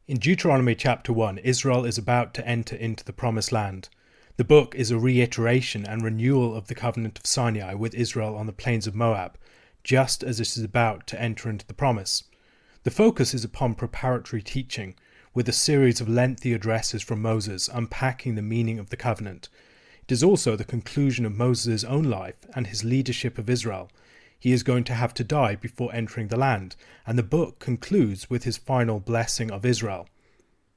In Deuteronomy chapter 1, Israel is about to enter into the Promised Land. The book is a reiteration and renewal of the covenant of Sinai with Israel on the plains of Moab, just as it is about to enter into the promise. The focus is upon preparatory teaching, with a series of lengthy addresses from Moses unpacking the meaning of the covenant. It is also the conclusion of Moses' own life and his leadership of Israel. He is going to have to die before entering the land, and the book concludes with his final blessing of Israel.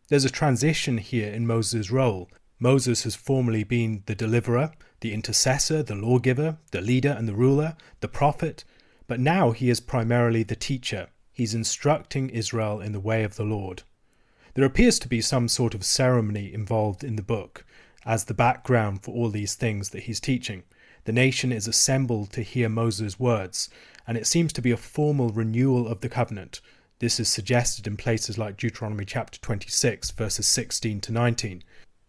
There's a transition here in Moses' role. Moses has formerly been the deliverer, the intercessor, the lawgiver, the leader and the ruler, the prophet, but now he is primarily the teacher. He's instructing Israel in the way of the Lord. There appears to be some sort of ceremony involved in the book, as the background for all these things that he's teaching. The nation is assembled to hear Moses' words, and it seems to be a formal renewal of the covenant. This is suggested in places like Deuteronomy chapter 26, verses 16 to 19.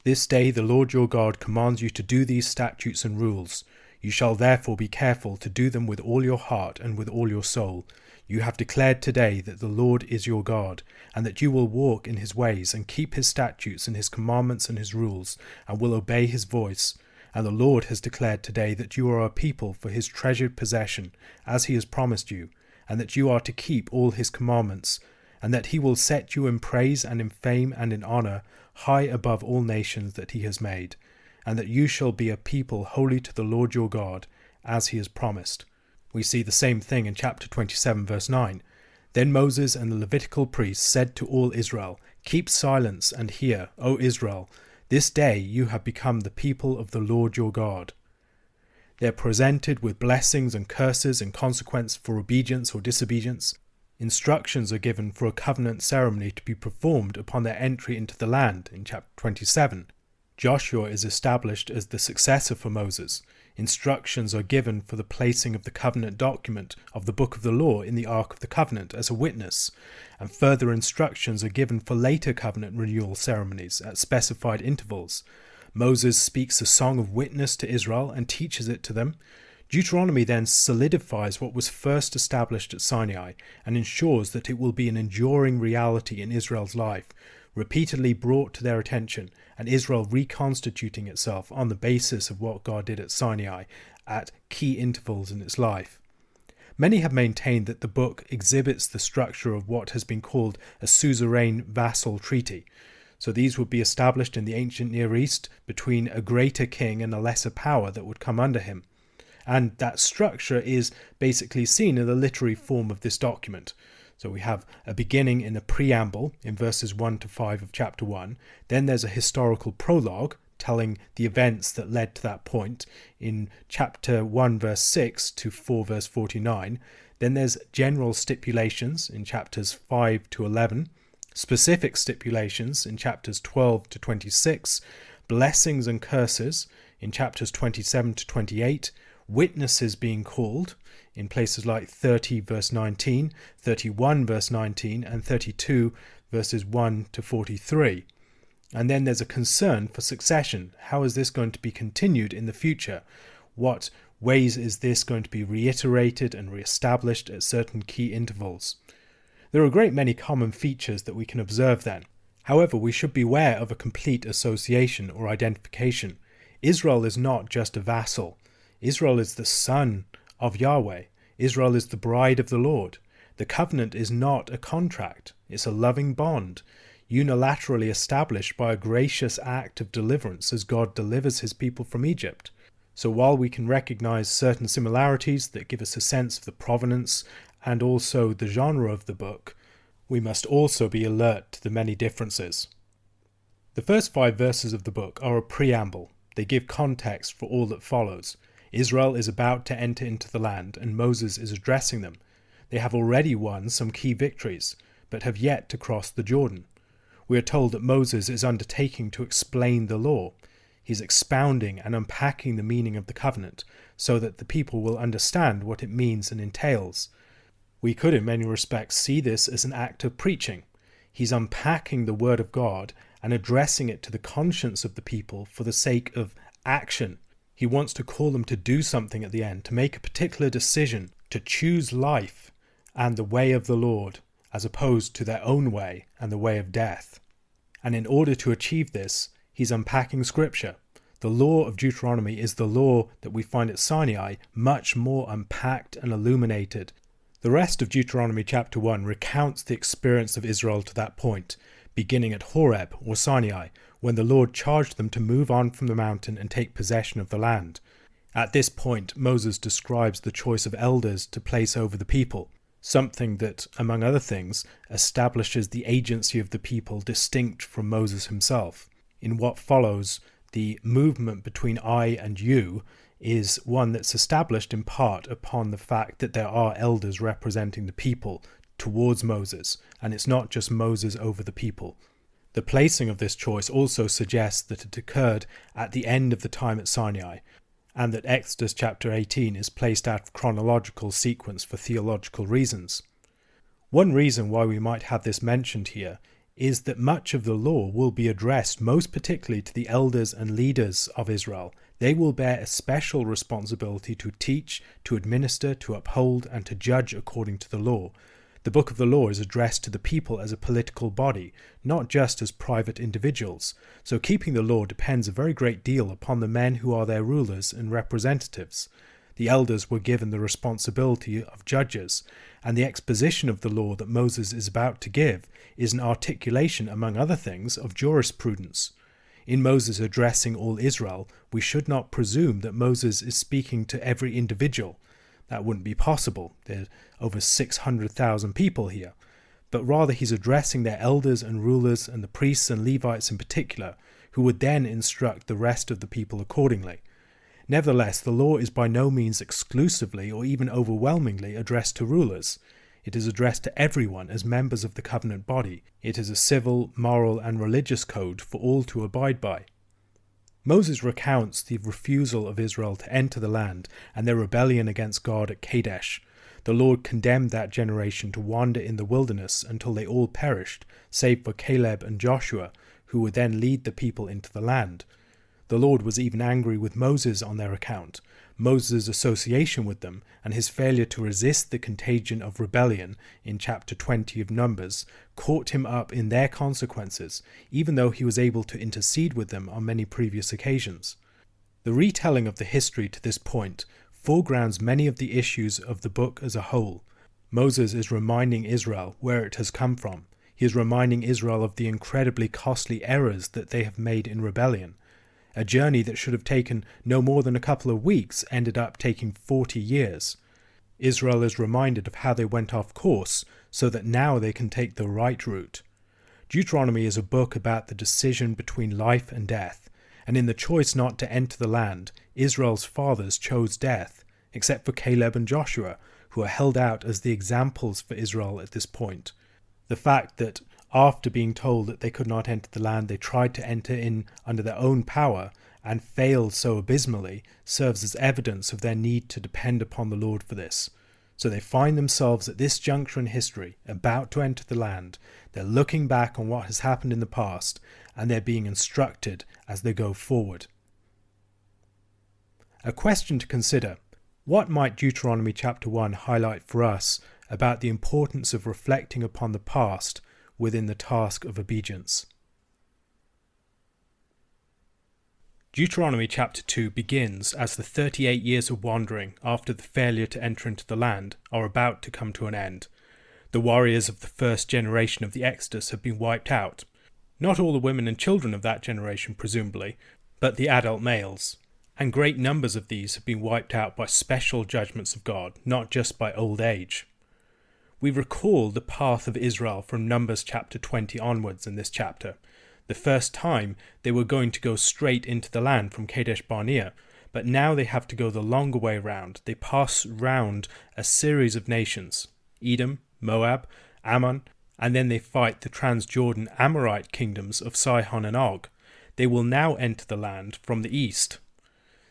This day the Lord your God commands you to do these statutes and rules. You shall therefore be careful to do them with all your heart and with all your soul. You have declared today that the Lord is your God, and that you will walk in his ways and keep his statutes and his commandments and his rules, and will obey his voice. And the Lord has declared today that you are a people for his treasured possession, as he has promised you, and that you are to keep all his commandments, and that he will set you in praise and in fame and in honour, high above all nations that he has made, and that you shall be a people holy to the Lord your God, as he has promised. We see the same thing in chapter 27, verse 9. Then Moses and the Levitical priests said to all Israel, Keep silence and hear, O Israel. This day you have become the people of the Lord your God. They are presented with blessings and curses in consequence for obedience or disobedience. Instructions are given for a covenant ceremony to be performed upon their entry into the land in chapter 27. Joshua is established as the successor for Moses. Instructions are given for the placing of the covenant document of the book of the law in the Ark of the Covenant as a witness, and further instructions are given for later covenant renewal ceremonies at specified intervals. Moses speaks a song of witness to Israel and teaches it to them. Deuteronomy then solidifies what was first established at Sinai and ensures that it will be an enduring reality in Israel's life, repeatedly brought to their attention, and Israel reconstituting itself on the basis of what God did at Sinai at key intervals in its life. Many have maintained that the book exhibits the structure of what has been called a suzerain vassal treaty. So these would be established in the ancient Near East between a greater king and a lesser power that would come under him. And that structure is basically seen in the literary form of this document. So we have a beginning in a preamble in verses 1 to 5 of chapter 1. Then there's a historical prologue telling the events that led to that point in chapter 1 verse 6 to 4 verse 49. Then there's general stipulations in chapters 5 to 11, specific stipulations in chapters 12 to 26, blessings and curses in chapters 27 to 28, witnesses being called in places like 30 verse 19, 31 verse 19, and 32 verses 1 to 43. And then there's a concern for succession. How is this going to be continued in the future? What ways is this going to be reiterated and re-established at certain key intervals? There are a great many common features that we can observe then. However, we should beware of a complete association or identification. Israel is not just a vassal. Israel is the son of Yahweh. Israel is the bride of the Lord. The covenant is not a contract. It's a loving bond, unilaterally established by a gracious act of deliverance as God delivers his people from Egypt. So while we can recognize certain similarities that give us a sense of the provenance and also the genre of the book, we must also be alert to the many differences. The first 5 verses of the book are a preamble. They give context for all that follows. Israel is about to enter into the land, and Moses is addressing them. They have already won some key victories, but have yet to cross the Jordan. We are told that Moses is undertaking to explain the law. He's expounding and unpacking the meaning of the covenant, so that the people will understand what it means and entails. We could in many respects see this as an act of preaching. He's unpacking the word of God and addressing it to the conscience of the people for the sake of action. He wants to call them to do something at the end, to make a particular decision, to choose life and the way of the Lord, as opposed to their own way and the way of death. And in order to achieve this, he's unpacking scripture. The law of Deuteronomy is the law that we find at Sinai, much more unpacked and illuminated. The rest of Deuteronomy chapter 1 recounts the experience of Israel to that point, beginning at Horeb or Sinai, when the Lord charged them to move on from the mountain and take possession of the land. At this point, Moses describes the choice of elders to place over the people, something that, among other things, establishes the agency of the people distinct from Moses himself. In what follows, the movement between I and you is one that's established in part upon the fact that there are elders representing the people towards Moses, and it's not just Moses over the people. The placing of this choice also suggests that it occurred at the end of the time at Sinai, and that Exodus chapter 18 is placed out of chronological sequence for theological reasons. One reason why we might have this mentioned here is that much of the law will be addressed most particularly to the elders and leaders of Israel. They will bear a special responsibility to teach, to administer, to uphold, and to judge according to the law. The book of the law is addressed to the people as a political body, not just as private individuals. So keeping the law depends a very great deal upon the men who are their rulers and representatives. The elders were given the responsibility of judges, and the exposition of the law that Moses is about to give is an articulation, among other things, of jurisprudence. In Moses addressing all Israel, we should not presume that Moses is speaking to every individual. That wouldn't be possible. There's over 600,000 people here. But rather he's addressing their elders and rulers and the priests and Levites in particular, who would then instruct the rest of the people accordingly. Nevertheless, the law is by no means exclusively or even overwhelmingly addressed to rulers. It is addressed to everyone as members of the covenant body. It is a civil, moral, and religious code for all to abide by. Moses recounts the refusal of Israel to enter the land and their rebellion against God at Kadesh. The Lord condemned that generation to wander in the wilderness until they all perished, save for Caleb and Joshua, who would then lead the people into the land. The Lord was even angry with Moses on their account. Moses' association with them and his failure to resist the contagion of rebellion in chapter 20 of Numbers caught him up in their consequences, even though he was able to intercede with them on many previous occasions. The retelling of the history to this point foregrounds many of the issues of the book as a whole. Moses is reminding Israel where it has come from. He is reminding Israel of the incredibly costly errors that they have made in rebellion. A journey that should have taken no more than a couple of weeks ended up taking 40 years. Israel is reminded of how they went off course so that now they can take the right route. Deuteronomy is a book about the decision between life and death, and in the choice not to enter the land, Israel's fathers chose death, except for Caleb and Joshua, who are held out as the examples for Israel at this point. The fact that after being told that they could not enter the land, they tried to enter in under their own power and failed so abysmally serves as evidence of their need to depend upon the Lord for this. So they find themselves at this juncture in history, about to enter the land. They're looking back on what has happened in the past, and they're being instructed as they go forward. A question to consider: what might Deuteronomy chapter 1 highlight for us about the importance of reflecting upon the past within the task of obedience? Deuteronomy chapter 2 begins as the 38 years of wandering after the failure to enter into the land are about to come to an end. The warriors of the first generation of the Exodus have been wiped out. Not all the women and children of that generation, presumably, but the adult males. And great numbers of these have been wiped out by special judgments of God, not just by old age. We recall the path of Israel from Numbers chapter 20 onwards in this chapter. The first time they were going to go straight into the land from Kadesh Barnea, but now they have to go the longer way round. They pass round a series of nations: Edom, Moab, Ammon, and then they fight the Transjordan Amorite kingdoms of Sihon and Og. They will now enter the land from the east.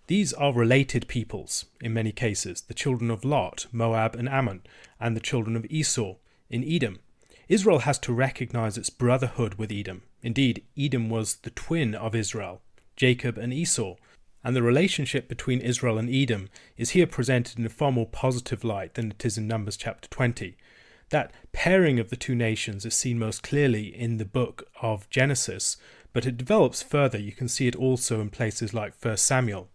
These are related peoples, in many cases, the children of Lot, Moab and Ammon, and the children of Esau in Edom. Israel has to recognize its brotherhood with Edom. Indeed, Edom was the twin of Israel, Jacob and Esau, and the relationship between Israel and Edom is here presented in a far more positive light than it is in Numbers chapter 20. That pairing of the two nations is seen most clearly in the book of Genesis, but it develops further. You can see it also in places like 1 Samuel.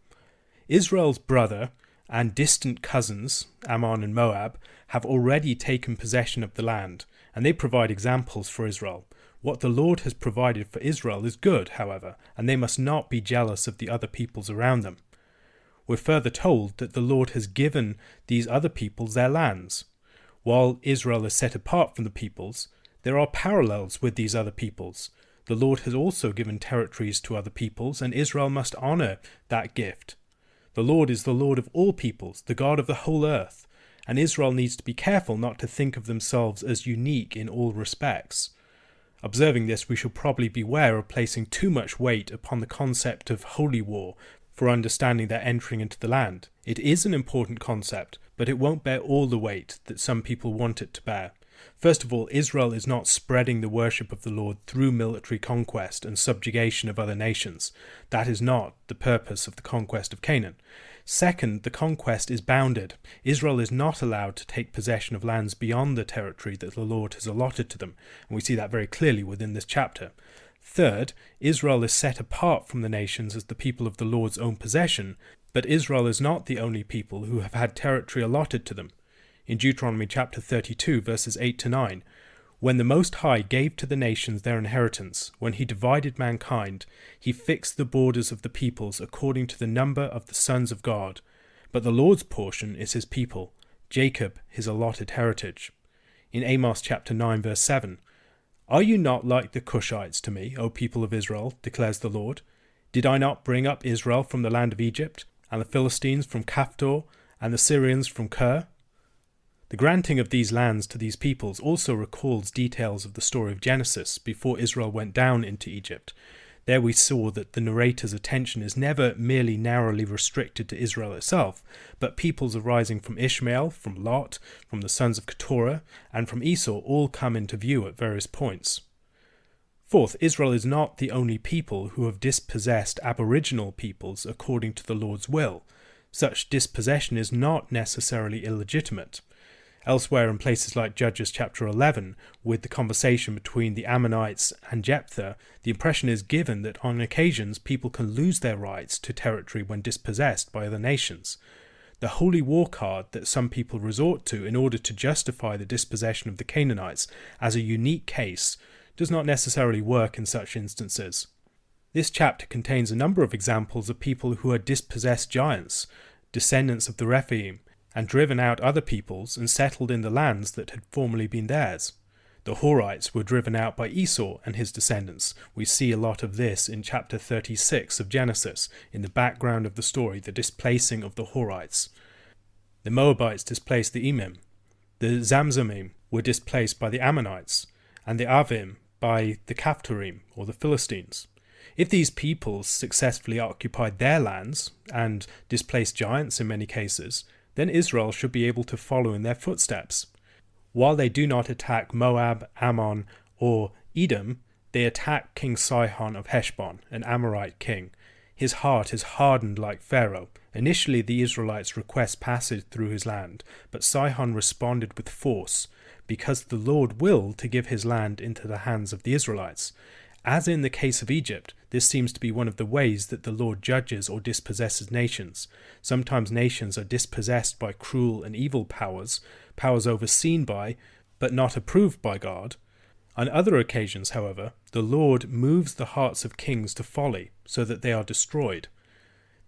Israel's brother and distant cousins, Ammon and Moab, have already taken possession of the land, and they provide examples for Israel. What the Lord has provided for Israel is good, however, and they must not be jealous of the other peoples around them. We're further told that the Lord has given these other peoples their lands. While Israel is set apart from the peoples, there are parallels with these other peoples. The Lord has also given territories to other peoples, and Israel must honour that gift. The Lord is the Lord of all peoples, the God of the whole earth, and Israel needs to be careful not to think of themselves as unique in all respects. Observing this, we should probably beware of placing too much weight upon the concept of holy war for understanding their entering into the land. It is an important concept, but it won't bear all the weight that some people want it to bear. First of all, Israel is not spreading the worship of the Lord through military conquest and subjugation of other nations. That is not the purpose of the conquest of Canaan. Second, the conquest is bounded. Israel is not allowed to take possession of lands beyond the territory that the Lord has allotted to them, and we see that very clearly within this chapter. Third, Israel is set apart from the nations as the people of the Lord's own possession, but Israel is not the only people who have had territory allotted to them. In Deuteronomy chapter 32, verses 8 to 9, when the Most High gave to the nations their inheritance, when he divided mankind, he fixed the borders of the peoples according to the number of the sons of God. But the Lord's portion is his people, Jacob his allotted heritage. In Amos chapter 9, verse 7, Are you not like the Cushites to me, O people of Israel, declares the Lord? Did I not bring up Israel from the land of Egypt, and the Philistines from Caphtor, and the Syrians from Kir? The granting of these lands to these peoples also recalls details of the story of Genesis before Israel went down into Egypt. There we saw that the narrator's attention is never merely narrowly restricted to Israel itself, but peoples arising from Ishmael, from Lot, from the sons of Keturah, and from Esau all come into view at various points. Fourth, Israel is not the only people who have dispossessed aboriginal peoples according to the Lord's will. Such dispossession is not necessarily illegitimate. Elsewhere in places like Judges chapter 11, with the conversation between the Ammonites and Jephthah, the impression is given that on occasions people can lose their rights to territory when dispossessed by other nations. The holy war card that some people resort to in order to justify the dispossession of the Canaanites as a unique case does not necessarily work in such instances. This chapter contains a number of examples of people who had dispossessed giants, descendants of the Rephaim, and driven out other peoples and settled in the lands that had formerly been theirs. The Horites were driven out by Esau and his descendants. We see a lot of this in chapter 36 of Genesis, in the background of the story, the displacing of the Horites. The Moabites displaced the Emim. The Zamzumim were displaced by the Ammonites, and the Avim by the Caphtorim, or the Philistines. If these peoples successfully occupied their lands, and displaced giants in many cases, then Israel should be able to follow in their footsteps. While they do not attack Moab, Ammon, or Edom, they attack King Sihon of Heshbon, an Amorite king. His heart is hardened like Pharaoh. Initially the Israelites request passage through his land, but Sihon responded with force, because the Lord willed to give his land into the hands of the Israelites. As in the case of Egypt, this seems to be one of the ways that the Lord judges or dispossesses nations. Sometimes nations are dispossessed by cruel and evil powers, powers overseen by, but not approved by God. On other occasions, however, the Lord moves the hearts of kings to folly, so that they are destroyed.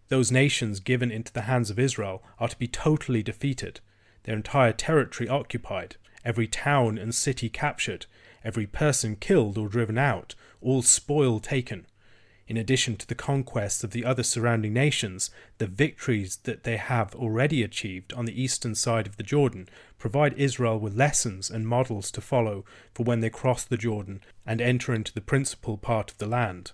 Those nations given into the hands of Israel are to be totally defeated, their entire territory occupied, every town and city captured, every person killed or driven out, all spoil taken. In addition to the conquests of the other surrounding nations, the victories that they have already achieved on the eastern side of the Jordan provide Israel with lessons and models to follow for when they cross the Jordan and enter into the principal part of the land.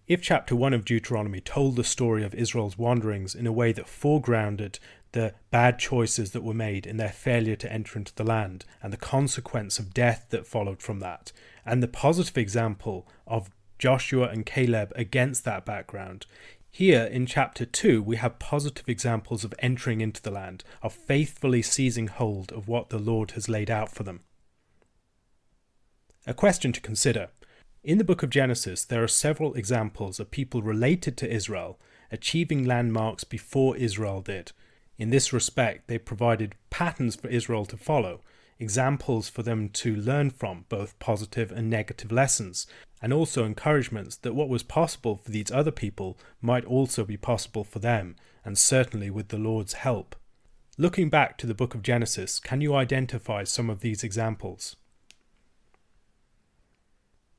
If chapter 1 of Deuteronomy told the story of Israel's wanderings in a way that foregrounded the bad choices that were made in their failure to enter into the land, and the consequence of death that followed from that, and the positive example of Joshua and Caleb against that background, here in chapter 2 we have positive examples of entering into the land, of faithfully seizing hold of what the Lord has laid out for them. A question to consider. In the book of Genesis, there are several examples of people related to Israel achieving landmarks before Israel did. In this respect, they provided patterns for Israel to follow, examples for them to learn from, both positive and negative lessons, and also encouragements that what was possible for these other people might also be possible for them, and certainly with the Lord's help. Looking back to the book of Genesis, can you identify some of these examples?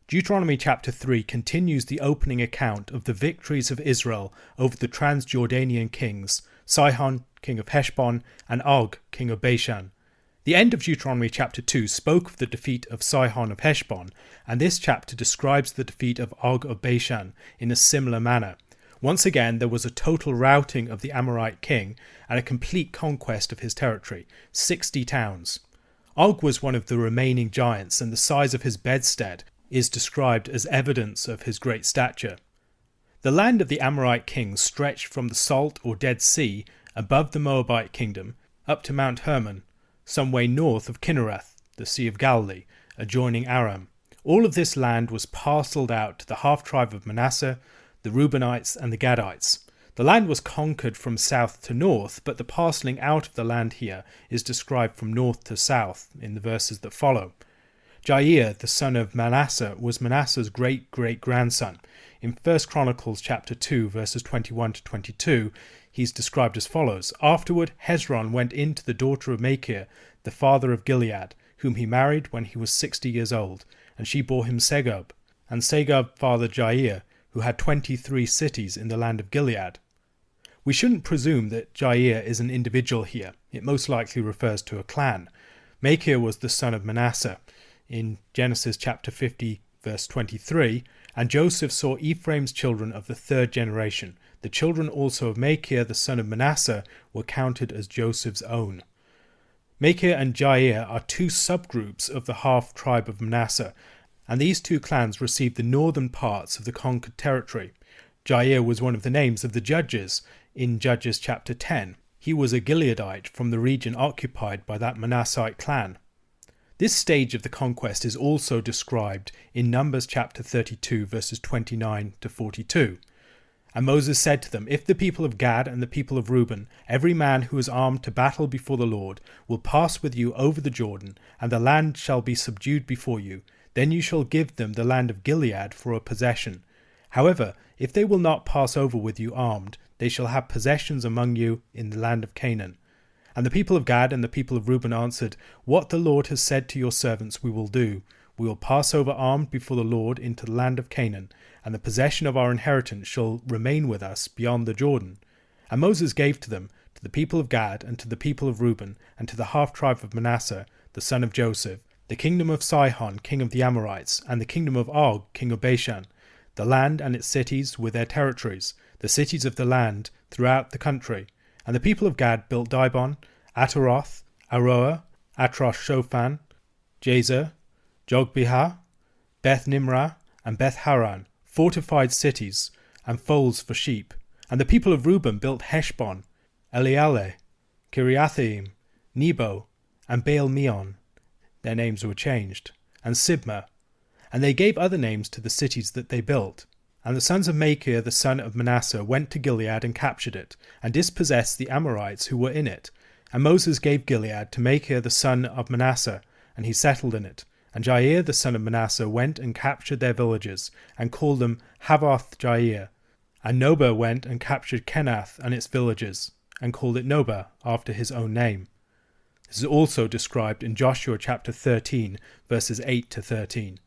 Deuteronomy chapter 3 continues the opening account of the victories of Israel over the Transjordanian kings, Sihon, king of Heshbon, and Og, king of Bashan. The end of Deuteronomy chapter 2 spoke of the defeat of Sihon of Heshbon, and this chapter describes the defeat of Og of Bashan in a similar manner. Once again, there was a total routing of the Amorite king and a complete conquest of his territory, 60 towns. Og was one of the remaining giants, and the size of his bedstead is described as evidence of his great stature. The land of the Amorite kings stretched from the Salt or Dead Sea above the Moabite kingdom up to Mount Hermon, some way north of Kinnereth, the Sea of Galilee, adjoining Aram. All of this land was parcelled out to the half-tribe of Manasseh, the Reubenites and the Gadites. The land was conquered from south to north, but the parcelling out of the land here is described from north to south in the verses that follow. Jair, the son of Manasseh, was Manasseh's great-great-grandson. In 1 Chronicles chapter 2, verses 21 to 22, he's described as follows. Afterward, Hezron went in to the daughter of Machir, the father of Gilead, whom he married when he was 60 years old, and she bore him Segub. And Segub fathered Jair, who had 23 cities in the land of Gilead. We shouldn't presume that Jair is an individual here. It most likely refers to a clan. Machir was the son of Manasseh, in Genesis chapter 50, verse 23, and Joseph saw Ephraim's children of the third generation. The children also of Machir, the son of Manasseh, were counted as Joseph's own. Machir and Jair are two subgroups of the half-tribe of Manasseh, and these two clans received the northern parts of the conquered territory. Jair was one of the names of the judges in Judges chapter 10. He was a Gileadite from the region occupied by that Manassite clan. This stage of the conquest is also described in Numbers chapter 32, verses 29 to 42. And Moses said to them, "If the people of Gad and the people of Reuben, every man who is armed to battle before the Lord, will pass with you over the Jordan, and the land shall be subdued before you, then you shall give them the land of Gilead for a possession. However, if they will not pass over with you armed, they shall have possessions among you in the land of Canaan." And the people of Gad and the people of Reuben answered, "What the Lord has said to your servants we will do. We will pass over armed before the Lord into the land of Canaan, and the possession of our inheritance shall remain with us beyond the Jordan." And Moses gave to them, to the people of Gad and to the people of Reuben, and to the half-tribe of Manasseh, the son of Joseph, the kingdom of Sihon, king of the Amorites, and the kingdom of Og, king of Bashan, the land and its cities with their territories, the cities of the land throughout the country. And the people of Gad built Dibon, Ataroth, Aroer, Atrosh-Shophan, Jazer, Jogbehah, Beth Nimrah, and Beth Haran, fortified cities, and folds for sheep. And the people of Reuben built Heshbon, Elealeh, Kiriathaim, Nebo, and Baal-Meon. Their names were changed, and Sibmah. And they gave other names to the cities that they built. And the sons of Machir, the son of Manasseh, went to Gilead and captured it, and dispossessed the Amorites who were in it. And Moses gave Gilead to Machir, the son of Manasseh, and he settled in it. And Jair, the son of Manasseh, went and captured their villages, and called them Havoth Jair. And Nobah went and captured Kenath and its villages, and called it Nobah, after his own name. This is also described in Joshua chapter 13, verses 8 to 13.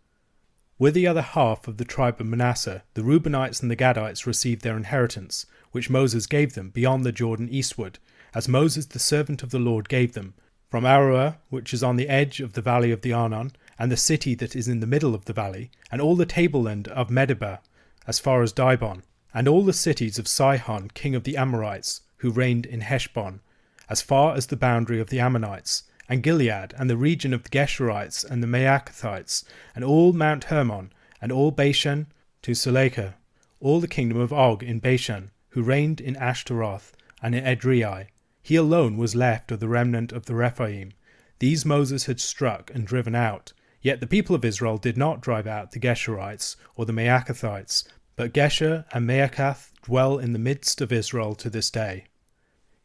With the other half of the tribe of Manasseh, the Reubenites and the Gadites received their inheritance, which Moses gave them beyond the Jordan eastward, as Moses the servant of the Lord gave them, from Aroer, which is on the edge of the valley of the Arnon, and the city that is in the middle of the valley, and all the tableland of Medeba, as far as Dibon, and all the cities of Sihon, king of the Amorites, who reigned in Heshbon, as far as the boundary of the Ammonites, and Gilead, and the region of the Geshurites and the Maacathites, and all Mount Hermon, and all Bashan to Salekah, all the kingdom of Og in Bashan, who reigned in Ashtaroth and in Edrei. He alone was left of the remnant of the Rephaim. These Moses had struck and driven out. Yet the people of Israel did not drive out the Geshurites or the Maacathites, but Gesher and Maacath dwell in the midst of Israel to this day.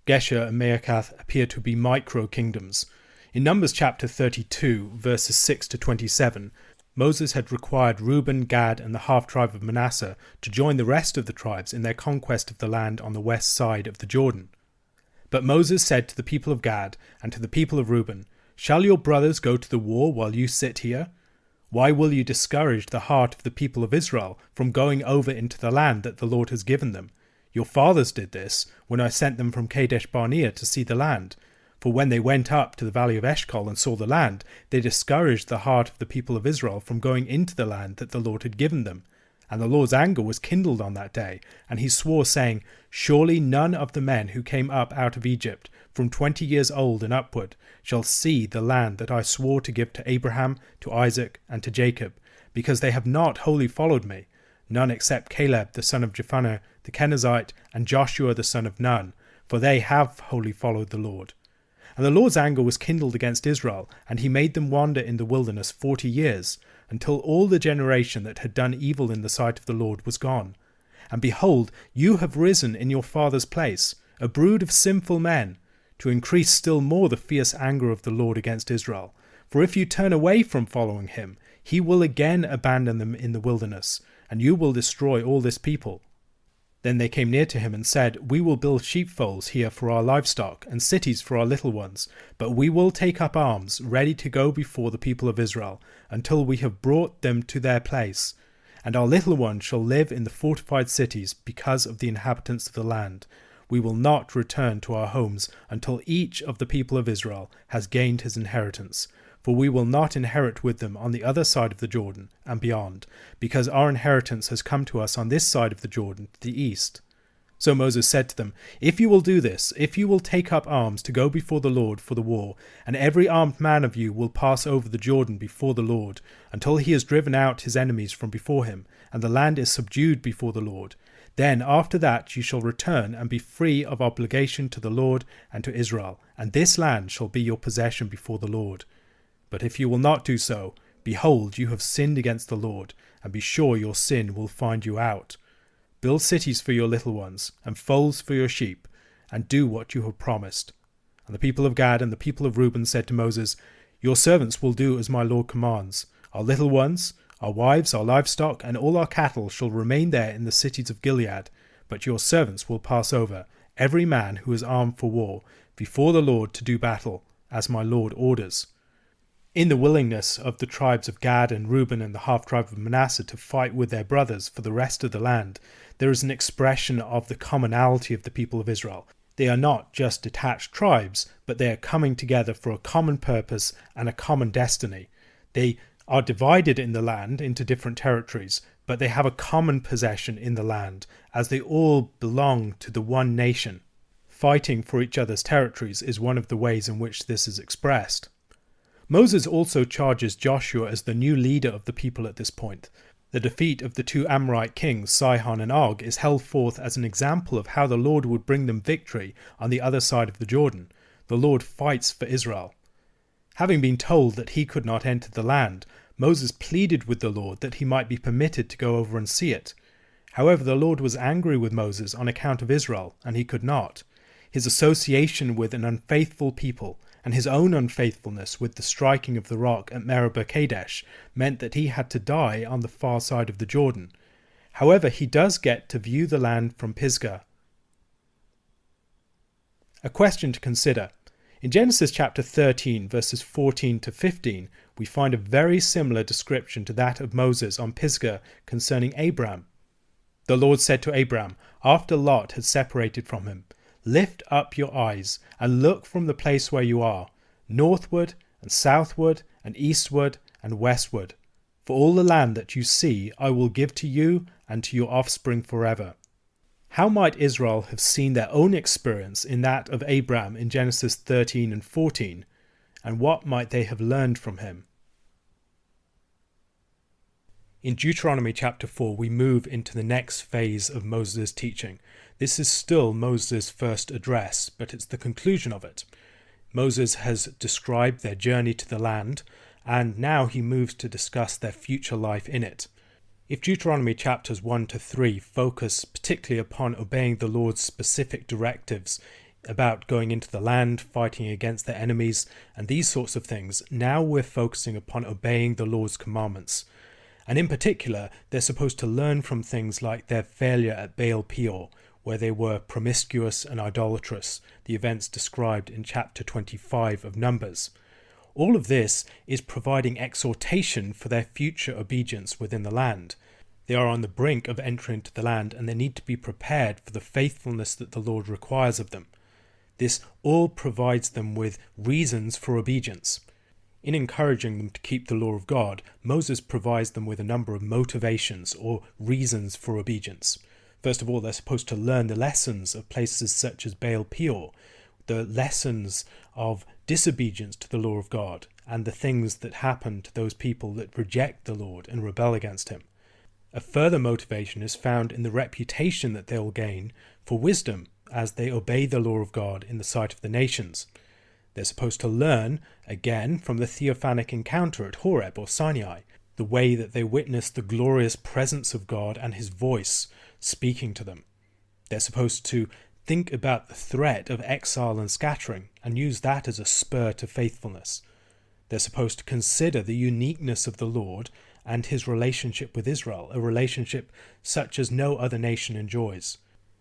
Gesher and Maacath appear to be micro-kingdoms. In Numbers chapter 32, verses 6 to 27, Moses had required Reuben, Gad, and the half-tribe of Manasseh to join the rest of the tribes in their conquest of the land on the west side of the Jordan. But Moses said to the people of Gad and to the people of Reuben, "Shall your brothers go to the war while you sit here? Why will you discourage the heart of the people of Israel from going over into the land that the Lord has given them? Your fathers did this when I sent them from Kadesh Barnea to see the land. For when they went up to the valley of Eshcol and saw the land, they discouraged the heart of the people of Israel from going into the land that the Lord had given them. And the Lord's anger was kindled on that day, and he swore, saying, Surely none of the men who came up out of Egypt, from 20 years old and upward, shall see the land that I swore to give to Abraham, to Isaac, and to Jacob, because they have not wholly followed me, none except Caleb the son of Jephunneh the Kenizzite, and Joshua the son of Nun, for they have wholly followed the Lord. And the Lord's anger was kindled against Israel, and he made them wander in the wilderness 40 years, until all the generation that had done evil in the sight of the Lord was gone. And behold, you have risen in your father's place, a brood of sinful men, to increase still more the fierce anger of the Lord against Israel. For if you turn away from following him, he will again abandon them in the wilderness, and you will destroy all this people. Then they came near to him and said, We will build sheepfolds here for our livestock, and cities for our little ones, but we will take up arms, ready to go before the people of Israel, until we have brought them to their place. And our little ones shall live in the fortified cities because of the inhabitants of the land. We will not return to our homes until each of the people of Israel has gained his inheritance. For we will not inherit with them on the other side of the Jordan and beyond, because our inheritance has come to us on this side of the Jordan to the east. So Moses said to them, If you will do this, if you will take up arms to go before the Lord for the war, and every armed man of you will pass over the Jordan before the Lord, until he has driven out his enemies from before him, and the land is subdued before the Lord, then after that you shall return and be free of obligation to the Lord and to Israel, and this land shall be your possession before the Lord. But if you will not do so, behold, you have sinned against the Lord, and be sure your sin will find you out. Build cities for your little ones, and folds for your sheep, and do what you have promised. And the people of Gad and the people of Reuben said to Moses, Your servants will do as my Lord commands. Our little ones, our wives, our livestock, and all our cattle shall remain there in the cities of Gilead, but your servants will pass over, every man who is armed for war, before the Lord to do battle, as my Lord orders. In the willingness of the tribes of Gad and Reuben and the half-tribe of Manasseh to fight with their brothers for the rest of the land, there is an expression of the commonality of the people of Israel. They are not just detached tribes, but they are coming together for a common purpose and a common destiny. They are divided in the land into different territories, but they have a common possession in the land, as they all belong to the one nation. Fighting for each other's territories is one of the ways in which this is expressed. Moses also charges Joshua as the new leader of the people at this point. The defeat of the two Amorite kings, Sihon and Og, is held forth as an example of how the Lord would bring them victory on the other side of the Jordan. The Lord fights for Israel. Having been told that he could not enter the land, Moses pleaded with the Lord that he might be permitted to go over and see it. However, the Lord was angry with Moses on account of Israel, and he could not. His association with an unfaithful people and his own unfaithfulness with the striking of the rock at Meribah Kadesh meant that he had to die on the far side of the Jordan. However, he does get to view the land from Pisgah. A question to consider. In Genesis chapter 13, verses 14 to 15, we find a very similar description to that of Moses on Pisgah concerning Abram. The Lord said to Abram, after Lot had separated from him, Lift up your eyes and look from the place where you are, northward and southward and eastward and westward. For all the land that you see I will give to you and to your offspring forever. How might Israel have seen their own experience in that of Abram in Genesis 13 and 14, and what might they have learned from him? In Deuteronomy chapter 4, we move into the next phase of Moses' teaching. This is still Moses' first address, but it's the conclusion of it. Moses has described their journey to the land, and now he moves to discuss their future life in it. If Deuteronomy chapters 1 to 3 focus particularly upon obeying the Lord's specific directives about going into the land, fighting against their enemies, and these sorts of things, now we're focusing upon obeying the Lord's commandments. And in particular, they're supposed to learn from things like their failure at Baal Peor, where they were promiscuous and idolatrous, the events described in chapter 25 of Numbers. All of this is providing exhortation for their future obedience within the land. They are on the brink of entering into the land, and they need to be prepared for the faithfulness that the Lord requires of them. This all provides them with reasons for obedience. In encouraging them to keep the law of God, Moses provides them with a number of motivations or reasons for obedience. First of all, they're supposed to learn the lessons of places such as Baal Peor, the lessons of disobedience to the law of God, and the things that happen to those people that reject the Lord and rebel against him. A further motivation is found in the reputation that they'll gain for wisdom as they obey the law of God in the sight of the nations. They're supposed to learn, again, from the theophanic encounter at Horeb or Sinai, the way that they witnessed the glorious presence of God and his voice speaking to them. They're supposed to think about the threat of exile and scattering and use that as a spur to faithfulness. They're supposed to consider the uniqueness of the Lord and his relationship with Israel, a relationship such as no other nation enjoys.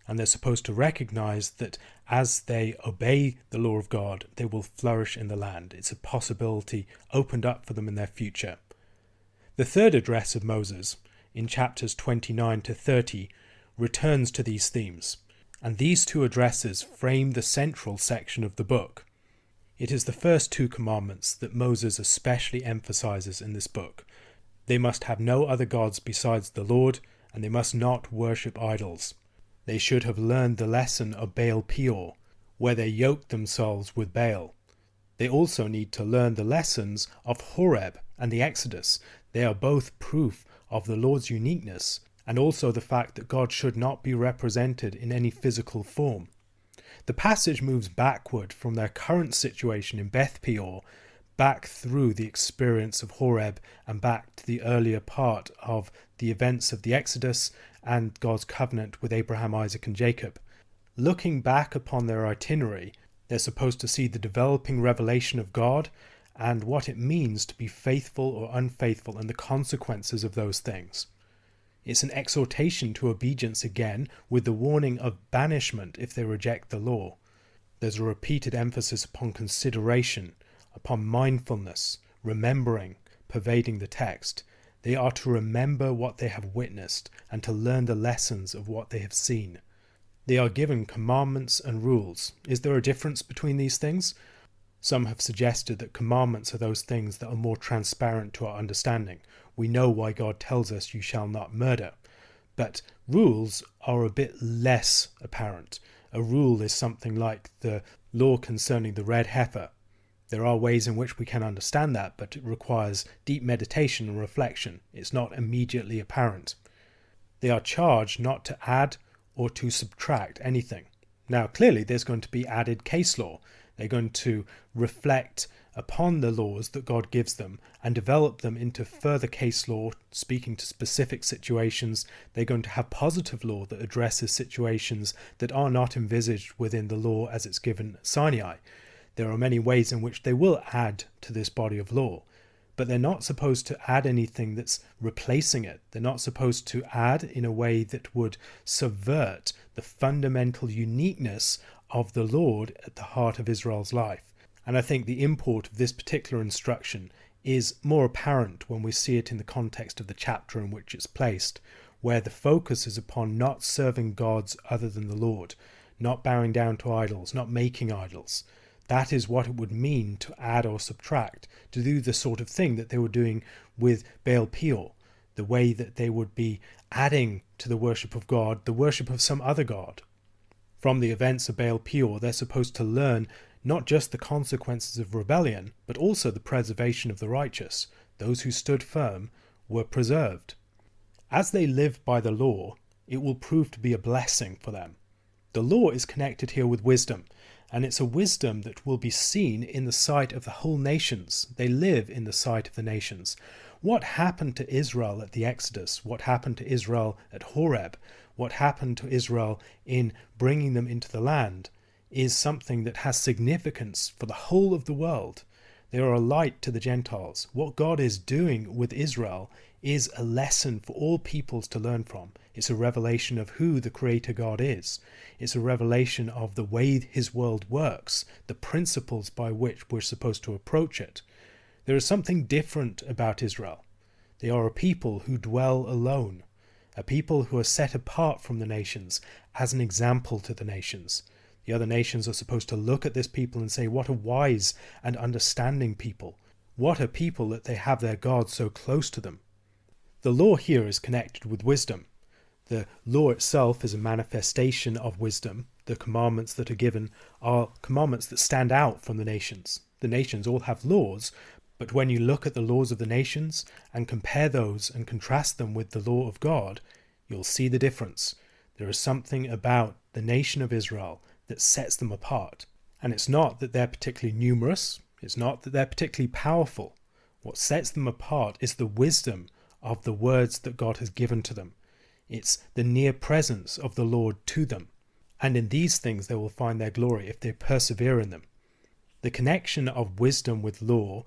And they're supposed to recognize that as they obey the law of God, they will flourish in the land. It's a possibility opened up for them in their future. The third address of Moses, in chapters 29 to 30, returns to these themes, and these two addresses frame the central section of the book. It is the first two commandments that Moses especially emphasizes in this book. They must have no other gods besides the Lord, and they must not worship idols. They should have learned the lesson of Baal Peor, where they yoked themselves with Baal. They also need to learn the lessons of Horeb and the Exodus. They are both proof of the Lord's uniqueness, and also the fact that God should not be represented in any physical form. The passage moves backward from their current situation in Beth Peor, back through the experience of Horeb and back to the earlier part of the events of the Exodus and God's covenant with Abraham, Isaac and Jacob. Looking back upon their itinerary, they're supposed to see the developing revelation of God and what it means to be faithful or unfaithful and the consequences of those things. It's an exhortation to obedience again, with the warning of banishment if they reject the law. There's a repeated emphasis upon consideration, upon mindfulness, remembering, pervading the text. They are to remember what they have witnessed and to learn the lessons of what they have seen. They are given commandments and rules. Is there a difference between these things? Some have suggested that commandments are those things that are more transparent to our understanding. We know why God tells us you shall not murder. But rules are a bit less apparent. A rule is something like the law concerning the red heifer. There are ways in which we can understand that, but it requires deep meditation and reflection. It's not immediately apparent. They are charged not to add or to subtract anything. Now, clearly, there's going to be added case law. They're going to reflect upon the laws that God gives them and develop them into further case law, speaking to specific situations. They're going to have positive law that addresses situations that are not envisaged within the law as it's given at Sinai. There are many ways in which they will add to this body of law, but they're not supposed to add anything that's replacing it. They're not supposed to add in a way that would subvert the fundamental uniqueness of the Lord at the heart of Israel's life. And I think the import of this particular instruction is more apparent when we see it in the context of the chapter in which it's placed, where the focus is upon not serving gods other than the Lord, not bowing down to idols, not making idols. That is what it would mean to add or subtract, to do the sort of thing that they were doing with Baal Peor, the way that they would be adding to the worship of God, the worship of some other god. From the events of Baal Peor, they're supposed to learn not just the consequences of rebellion, but also the preservation of the righteous. Those who stood firm were preserved. As they live by the law, it will prove to be a blessing for them. The law is connected here with wisdom, And it's a wisdom that will be seen in the sight of the whole nations. They live in the sight of the nations. What happened to Israel at the Exodus? What happened to Israel at Horeb? What happened to Israel in bringing them into the land is something that has significance for the whole of the world. They are a light to the Gentiles. What God is doing with Israel is a lesson for all peoples to learn from. It's a revelation of who the Creator God is. It's a revelation of the way his world works, the principles by which we're supposed to approach it. There is something different about Israel. They are a people who dwell alone, a people who are set apart from the nations as an example to the nations. The other nations are supposed to look at this people and say, what a wise and understanding people. What a people that they have their God so close to them. The law here is connected with wisdom. The law itself is a manifestation of wisdom. The commandments that are given are commandments that stand out from the nations. The nations all have laws, but when you look at the laws of the nations and compare those and contrast them with the law of God, you'll see the difference. There is something about the nation of Israel that sets them apart. And it's not that they're particularly numerous. It's not that they're particularly powerful. What sets them apart is the wisdom of the words that God has given to them. It's the near presence of the Lord to them. And in these things they will find their glory if they persevere in them. The connection of wisdom with law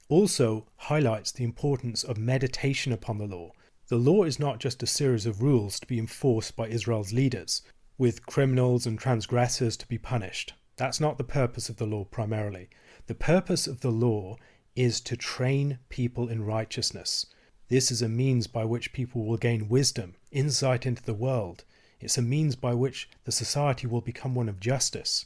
also highlights the importance of meditation upon the law. The law is not just a series of rules to be enforced by Israel's leaders, with criminals and transgressors to be punished. That's not the purpose of the law primarily. The purpose of the law is to train people in righteousness. This is a means by which people will gain wisdom, insight into the world. It's a means by which the society will become one of justice.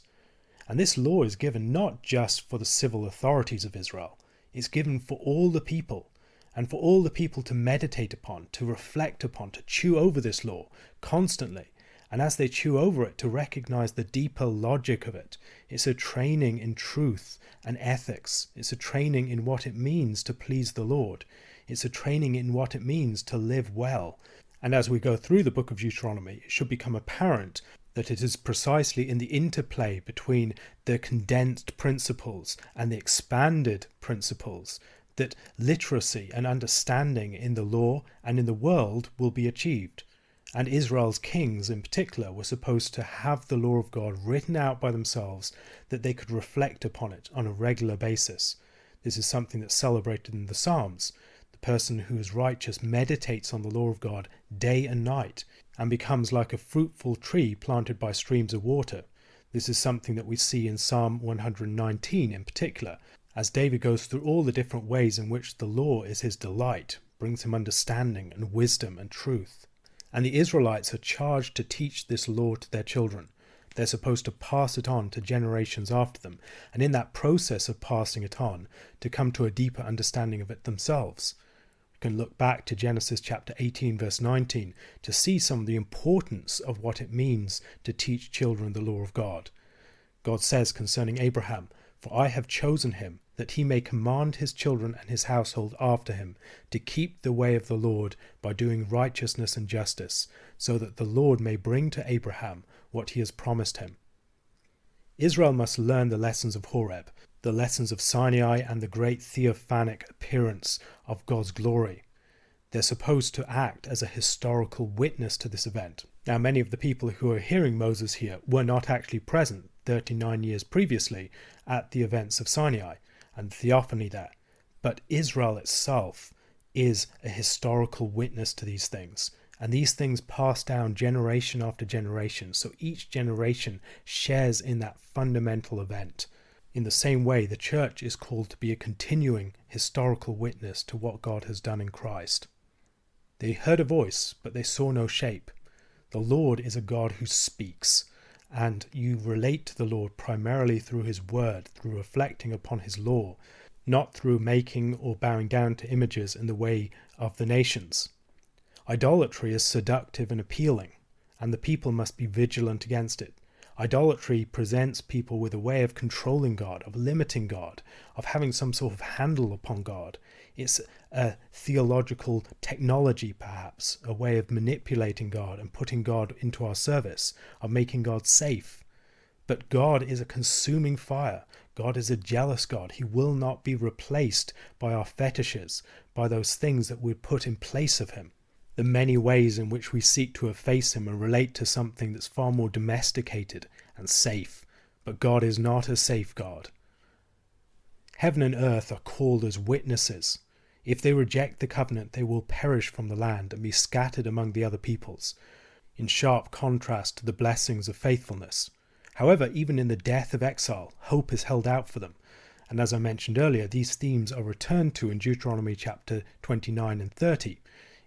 And this law is given not just for the civil authorities of Israel. It's given for all the people, and for all the people to meditate upon, to reflect upon, to chew over this law constantly. And as they chew over it, to recognize the deeper logic of it. It's a training in truth and ethics. It's a training in what it means to please the Lord. It's a training in what it means to live well. And as we go through the book of Deuteronomy, it should become apparent that it is precisely in the interplay between the condensed principles and the expanded principles that literacy and understanding in the law and in the world will be achieved. And Israel's kings in particular were supposed to have the law of God written out by themselves that they could reflect upon it on a regular basis. This is something that's celebrated in the Psalms. The person who is righteous meditates on the law of God day and night and becomes like a fruitful tree planted by streams of water. This is something that we see in Psalm 119 in particular, as David goes through all the different ways in which the law is his delight, brings him understanding and wisdom and truth. And the Israelites are charged to teach this law to their children. They're supposed to pass it on to generations after them, and in that process of passing it on, to come to a deeper understanding of it themselves. We can look back to Genesis chapter 18 verse 19 to see some of the importance of what it means to teach children the law of God. God says concerning Abraham, "For I have chosen him, that he may command his children and his household after him, to keep the way of the Lord by doing righteousness and justice, so that the Lord may bring to Abraham what he has promised him." Israel must learn the lessons of Horeb, the lessons of Sinai and the great theophanic appearance of God's glory. They're supposed to act as a historical witness to this event. Now, many of the people who are hearing Moses here were not actually present 39 years previously at the events of Sinai and the theophany there. But Israel itself is a historical witness to these things. And these things pass down generation after generation. So each generation shares in that fundamental event. In the same way, the church is called to be a continuing historical witness to what God has done in Christ. They heard a voice, but they saw no shape. The Lord is a God who speaks. And you relate to the Lord primarily through his word, through reflecting upon his law, not through making or bowing down to images in the way of the nations. Idolatry is seductive and appealing, and the people must be vigilant against it. Idolatry presents people with a way of controlling God, of limiting God, of having some sort of handle upon God. It's a theological technology, perhaps, a way of manipulating God and putting God into our service, of making God safe. But God is a consuming fire. God is a jealous God. He will not be replaced by our fetishes, by those things that we put in place of him. The many ways in which we seek to efface him and relate to something that's far more domesticated and safe. But God is not a safe God. Heaven and earth are called as witnesses. If they reject the covenant, they will perish from the land and be scattered among the other peoples, in sharp contrast to the blessings of faithfulness. However, even in the death of exile, hope is held out for them. And as I mentioned earlier, these themes are returned to in Deuteronomy chapter 29 and 30,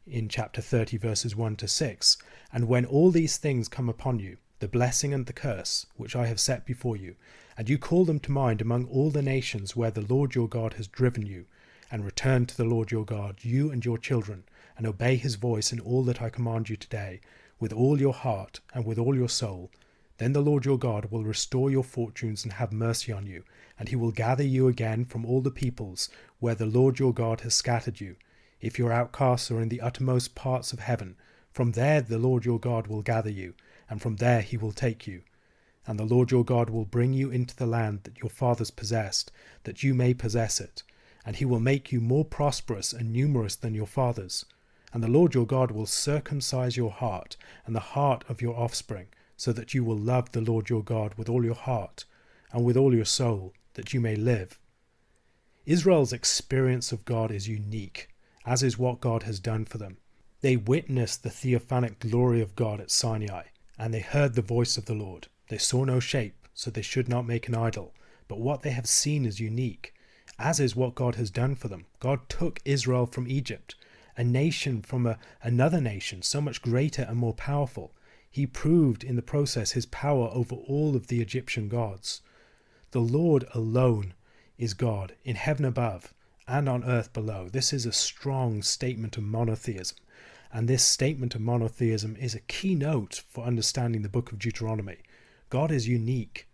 in chapter 30 verses 1 to 6. And when all these things come upon you, the blessing and the curse, which I have set before you, and you call them to mind among all the nations where the Lord your God has driven you, and return to the Lord your God, you and your children, and obey his voice in all that I command you today, with all your heart and with all your soul, then the Lord your God will restore your fortunes and have mercy on you, and he will gather you again from all the peoples where the Lord your God has scattered you. If your outcasts are in the uttermost parts of heaven, from there the Lord your God will gather you, and from there he will take you. And the Lord your God will bring you into the land that your fathers possessed, that you may possess it. And he will make you more prosperous and numerous than your fathers. And the Lord your God will circumcise your heart and the heart of your offspring, so that you will love the Lord your God with all your heart and with all your soul, that you may live. Israel's experience of God is unique, as is what God has done for them. They witnessed the theophanic glory of God at Sinai, and they heard the voice of the Lord. They saw no shape, so they should not make an idol. But what they have seen is unique, as is what God has done for them. God took Israel from Egypt, a nation from another nation, so much greater and more powerful. He proved in the process his power over all of the Egyptian gods. The Lord alone is God, in heaven above and on earth below. This is a strong statement of monotheism, and this statement of monotheism is a keynote for understanding the book of Deuteronomy. God is unique,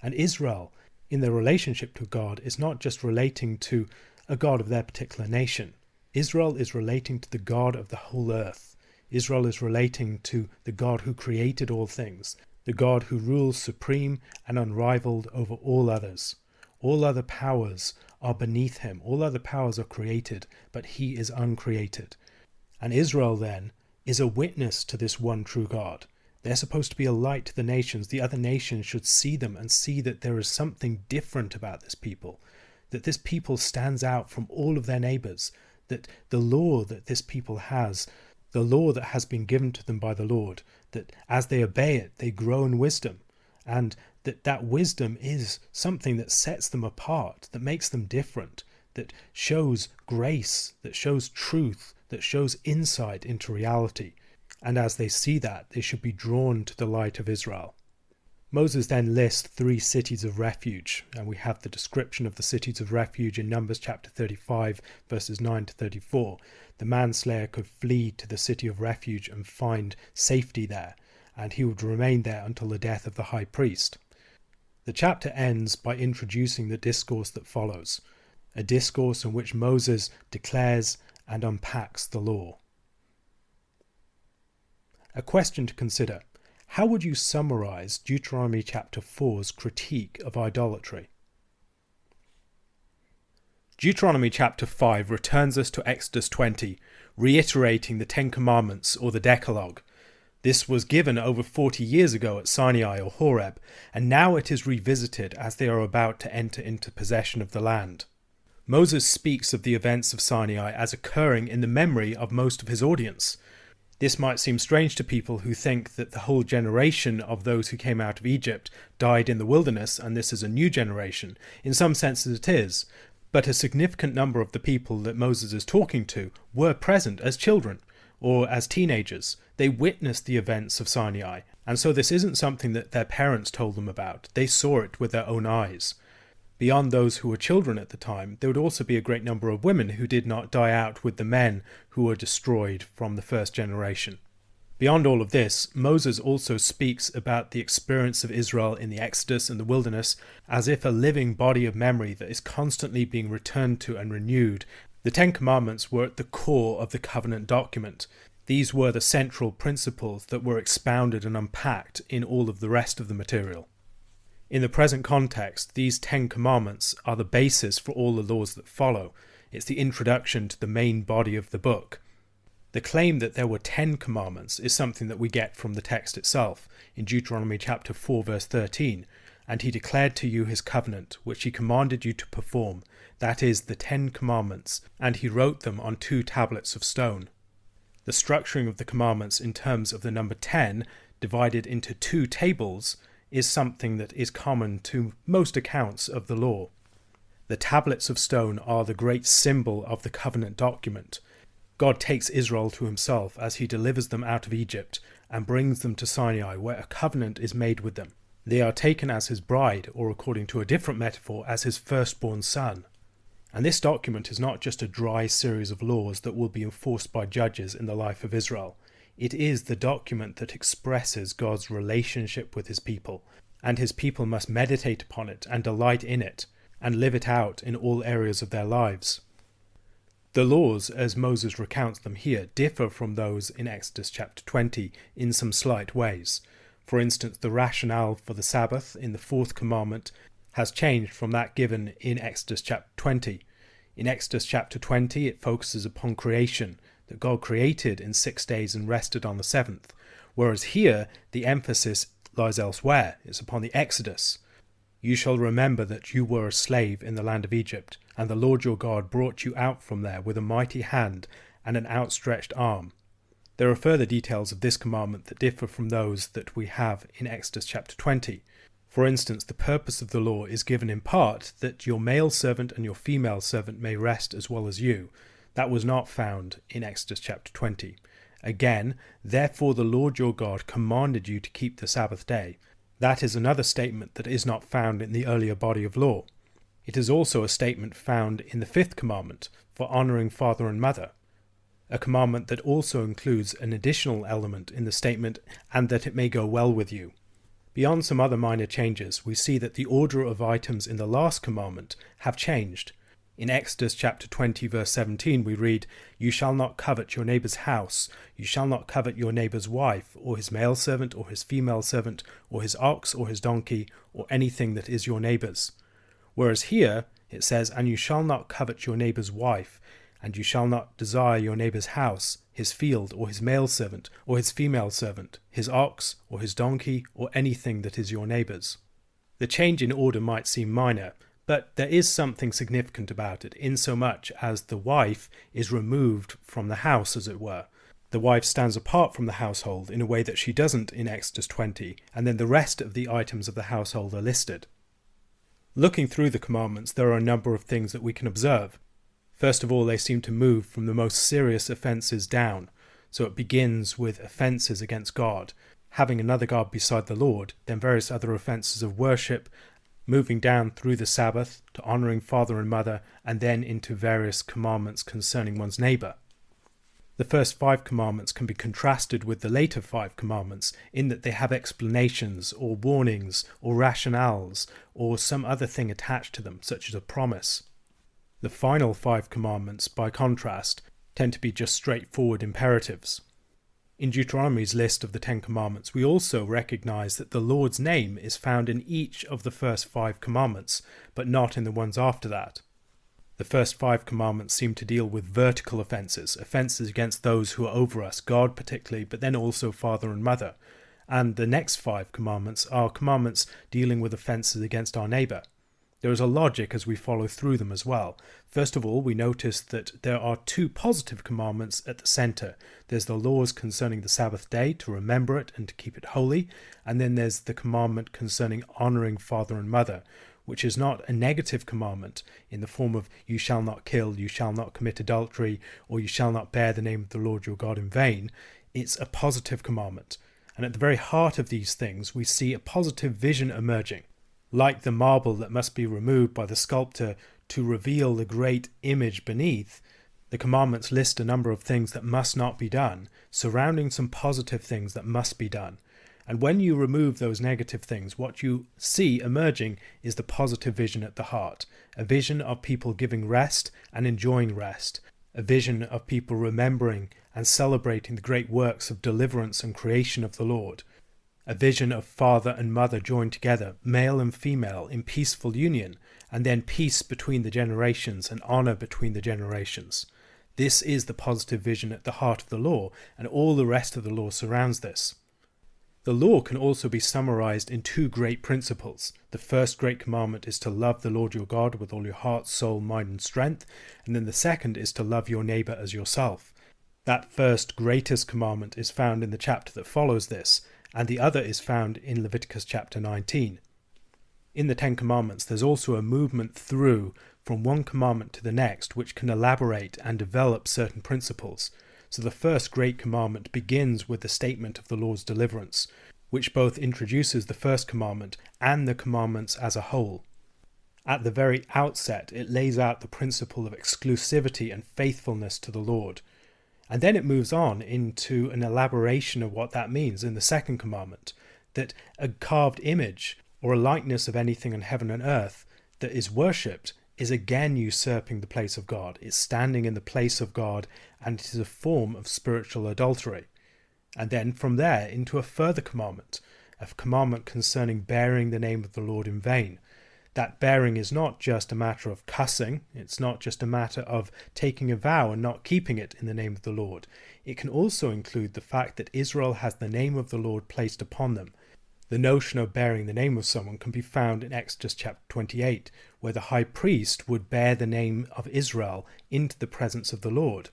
and Israel, in their relationship to God, is not just relating to a God of their particular nation. Israel is relating to the God of the whole earth. Israel is relating to the God who created all things, the God who rules supreme and unrivaled over all others. All other powers are beneath him. All other powers are created, but he is uncreated. And Israel, then, is a witness to this one true God. They're supposed to be a light to the nations. The other nations should see them and see that there is something different about this people, that this people stands out from all of their neighbors, that the law that this people has, the law that has been given to them by the Lord, that as they obey it, they grow in wisdom, and that wisdom is something that sets them apart, that makes them different, that shows grace, that shows truth, that shows insight into reality. And as they see that, they should be drawn to the light of Israel. Moses then lists 3 cities of refuge, and we have the description of the cities of refuge in Numbers chapter 35, verses 9 to 34. The manslayer could flee to the city of refuge and find safety there, and he would remain there until the death of the high priest. The chapter ends by introducing the discourse that follows, a discourse in which Moses declares and unpacks the law. A question to consider. How would you summarize Deuteronomy chapter 4's critique of idolatry? Deuteronomy chapter 5 returns us to Exodus 20, reiterating the 10 Commandments or the Decalogue. This was given over 40 years ago at Sinai or Horeb, and now it is revisited as they are about to enter into possession of the land. Moses speaks of the events of Sinai as occurring in the memory of most of his audience. This might seem strange to people who think that the whole generation of those who came out of Egypt died in the wilderness and this is a new generation. In some senses it is, but a significant number of the people that Moses is talking to were present as children or as teenagers. They witnessed the events of Sinai, and so this isn't something that their parents told them about. They saw it with their own eyes. Beyond those who were children at the time, there would also be a great number of women who did not die out with the men who were destroyed from the first generation. Beyond all of this, Moses also speaks about the experience of Israel in the Exodus and the wilderness as if a living body of memory that is constantly being returned to and renewed. The 10 Commandments were at the core of the covenant document. These were the central principles that were expounded and unpacked in all of the rest of the material. In the present context, these 10 commandments are the basis for all the laws that follow. It's the introduction to the main body of the book. The claim that there were 10 commandments is something that we get from the text itself, in Deuteronomy chapter 4 verse 13, and he declared to you his covenant, which he commanded you to perform, that is, the 10 commandments, and he wrote them on 2 tablets of stone. The structuring of the commandments in terms of the number 10, divided into 2 tables, is something that is common to most accounts of the law. The tablets of stone are the great symbol of the covenant document. God takes Israel to himself as he delivers them out of Egypt and brings them to Sinai, where a covenant is made with them. They are taken as his bride, or according to a different metaphor, as his firstborn son. And this document is not just a dry series of laws that will be enforced by judges in the life of Israel. It is the document that expresses God's relationship with his people, and his people must meditate upon it and delight in it, and live it out in all areas of their lives. The laws, as Moses recounts them here, differ from those in Exodus chapter 20 in some slight ways. For instance, the rationale for the Sabbath in the 4th commandment has changed from that given in Exodus chapter 20. In Exodus chapter 20, it focuses upon creation, that God created in 6 days and rested on the 7th, whereas here the emphasis lies elsewhere. It's upon the Exodus. You shall remember that you were a slave in the land of Egypt, and the Lord your God brought you out from there with a mighty hand and an outstretched arm. There are further details of this commandment that differ from those that we have in Exodus chapter 20. For instance, the purpose of the law is given in part that your male servant and your female servant may rest as well as you. That was not found in Exodus chapter 20. Again, therefore the Lord your God commanded you to keep the Sabbath day. That is another statement that is not found in the earlier body of law. It is also a statement found in the 5th commandment for honouring father and mother, a commandment that also includes an additional element in the statement, and that it may go well with you. Beyond some other minor changes, we see that the order of items in the last commandment have changed. In Exodus chapter 20 verse 17 we read, "You shall not covet your neighbour's house, you shall not covet your neighbour's wife, or his male servant, or his female servant, or his ox, or his donkey, or anything that is your neighbour's." Whereas here it says, "And you shall not covet your neighbour's wife, and you shall not desire your neighbour's house, his field, or his male servant, or his female servant, his ox, or his donkey, or anything that is your neighbour's." The change in order might seem minor, but there is something significant about it, insomuch as the wife is removed from the house, as it were. The wife stands apart from the household in a way that she doesn't in Exodus 20, and then the rest of the items of the household are listed. Looking through the commandments, there are a number of things that we can observe. First of all, they seem to move from the most serious offences down. So it begins with offences against God, having another God beside the Lord, then various other offences of worship, moving down through the Sabbath to honouring father and mother, and then into various commandments concerning one's neighbour. The first 5 commandments can be contrasted with the later 5 commandments in that they have explanations or warnings or rationales or some other thing attached to them, such as a promise. The final 5 commandments, by contrast, tend to be just straightforward imperatives. In Deuteronomy's list of the 10 commandments, we also recognize that the Lord's name is found in each of the first 5 commandments, but not in the ones after that. The first 5 commandments seem to deal with vertical offences against those who are over us, God particularly, but then also father and mother. And the next 5 commandments are commandments dealing with offences against our neighbour. There is a logic as we follow through them as well. First of all, we notice that there are 2 positive commandments at the centre. There's the laws concerning the Sabbath day, to remember it and to keep it holy, and then there's the commandment concerning honouring father and mother, which is not a negative commandment in the form of you shall not kill, you shall not commit adultery, or you shall not bear the name of the Lord your God in vain. It's a positive commandment. And at the very heart of these things, we see a positive vision emerging. Like the marble that must be removed by the sculptor to reveal the great image beneath, the commandments list a number of things that must not be done, surrounding some positive things that must be done. And when you remove those negative things, what you see emerging is the positive vision at the heart, a vision of people giving rest and enjoying rest, a vision of people remembering and celebrating the great works of deliverance and creation of the Lord. a vision of father and mother joined together, male and female, in peaceful union, and then peace between the generations and honour between the generations. This is the positive vision at the heart of the law, and all the rest of the law surrounds this. The law can also be summarized in two great principles. The first great commandment is to love the Lord your God with all your heart, soul, mind and strength, and then the second is to love your neighbour as yourself. That first greatest commandment is found in the chapter that follows this, and the other is found in Leviticus chapter 19. In the Ten Commandments, there's also a movement through from one commandment to the next which can elaborate and develop certain principles. So the first great commandment begins with the statement of the Lord's deliverance, which both introduces the first commandment and the commandments as a whole. At the very outset, it lays out the principle of exclusivity and faithfulness to the Lord. And then it moves on into an elaboration of what that means in the second commandment, that a carved image or a likeness of anything in heaven and earth that is worshipped is again usurping the place of God. It's standing in the place of God, and it is a form of spiritual adultery. And then from there into a further commandment, a commandment concerning bearing the name of the Lord in vain. That bearing is not just a matter of cussing, it's not just a matter of taking a vow and not keeping it in the name of the Lord. It can also include the fact that Israel has the name of the Lord placed upon them. The notion of bearing the name of someone can be found in Exodus chapter 28, where the high priest would bear the name of Israel into the presence of the Lord.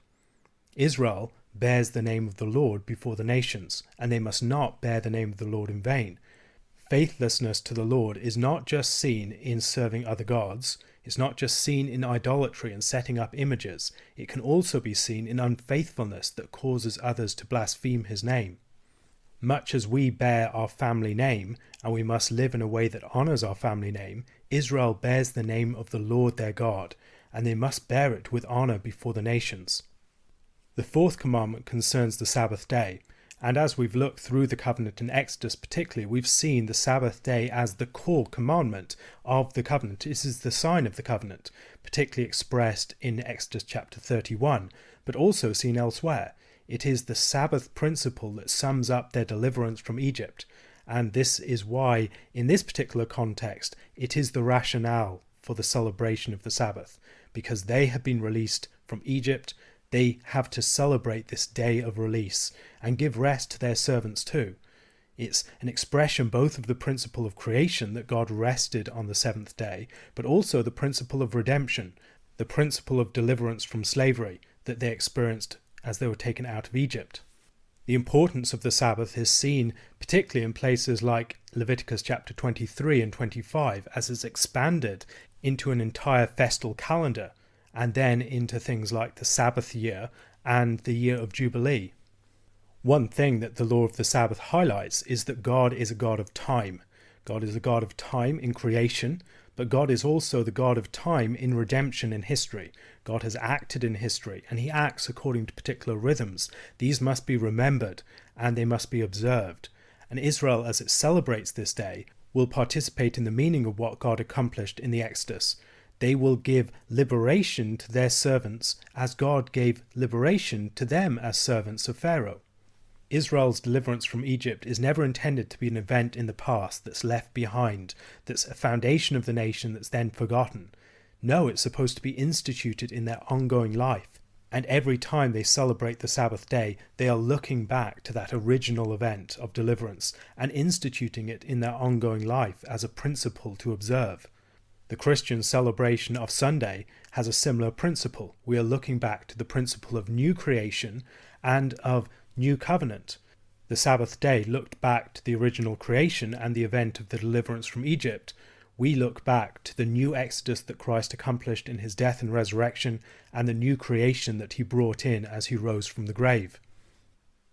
Israel bears the name of the Lord before the nations, and they must not bear the name of the Lord in vain. Faithlessness to the Lord is not just seen in serving other gods, it's not just seen in idolatry and setting up images, it can also be seen in unfaithfulness that causes others to blaspheme his name. Much as we bear our family name, and we must live in a way that honours our family name, Israel bears the name of the Lord their God, and they must bear it with honour before the nations. The fourth commandment concerns the Sabbath day, and as we've looked through the covenant in Exodus particularly, we've seen the Sabbath day as the core commandment of the covenant. This is the sign of the covenant, particularly expressed in Exodus chapter 31, but also seen elsewhere. It is the Sabbath principle that sums up their deliverance from Egypt, and this is why, in this particular context, it is the rationale for the celebration of the Sabbath, because they have been released from Egypt. They have to celebrate this day of release and give rest to their servants too. It's an expression both of the principle of creation, that God rested on the seventh day, but also the principle of redemption, the principle of deliverance from slavery that they experienced as they were taken out of Egypt. The importance of the Sabbath is seen particularly in places like Leviticus chapter 23 and 25, as it's expanded into an entire festal calendar, and then into things like the Sabbath year and the year of Jubilee. One thing that the law of the Sabbath highlights is that God is a God of time. God is a God of time in creation, but God is also the God of time in redemption in history. God has acted in history, and he acts according to particular rhythms. These must be remembered, and they must be observed. And Israel, as it celebrates this day, will participate in the meaning of what God accomplished in the Exodus. They will give liberation to their servants as God gave liberation to them as servants of Pharaoh. Israel's deliverance from Egypt is never intended to be an event in the past that's left behind, that's a foundation of the nation that's then forgotten. No, it's supposed to be instituted in their ongoing life. And every time they celebrate the Sabbath day, they are looking back to that original event of deliverance and instituting it in their ongoing life as a principle to observe. The Christian celebration of Sunday has a similar principle. We are looking back to the principle of new creation and of new covenant. The Sabbath day looked back to the original creation and the event of the deliverance from Egypt. We look back to the new exodus that Christ accomplished in his death and resurrection, and the new creation that he brought in as he rose from the grave.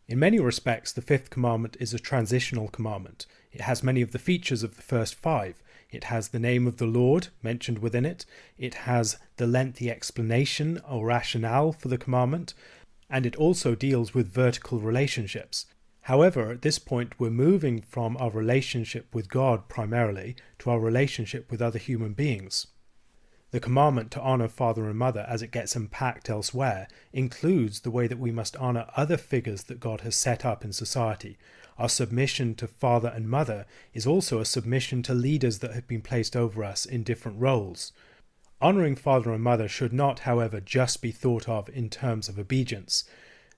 In many respects, the fifth commandment is a transitional commandment. It has many of the features of the first five. It has the name of the Lord mentioned within it. It has the lengthy explanation or rationale for the commandment, and it also deals with vertical relationships. However, at this point, we're moving from our relationship with God primarily to our relationship with other human beings. The commandment to honour father and mother, as it gets unpacked elsewhere, includes the way that we must honour other figures that God has set up in society. Our submission to father and mother is also a submission to leaders that have been placed over us in different roles. Honouring father and mother should not, however, just be thought of in terms of obedience.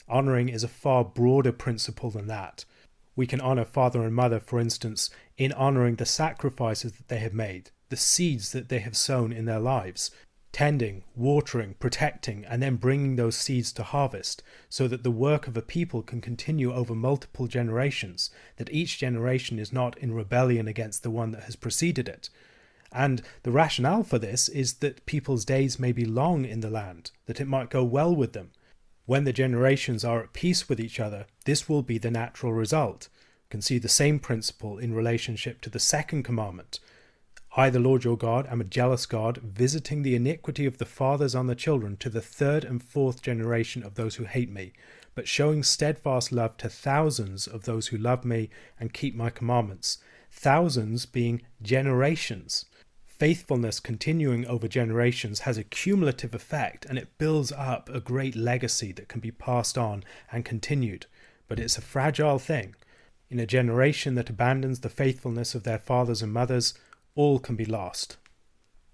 Honouring is a far broader principle than that. We can honour father and mother, for instance, in honouring the sacrifices that they have made, the seeds that they have sown in their lives, tending, watering, protecting, and then bringing those seeds to harvest, so that the work of a people can continue over multiple generations, that each generation is not in rebellion against the one that has preceded it. And the rationale for this is that people's days may be long in the land, that it might go well with them. When the generations are at peace with each other, this will be the natural result. You can see the same principle in relationship to the second commandment. I, the Lord your God, am a jealous God, visiting the iniquity of the fathers on the children to the third and fourth generation of those who hate me, but showing steadfast love to thousands of those who love me and keep my commandments. Thousands being generations. Faithfulness continuing over generations has a cumulative effect, and it builds up a great legacy that can be passed on and continued. But it's a fragile thing. In a generation that abandons the faithfulness of their fathers and mothers, all can be lost.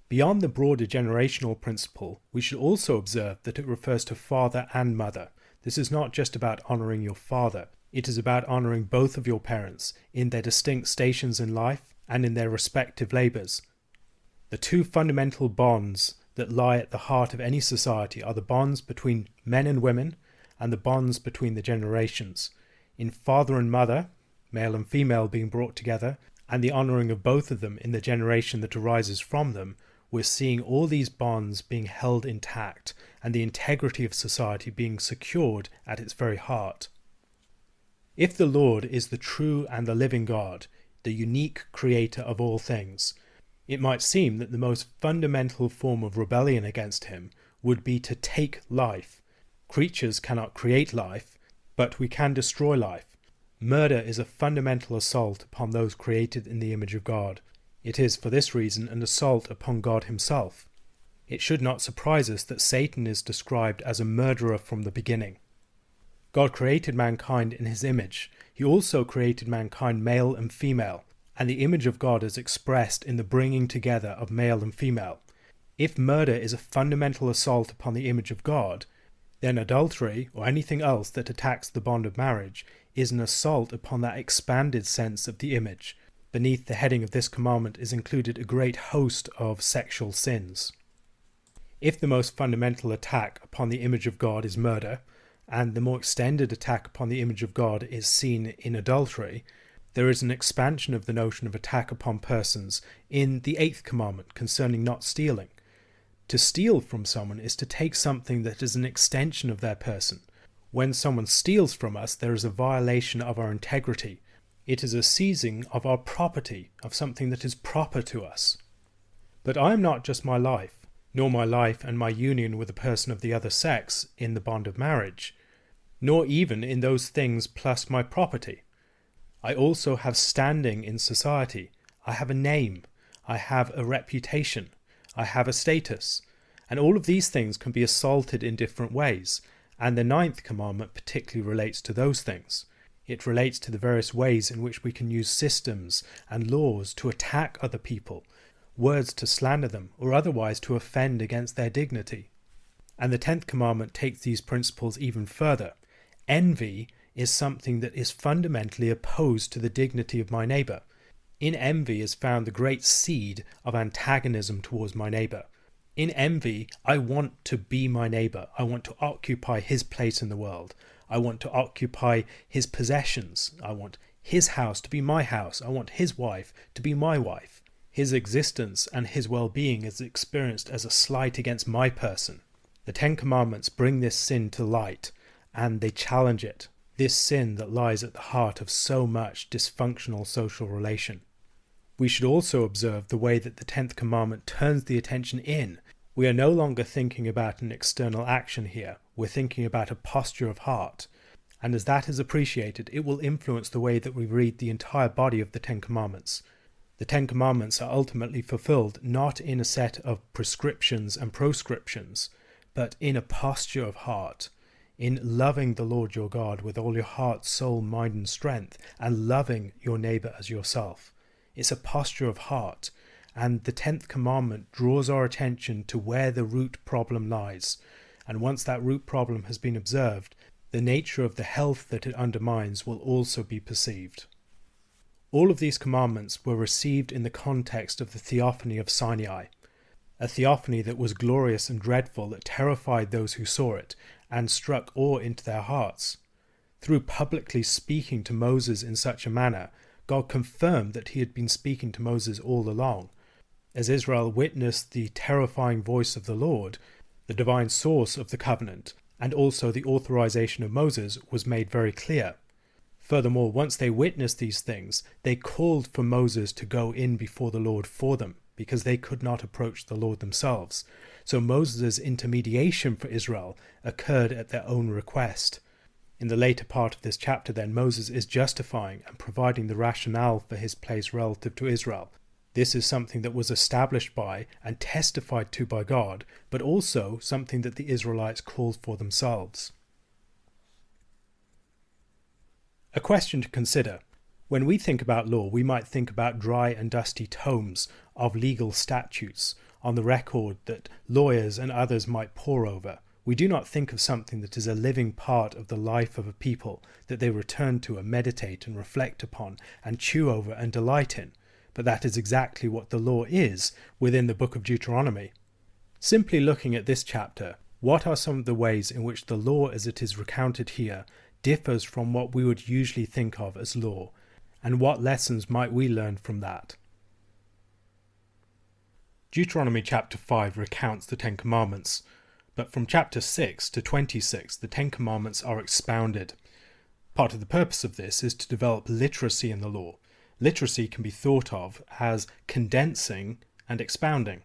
Beyond the broader generational principle, we should also observe that it refers to father and mother. This is not just about honouring your father. It is about honouring both of your parents in their distinct stations in life and in their respective labours. The two fundamental bonds that lie at the heart of any society are the bonds between men and women and the bonds between the generations. In father and mother, male and female being brought together, and the honouring of both of them in the generation that arises from them, we're seeing all these bonds being held intact and the integrity of society being secured at its very heart. If the Lord is the true and the living God, the unique creator of all things, it might seem that the most fundamental form of rebellion against him would be to take life. Creatures cannot create life, but we can destroy life. Murder is a fundamental assault upon those created in the image of God. It is, for this reason, an assault upon God himself. It should not surprise us that Satan is described as a murderer from the beginning. God created mankind in his image. He also created mankind male and female, and the image of God is expressed in the bringing together of male and female. If murder is a fundamental assault upon the image of God, then adultery, or anything else that attacks the bond of marriage, is an assault upon that expanded sense of the image. Beneath the heading of this commandment is included a great host of sexual sins. If the most fundamental attack upon the image of God is murder, and the more extended attack upon the image of God is seen in adultery, there is an expansion of the notion of attack upon persons in the 8th commandment concerning not stealing. To steal from someone is to take something that is an extension of their person. When someone steals from us, there is a violation of our integrity. It is a seizing of our property, of something that is proper to us. But I am not just my life, nor my life and my union with a person of the other sex in the bond of marriage, nor even in those things plus my property. I also have standing in society. I have a name. I have a reputation. I have a status. And all of these things can be assaulted in different ways. And the 9th commandment particularly relates to those things. It relates to the various ways in which we can use systems and laws to attack other people, words to slander them, or otherwise to offend against their dignity. And the 10th commandment takes these principles even further. Envy is something that is fundamentally opposed to the dignity of my neighbour. In envy is found the great seed of antagonism towards my neighbour. In envy, I want to be my neighbour. I want to occupy his place in the world. I want to occupy his possessions. I want his house to be my house. I want his wife to be my wife. His existence and his well-being is experienced as a slight against my person. The 10 Commandments bring this sin to light, and they challenge it. This sin that lies at the heart of so much dysfunctional social relation. We should also observe the way that the 10th commandment turns the attention in. We are no longer thinking about an external action here. We're thinking about a posture of heart. And as that is appreciated, it will influence the way that we read the entire body of the 10 commandments. The Ten Commandments are ultimately fulfilled not in a set of prescriptions and proscriptions, but in a posture of heart, in loving the Lord your God with all your heart, soul, mind and strength, and loving your neighbour as yourself. It's a posture of heart, and the 10th commandment draws our attention to where the root problem lies, and once that root problem has been observed, the nature of the health that it undermines will also be perceived. All of these commandments were received in the context of the theophany of Sinai, a theophany that was glorious and dreadful, that terrified those who saw it and struck awe into their hearts. Through publicly speaking to Moses in such a manner, God confirmed that he had been speaking to Moses all along. As Israel witnessed the terrifying voice of the Lord, the divine source of the covenant, and also the authorization of Moses was made very clear. Furthermore, once they witnessed these things, they called for Moses to go in before the Lord for them, because they could not approach the Lord themselves. So Moses' intermediation for Israel occurred at their own request. In the later part of this chapter then, Moses is justifying and providing the rationale for his place relative to Israel. This is something that was established by and testified to by God, but also something that the Israelites called for themselves. A question to consider. When we think about law, we might think about dry and dusty tomes of legal statutes on the record that lawyers and others might pore over. We do not think of something that is a living part of the life of a people that they return to and meditate and reflect upon and chew over and delight in. But that is exactly what the law is within the book of Deuteronomy. Simply looking at this chapter, what are some of the ways in which the law as it is recounted here differs from what we would usually think of as law, and what lessons might we learn from that? Deuteronomy chapter 5 recounts the 10 Commandments, but from chapter 6 to 26 the 10 Commandments are expounded. Part of the purpose of this is to develop literacy in the law. Literacy can be thought of as condensing and expounding.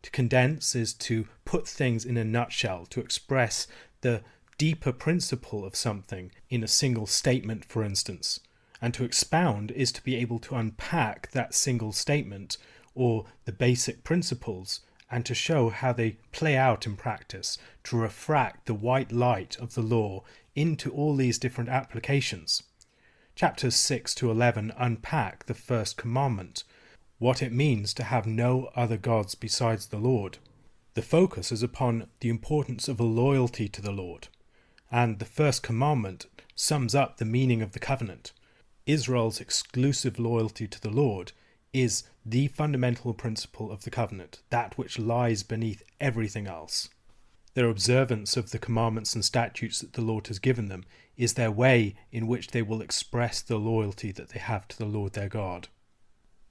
To condense is to put things in a nutshell, to express the deeper principle of something in a single statement, for instance. And to expound is to be able to unpack that single statement or the basic principles and to show how they play out in practice, to refract the white light of the law into all these different applications. Chapters 6 to 11 unpack the first commandment, what it means to have no other gods besides the Lord. The focus is upon the importance of a loyalty to the Lord, and the first commandment sums up the meaning of the covenant. Israel's exclusive loyalty to the Lord is the fundamental principle of the covenant, that which lies beneath everything else. Their observance of the commandments and statutes that the Lord has given them is their way in which they will express the loyalty that they have to the Lord their God.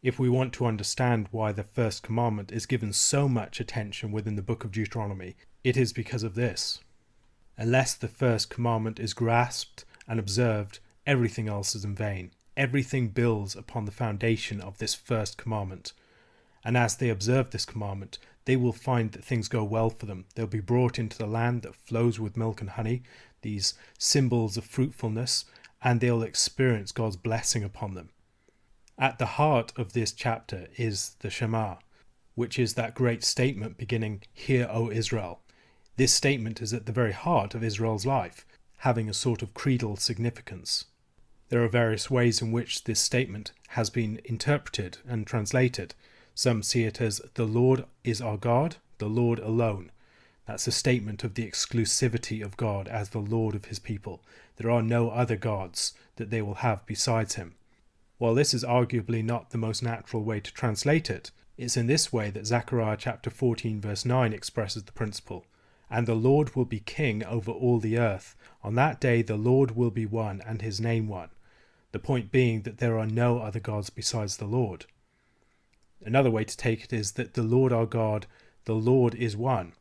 If we want to understand why the first commandment is given so much attention within the book of Deuteronomy, it is because of this. Unless the first commandment is grasped and observed, everything else is in vain. Everything builds upon the foundation of this first commandment. And as they observe this commandment, they will find that things go well for them. They'll be brought into the land that flows with milk and honey, these symbols of fruitfulness, and they'll experience God's blessing upon them. At the heart of this chapter is the Shema, which is that great statement beginning, "Hear, O Israel." This statement is at the very heart of Israel's life, having a sort of creedal significance. There are various ways in which this statement has been interpreted and translated. Some see it as the Lord is our God, the Lord alone. That's a statement of the exclusivity of God as the Lord of his people. There are no other gods that they will have besides him. While this is arguably not the most natural way to translate it, it's in this way that Zechariah chapter 14 verse 9 expresses the principle. And the Lord will be king over all the earth. On that day the Lord will be one and his name one. The point being that there are no other gods besides the Lord. Another way to take it is that the Lord our God, the Lord is one.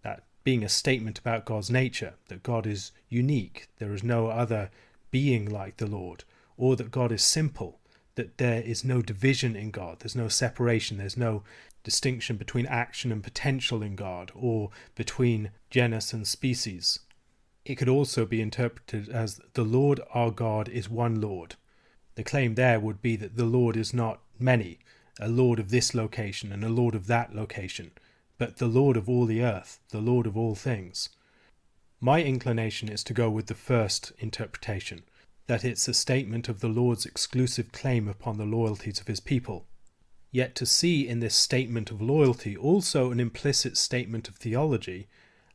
That being a statement about God's nature, that God is unique, there is no other being like the Lord, or that God is simple, that there is no division in God, there's no separation, there's no distinction between action and potential in God, or between genus and species. It could also be interpreted as the Lord our God is one Lord. The claim there would be that the Lord is not many, a Lord of this location and a Lord of that location, but the Lord of all the earth, the Lord of all things. My inclination is to go with the first interpretation, that it's a statement of the Lord's exclusive claim upon the loyalties of his people. Yet to see in this statement of loyalty also an implicit statement of theology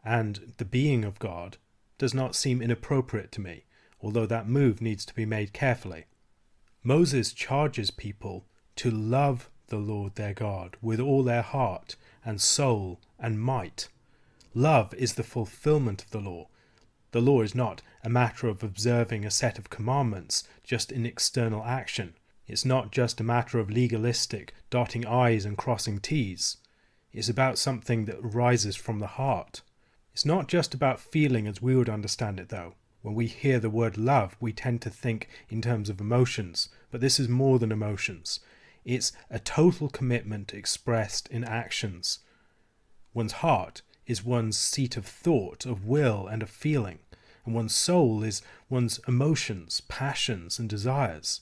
and the being of God does not seem inappropriate to me, although that move needs to be made carefully. Moses charges people to love the Lord their God with all their heart and soul and might. Love is the fulfillment of the law. The law is not a matter of observing a set of commandments just in external action. It's not just a matter of legalistic dotting I's and crossing T's. It's about something that arises from the heart. It's not just about feeling as we would understand it, though. When we hear the word love, we tend to think in terms of emotions, but this is more than emotions. It's a total commitment expressed in actions. One's heart is one's seat of thought, of will, and of feeling, and one's soul is one's emotions, passions, and desires.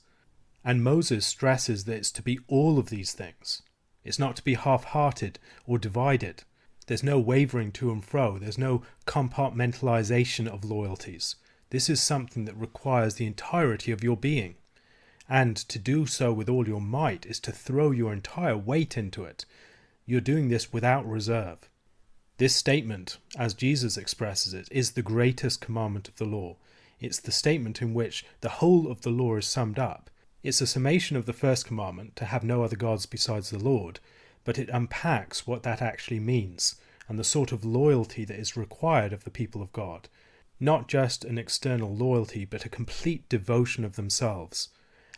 And Moses stresses that it's to be all of these things. It's not to be half-hearted or divided. There's no wavering to and fro. There's no compartmentalization of loyalties. This is something that requires the entirety of your being. And to do so with all your might is to throw your entire weight into it. You're doing this without reserve. This statement, as Jesus expresses it, is the greatest commandment of the law. It's the statement in which the whole of the law is summed up. It's a summation of the first commandment, to have no other gods besides the Lord, but it unpacks what that actually means and the sort of loyalty that is required of the people of God. Not just an external loyalty, but a complete devotion of themselves.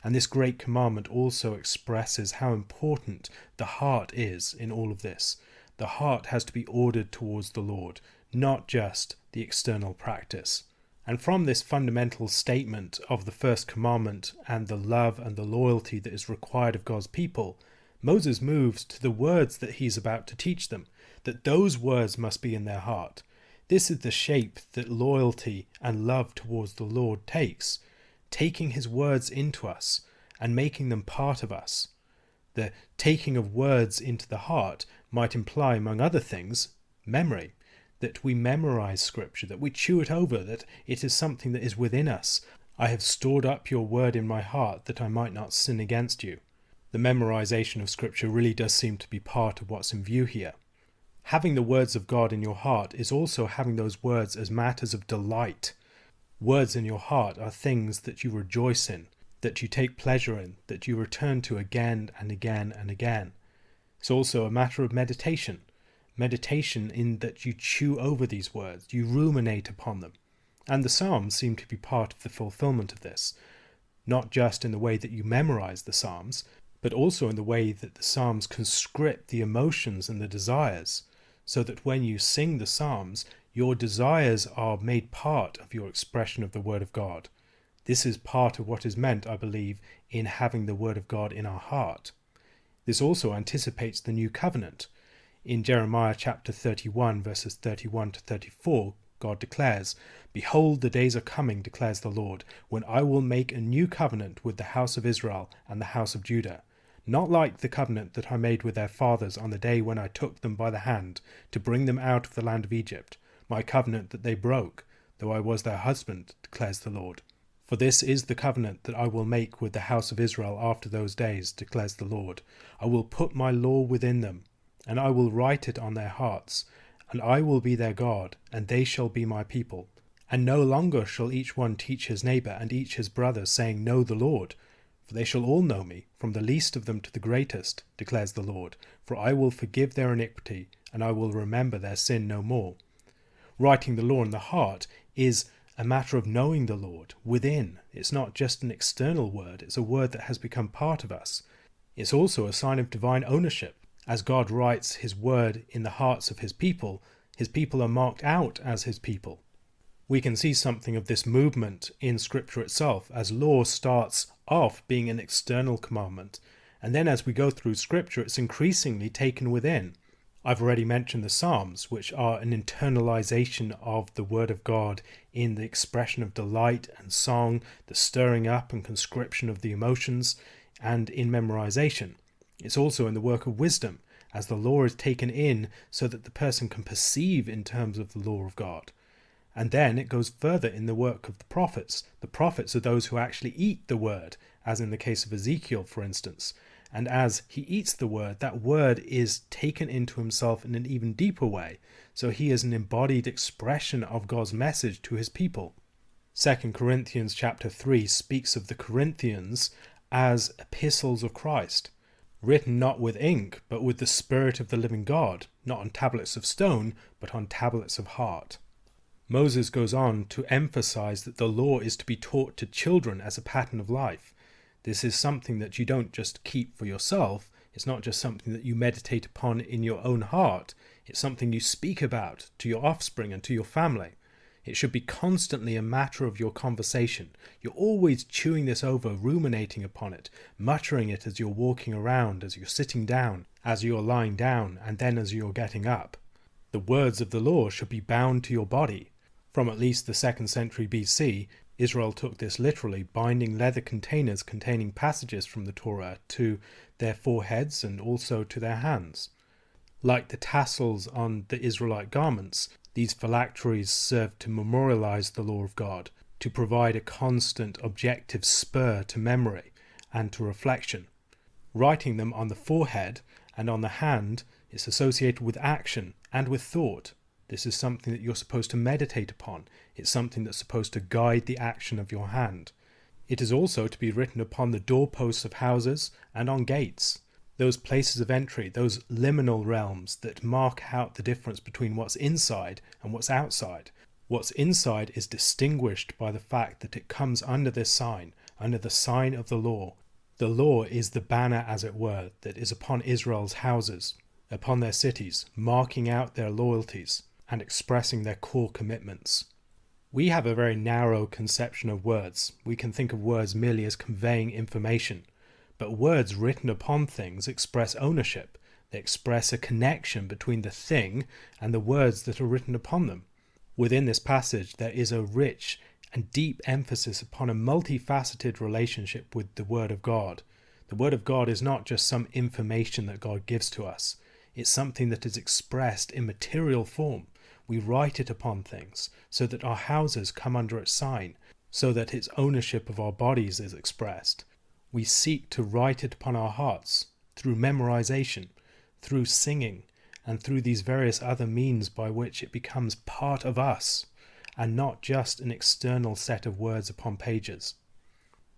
And this great commandment also expresses how important the heart is in all of this. The heart has to be ordered towards the Lord, not just the external practice. And from this fundamental statement of the first commandment and the love and the loyalty that is required of God's people, Moses moves to the words that he's about to teach them, that those words must be in their heart. This is the shape that loyalty and love towards the Lord takes, taking his words into us and making them part of us. The taking of words into the heart might imply, among other things, memory, that we memorize Scripture, that we chew it over, that it is something that is within us. I have stored up your word in my heart that I might not sin against you. The memorization of Scripture really does seem to be part of what's in view here. Having the words of God in your heart is also having those words as matters of delight. Words in your heart are things that you rejoice in, that you take pleasure in, that you return to again and again and again. It's also a matter of meditation. Meditation in that you chew over these words, you ruminate upon them. And the Psalms seem to be part of the fulfillment of this, not just in the way that you memorize the Psalms, but also in the way that the Psalms conscript the emotions and the desires, so that when you sing the Psalms, your desires are made part of your expression of the Word of God. This is part of what is meant, I believe, in having the Word of God in our heart. This also anticipates the new covenant. In Jeremiah chapter 31, verses 31 to 34, God declares, "Behold, the days are coming, declares the Lord, when I will make a new covenant with the house of Israel and the house of Judah, not like the covenant that I made with their fathers on the day when I took them by the hand to bring them out of the land of Egypt, my covenant that they broke, though I was their husband, declares the Lord. For this is the covenant that I will make with the house of Israel after those days, declares the Lord. I will put my law within them, and I will write it on their hearts, and I will be their God, and they shall be my people. And no longer shall each one teach his neighbour and each his brother, saying, Know the Lord. For they shall all know me, from the least of them to the greatest, declares the Lord. For I will forgive their iniquity, and I will remember their sin no more." Writing the law in the heart is a matter of knowing the Lord within. It's not just an external word, it's a word that has become part of us. It's also a sign of divine ownership. As God writes his word in the hearts of his people are marked out as his people. We can see something of this movement in Scripture itself, as law starts off being an external commandment, and then as we go through Scripture, it's increasingly taken within. I've already mentioned the Psalms, which are an internalization of the Word of God in the expression of delight and song, the stirring up and conscription of the emotions, and in memorization. It's also in the work of wisdom, as the law is taken in so that the person can perceive in terms of the law of God. And then it goes further in the work of the prophets. The prophets are those who actually eat the word, as in the case of Ezekiel, for instance. And as he eats the word, that word is taken into himself in an even deeper way. So he is an embodied expression of God's message to his people. 2 Corinthians chapter 3 speaks of the Corinthians as epistles of Christ, written not with ink, but with the Spirit of the living God, not on tablets of stone, but on tablets of heart. Moses goes on to emphasize that the law is to be taught to children as a pattern of life. This is something that you don't just keep for yourself. It's not just something that you meditate upon in your own heart. It's something you speak about to your offspring and to your family. It should be constantly a matter of your conversation. You're always chewing this over, ruminating upon it, muttering it as you're walking around, as you're sitting down, as you're lying down, and then as you're getting up. The words of the law should be bound to your body. From at least the 2nd century BC, Israel took this literally, binding leather containers containing passages from the Torah to their foreheads and also to their hands. Like the tassels on the Israelite garments, these phylacteries served to memorialize the law of God, to provide a constant objective spur to memory and to reflection. Writing them on the forehead and on the hand is associated with action and with thought. This is something that you're supposed to meditate upon. It's something that's supposed to guide the action of your hand. It is also to be written upon the doorposts of houses and on gates, those places of entry, those liminal realms that mark out the difference between what's inside and what's outside. What's inside is distinguished by the fact that it comes under this sign, under the sign of the law. The law is the banner, as it were, that is upon Israel's houses, upon their cities, marking out their loyalties and expressing their core commitments. We have a very narrow conception of words. We can think of words merely as conveying information. But words written upon things express ownership. They express a connection between the thing and the words that are written upon them. Within this passage, there is a rich and deep emphasis upon a multifaceted relationship with the Word of God. The Word of God is not just some information that God gives to us. It's something that is expressed in material form. We write it upon things so that our houses come under its sign, so that its ownership of our bodies is expressed. We seek to write it upon our hearts through memorization, through singing, and through these various other means by which it becomes part of us, and not just an external set of words upon pages.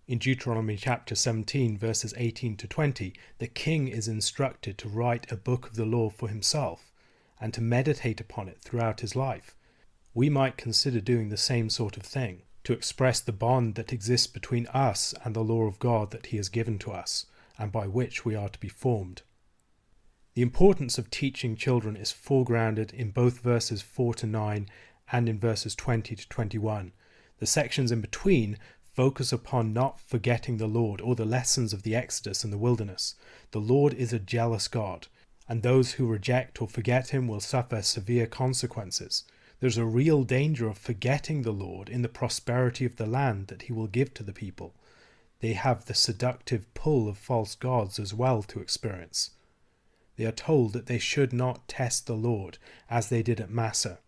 In Deuteronomy chapter 17, verses 18 to 20, the king is instructed to write a book of the law for himself, and to meditate upon it throughout his life. We might consider doing the same sort of thing, to express the bond that exists between us and the law of God that he has given to us, and by which we are to be formed. The importance of teaching children is foregrounded in both verses 4 to 9 and in verses 20 to 21. The sections in between focus upon not forgetting the Lord or the lessons of the Exodus and the wilderness. The Lord is a jealous God, and those who reject or forget him will suffer severe consequences. There's a real danger of forgetting the Lord in the prosperity of the land that he will give to the people. They have the seductive pull of false gods as well to experience. They are told that they should not test the Lord as they did at Massah.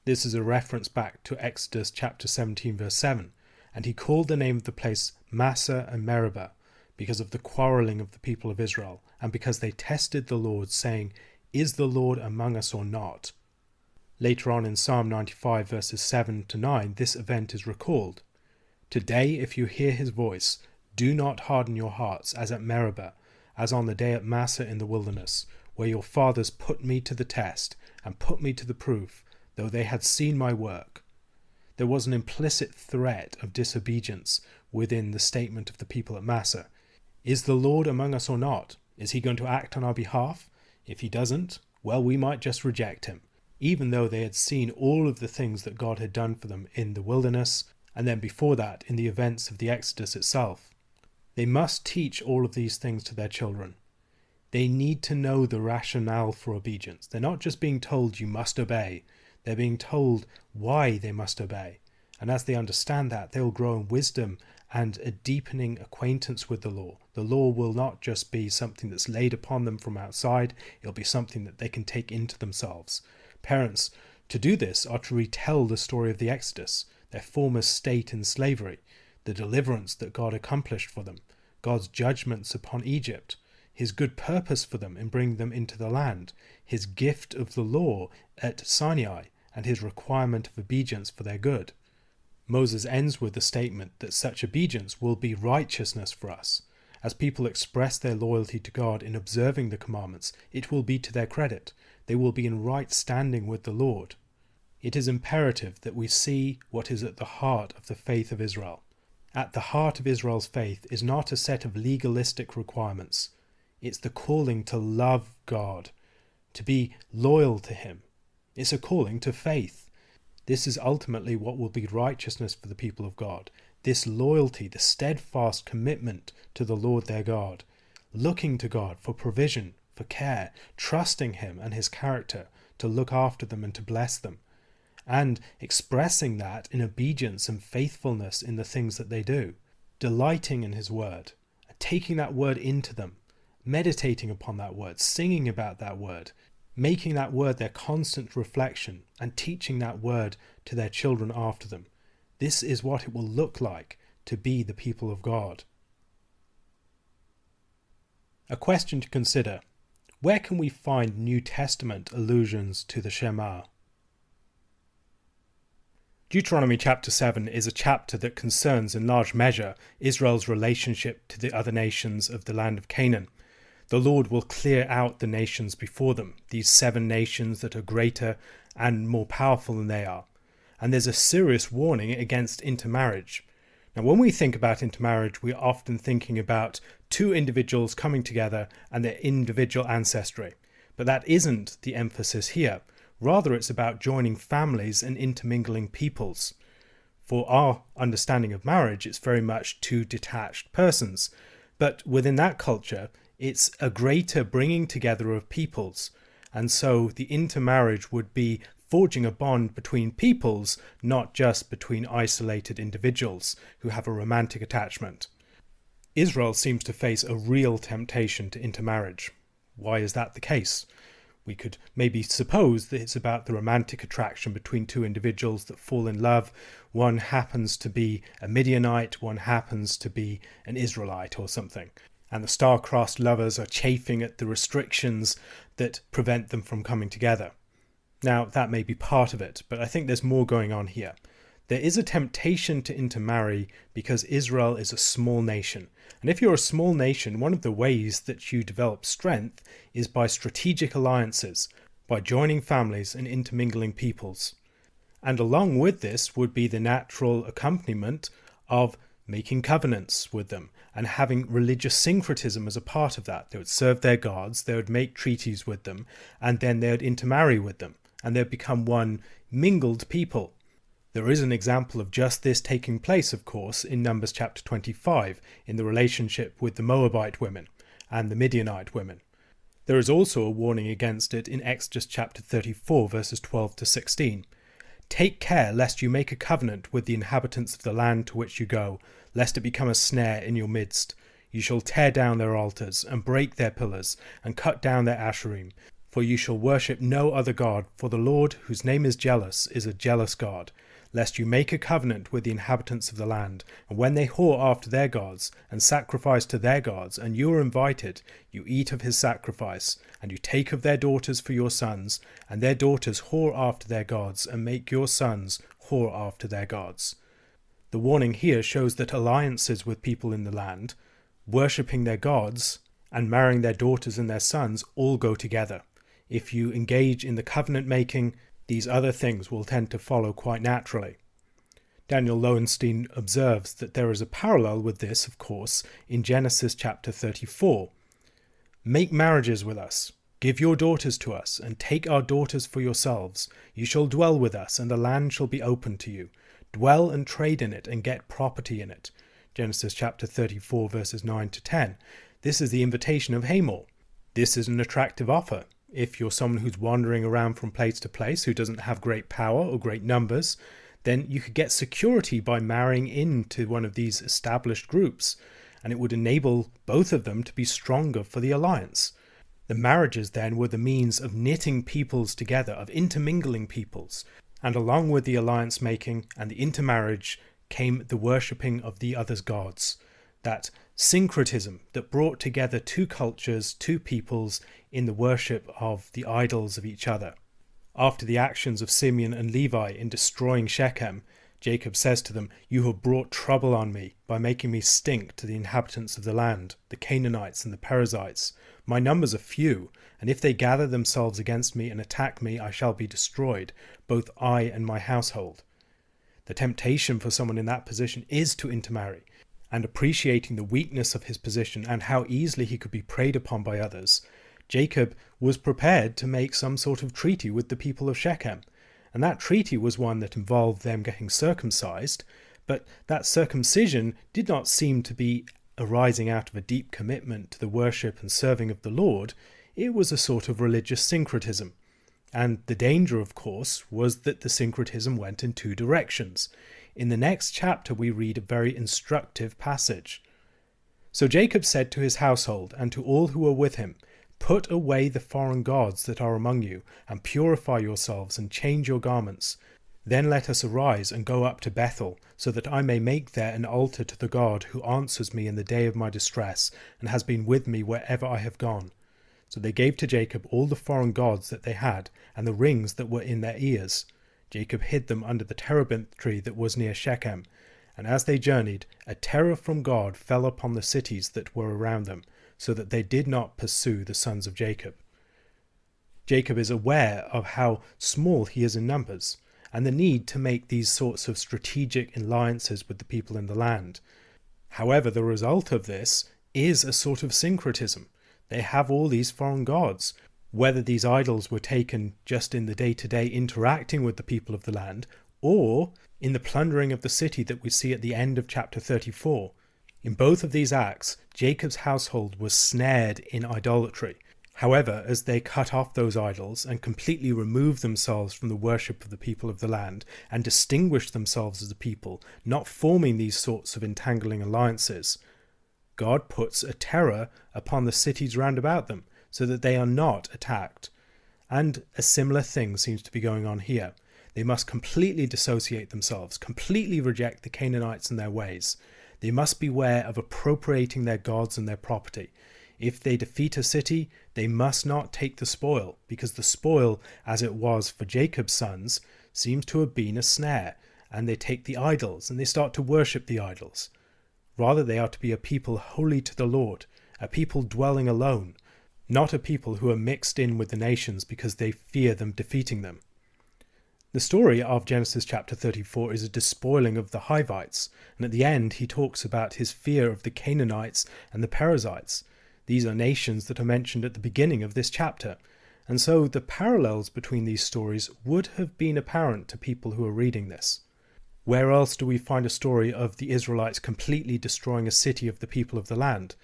This is a reference back to Exodus chapter 17 verse 7, and he called the name of the place Massah and Meribah because of the quarrelling of the people of Israel, and because they tested the Lord, saying, "Is the Lord among us or not?" Later on in Psalm 95 verses 7 to 9, this event is recalled. "Today, if you hear his voice, do not harden your hearts as at Meribah, as on the day at Massah in the wilderness, where your fathers put me to the test and put me to the proof, though they had seen my work." There was an implicit threat of disobedience within the statement of the people at Massah. Is the Lord among us or not? Is he going to act on our behalf? If he doesn't, well, we might just reject him, even though they had seen all of the things that God had done for them in the wilderness, and then before that in the events of the Exodus itself. They must teach all of these things to their children. They need to know the rationale for obedience. They're not just being told you must obey. They're being told why they must obey. And as they understand that, they'll grow in wisdom and a deepening acquaintance with the law. The law will not just be something that's laid upon them from outside, it'll be something that they can take into themselves. Parents, to do this, are to retell the story of the Exodus, their former state in slavery, the deliverance that God accomplished for them, God's judgments upon Egypt, his good purpose for them in bringing them into the land, his gift of the law at Sinai, and his requirement of obedience for their good. Moses ends with the statement that such obedience will be righteousness for us. As people express their loyalty to God in observing the commandments, it will be to their credit. They will be in right standing with the Lord. It is imperative that we see what is at the heart of the faith of Israel. At the heart of Israel's faith is not a set of legalistic requirements. It's the calling to love God, to be loyal to him. It's a calling to faith. This is ultimately what will be righteousness for the people of God. This loyalty, the steadfast commitment to the Lord their God, looking to God for provision, for care, trusting him and his character to look after them and to bless them, and expressing that in obedience and faithfulness in the things that they do, delighting in his word, taking that word into them, meditating upon that word, singing about that word, making that word their constant reflection, and teaching that word to their children after them. This is what it will look like to be the people of God. A question to consider: where can we find New Testament allusions to the Shema? Deuteronomy chapter 7 is a chapter that concerns in large measure Israel's relationship to the other nations of the land of Canaan. The Lord will clear out the nations before them, these 7 nations that are greater and more powerful than they are. And there's a serious warning against intermarriage. Now, when we think about intermarriage, we're often thinking about 2 individuals coming together and their individual ancestry. But that isn't the emphasis here. Rather, it's about joining families and intermingling peoples. For our understanding of marriage, it's very much 2 detached persons. But within that culture, it's a greater bringing together of peoples. And so the intermarriage would be forging a bond between peoples, not just between isolated individuals who have a romantic attachment. Israel seems to face a real temptation to intermarriage. Why is that the case? We could maybe suppose that it's about the romantic attraction between 2 individuals that fall in love. One happens to be a Midianite, one happens to be an Israelite or something. And the star-crossed lovers are chafing at the restrictions that prevent them from coming together. Now, that may be part of it, but I think there's more going on here. There is a temptation to intermarry because Israel is a small nation. And if you're a small nation, one of the ways that you develop strength is by strategic alliances, by joining families and intermingling peoples. And along with this would be the natural accompaniment of making covenants with them and having religious syncretism as a part of that. They would serve their gods, they would make treaties with them, and then they would intermarry with them, and they'd become one mingled people. There is an example of just this taking place, of course, in Numbers chapter 25, in the relationship with the Moabite women and the Midianite women. There is also a warning against it in Exodus chapter 34, verses 12 to 16. Take care lest you make a covenant with the inhabitants of the land to which you go, lest it become a snare in your midst. You shall tear down their altars, and break their pillars, and cut down their asherim. For you shall worship no other God, for the Lord, whose name is jealous, is a jealous God. Lest you make a covenant with the inhabitants of the land, and when they whore after their gods, and sacrifice to their gods, and you are invited, you eat of his sacrifice, and you take of their daughters for your sons, and their daughters whore after their gods, and make your sons whore after their gods. The warning here shows that alliances with people in the land, worshipping their gods, and marrying their daughters and their sons all go together. If you engage in the covenant making, these other things will tend to follow quite naturally. Daniel Lowenstein observes that there is a parallel with this, of course, in Genesis chapter 34. Make marriages with us, give your daughters to us, and take our daughters for yourselves. You shall dwell with us, and the land shall be open to you. Dwell and trade in it, and get property in it. Genesis chapter 34, verses 9 to 10. This is the invitation of Hamor. This is an attractive offer. If you're someone who's wandering around from place to place, who doesn't have great power or great numbers, then you could get security by marrying into one of these established groups, and it would enable both of them to be stronger for the alliance. The marriages then were the means of knitting peoples together, of intermingling peoples, and along with the alliance making and the intermarriage came the worshipping of the other's gods. That syncretism that brought together two cultures, two peoples in the worship of the idols of each other. After the actions of Simeon and Levi in destroying Shechem, Jacob says to them, "You have brought trouble on me by making me stink to the inhabitants of the land, the Canaanites and the Perizzites. My numbers are few, and if they gather themselves against me and attack me, I shall be destroyed, both I and my household." The temptation for someone in that position is to intermarry, and appreciating the weakness of his position and how easily he could be preyed upon by others, Jacob was prepared to make some sort of treaty with the people of Shechem. And that treaty was one that involved them getting circumcised, but that circumcision did not seem to be arising out of a deep commitment to the worship and serving of the Lord. It was a sort of religious syncretism. And the danger, of course, was that the syncretism went in two directions. In the next chapter we read a very instructive passage. "So Jacob said to his household and to all who were with him, 'Put away the foreign gods that are among you, and purify yourselves, and change your garments. Then let us arise and go up to Bethel, so that I may make there an altar to the God who answers me in the day of my distress, and has been with me wherever I have gone.' So they gave to Jacob all the foreign gods that they had, and the rings that were in their ears. Jacob hid them under the terebinth tree that was near Shechem. And as they journeyed, a terror from God fell upon the cities that were around them, so that they did not pursue the sons of Jacob." Jacob is aware of how small he is in numbers, and the need to make these sorts of strategic alliances with the people in the land. However, the result of this is a sort of syncretism. They have all these foreign gods. Whether these idols were taken just in the day-to-day interacting with the people of the land, or in the plundering of the city that we see at the end of chapter 34. In both of these acts, Jacob's household was snared in idolatry. However, as they cut off those idols and completely removed themselves from the worship of the people of the land and distinguished themselves as a people, not forming these sorts of entangling alliances, God puts a terror upon the cities round about them so that they are not attacked. And a similar thing seems to be going on here. They must completely dissociate themselves, completely reject the Canaanites and their ways. They must beware of appropriating their gods and their property. If they defeat a city, they must not take the spoil, because the spoil, as it was for Jacob's sons, seems to have been a snare, and they take the idols, and they start to worship the idols. Rather, they are to be a people holy to the Lord, a people dwelling alone, not a people who are mixed in with the nations because they fear them defeating them. The story of Genesis chapter 34 is a despoiling of the Hivites, and at the end he talks about his fear of the Canaanites and the Perizzites. These are nations that are mentioned at the beginning of this chapter, and so the parallels between these stories would have been apparent to people who are reading this. Where else do we find a story of the Israelites completely destroying a city of the people of the land?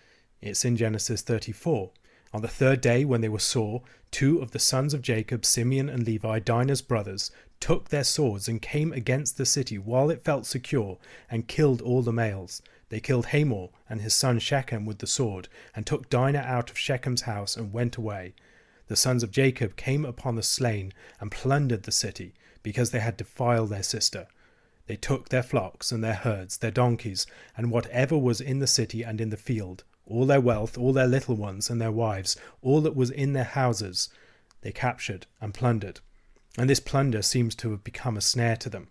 It's in Genesis 34. On the third day, when they were sore, 2 of the sons of Jacob, Simeon and Levi, Dinah's brothers, took their swords and came against the city while it felt secure, and killed all the males. They killed Hamor and his son Shechem with the sword, and took Dinah out of Shechem's house and went away. The sons of Jacob came upon the slain and plundered the city, because they had defiled their sister. They took their flocks and their herds, their donkeys, and whatever was in the city and in the field, all their wealth, all their little ones and their wives, all that was in their houses, they captured and plundered. And this plunder seems to have become a snare to them.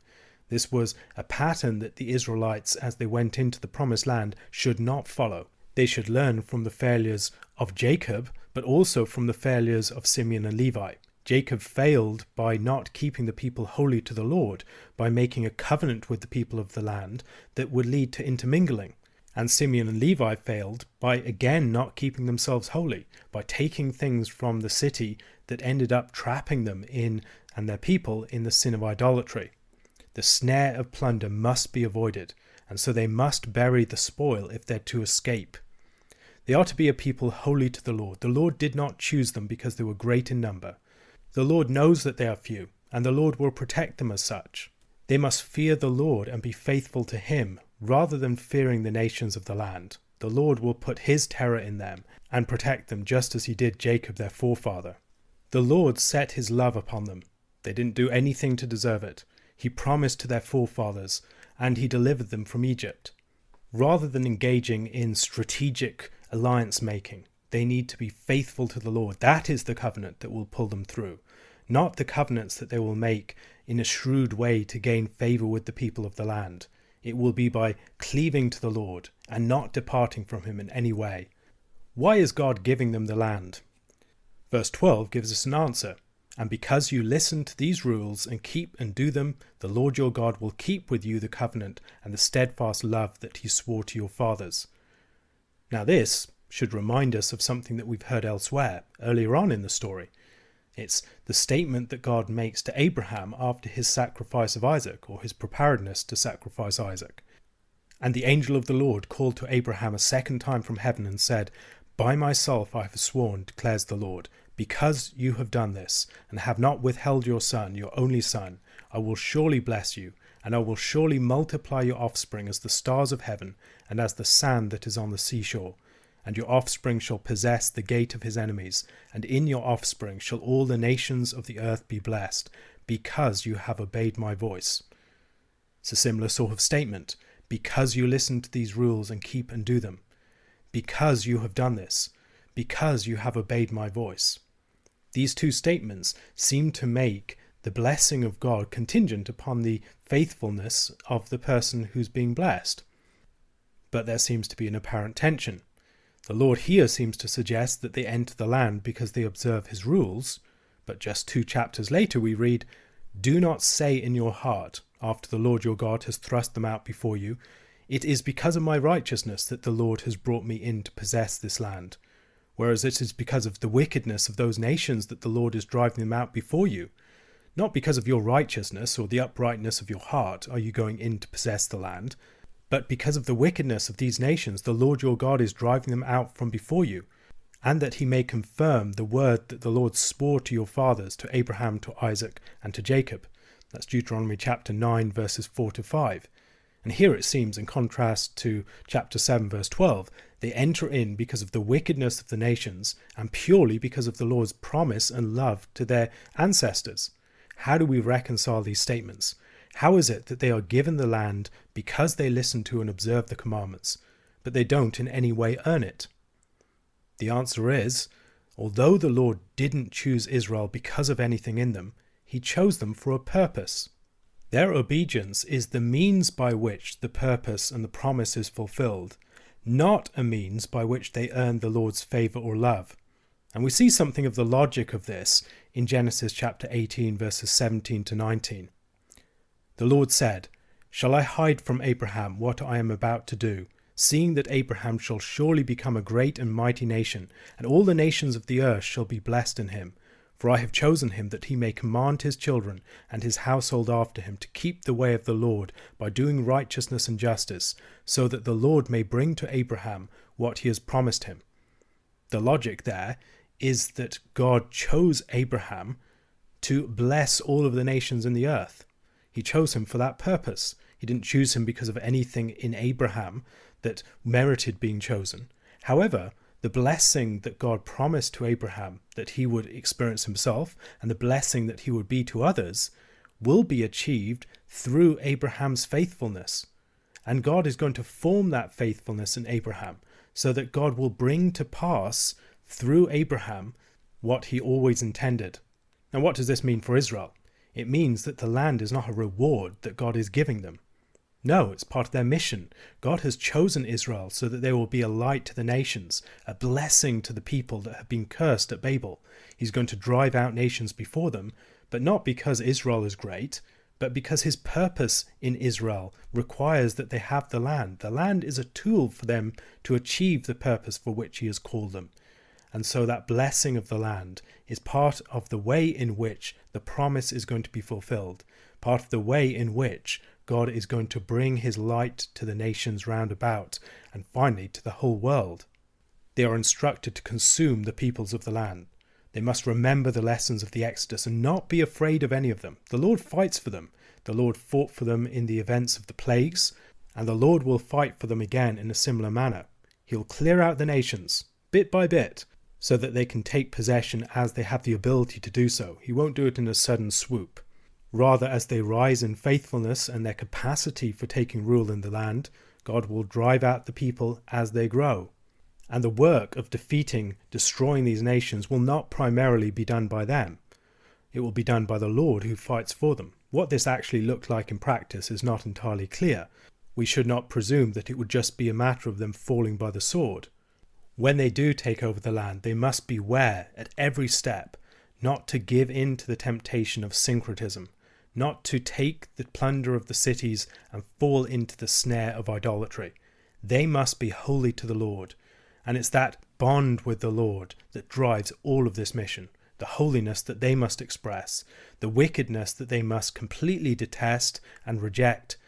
This was a pattern that the Israelites, as they went into the promised land, should not follow. They should learn from the failures of Jacob, but also from the failures of Simeon and Levi. Jacob failed by not keeping the people holy to the Lord, by making a covenant with the people of the land that would lead to intermingling. And Simeon and Levi failed by again not keeping themselves holy, by taking things from the city that ended up trapping them in and their people in the sin of idolatry. The snare of plunder must be avoided, and so they must bury the spoil if they're to escape. They are to be a people holy to the Lord. The Lord did not choose them because they were great in number. The Lord knows that they are few, and the Lord will protect them as such. They must fear the Lord and be faithful to him, rather than fearing the nations of the land. The Lord will put his terror in them and protect them just as he did Jacob their forefather. The Lord set his love upon them. They didn't do anything to deserve it. He promised to their forefathers, and he delivered them from Egypt. Rather than engaging in strategic alliance making, they need to be faithful to the Lord. That is the covenant that will pull them through, not the covenants that they will make in a shrewd way to gain favour with the people of the land. It will be by cleaving to the Lord and not departing from him in any way. Why is God giving them the land? Verse 12 gives us an answer. And because you listen to these rules and keep and do them, the Lord your God will keep with you the covenant and the steadfast love that he swore to your fathers. Now this should remind us of something that we've heard elsewhere, earlier on in the story. It's the statement that God makes to Abraham after his sacrifice of Isaac, or his preparedness to sacrifice Isaac. And the angel of the Lord called to Abraham a second time from heaven and said, By myself I have sworn, declares the Lord, because you have done this, and have not withheld your son, your only son, I will surely bless you, and I will surely multiply your offspring as the stars of heaven, and as the sand that is on the seashore. And your offspring shall possess the gate of his enemies, and in your offspring shall all the nations of the earth be blessed, because you have obeyed my voice. It's a similar sort of statement. Because you listen to these rules and keep and do them. Because you have done this. Because you have obeyed my voice. These two statements seem to make the blessing of God contingent upon the faithfulness of the person who's being blessed. But there seems to be an apparent tension. The Lord here seems to suggest that they enter the land because they observe his rules, but just 2 chapters later we read, Do not say in your heart, after the Lord your God has thrust them out before you, It is because of my righteousness that the Lord has brought me in to possess this land, whereas it is because of the wickedness of those nations that the Lord is driving them out before you. Not because of your righteousness or the uprightness of your heart are you going in to possess the land, but because of the wickedness of these nations the Lord your God is driving them out from before you, and that he may confirm the word that the Lord swore to your fathers, to Abraham, to Isaac, and to Jacob. That's Deuteronomy chapter 9, verses 4 to 5. And here it seems, in contrast to chapter 7, verse 12, they enter in because of the wickedness of the nations and purely because of the Lord's promise and love to their ancestors. How do we reconcile these statements? How is it that they are given the land because they listen to and observe the commandments, but they don't in any way earn it? The answer is, although the Lord didn't choose Israel because of anything in them, he chose them for a purpose. Their obedience is the means by which the purpose and the promise is fulfilled, not a means by which they earn the Lord's favour or love. And we see something of the logic of this in Genesis chapter 18, verses 17 to 19. The Lord said, Shall I hide from Abraham what I am about to do, seeing that Abraham shall surely become a great and mighty nation, and all the nations of the earth shall be blessed in him? For I have chosen him that he may command his children and his household after him to keep the way of the Lord by doing righteousness and justice, so that the Lord may bring to Abraham what he has promised him. The logic there is that God chose Abraham to bless all of the nations in the earth. He chose him for that purpose. He didn't choose him because of anything in Abraham that merited being chosen. However, the blessing that God promised to Abraham that he would experience himself, and the blessing that he would be to others, will be achieved through Abraham's faithfulness. And God is going to form that faithfulness in Abraham, so that God will bring to pass through Abraham what he always intended. Now, what does this mean for Israel? It means that the land is not a reward that God is giving them. No, it's part of their mission. God has chosen Israel so that they will be a light to the nations, a blessing to the people that have been cursed at Babel. He's going to drive out nations before them, but not because Israel is great, but because his purpose in Israel requires that they have the land. The land is a tool for them to achieve the purpose for which he has called them. And so that blessing of the land is part of the way in which the promise is going to be fulfilled, part of the way in which God is going to bring his light to the nations round about, and finally to the whole world. They are instructed to consume the peoples of the land. They must remember the lessons of the Exodus and not be afraid of any of them. The Lord fights for them. The Lord fought for them in the events of the plagues, and the Lord will fight for them again in a similar manner. He'll clear out the nations, bit by bit, so that they can take possession as they have the ability to do so. He won't do it in a sudden swoop. Rather, as they rise in faithfulness and their capacity for taking rule in the land, God will drive out the people as they grow. And the work of destroying these nations will not primarily be done by them. It will be done by the Lord who fights for them. What this actually looked like in practice is not entirely clear. We should not presume that it would just be a matter of them falling by the sword. When they do take over the land, they must beware at every step not to give in to the temptation of syncretism, not to take the plunder of the cities and fall into the snare of idolatry. They must be holy to the Lord, and it's that bond with the Lord that drives all of this mission. The holiness that they must express, the wickedness that they must completely detest and reject,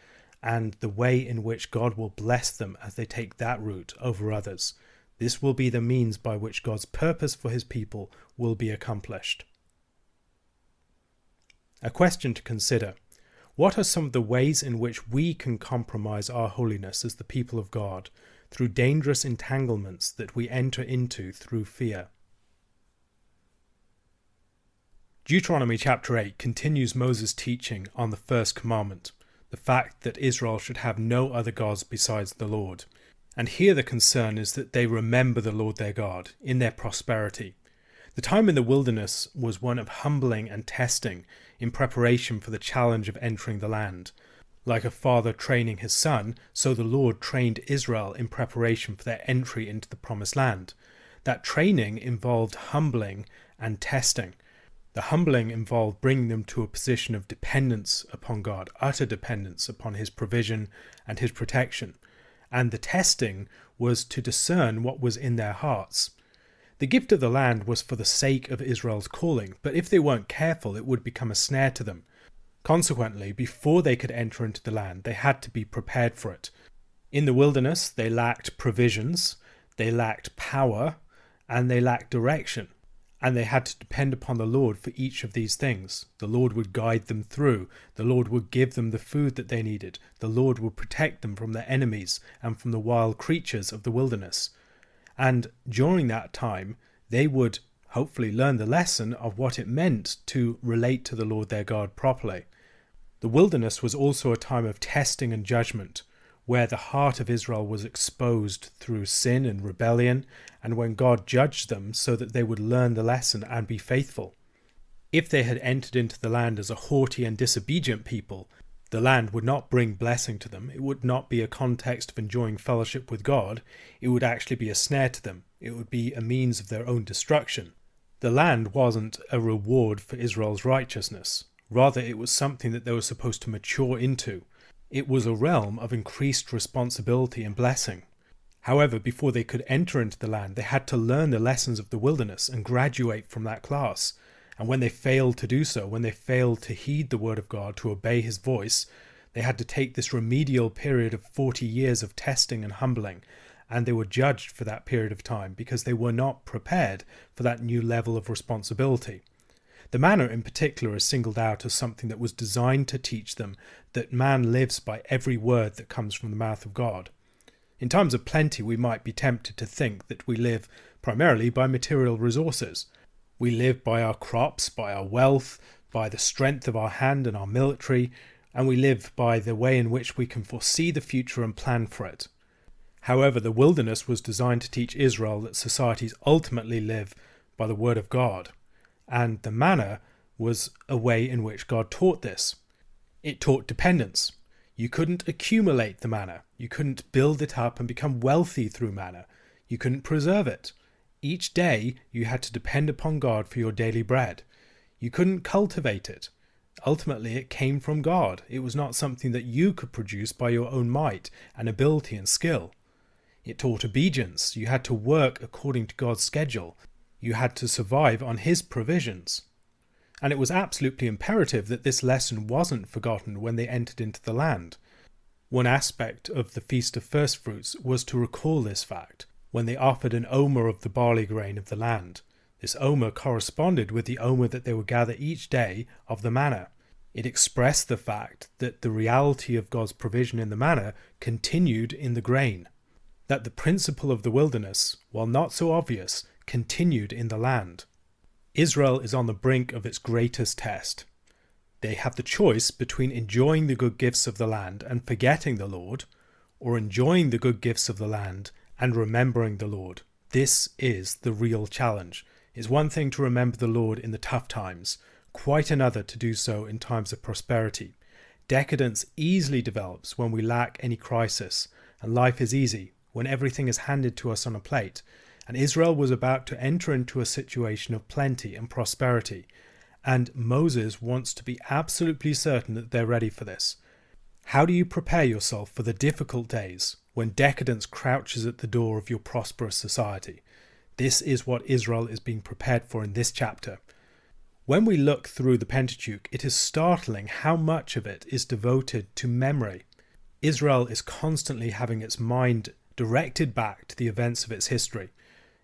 and the way in which God will bless them as they take that route over others. This will be the means by which God's purpose for his people will be accomplished. A question to consider. What are some of the ways in which we can compromise our holiness as the people of God through dangerous entanglements that we enter into through fear? Deuteronomy chapter 8 continues Moses' teaching on the first commandment, the fact that Israel should have no other gods besides the Lord. And here the concern is that they remember the Lord their God in their prosperity. The time in the wilderness was one of humbling and testing in preparation for the challenge of entering the land. Like a father training his son, so the Lord trained Israel in preparation for their entry into the promised land. That training involved humbling and testing. The humbling involved bringing them to a position of dependence upon God, utter dependence upon his provision and his protection. And the testing was to discern what was in their hearts. The gift of the land was for the sake of Israel's calling, but if they weren't careful, it would become a snare to them. Consequently, before they could enter into the land, they had to be prepared for it. In the wilderness, they lacked provisions, they lacked power, and they lacked direction. And they had to depend upon the Lord for each of these things. The Lord would guide them through. The Lord would give them the food that they needed. The Lord would protect them from their enemies and from the wild creatures of the wilderness. And during that time, they would hopefully learn the lesson of what it meant to relate to the Lord their God properly. The wilderness was also a time of testing and judgment, where the heart of Israel was exposed through sin and rebellion, and when God judged them so that they would learn the lesson and be faithful. If they had entered into the land as a haughty and disobedient people, the land would not bring blessing to them. It would not be a context of enjoying fellowship with God. It would actually be a snare to them. It would be a means of their own destruction. The land wasn't a reward for Israel's righteousness. Rather, it was something that they were supposed to mature into. It was a realm of increased responsibility and blessing. However, before they could enter into the land, they had to learn the lessons of the wilderness and graduate from that class. And when they failed to do so, when they failed to heed the word of God, to obey his voice, they had to take this remedial period of 40 years of testing and humbling, and they were judged for that period of time because they were not prepared for that new level of responsibility. The manna in particular is singled out as something that was designed to teach them that man lives by every word that comes from the mouth of God. In times of plenty, we might be tempted to think that we live primarily by material resources. We live by our crops, by our wealth, by the strength of our hand and our military, and we live by the way in which we can foresee the future and plan for it. However, the wilderness was designed to teach Israel that societies ultimately live by the word of God. And the manna was a way in which God taught this. It taught dependence. You couldn't accumulate the manna. You couldn't build it up and become wealthy through manna. You couldn't preserve it. Each day you had to depend upon God for your daily bread. You couldn't cultivate it. Ultimately, it came from God. It was not something that you could produce by your own might and ability and skill. It taught obedience. You had to work according to God's schedule. You had to survive on his provisions. And it was absolutely imperative that this lesson wasn't forgotten when they entered into the land. One aspect of the Feast of Firstfruits was to recall this fact, when they offered an omer of the barley grain of the land. This omer corresponded with the omer that they would gather each day of the manna. It expressed the fact that the reality of God's provision in the manna continued in the grain, that the principle of the wilderness, while not so obvious, continued in the land. Israel is on the brink of its greatest test. They have the choice between enjoying the good gifts of the land and forgetting the Lord, or enjoying the good gifts of the land and remembering the Lord. This is the real challenge. It's one thing to remember the Lord in the tough times, quite another to do so in times of prosperity. Decadence easily develops when we lack any crisis, and life is easy when everything is handed to us on a plate. And Israel was about to enter into a situation of plenty and prosperity, and Moses wants to be absolutely certain that they're ready for this. How do you prepare yourself for the difficult days when decadence crouches at the door of your prosperous society? This is what Israel is being prepared for in this chapter. When we look through the Pentateuch, it is startling how much of it is devoted to memory. Israel is constantly having its mind directed back to the events of its history.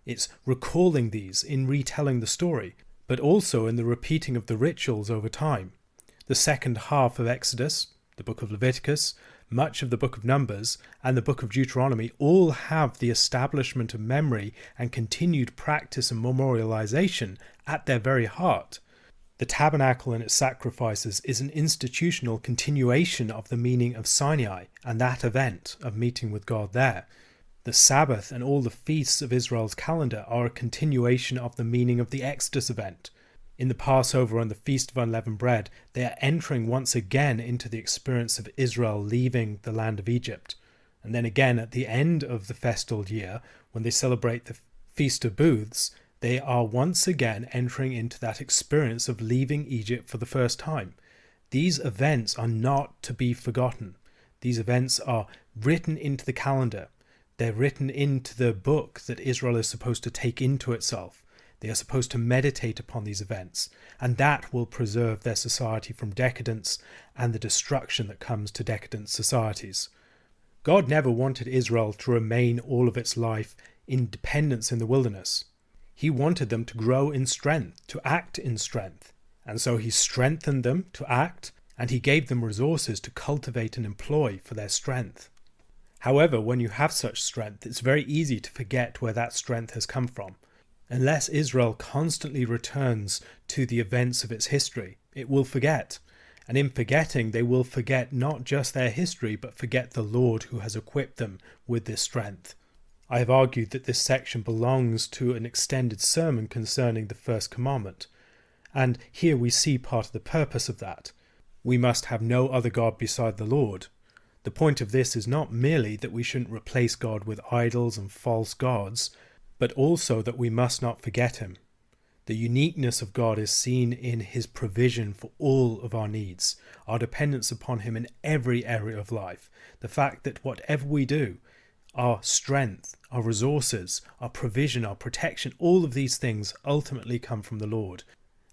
It's recalling these in retelling the story, but also in the repeating of the rituals over time. The second half of Exodus, the book of Leviticus, much of the book of Numbers, and the book of Deuteronomy all have the establishment of memory and continued practice and memorialization at their very heart. The tabernacle and its sacrifices is an institutional continuation of the meaning of Sinai and that event of meeting with God there. The Sabbath and all the feasts of Israel's calendar are a continuation of the meaning of the Exodus event. In the Passover and the Feast of Unleavened Bread, they are entering once again into the experience of Israel leaving the land of Egypt. And then again at the end of the festal year, when they celebrate the Feast of Booths, they are once again entering into that experience of leaving Egypt for the first time. These events are not to be forgotten. These events are written into the calendar. They're written into the book that Israel is supposed to take into itself. They are supposed to meditate upon these events, and that will preserve their society from decadence and the destruction that comes to decadent societies. God never wanted Israel to remain all of its life in dependence in the wilderness. He wanted them to grow in strength, to act in strength. And so he strengthened them to act, and he gave them resources to cultivate and employ for their strength. However, when you have such strength, it's very easy to forget where that strength has come from. Unless Israel constantly returns to the events of its history, it will forget. And in forgetting, they will forget not just their history, but forget the Lord who has equipped them with this strength. I have argued that this section belongs to an extended sermon concerning the first commandment. And here we see part of the purpose of that. We must have no other God beside the Lord. The point of this is not merely that we shouldn't replace God with idols and false gods, but also that we must not forget him. The uniqueness of God is seen in his provision for all of our needs, our dependence upon him in every area of life, the fact that whatever we do, our strength, our resources, our provision, our protection, all of these things ultimately come from the Lord.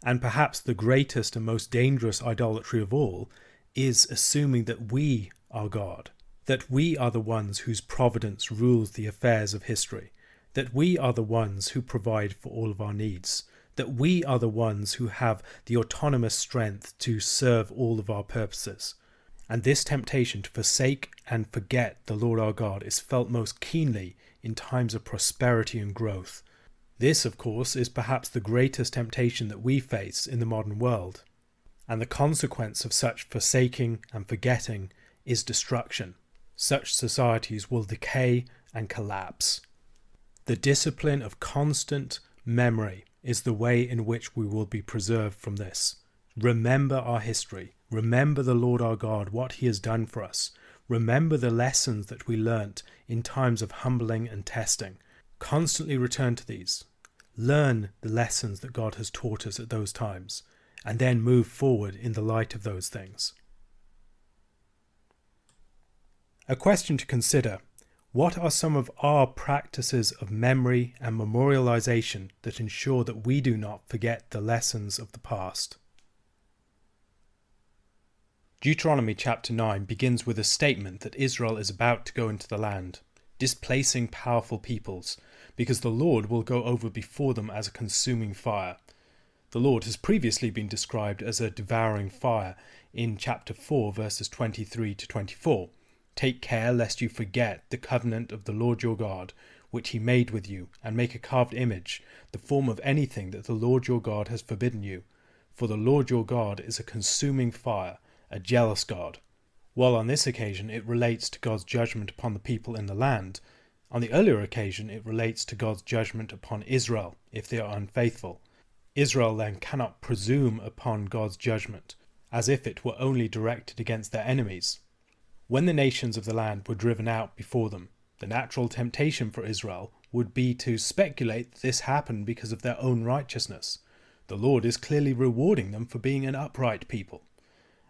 And perhaps the greatest and most dangerous idolatry of all is assuming that we are God, that we are the ones whose providence rules the affairs of history, that we are the ones who provide for all of our needs, that we are the ones who have the autonomous strength to serve all of our purposes. And this temptation to forsake and forget the Lord our God is felt most keenly in times of prosperity and growth. This, of course, is perhaps the greatest temptation that we face in the modern world. And the consequence of such forsaking and forgetting is destruction. Such societies will decay and collapse. The discipline of constant memory is the way in which we will be preserved from this. Remember our history. Remember the Lord our God, what he has done for us. Remember the lessons that we learnt in times of humbling and testing. Constantly return to these. Learn the lessons that God has taught us at those times, and then move forward in the light of those things. A question to consider: what are some of our practices of memory and memorialization that ensure that we do not forget the lessons of the past? Deuteronomy chapter 9 begins with a statement that Israel is about to go into the land, displacing powerful peoples, because the Lord will go over before them as a consuming fire. The Lord has previously been described as a devouring fire in chapter 4 verses 23 to 24. Take care lest you forget the covenant of the Lord your God, which he made with you, and make a carved image, the form of anything that the Lord your God has forbidden you. For the Lord your God is a consuming fire, a jealous God. While on this occasion it relates to God's judgment upon the people in the land, on the earlier occasion it relates to God's judgment upon Israel if they are unfaithful. Israel then cannot presume upon God's judgment, as if it were only directed against their enemies. When the nations of the land were driven out before them, the natural temptation for Israel would be to speculate that this happened because of their own righteousness. The Lord is clearly rewarding them for being an upright people.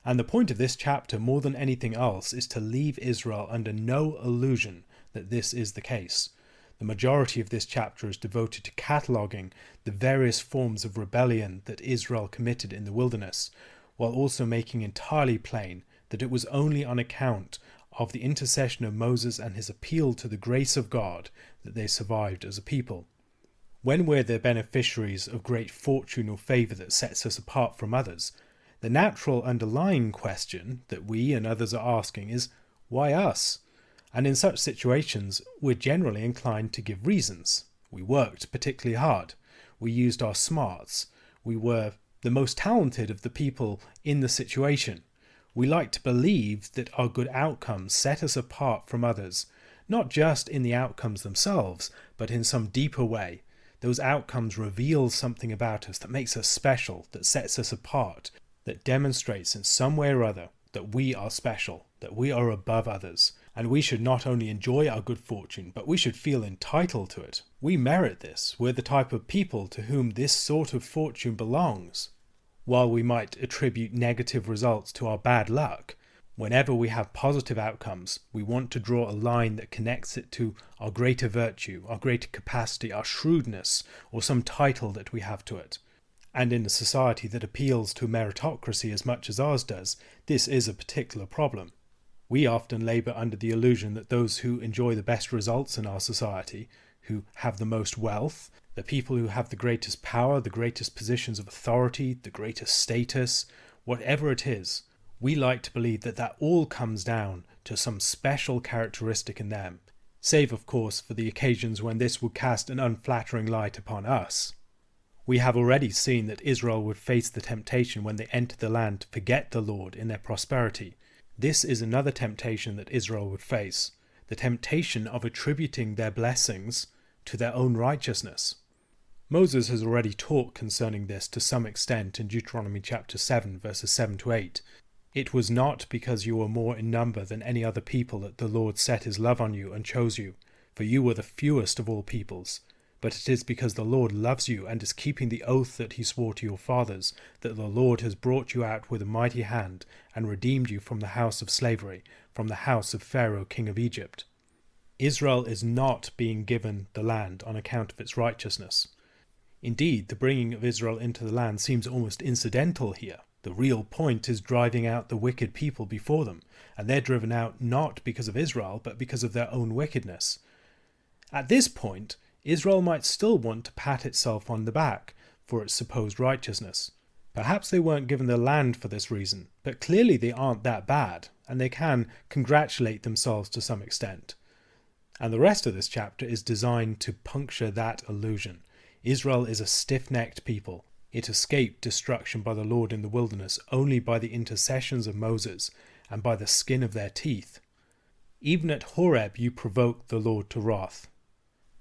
And the point of this chapter, more than anything else, is to leave Israel under no illusion that this is the case. The majority of this chapter is devoted to cataloguing the various forms of rebellion that Israel committed in the wilderness, while also making entirely plain that it was only on account of the intercession of Moses and his appeal to the grace of God that they survived as a people. When we're the beneficiaries of great fortune or favour that sets us apart from others, the natural underlying question that we and others are asking is, why us? And in such situations, we're generally inclined to give reasons. We worked particularly hard. We used our smarts. We were the most talented of the people in the situation. We like to believe that our good outcomes set us apart from others, not just in the outcomes themselves, but in some deeper way. Those outcomes reveal something about us that makes us special, that sets us apart, that demonstrates in some way or other that we are special, that we are above others, and we should not only enjoy our good fortune, but we should feel entitled to it. We merit this. We're the type of people to whom this sort of fortune belongs. While we might attribute negative results to our bad luck, whenever we have positive outcomes, we want to draw a line that connects it to our greater virtue, our greater capacity, our shrewdness, or some title that we have to it. And in a society that appeals to meritocracy as much as ours does, this is a particular problem. We often labour under the illusion that those who enjoy the best results in our society, who have the most wealth, the people who have the greatest power, the greatest positions of authority, the greatest status, whatever it is, we like to believe that that all comes down to some special characteristic in them, save of course for the occasions when this would cast an unflattering light upon us. We have already seen that Israel would face the temptation when they entered the land to forget the Lord in their prosperity. This is another temptation that Israel would face, the temptation of attributing their blessings to their own righteousness. Moses has already taught concerning this to some extent in Deuteronomy chapter 7 verses 7 to 8. It was not because you were more in number than any other people that the Lord set his love on you and chose you, for you were the fewest of all peoples. But it is because the Lord loves you and is keeping the oath that he swore to your fathers, that the Lord has brought you out with a mighty hand and redeemed you from the house of slavery, from the house of Pharaoh king of Egypt. Israel is not being given the land on account of its righteousness. Indeed, the bringing of Israel into the land seems almost incidental here. The real point is driving out the wicked people before them, and they're driven out not because of Israel, but because of their own wickedness. At this point, Israel might still want to pat itself on the back for its supposed righteousness. Perhaps they weren't given the land for this reason, but clearly they aren't that bad, and they can congratulate themselves to some extent. And the rest of this chapter is designed to puncture that illusion. Israel is a stiff-necked people. It escaped destruction by the Lord in the wilderness only by the intercessions of Moses and by the skin of their teeth. Even at Horeb you provoked the Lord to wrath.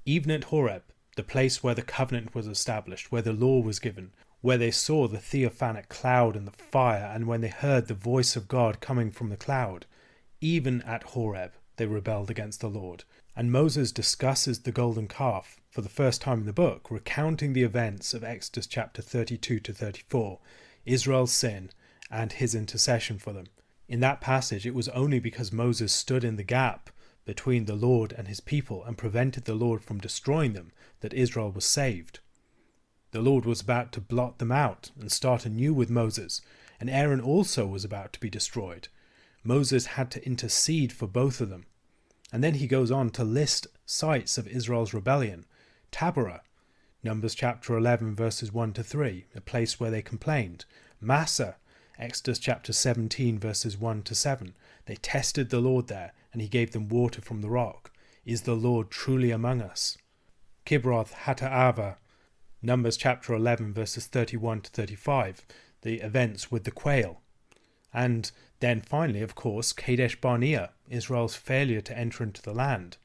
Even at Horeb, the place where the covenant was established, where the law was given, where they saw the theophanic cloud and the fire, and when they heard the voice of God coming from the cloud, even at Horeb they rebelled against the Lord. And Moses discusses the golden calf for the first time in the book, recounting the events of Exodus chapter 32 to 34, Israel's sin and his intercession for them. In that passage, it was only because Moses stood in the gap between the Lord and his people and prevented the Lord from destroying them that Israel was saved. The Lord was about to blot them out and start anew with Moses, and Aaron also was about to be destroyed. Moses had to intercede for both of them. And then he goes on to list sites of Israel's rebellion: Taberah, Numbers chapter 11 verses 1 to 3, a place where they complained. Massa, Exodus chapter 17 verses 1 to 7, they tested the Lord there, and he gave them water from the rock. Is the Lord truly among us? Kibroth Hattaava, Numbers chapter 11 verses 31 to 35, the events with the quail. And then finally, of course, Kadesh Barnea, Israel's failure to enter into the land.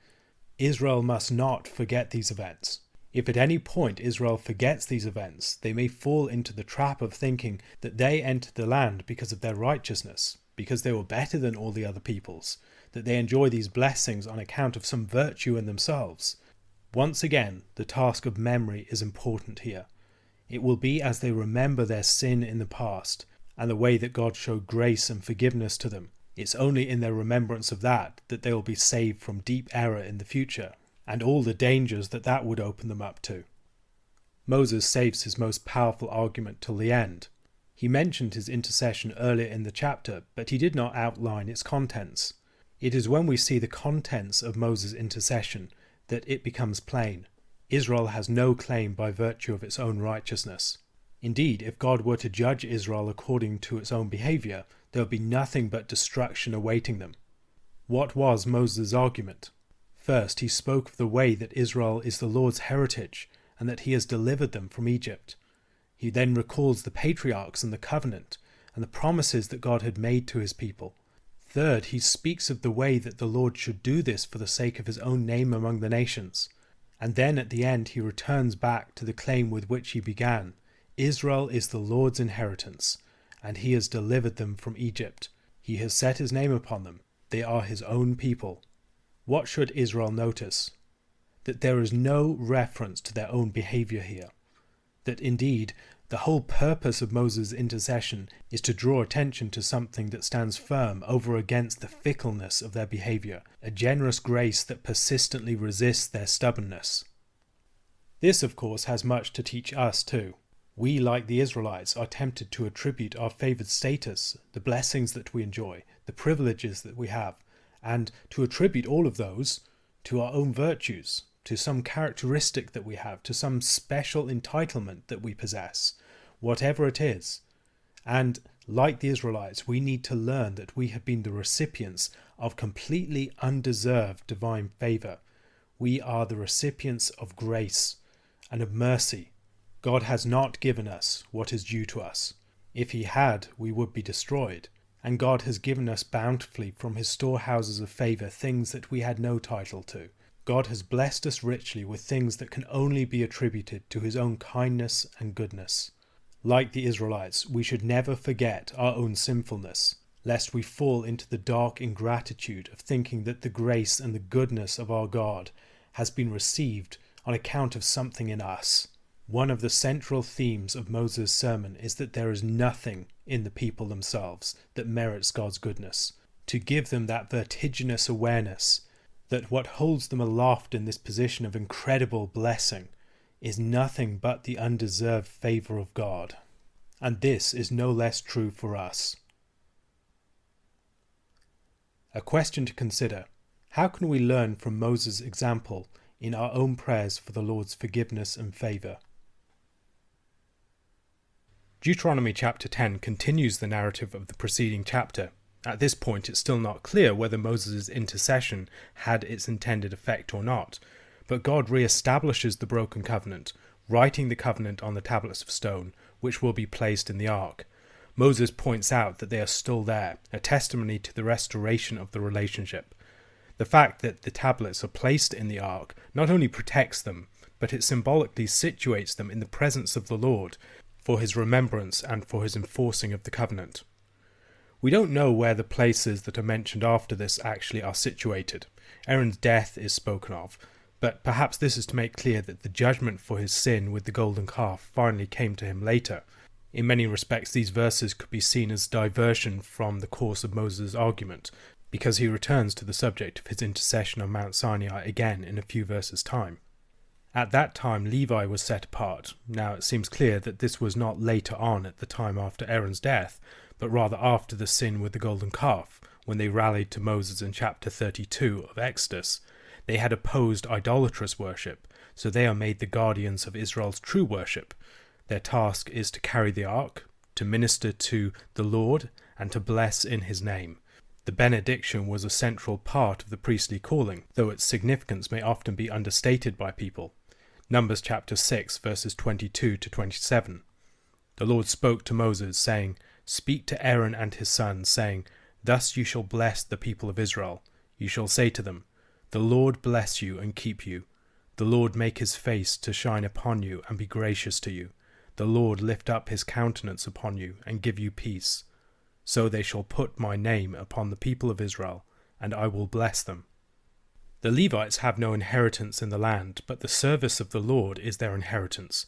Israel must not forget these events. If at any point Israel forgets these events, they may fall into the trap of thinking that they entered the land because of their righteousness, because they were better than all the other peoples, that they enjoy these blessings on account of some virtue in themselves. Once again, the task of memory is important here. It will be as they remember their sin in the past, and the way that God showed grace and forgiveness to them. It's only in their remembrance of that they will be saved from deep error in the future, and all the dangers that would open them up to. Moses saves his most powerful argument till the end. He mentioned his intercession earlier in the chapter, but he did not outline its contents. It is when we see the contents of Moses' intercession that it becomes plain. Israel has no claim by virtue of its own righteousness. Indeed, if God were to judge Israel according to its own behaviour, there would be nothing but destruction awaiting them. What was Moses' argument? First, he spoke of the way that Israel is the Lord's heritage, and that he has delivered them from Egypt. He then recalls the patriarchs and the covenant, and the promises that God had made to his people. Third, he speaks of the way that the Lord should do this for the sake of his own name among the nations. And then at the end he returns back to the claim with which he began. Israel is the Lord's inheritance, and he has delivered them from Egypt. He has set his name upon them. They are his own people. What should Israel notice? That there is no reference to their own behaviour here. That indeed, the whole purpose of Moses' intercession is to draw attention to something that stands firm over against the fickleness of their behaviour, a generous grace that persistently resists their stubbornness. This, of course, has much to teach us too. We, like the Israelites, are tempted to attribute our favoured status, the blessings that we enjoy, the privileges that we have, and to attribute all of those to our own virtues, to some characteristic that we have, to some special entitlement that we possess, whatever it is. And, like the Israelites, we need to learn that we have been the recipients of completely undeserved divine favour. We are the recipients of grace and of mercy. God has not given us what is due to us. If he had, we would be destroyed. And God has given us bountifully from his storehouses of favour things that we had no title to. God has blessed us richly with things that can only be attributed to his own kindness and goodness. Like the Israelites, we should never forget our own sinfulness, lest we fall into the dark ingratitude of thinking that the grace and the goodness of our God has been received on account of something in us. One of the central themes of Moses' sermon is that there is nothing in the people themselves that merits God's goodness. To give them that vertiginous awareness that what holds them aloft in this position of incredible blessing is nothing but the undeserved favour of God. And this is no less true for us. A question to consider: how can we learn from Moses' example in our own prayers for the Lord's forgiveness and favour? Deuteronomy chapter 10 continues the narrative of the preceding chapter. At this point, it's still not clear whether Moses' intercession had its intended effect or not, but God re-establishes the broken covenant, writing the covenant on the tablets of stone, which will be placed in the ark. Moses points out that they are still there, a testimony to the restoration of the relationship. The fact that the tablets are placed in the ark not only protects them, but it symbolically situates them in the presence of the Lord, for his remembrance and for his enforcing of the covenant. We don't know where the places that are mentioned after this actually are situated. Aaron's death is spoken of, but perhaps this is to make clear that the judgment for his sin with the golden calf finally came to him later. In many respects, these verses could be seen as diversion from the course of Moses' argument, because he returns to the subject of his intercession on Mount Sinai again in a few verses' time. At that time Levi was set apart. Now it seems clear that this was not later on at the time after Aaron's death, but rather after the sin with the golden calf, when they rallied to Moses in chapter 32 of Exodus. They had opposed idolatrous worship. so they are made the guardians of Israel's true worship. Their task is to carry the ark, to minister to the Lord, and to bless in his name. The benediction was a central part of the priestly calling, though its significance may often be understated by people. Numbers chapter 6, verses 22 to 27. The Lord spoke to Moses, saying, "Speak to Aaron and his sons, saying, Thus you shall bless the people of Israel. You shall say to them, The Lord bless you and keep you. The Lord make his face to shine upon you and be gracious to you. The Lord lift up his countenance upon you and give you peace. So they shall put my name upon the people of Israel, and I will bless them." The Levites have no inheritance in the land, but the service of the Lord is their inheritance.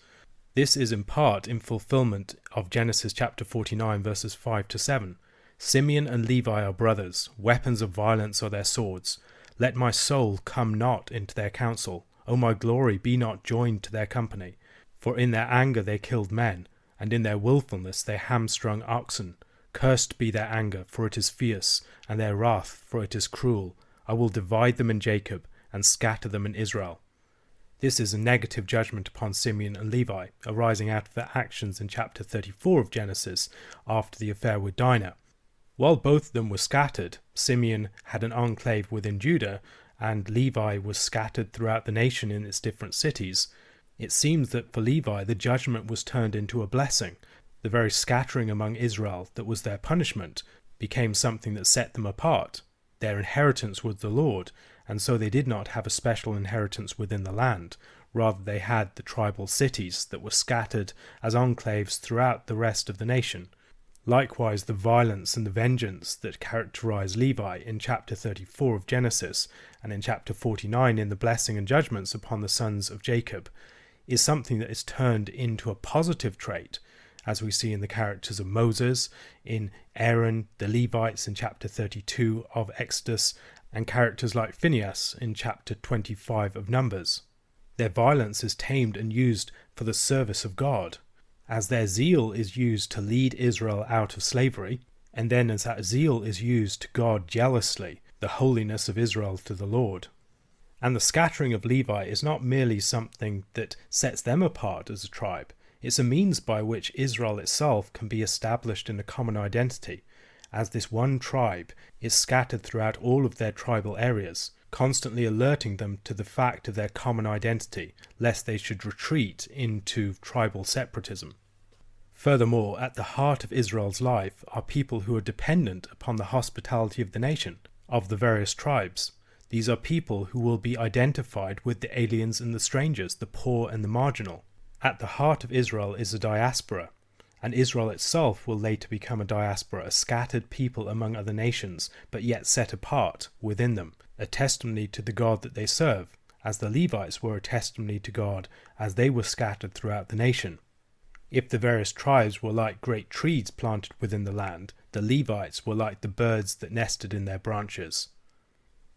This is in part in fulfillment of Genesis chapter 49, verses 5 to 7. "Simeon and Levi are brothers, weapons of violence are their swords. Let my soul come not into their counsel, O my glory be not joined to their company. For in their anger they killed men, and in their wilfulness they hamstrung oxen. Cursed be their anger, for it is fierce, and their wrath, for it is cruel. I will divide them in Jacob, and scatter them in Israel." This is a negative judgment upon Simeon and Levi, arising out of their actions in chapter 34 of Genesis, after the affair with Dinah. While both of them were scattered, Simeon had an enclave within Judah, and Levi was scattered throughout the nation in its different cities. It seems that for Levi the judgment was turned into a blessing. The very scattering among Israel that was their punishment became something that set them apart. Their inheritance was the Lord, and so they did not have a special inheritance within the land. Rather, they had the tribal cities that were scattered as enclaves throughout the rest of the nation. Likewise, the violence and the vengeance that characterize Levi in chapter 34 of Genesis and in chapter 49 in the blessing and judgments upon the sons of Jacob is something that is turned into a positive trait, as we see in the characters of Moses, in Aaron, the Levites in chapter 32 of Exodus, and characters like Phinehas in chapter 25 of Numbers. Their violence is tamed and used for the service of God, as their zeal is used to lead Israel out of slavery, and then as that zeal is used to guard jealously the holiness of Israel to the Lord. And the scattering of Levi is not merely something that sets them apart as a tribe. It's a means by which Israel itself can be established in a common identity, as this one tribe is scattered throughout all of their tribal areas, constantly alerting them to the fact of their common identity, lest they should retreat into tribal separatism. Furthermore, at the heart of Israel's life are people who are dependent upon the hospitality of the nation, of the various tribes. These are people who will be identified with the aliens and the strangers, the poor and the marginal. At the heart of Israel is a diaspora, and Israel itself will later become a diaspora, a scattered people among other nations, but yet set apart within them, a testimony to the God that they serve, as the Levites were a testimony to God as they were scattered throughout the nation. If the various tribes were like great trees planted within the land, the Levites were like the birds that nested in their branches.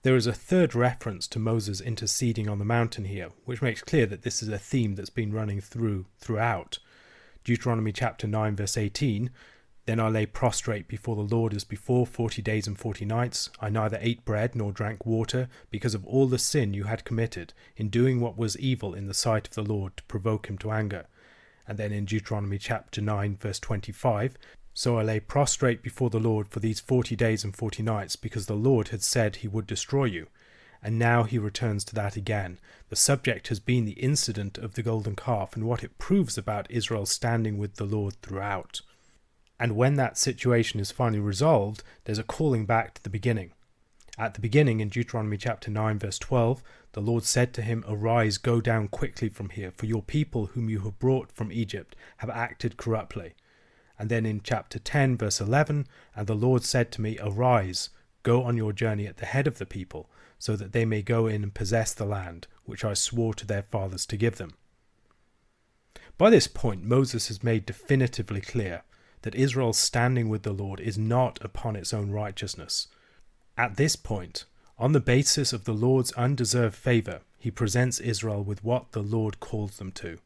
There is a third reference to Moses interceding on the mountain here, which makes clear that this is a theme that's been running throughout. Deuteronomy chapter 9 verse 18, "Then I lay prostrate before the Lord as before 40 days and 40 nights. I neither ate bread nor drank water, because of all the sin you had committed, in doing what was evil in the sight of the Lord to provoke him to anger." And then in Deuteronomy chapter 9 verse 25, "So I lay prostrate before the Lord for these 40 days and 40 nights, because the Lord had said he would destroy you." And now he returns to that again. The subject has been the incident of the golden calf and what it proves about Israel standing with the Lord throughout. And when that situation is finally resolved, there's a calling back to the beginning. At the beginning, in Deuteronomy chapter 9 verse 12, the Lord said to him, "Arise, go down quickly from here, for your people whom you have brought from Egypt have acted corruptly." And then in chapter 10 verse 11, "And the Lord said to me, Arise, go on your journey at the head of the people, so that they may go in and possess the land, which I swore to their fathers to give them." By this point, Moses has made definitively clear that Israel's standing with the Lord is not upon its own righteousness. At this point, on the basis of the Lord's undeserved favour, he presents Israel with what the Lord calls them to.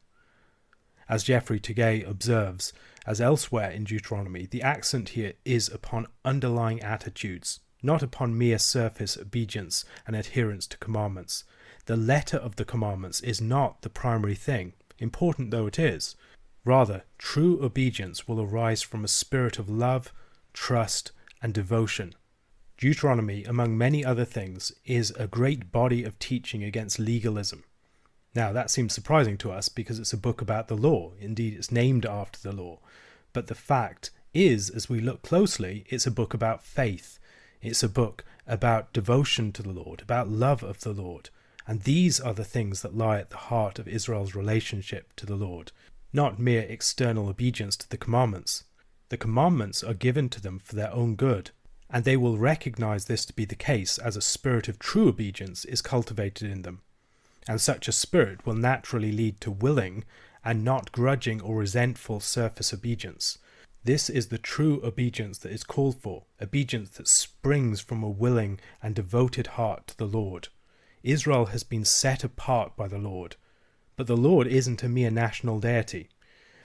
As Geoffrey Tegay observes, as elsewhere in Deuteronomy, the accent here is upon underlying attitudes, not upon mere surface obedience and adherence to commandments. The letter of the commandments is not the primary thing, important though it is. Rather, true obedience will arise from a spirit of love, trust, and devotion. Deuteronomy, among many other things, is a great body of teaching against legalism. Now, that seems surprising to us because it's a book about the law. Indeed, it's named after the law. But the fact is, as we look closely, it's a book about faith. It's a book about devotion to the Lord, about love of the Lord. And these are the things that lie at the heart of Israel's relationship to the Lord, not mere external obedience to the commandments. The commandments are given to them for their own good, and they will recognize this to be the case as a spirit of true obedience is cultivated in them. And such a spirit will naturally lead to willing and not grudging or resentful surface obedience. This is the true obedience that is called for, obedience that springs from a willing and devoted heart to the Lord. Israel has been set apart by the Lord, but the Lord isn't a mere national deity.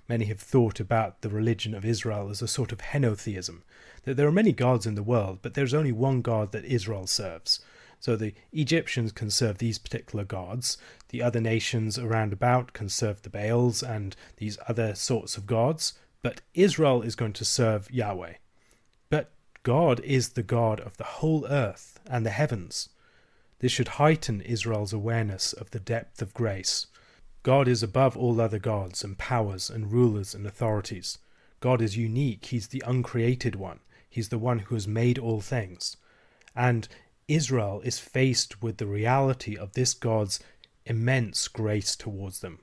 Many have thought about the religion of Israel as a sort of henotheism, that there are many gods in the world, but there's only one God that Israel serves. So the Egyptians can serve these particular gods, the other nations around about can serve the Baals and these other sorts of gods, but Israel is going to serve Yahweh. But God is the God of the whole earth and the heavens. This should heighten Israel's awareness of the depth of grace. God is above all other gods and powers and rulers and authorities. God is unique. He's the uncreated one. He's the one who has made all things. And Israel is faced with the reality of this God's immense grace towards them.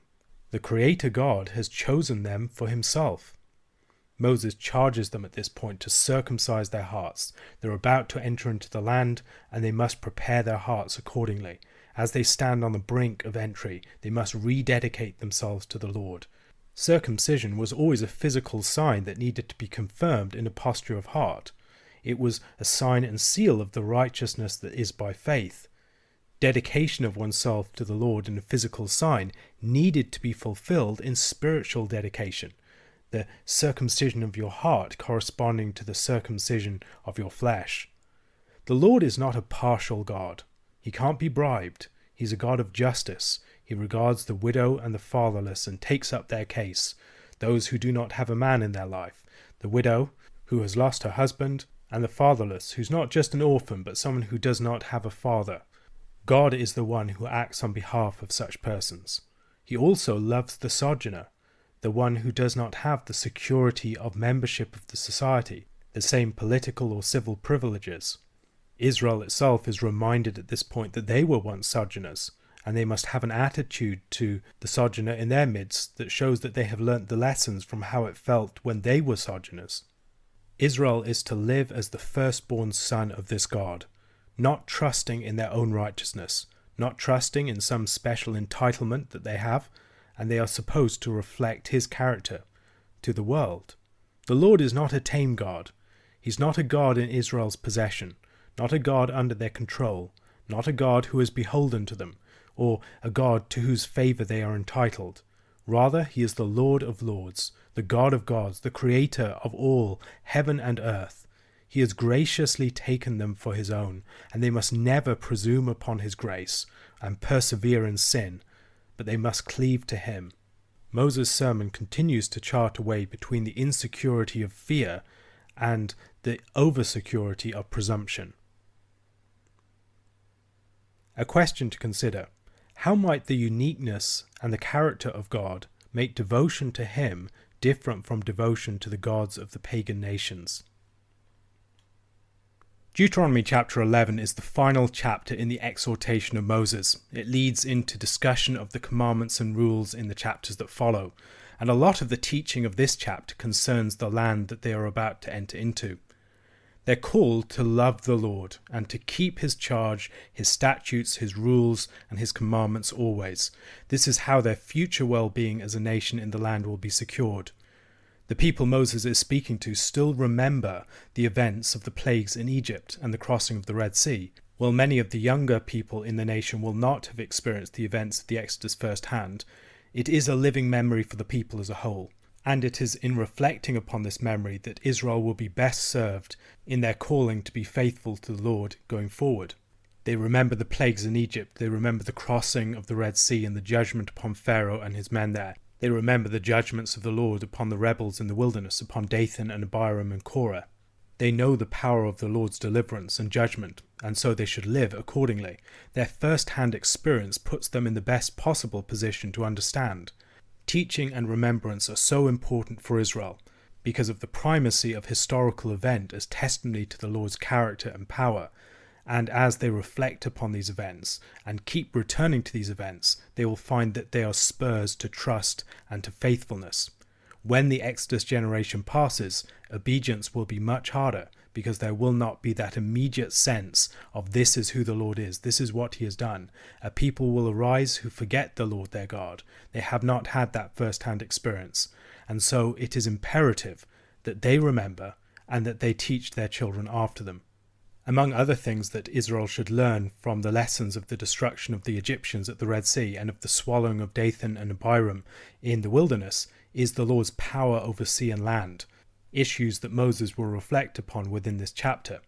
The Creator God has chosen them for himself. Moses charges them at this point to circumcise their hearts. They're about to enter into the land, and they must prepare their hearts accordingly. As they stand on the brink of entry, they must rededicate themselves to the Lord. Circumcision was always a physical sign that needed to be confirmed in a posture of heart. It was a sign and seal of the righteousness that is by faith. Dedication of oneself to the Lord in a physical sign needed to be fulfilled in spiritual dedication, the circumcision of your heart corresponding to the circumcision of your flesh. The Lord is not a partial God. He can't be bribed. He's a God of justice. He regards the widow and the fatherless and takes up their case, those who do not have a man in their life, the widow who has lost her husband, and the fatherless, who's not just an orphan, but someone who does not have a father. God is the one who acts on behalf of such persons. He also loves the sojourner, the one who does not have the security of membership of the society, the same political or civil privileges. Israel itself is reminded at this point that they were once sojourners, and they must have an attitude to the sojourner in their midst that shows that they have learnt the lessons from how it felt when they were sojourners. Israel is to live as the firstborn son of this God, not trusting in their own righteousness, not trusting in some special entitlement that they have, and they are supposed to reflect his character to the world. The Lord is not a tame God. He's not a God in Israel's possession, not a God under their control, not a God who is beholden to them, or a God to whose favour they are entitled. Rather, he is the Lord of lords, the God of gods, the creator of all, heaven and earth. He has graciously taken them for his own, and they must never presume upon his grace and persevere in sin, but they must cleave to him. Moses' sermon continues to chart a way between the insecurity of fear and the oversecurity of presumption. A question to consider: how might the uniqueness and the character of God make devotion to him different from devotion to the gods of the pagan nations? Deuteronomy chapter 11 is the final chapter in the exhortation of Moses. It leads into discussion of the commandments and rules in the chapters that follow, and a lot of the teaching of this chapter concerns the land that they are about to enter into. They're called to love the Lord and to keep his charge, his statutes, his rules, and his commandments always. This is how their future well-being as a nation in the land will be secured. The people Moses is speaking to still remember the events of the plagues in Egypt and the crossing of the Red Sea, while many of the younger people in the nation will not have experienced the events of the Exodus firsthand. It is a living memory for the people as a whole, and it is in reflecting upon this memory that Israel will be best served in their calling to be faithful to the Lord going forward. They remember the plagues in Egypt. They remember the crossing of the Red Sea and the judgment upon Pharaoh and his men there. They remember the judgments of the Lord upon the rebels in the wilderness, upon Dathan and Abiram and Korah. They know the power of the Lord's deliverance and judgment, and so they should live accordingly. Their first-hand experience puts them in the best possible position to understand. Teaching and remembrance are so important for Israel because of the primacy of historical event as testimony to the Lord's character and power. And as they reflect upon these events and keep returning to these events, they will find that they are spurs to trust and to faithfulness. When the Exodus generation passes, obedience will be much harder because there will not be that immediate sense of this is who the Lord is, this is what he has done. A people will arise who forget the Lord their God. They have not had that first-hand experience, and so it is imperative that they remember and that they teach their children after them. Among other things that Israel should learn from the lessons of the destruction of the Egyptians at the Red Sea and of the swallowing of Dathan and Abiram in the wilderness is the Lord's power over sea and land, issues that Moses will reflect upon within this chapter.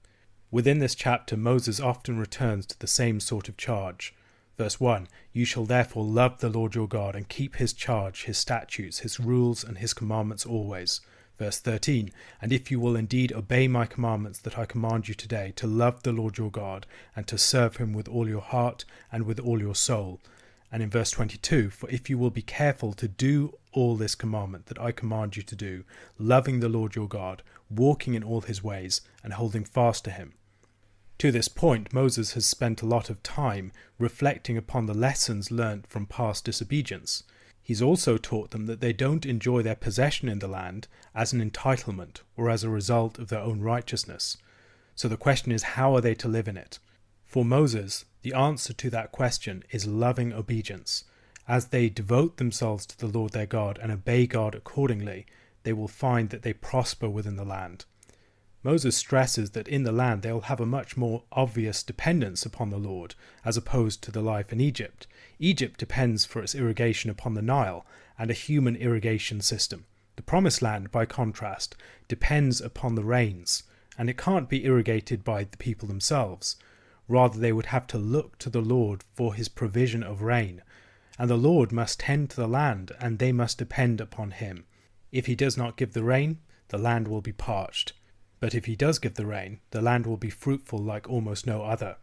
Within this chapter, Moses often returns to the same sort of charge. Verse 1, "You shall therefore love the Lord your God and keep his charge, his statutes, his rules, and his commandments always." Verse 13, "And if you will indeed obey my commandments that I command you today, to love the Lord your God, and to serve him with all your heart and with all your soul." And in verse 22, "For if you will be careful to do all this commandment that I command you to do, loving the Lord your God, walking in all his ways, and holding fast to him." To this point, Moses has spent a lot of time reflecting upon the lessons learnt from past disobedience. He's also taught them that they don't enjoy their possession in the land as an entitlement or as a result of their own righteousness. So the question is, how are they to live in it? For Moses, the answer to that question is loving obedience. As they devote themselves to the Lord their God and obey God accordingly, they will find that they prosper within the land. Moses stresses that in the land they will have a much more obvious dependence upon the Lord, as opposed to the life in Egypt. Egypt depends for its irrigation upon the Nile and a human irrigation system. The Promised Land, by contrast, depends upon the rains, and it can't be irrigated by the people themselves. Rather, they would have to look to the Lord for his provision of rain, and the Lord must tend to the land, and they must depend upon him. If he does not give the rain, the land will be parched. But if he does give the rain, the land will be fruitful like almost no other.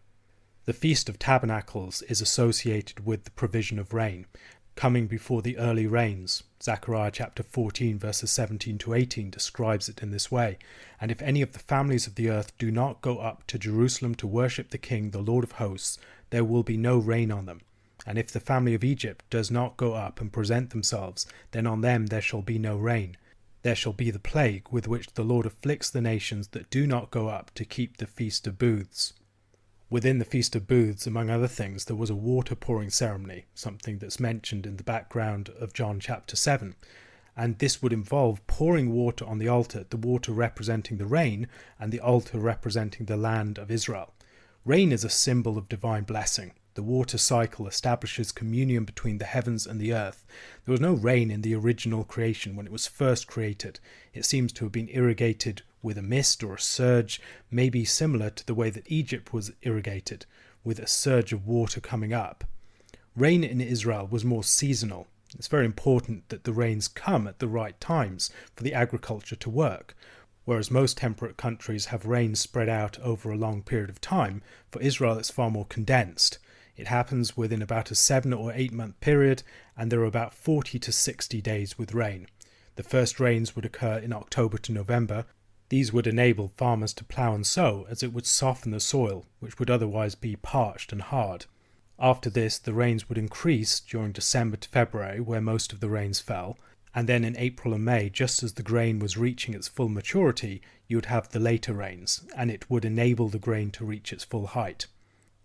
The Feast of Tabernacles is associated with the provision of rain, coming before the early rains. Zechariah chapter 14 verses 17 to 18 describes it in this way. "And if any of the families of the earth do not go up to Jerusalem to worship the King, the Lord of hosts, there will be no rain on them. And if the family of Egypt does not go up and present themselves, then on them there shall be no rain. There shall be the plague with which the Lord afflicts the nations that do not go up to keep the Feast of Booths." Within the Feast of Booths, among other things, there was a water pouring ceremony, something that's mentioned in the background of John chapter 7. And this would involve pouring water on the altar, the water representing the rain and the altar representing the land of Israel. Rain is a symbol of divine blessing. The water cycle establishes communion between the heavens and the earth. There was no rain in the original creation when it was first created. It seems to have been irrigated with a mist or a surge, maybe similar to the way that Egypt was irrigated, with a surge of water coming up. Rain in Israel was more seasonal. It's very important that the rains come at the right times for the agriculture to work. Whereas most temperate countries have rain spread out over a long period of time, for Israel it's far more condensed. It happens within about a 7 or 8 month period, and there are about 40 to 60 days with rain. The first rains would occur in October to November. These would enable farmers to plough and sow, as it would soften the soil, which would otherwise be parched and hard. After this, the rains would increase during December to February, where most of the rains fell, and then in April and May, just as the grain was reaching its full maturity, you would have the later rains, and it would enable the grain to reach its full height.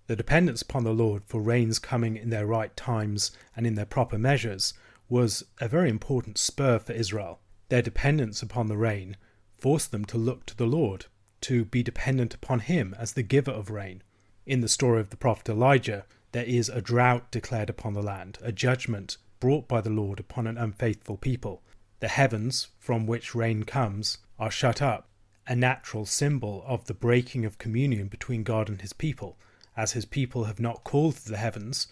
The dependence upon the Lord for rains coming in their right times and in their proper measures was a very important spur for Israel. Their dependence upon the rain forced them to look to the Lord, to be dependent upon him as the giver of rain. In the story of the prophet Elijah, there is a drought declared upon the land, a judgment brought by the Lord upon an unfaithful people. The heavens, from which rain comes, are shut up, a natural symbol of the breaking of communion between God and his people, as his people have not called to the heavens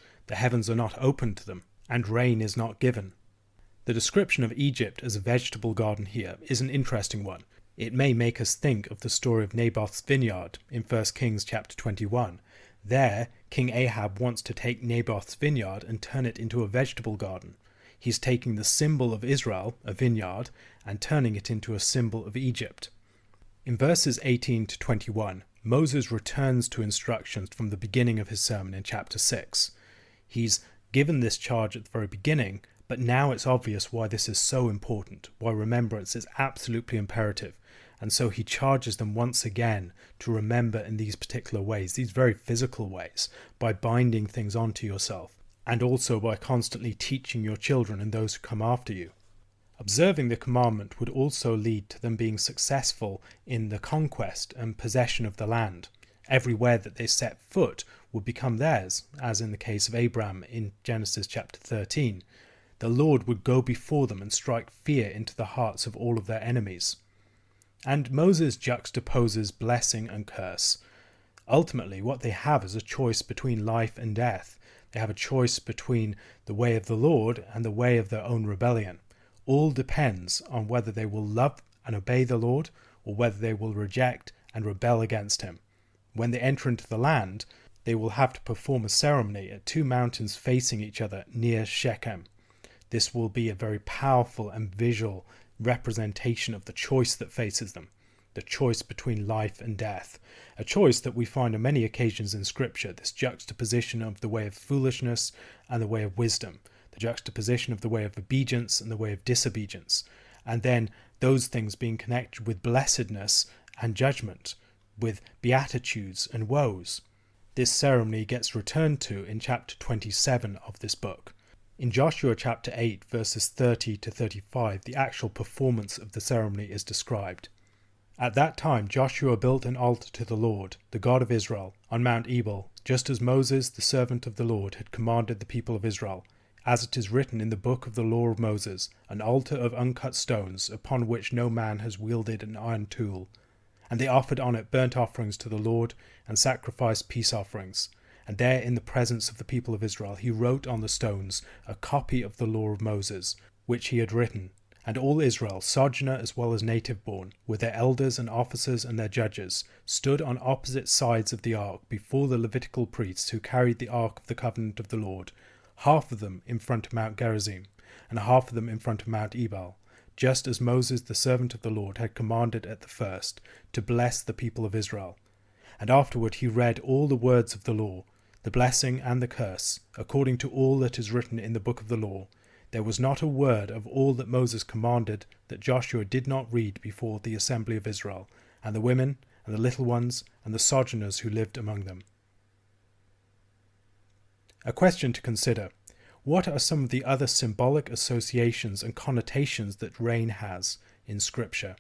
are not opened to them, and rain is not given. The description of Egypt as a vegetable garden here is an interesting one. It may make us think of the story of Naboth's vineyard in 1 Kings chapter 21. There, King Ahab wants to take Naboth's vineyard and turn it into a vegetable garden. He's taking the symbol of Israel, a vineyard, and turning it into a symbol of Egypt. In verses 18 to 21, Moses returns to instructions from the beginning of his sermon in chapter 6. He's given this charge at the very beginning, but now it's obvious why this is so important, why remembrance is absolutely imperative, and so he charges them once again to remember in these particular ways, these very physical ways, by binding things onto yourself, and also by constantly teaching your children and those who come after you. Observing the commandment would also lead to them being successful in the conquest and possession of the land. Everywhere that they set foot would become theirs, as in the case of Abraham in Genesis chapter 13. The Lord would go before them and strike fear into the hearts of all of their enemies. And Moses juxtaposes blessing and curse. Ultimately, what they have is a choice between life and death. They have a choice between the way of the Lord and the way of their own rebellion. All depends on whether they will love and obey the Lord, or whether they will reject and rebel against him. When they enter into the land, they will have to perform a ceremony at two mountains facing each other near Shechem. This will be a very powerful and visual representation of the choice that faces them, the choice between life and death, a choice that we find on many occasions in Scripture, this juxtaposition of the way of foolishness and the way of wisdom, the juxtaposition of the way of obedience and the way of disobedience, and then those things being connected with blessedness and judgment, with beatitudes and woes. This ceremony gets returned to in chapter 27 of this book. In Joshua chapter 8, verses 30 to 35, the actual performance of the ceremony is described. At that time Joshua built an altar to the Lord, the God of Israel, on Mount Ebal, just as Moses, the servant of the Lord, had commanded the people of Israel, as it is written in the book of the law of Moses, an altar of uncut stones, upon which no man has wielded an iron tool. And they offered on it burnt offerings to the Lord, and sacrificed peace offerings. And there in the presence of the people of Israel he wrote on the stones a copy of the law of Moses, which he had written. And all Israel, sojourner as well as native born, with their elders and officers and their judges, stood on opposite sides of the ark before the Levitical priests who carried the ark of the covenant of the Lord, half of them in front of Mount Gerizim, and half of them in front of Mount Ebal, just as Moses the servant of the Lord had commanded at the first, to bless the people of Israel. And afterward he read all the words of the law, the blessing and the curse, according to all that is written in the book of the law. There was not a word of all that Moses commanded that Joshua did not read before the assembly of Israel, and the women, and the little ones, and the sojourners who lived among them. A question to consider. What are some of the other symbolic associations and connotations that rain has in Scripture?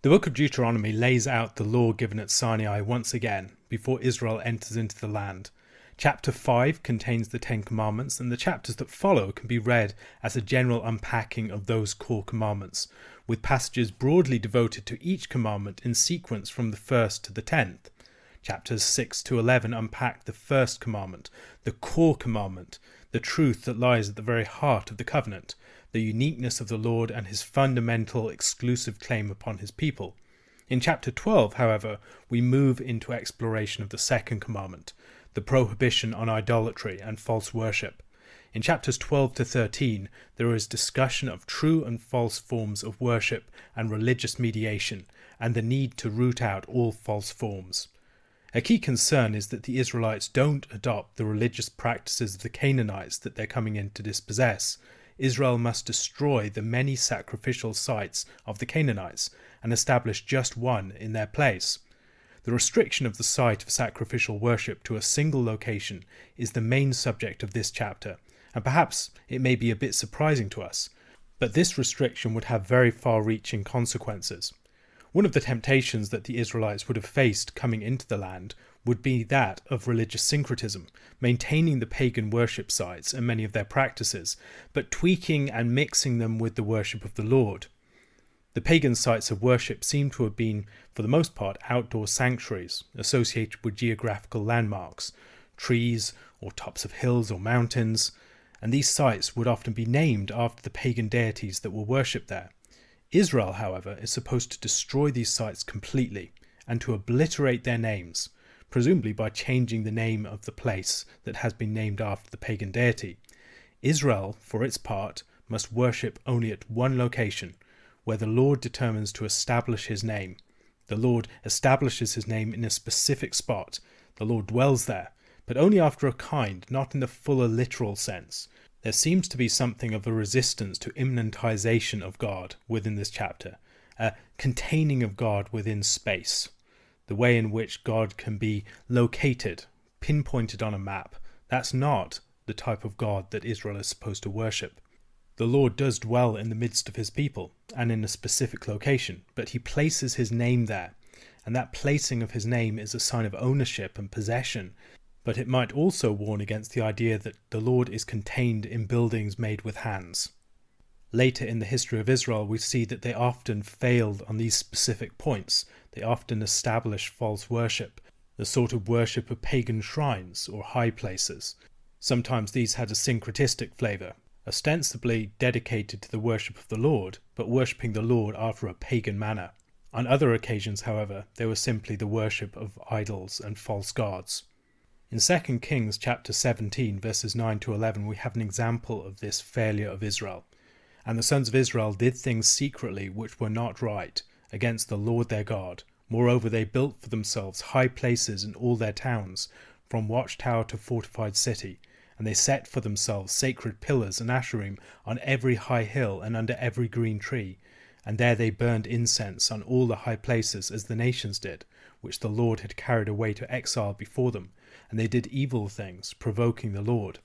The book of Deuteronomy lays out the law given at Sinai once again, before Israel enters into the land. Chapter 5 contains the 10 Commandments, and the chapters that follow can be read as a general unpacking of those core commandments, with passages broadly devoted to each commandment in sequence from the 1st to the 10th. Chapters 6 to 11 unpack the first commandment, the core commandment, the truth that lies at the very heart of the covenant, the uniqueness of the Lord and his fundamental exclusive claim upon his people. In chapter 12, however, we move into exploration of the second commandment, the prohibition on idolatry and false worship. In chapters 12 to 13, there is discussion of true and false forms of worship and religious mediation, and the need to root out all false forms. A key concern is that the Israelites don't adopt the religious practices of the Canaanites that they're coming in to dispossess. Israel must destroy the many sacrificial sites of the Canaanites and establish just one in their place. The restriction of the site of sacrificial worship to a single location is the main subject of this chapter, and perhaps it may be a bit surprising to us, but this restriction would have very far-reaching consequences. One of the temptations that the Israelites would have faced coming into the land would be that of religious syncretism, maintaining the pagan worship sites and many of their practices, but tweaking and mixing them with the worship of the Lord. The pagan sites of worship seem to have been, for the most part, outdoor sanctuaries associated with geographical landmarks, trees or tops of hills or mountains, and these sites would often be named after the pagan deities that were worshipped there. Israel, however, is supposed to destroy these sites completely and to obliterate their names, presumably by changing the name of the place that has been named after the pagan deity. Israel, for its part, must worship only at one location, where the Lord determines to establish his name. The Lord establishes his name in a specific spot. The Lord dwells there, but only after a kind, not in the fuller literal sense. There seems to be something of a resistance to immanentization of God within this chapter, a containing of God within space, the way in which God can be located, pinpointed on a map. That's not the type of God that Israel is supposed to worship. The Lord does dwell in the midst of his people and in a specific location, but he places his name there, and that placing of his name is a sign of ownership and possession. But it might also warn against the idea that the Lord is contained in buildings made with hands. Later in the history of Israel, we see that they often failed on these specific points. They often established false worship, the sort of worship of pagan shrines or high places. Sometimes these had a syncretistic flavour, ostensibly dedicated to the worship of the Lord, but worshipping the Lord after a pagan manner. On other occasions, however, they were simply the worship of idols and false gods. In 2 Kings chapter 17, verses 9 to 11, we have an example of this failure of Israel. And the sons of Israel did things secretly which were not right, against the Lord their God. Moreover, they built for themselves high places in all their towns, from watchtower to fortified city. And they set for themselves sacred pillars and asherim on every high hill and under every green tree. And there they burned incense on all the high places, as the nations did, which the Lord had carried away to exile before them. And they did evil things, provoking the Lord.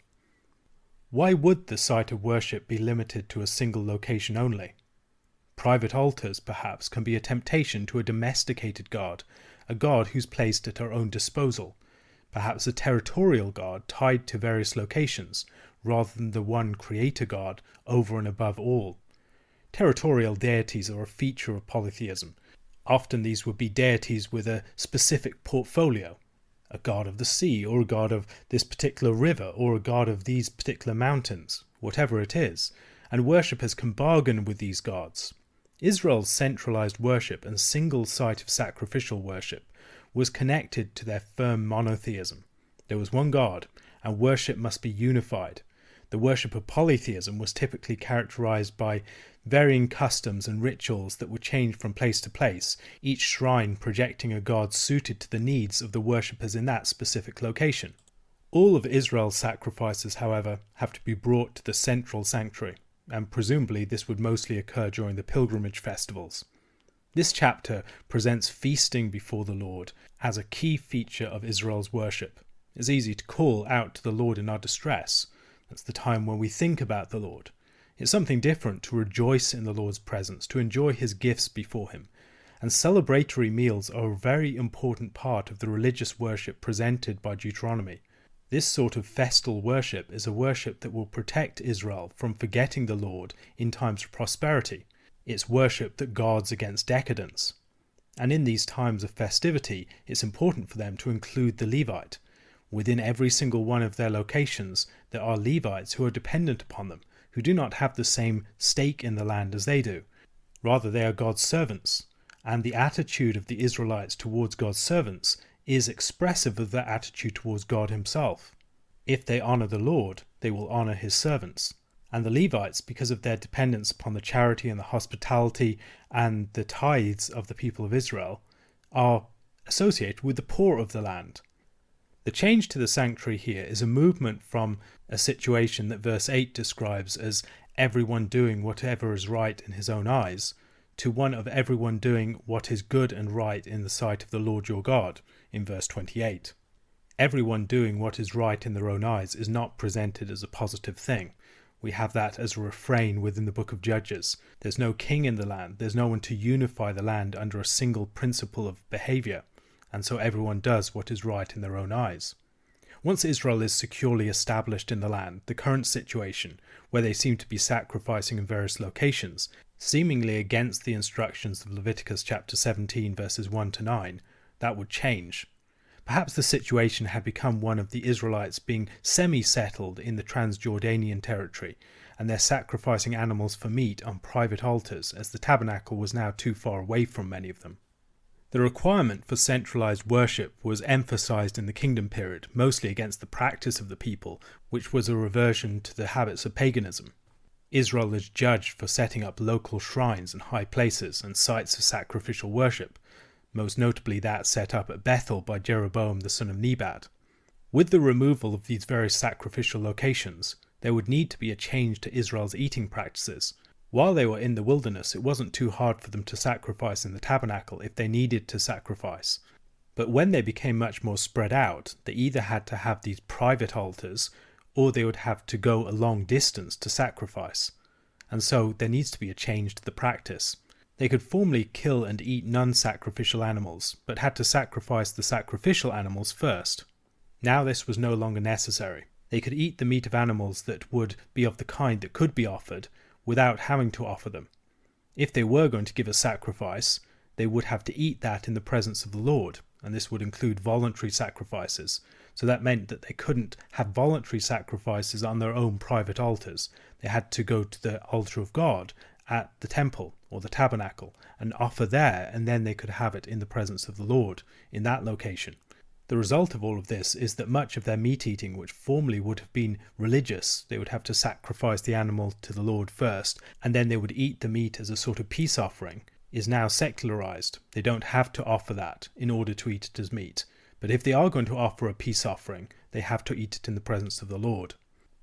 Why would the site of worship be limited to a single location only? Private altars, perhaps, can be a temptation to a domesticated God, a God who's placed at our own disposal. Perhaps a territorial God tied to various locations, rather than the one creator God over and above all. Territorial deities are a feature of polytheism. Often these would be deities with a specific portfolio, a god of the sea, or a god of this particular river, or a god of these particular mountains, whatever it is, and worshippers can bargain with these gods. Israel's centralized worship and single site of sacrificial worship was connected to their firm monotheism. There was one God, and worship must be unified. The worship of polytheism was typically characterized by varying customs and rituals that would change from place to place, each shrine projecting a god suited to the needs of the worshippers in that specific location. All of Israel's sacrifices, however, have to be brought to the central sanctuary, and presumably this would mostly occur during the pilgrimage festivals. This chapter presents feasting before the Lord as a key feature of Israel's worship. It's easy to call out to the Lord in our distress. That's the time when we think about the Lord. It's something different to rejoice in the Lord's presence, to enjoy his gifts before him. And celebratory meals are a very important part of the religious worship presented by Deuteronomy. This sort of festal worship is a worship that will protect Israel from forgetting the Lord in times of prosperity. It's worship that guards against decadence. And in these times of festivity, it's important for them to include the Levite. Within every single one of their locations, there are Levites who are dependent upon them, who do not have the same stake in the land as they do. Rather, they are God's servants, and the attitude of the Israelites towards God's servants is expressive of their attitude towards God himself. If they honour the Lord, they will honour his servants. And the Levites, because of their dependence upon the charity and the hospitality and the tithes of the people of Israel, are associated with the poor of the land. The change to the sanctuary here is a movement from a situation that verse 8 describes as everyone doing whatever is right in his own eyes, to one of everyone doing what is good and right in the sight of the Lord your God, in verse 28. Everyone doing what is right in their own eyes is not presented as a positive thing. We have that as a refrain within the book of Judges. There's no king in the land. There's no one to unify the land under a single principle of behavior. And so everyone does what is right in their own eyes. Once Israel is securely established in the land, the current situation, where they seem to be sacrificing in various locations, seemingly against the instructions of Leviticus chapter 17 verses 1 to 9, that would change. Perhaps the situation had become one of the Israelites being semi-settled in the Transjordanian territory, and they're sacrificing animals for meat on private altars, as the tabernacle was now too far away from many of them. The requirement for centralized worship was emphasized in the kingdom period, mostly against the practice of the people, which was a reversion to the habits of paganism. Israel was judged for setting up local shrines and high places and sites of sacrificial worship, most notably that set up at Bethel by Jeroboam the son of Nebat. With the removal of these various sacrificial locations, there would need to be a change to Israel's eating practices. While they were in the wilderness, it wasn't too hard for them to sacrifice in the tabernacle if they needed to sacrifice. But when they became much more spread out, they either had to have these private altars, or they would have to go a long distance to sacrifice. And so there needs to be a change to the practice. They could formerly kill and eat non-sacrificial animals, but had to sacrifice the sacrificial animals first. Now this was no longer necessary. They could eat the meat of animals that would be of the kind that could be offered, without having to offer them. If they were going to give a sacrifice, they would have to eat that in the presence of the Lord, and this would include voluntary sacrifices. So that meant that they couldn't have voluntary sacrifices on their own private altars. They had to go to the altar of God at the temple or the tabernacle and offer there, and then they could have it in the presence of the Lord in that location. The result of all of this is that much of their meat eating, which formerly would have been religious, they would have to sacrifice the animal to the Lord first, and then they would eat the meat as a sort of peace offering, is now secularized. They don't have to offer that in order to eat it as meat. But if they are going to offer a peace offering, they have to eat it in the presence of the Lord.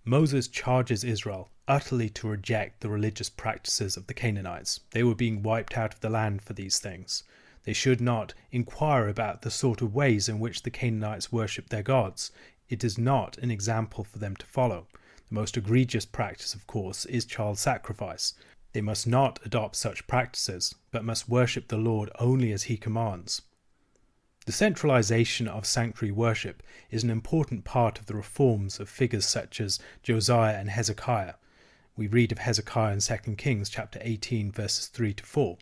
Moses charges Israel utterly to reject the religious practices of the Canaanites. They were being wiped out of the land for these things. They should not inquire about the sort of ways in which the Canaanites worship their gods. It is not an example for them to follow. The most egregious practice, of course, is child sacrifice. They must not adopt such practices, but must worship the Lord only as he commands. The centralization of sanctuary worship is an important part of the reforms of figures such as Josiah and Hezekiah. We read of Hezekiah in 2 Kings chapter 18 verses 3 to 4.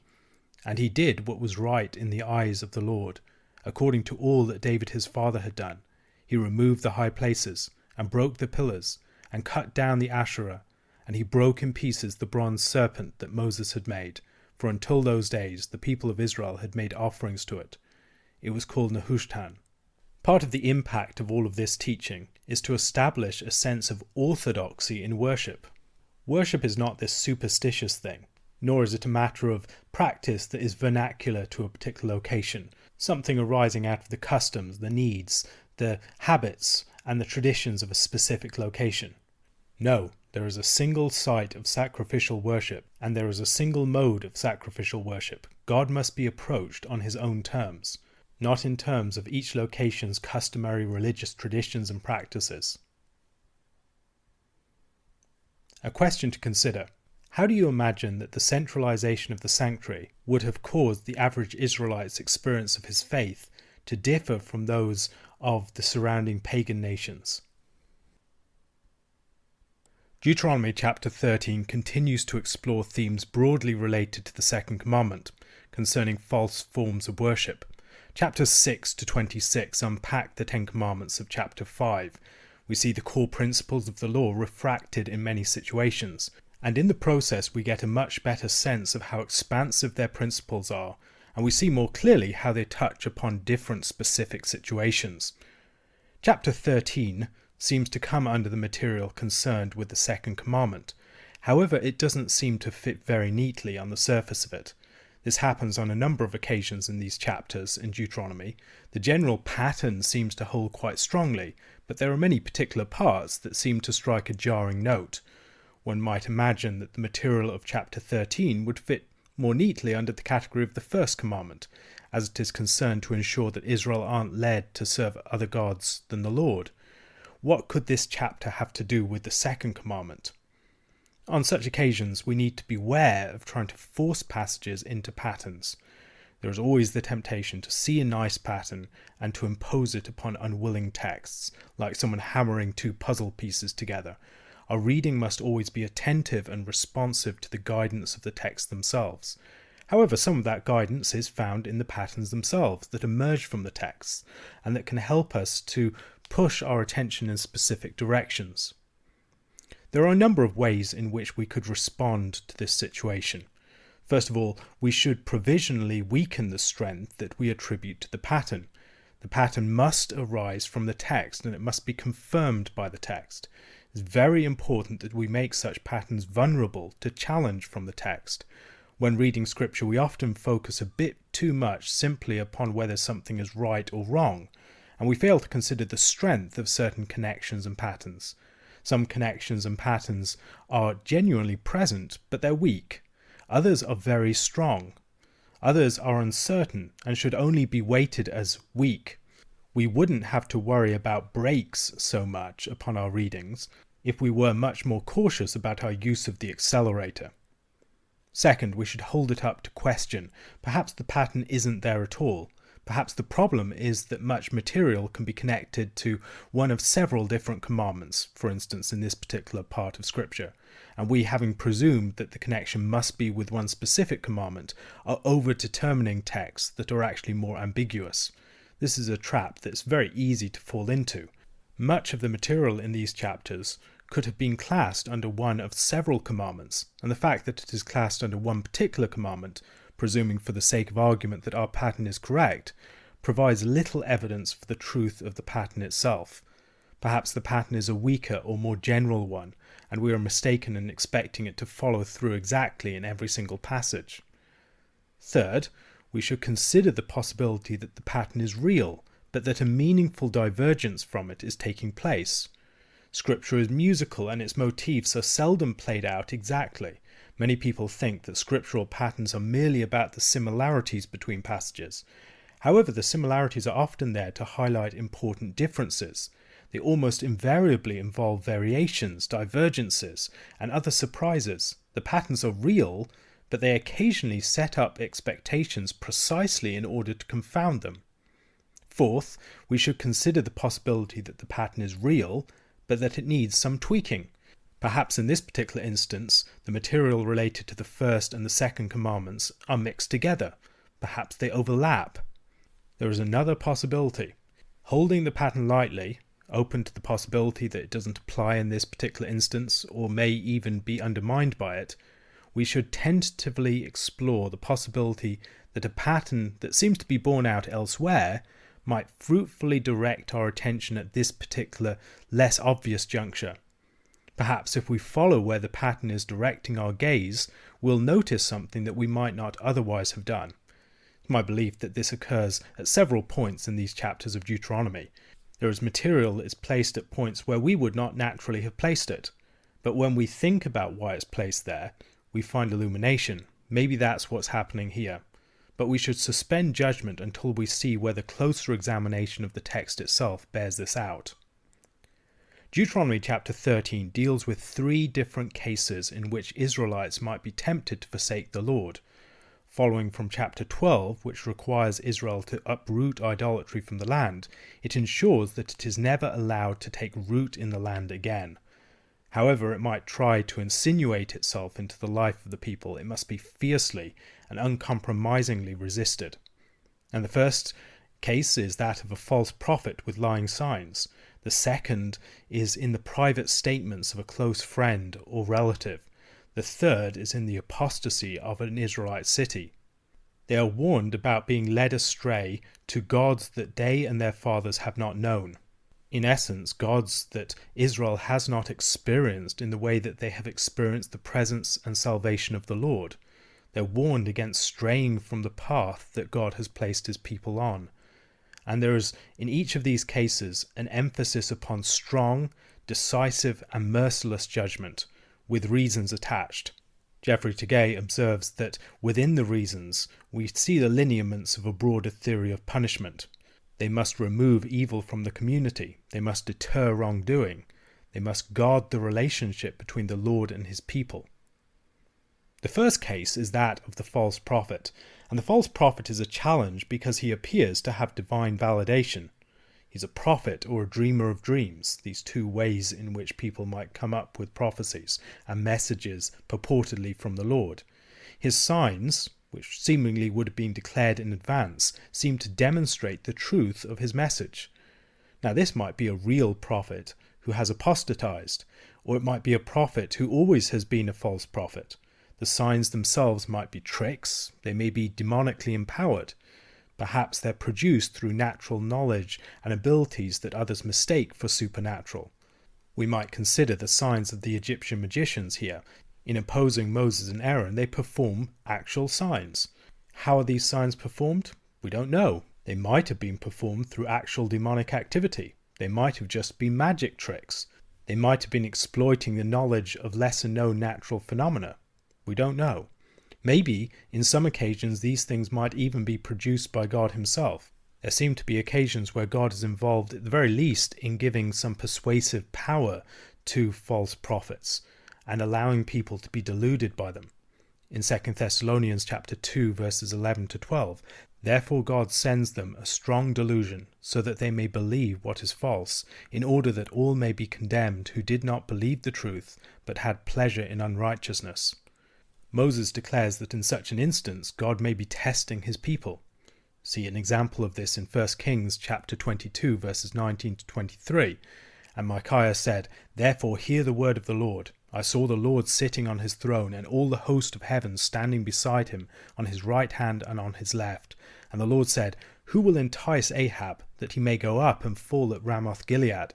And he did what was right in the eyes of the Lord, according to all that David his father had done. He removed the high places, and broke the pillars, and cut down the Asherah, and he broke in pieces the bronze serpent that Moses had made, for until those days the people of Israel had made offerings to it. It was called Nehushtan. Part of the impact of all of this teaching is to establish a sense of orthodoxy in worship. Worship is not this superstitious thing, nor is it a matter of practice that is vernacular to a particular location, something arising out of the customs, the needs, the habits, and the traditions of a specific location. No, there is a single site of sacrificial worship, and there is a single mode of sacrificial worship. God must be approached on his own terms, not in terms of each location's customary religious traditions and practices. A question to consider. How do you imagine that the centralization of the sanctuary would have caused the average Israelite's experience of his faith to differ from those of the surrounding pagan nations? Deuteronomy chapter 13 continues to explore themes broadly related to the second commandment, concerning false forms of worship. Chapters 6 to 26 unpack the Ten Commandments of chapter 5. We see the core principles of the law refracted in many situations, and in the process we get a much better sense of how expansive their principles are, and we see more clearly how they touch upon different specific situations. Chapter 13 seems to come under the material concerned with the second commandment. However, it doesn't seem to fit very neatly on the surface of it. This happens on a number of occasions in these chapters in Deuteronomy. The general pattern seems to hold quite strongly, but there are many particular parts that seem to strike a jarring note. One might imagine that the material of chapter 13 would fit more neatly under the category of the first commandment, as it is concerned to ensure that Israel aren't led to serve other gods than the Lord. What could this chapter have to do with the second commandment? On such occasions, we need to beware of trying to force passages into patterns. There is always the temptation to see a nice pattern and to impose it upon unwilling texts, like someone hammering two puzzle pieces together. Our reading must always be attentive and responsive to the guidance of the texts themselves. However, some of that guidance is found in the patterns themselves that emerge from the texts and that can help us to push our attention in specific directions. There are a number of ways in which we could respond to this situation. First of all, we should provisionally weaken the strength that we attribute to the pattern. The pattern must arise from the text and it must be confirmed by the text. It's very important that we make such patterns vulnerable to challenge from the text. When reading scripture, we often focus a bit too much simply upon whether something is right or wrong, and we fail to consider the strength of certain connections and patterns. Some connections and patterns are genuinely present, but they're weak. Others are very strong. Others are uncertain and should only be weighted as weak. We wouldn't have to worry about breaks so much upon our readings if we were much more cautious about our use of the accelerator. Second, we should hold it up to question. Perhaps the pattern isn't there at all. Perhaps the problem is that much material can be connected to one of several different commandments, for instance in this particular part of Scripture, and we, having presumed that the connection must be with one specific commandment, are over-determining texts that are actually more ambiguous. This is a trap that's very easy to fall into. Much of the material in these chapters could have been classed under one of several commandments, and the fact that it is classed under one particular commandment, presuming for the sake of argument that our pattern is correct, provides little evidence for the truth of the pattern itself. Perhaps the pattern is a weaker or more general one, and we are mistaken in expecting it to follow through exactly in every single passage. Third, we should consider the possibility that the pattern is real, but that a meaningful divergence from it is taking place. Scripture is musical and its motifs are seldom played out exactly. Many people think that scriptural patterns are merely about the similarities between passages. However, the similarities are often there to highlight important differences. They almost invariably involve variations, divergences, and other surprises. The patterns are real, but they occasionally set up expectations precisely in order to confound them. Fourth, we should consider the possibility that the pattern is real, but that it needs some tweaking. Perhaps in this particular instance, the material related to the first and the second commandments are mixed together. Perhaps they overlap. There is another possibility. Holding the pattern lightly, open to the possibility that it doesn't apply in this particular instance, or may even be undermined by it, we should tentatively explore the possibility that a pattern that seems to be borne out elsewhere might fruitfully direct our attention at this particular, less obvious juncture. Perhaps if we follow where the pattern is directing our gaze, we'll notice something that we might not otherwise have done. It's my belief that this occurs at several points in these chapters of Deuteronomy. There is material that is placed at points where we would not naturally have placed it. But when we think about why it's placed there, we find illumination. Maybe that's what's happening here. But we should suspend judgment until we see whether closer examination of the text itself bears this out. Deuteronomy chapter 13 deals with 3 different cases in which Israelites might be tempted to forsake the Lord. Following from chapter 12, which requires Israel to uproot idolatry from the land, it ensures that it is never allowed to take root in the land again. However it might try to insinuate itself into the life of the people, it must be fiercely and uncompromisingly resisted. And the first case is that of a false prophet with lying signs. The second is in the private statements of a close friend or relative. The third is in the apostasy of an Israelite city. They are warned about being led astray to gods that they and their fathers have not known. In essence, gods that Israel has not experienced in the way that they have experienced the presence and salvation of the Lord. They're warned against straying from the path that God has placed his people on. And there is, in each of these cases, an emphasis upon strong, decisive, and merciless judgment, with reasons attached. Geoffrey Tegay observes that within the reasons, we see the lineaments of a broader theory of punishment. They must remove evil from the community. They must deter wrongdoing. They must guard the relationship between the Lord and his people. The first case is that of the false prophet, and the false prophet is a challenge because he appears to have divine validation. He's a prophet or a dreamer of dreams, these two ways in which people might come up with prophecies and messages purportedly from the Lord. His signs, which seemingly would have been declared in advance, seem to demonstrate the truth of his message. Now, this might be a real prophet who has apostatized, or it might be a prophet who always has been a false prophet. The signs themselves might be tricks, they may be demonically empowered. Perhaps they're produced through natural knowledge and abilities that others mistake for supernatural. We might consider the signs of the Egyptian magicians here. In opposing Moses and Aaron, they perform actual signs. How are these signs performed? We don't know. They might have been performed through actual demonic activity. They might have just been magic tricks. They might have been exploiting the knowledge of lesser-known natural phenomena. We don't know. Maybe, in some occasions, these things might even be produced by God himself. There seem to be occasions where God is involved, at the very least, in giving some persuasive power to false prophets and allowing people to be deluded by them. In 2 Thessalonians chapter 2, verses 11 to 12, therefore God sends them a strong delusion, so that they may believe what is false, in order that all may be condemned who did not believe the truth, but had pleasure in unrighteousness. Moses declares that in such an instance God may be testing his people. See an example of this in 1 Kings chapter 22 verses 19 to 23. And Micaiah said, "Therefore hear the word of the Lord. I saw the Lord sitting on his throne, and all the host of heaven standing beside him, on his right hand and on his left. And the Lord said, Who will entice Ahab, that he may go up and fall at Ramoth Gilead?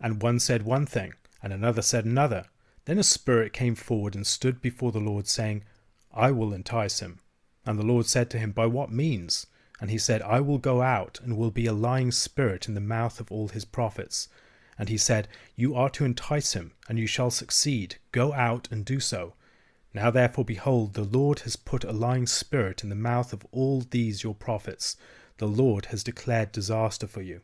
And one said one thing, and another said another. Then a spirit came forward and stood before the Lord, saying, I will entice him. And the Lord said to him, By what means? And he said, I will go out, and will be a lying spirit in the mouth of all his prophets. And he said, You are to entice him, and you shall succeed. Go out and do so. Now therefore, behold, the Lord has put a lying spirit in the mouth of all these your prophets. The Lord has declared disaster for you."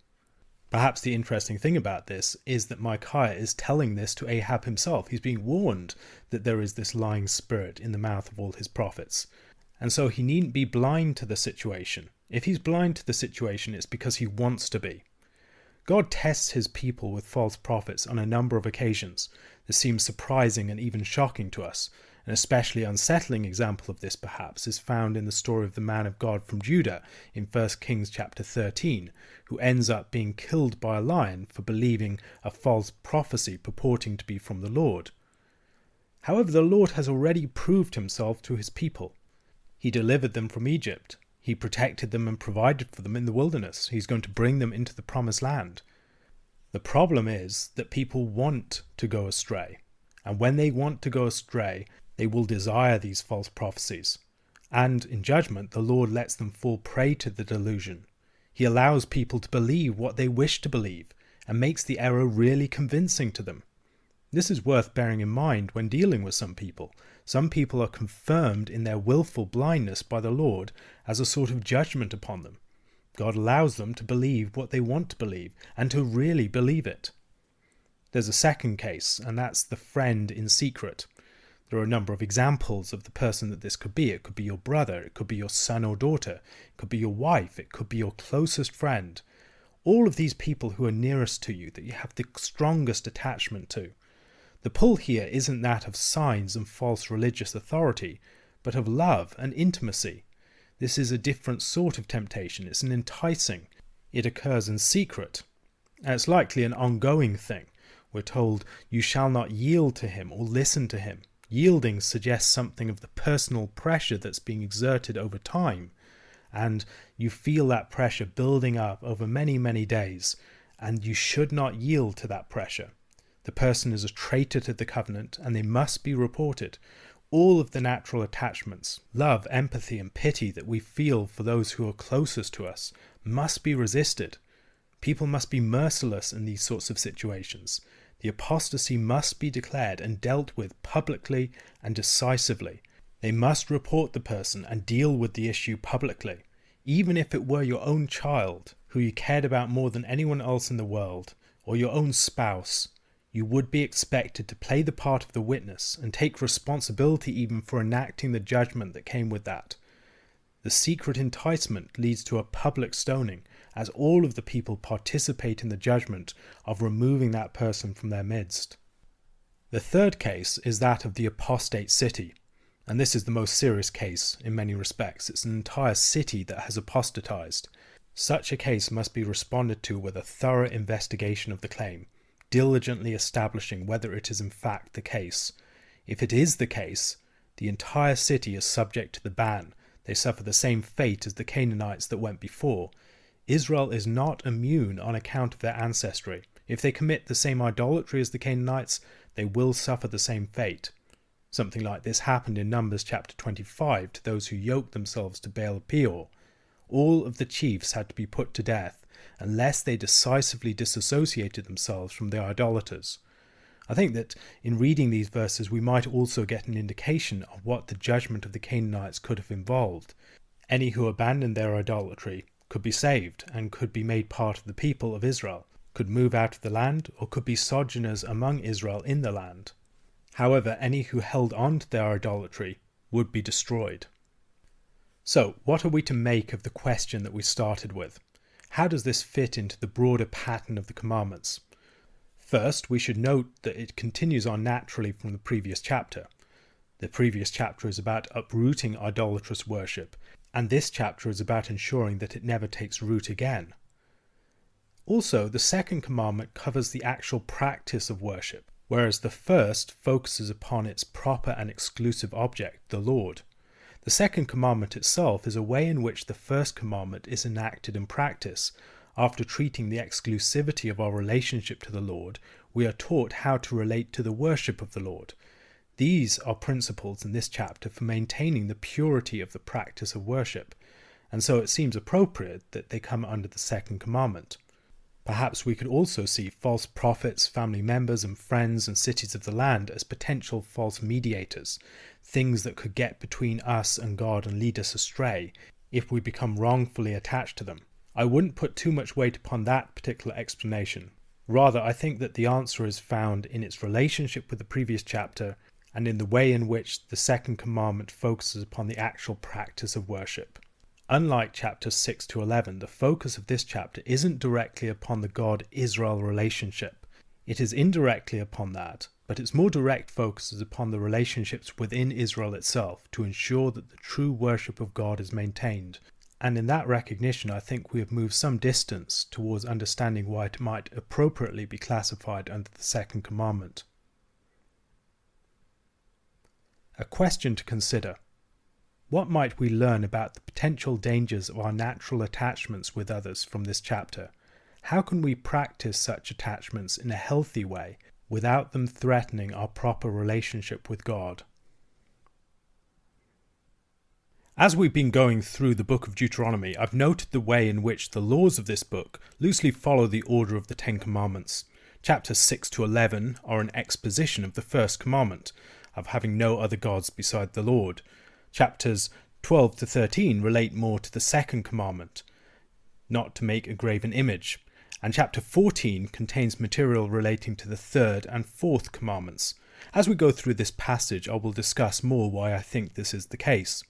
Perhaps the interesting thing about this is that Micaiah is telling this to Ahab himself. He's being warned that there is this lying spirit in the mouth of all his prophets. And so he needn't be blind to the situation. If he's blind to the situation, it's because he wants to be. God tests his people with false prophets on a number of occasions. This seems surprising and even shocking to us. An especially unsettling example of this, perhaps, is found in the story of the man of God from Judah in 1 Kings chapter 13, who ends up being killed by a lion for believing a false prophecy purporting to be from the Lord. However, the Lord has already proved himself to his people. He delivered them from Egypt. He protected them and provided for them in the wilderness. He's going to bring them into the promised land. The problem is that people want to go astray. And when they want to go astray, they will desire these false prophecies. And in judgment, the Lord lets them fall prey to the delusion. He allows people to believe what they wish to believe and makes the error really convincing to them. This is worth bearing in mind when dealing with some people. Some people are confirmed in their willful blindness by the Lord as a sort of judgment upon them. God allows them to believe what they want to believe and to really believe it. There's a second case, and that's the friend in secret. There are a number of examples of the person that this could be. It could be your brother, it could be your son or daughter, it could be your wife, it could be your closest friend. All of these people who are nearest to you, that you have the strongest attachment to. The pull here isn't that of signs and false religious authority, but of love and intimacy. This is a different sort of temptation. It's an enticing. It occurs in secret. And it's likely an ongoing thing. We're told, you shall not yield to him or listen to him. Yielding suggests something of the personal pressure that's being exerted over time. And you feel that pressure building up over many, many days. And you should not yield to that pressure. The person is a traitor to the covenant, and they must be reported. All of the natural attachments, love, empathy, and pity that we feel for those who are closest to us must be resisted. People must be merciless in these sorts of situations. The apostasy must be declared and dealt with publicly and decisively. They must report the person and deal with the issue publicly. Even if it were your own child, who you cared about more than anyone else in the world, or your own spouse, you would be expected to play the part of the witness and take responsibility even for enacting the judgment that came with that. The secret enticement leads to a public stoning, as all of the people participate in the judgment of removing that person from their midst. The third case is that of the apostate city, and this is the most serious case in many respects. It's an entire city that has apostatized. Such a case must be responded to with a thorough investigation of the claim, diligently establishing whether it is in fact the case. If it is the case, the entire city is subject to the ban. They suffer the same fate as the Canaanites that went before. Israel is not immune on account of their ancestry. If they commit the same idolatry as the Canaanites, they will suffer the same fate. Something like this happened in Numbers chapter 25 to those who yoked themselves to Baal Peor. All of the chiefs had to be put to death unless they decisively disassociated themselves from the idolaters. I think that in reading these verses we might also get an indication of what the judgment of the Canaanites could have involved. Any who abandoned their idolatry could be saved and could be made part of the people of Israel, could move out of the land, or could be sojourners among Israel in the land. However, any who held on to their idolatry would be destroyed. So, what are we to make of the question that we started with? How does this fit into the broader pattern of the commandments? First, we should note that it continues on naturally from the previous chapter. The previous chapter is about uprooting idolatrous worship, and this chapter is about ensuring that it never takes root again. Also, the second commandment covers the actual practice of worship, whereas the first focuses upon its proper and exclusive object, the Lord. The second commandment itself is a way in which the first commandment is enacted in practice. After treating the exclusivity of our relationship to the Lord, we are taught how to relate to the worship of the Lord. These are principles in this chapter for maintaining the purity of the practice of worship, and so it seems appropriate that they come under the second commandment. Perhaps we could also see false prophets, family members and friends and cities of the land as potential false mediators, things that could get between us and God and lead us astray if we become wrongfully attached to them. I wouldn't put too much weight upon that particular explanation. Rather, I think that the answer is found in its relationship with the previous chapter and in the way in which the second commandment focuses upon the actual practice of worship. Unlike chapters 6 to 11, the focus of this chapter isn't directly upon the God-Israel relationship. It is indirectly upon that, but its more direct focus is upon the relationships within Israel itself to ensure that the true worship of God is maintained. And in that recognition, I think we have moved some distance towards understanding why it might appropriately be classified under the second commandment. A question to consider. What might we learn about the potential dangers of our natural attachments with others from this chapter? How can we practice such attachments in a healthy way without them threatening our proper relationship with God? As we've been going through the book of Deuteronomy, I've noted the way in which the laws of this book loosely follow the order of the Ten Commandments. Chapters 6 to 11 are an exposition of the first commandment, of having no other gods beside the Lord. Chapters 12 to 13 relate more to the second commandment, not to make a graven image. And chapter 14 contains material relating to the third and fourth commandments. As we go through this passage, I will discuss more why I think this is the case.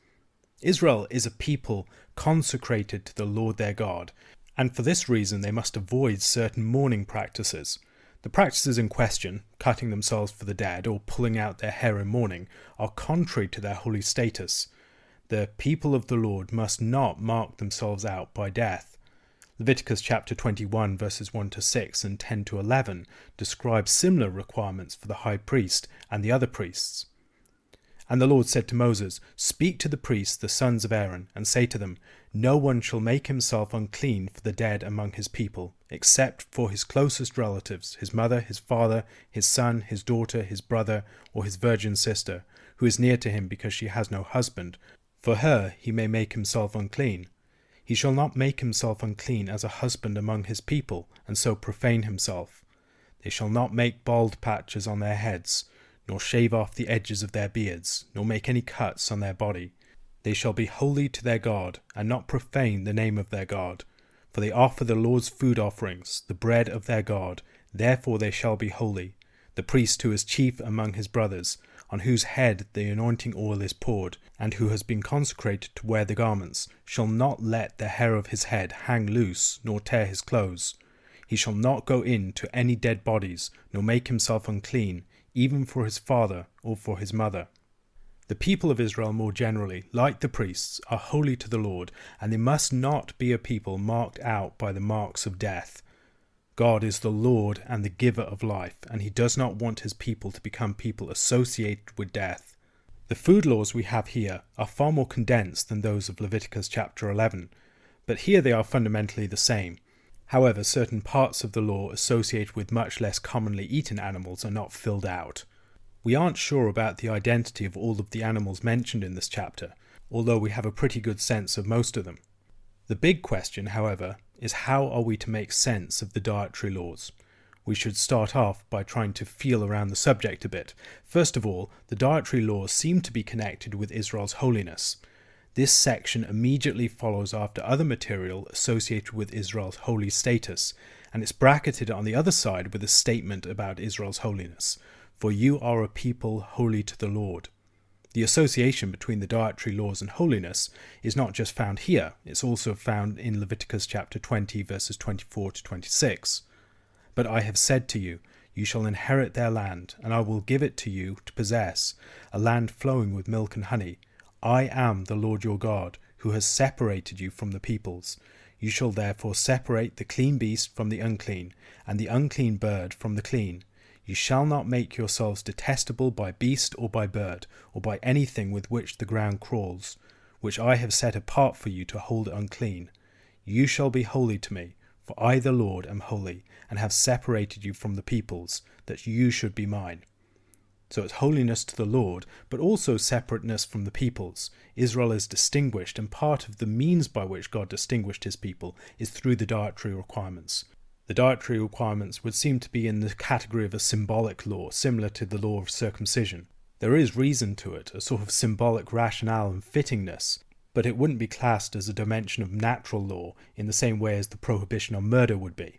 Israel is a people consecrated to the Lord their God, and for this reason they must avoid certain mourning practices. The practices in question, cutting themselves for the dead or pulling out their hair in mourning, are contrary to their holy status. The people of the Lord must not mark themselves out by death. Leviticus chapter 21 verses 1 to 6 and 10 to 11 describe similar requirements for the high priest and the other priests. And the Lord said to Moses, "Speak to the priests, the sons of Aaron, and say to them, No one shall make himself unclean for the dead among his people, except for his closest relatives, his mother, his father, his son, his daughter, his brother, or his virgin sister, who is near to him because she has no husband. For her he may make himself unclean. He shall not make himself unclean as a husband among his people, and so profane himself. They shall not make bald patches on their heads, nor shave off the edges of their beards, nor make any cuts on their body. They shall be holy to their God, and not profane the name of their God. For they offer the Lord's food offerings, the bread of their God, therefore they shall be holy. The priest who is chief among his brothers on whose head the anointing oil is poured, and who has been consecrated to wear the garments, shall not let the hair of his head hang loose, nor tear his clothes. He shall not go in to any dead bodies, nor make himself unclean, even for his father or for his mother. The people of Israel more generally, like the priests, are holy to the Lord, and they must not be a people marked out by the marks of death. God is the Lord and the giver of life, and he does not want his people to become people associated with death. The food laws we have here are far more condensed than those of Leviticus chapter 11, but here they are fundamentally the same. However, certain parts of the law associated with much less commonly eaten animals are not filled out. We aren't sure about the identity of all of the animals mentioned in this chapter, although we have a pretty good sense of most of them. The big question, however, is how are we to make sense of the dietary laws? We should start off by trying to feel around the subject a bit. First of all, the dietary laws seem to be connected with Israel's holiness. This section immediately follows after other material associated with Israel's holy status, and it's bracketed on the other side with a statement about Israel's holiness. For you are a people holy to the Lord. The association between the dietary laws and holiness is not just found here, it's also found in Leviticus chapter 20 verses 24 to 26. But I have said to you, you shall inherit their land, and I will give it to you to possess, a land flowing with milk and honey. I am the Lord your God, who has separated you from the peoples. You shall therefore separate the clean beast from the unclean, and the unclean bird from the clean. You shall not make yourselves detestable by beast or by bird, or by anything with which the ground crawls, which I have set apart for you to hold unclean. You shall be holy to me, for I the Lord am holy, and have separated you from the peoples, that you should be mine. So it's holiness to the Lord, but also separateness from the peoples. Israel is distinguished, and part of the means by which God distinguished his people is through the dietary requirements. The dietary requirements would seem to be in the category of a symbolic law, similar to the law of circumcision. There is reason to it, a sort of symbolic rationale and fittingness, but it wouldn't be classed as a dimension of natural law in the same way as the prohibition on murder would be.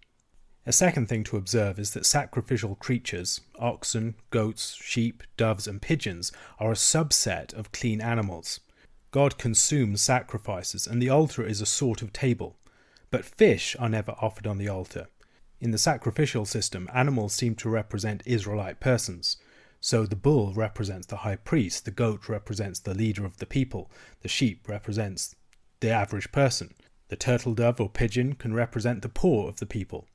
A second thing to observe is that sacrificial creatures, oxen, goats, sheep, doves and pigeons, are a subset of clean animals. God consumes sacrifices, and the altar is a sort of table. But fish are never offered on the altar. In the sacrificial system, animals seem to represent Israelite persons. So the bull represents the high priest, the goat represents the leader of the people, the sheep represents the average person, the turtle dove or pigeon can represent the poor of the people.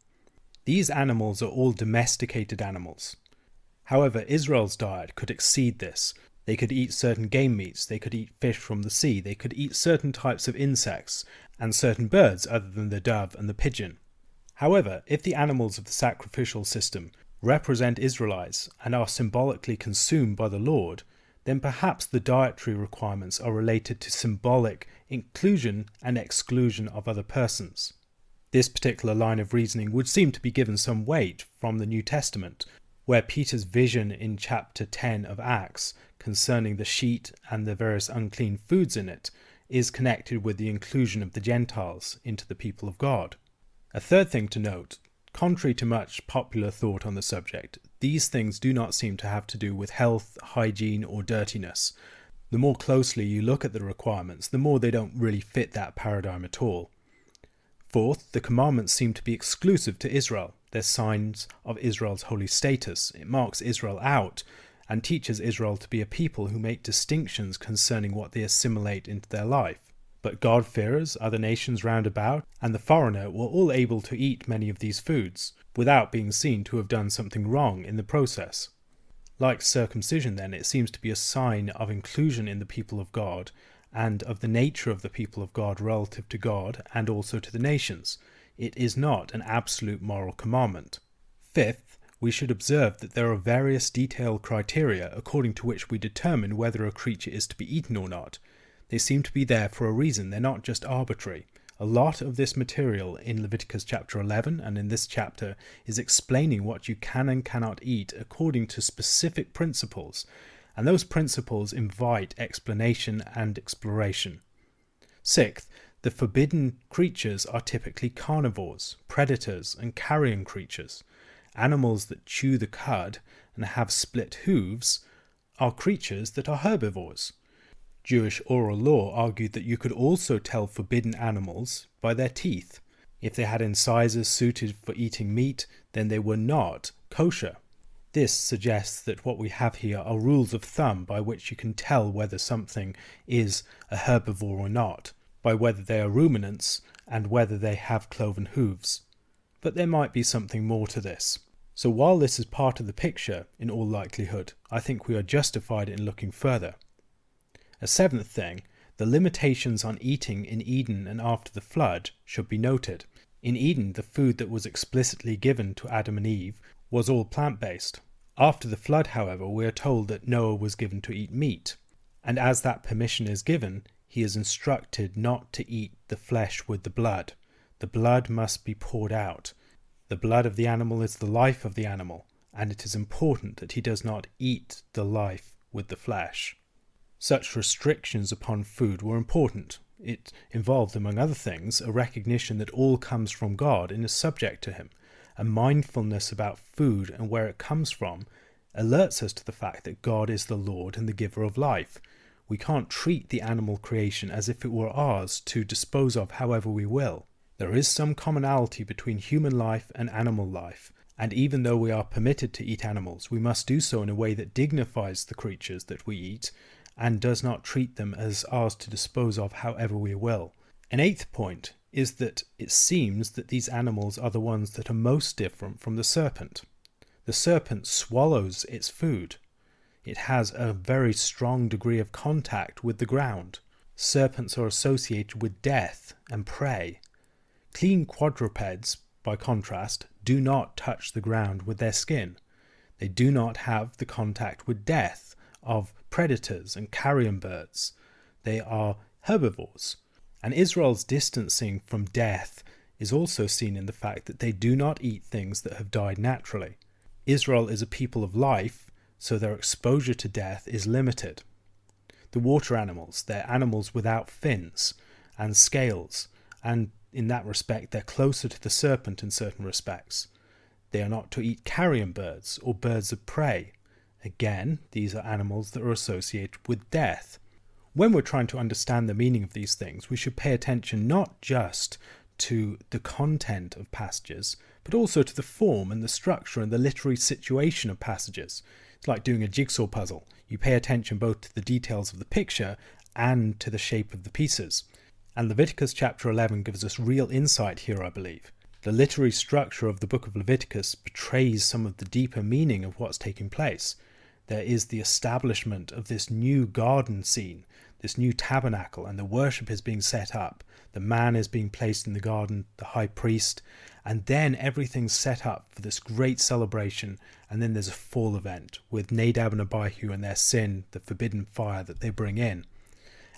These animals are all domesticated animals. However, Israel's diet could exceed this. They could eat certain game meats, they could eat fish from the sea, they could eat certain types of insects, and certain birds other than the dove and the pigeon. However, if the animals of the sacrificial system represent Israelites and are symbolically consumed by the Lord, then perhaps the dietary requirements are related to symbolic inclusion and exclusion of other persons. This particular line of reasoning would seem to be given some weight from the New Testament, where Peter's vision in chapter 10 of Acts concerning the sheet and the various unclean foods in it is connected with the inclusion of the Gentiles into the people of God. A third thing to note, contrary to much popular thought on the subject, these things do not seem to have to do with health, hygiene or dirtiness. The more closely you look at the requirements, the more they don't really fit that paradigm at all. Fourth, the commandments seem to be exclusive to Israel. They're signs of Israel's holy status. It marks Israel out and teaches Israel to be a people who make distinctions concerning what they assimilate into their life. But God-fearers, other nations round about, and the foreigner were all able to eat many of these foods, without being seen to have done something wrong in the process. Like circumcision then, it seems to be a sign of inclusion in the people of God, and of the nature of the people of God relative to God and also to the nations. It is not an absolute moral commandment. Fifth, we should observe that there are various detailed criteria according to which we determine whether a creature is to be eaten or not. They seem to be there for a reason, they're not just arbitrary. A lot of this material in Leviticus chapter 11 and in this chapter is explaining what you can and cannot eat according to specific principles, and those principles invite explanation and exploration. Sixth, the forbidden creatures are typically carnivores, predators and carrion creatures. Animals that chew the cud and have split hooves are creatures that are herbivores. Jewish oral law argued that you could also tell forbidden animals by their teeth. If they had incisors suited for eating meat, then they were not kosher. This suggests that what we have here are rules of thumb by which you can tell whether something is a herbivore or not, by whether they are ruminants and whether they have cloven hooves. But there might be something more to this. So while this is part of the picture, in all likelihood, I think we are justified in looking further. A seventh thing, the limitations on eating in Eden and after the flood should be noted. In Eden, the food that was explicitly given to Adam and Eve was all plant-based. After the flood, however, we are told that Noah was given to eat meat, and as that permission is given, he is instructed not to eat the flesh with the blood. The blood must be poured out. The blood of the animal is the life of the animal, and it is important that he does not eat the life with the flesh. Such restrictions upon food were important. It involved, among other things, a recognition that all comes from God and is subject to him. A mindfulness about food and where it comes from alerts us to the fact that God is the Lord and the giver of life. We can't treat the animal creation as if it were ours to dispose of however we will. There is some commonality between human life and animal life, and even though we are permitted to eat animals, we must do so in a way that dignifies the creatures that we eat and does not treat them as ours to dispose of however we will. An eighth point is that it seems that these animals are the ones that are most different from the serpent. The serpent swallows its food. It has a very strong degree of contact with the ground. Serpents are associated with death and prey. Clean quadrupeds, by contrast, do not touch the ground with their skin. They do not have the contact with death of predators and carrion birds. They are herbivores. And Israel's distancing from death is also seen in the fact that they do not eat things that have died naturally. Israel is a people of life, so their exposure to death is limited. The water animals, they're animals without fins and scales, and in that respect they're closer to the serpent in certain respects. They are not to eat carrion birds or birds of prey. Again, these are animals that are associated with death. When we're trying to understand the meaning of these things, we should pay attention not just to the content of passages, but also to the form and the structure and the literary situation of passages. It's like doing a jigsaw puzzle. You pay attention both to the details of the picture and to the shape of the pieces. And Leviticus chapter 11 gives us real insight here, I believe. The literary structure of the book of Leviticus betrays some of the deeper meaning of what's taking place. There is the establishment of this new garden scene, this new tabernacle, and the worship is being set up. The man is being placed in the garden, the high priest, and then everything's set up for this great celebration, and then there's a fall event with Nadab and Abihu and their sin, the forbidden fire that they bring in.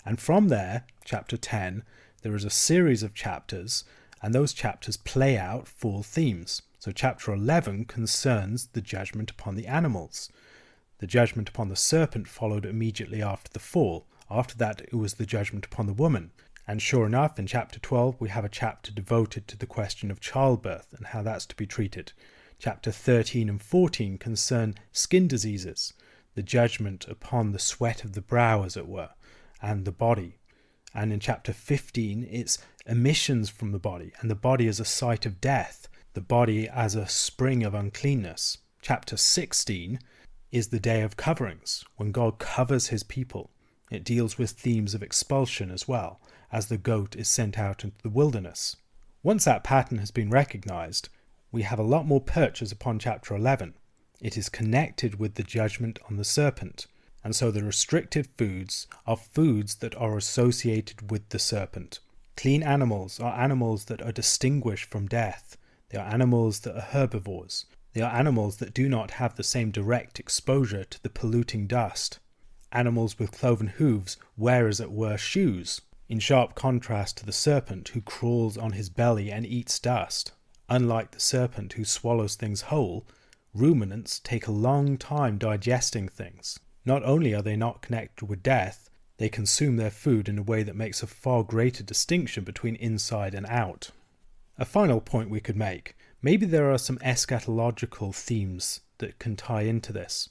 And from there, chapter 10, there is a series of chapters, and those chapters play out full themes. So chapter 11 concerns the judgment upon the animals. The judgment upon the serpent followed immediately after the fall. After that, it was the judgment upon the woman. And sure enough, in chapter 12, we have a chapter devoted to the question of childbirth and how that's to be treated. Chapter 13 and 14 concern skin diseases, the judgment upon the sweat of the brow, as it were, and the body. And in chapter 15, it's emissions from the body, and the body as a site of death, the body as a spring of uncleanness. Chapter 16 is the day of coverings, when God covers his people. It deals with themes of expulsion as well, as the goat is sent out into the wilderness. Once that pattern has been recognized, we have a lot more purchase upon chapter 11. It is connected with the judgment on the serpent, and so the restricted foods are foods that are associated with the serpent. Clean animals are animals that are distinguished from death. They are animals that are herbivores. They are animals that do not have the same direct exposure to the polluting dust. Animals with cloven hooves wear, as it were, shoes, in sharp contrast to the serpent who crawls on his belly and eats dust. Unlike the serpent who swallows things whole, ruminants take a long time digesting things. Not only are they not connected with death, they consume their food in a way that makes a far greater distinction between inside and out. A final point we could make. Maybe there are some eschatological themes that can tie into this.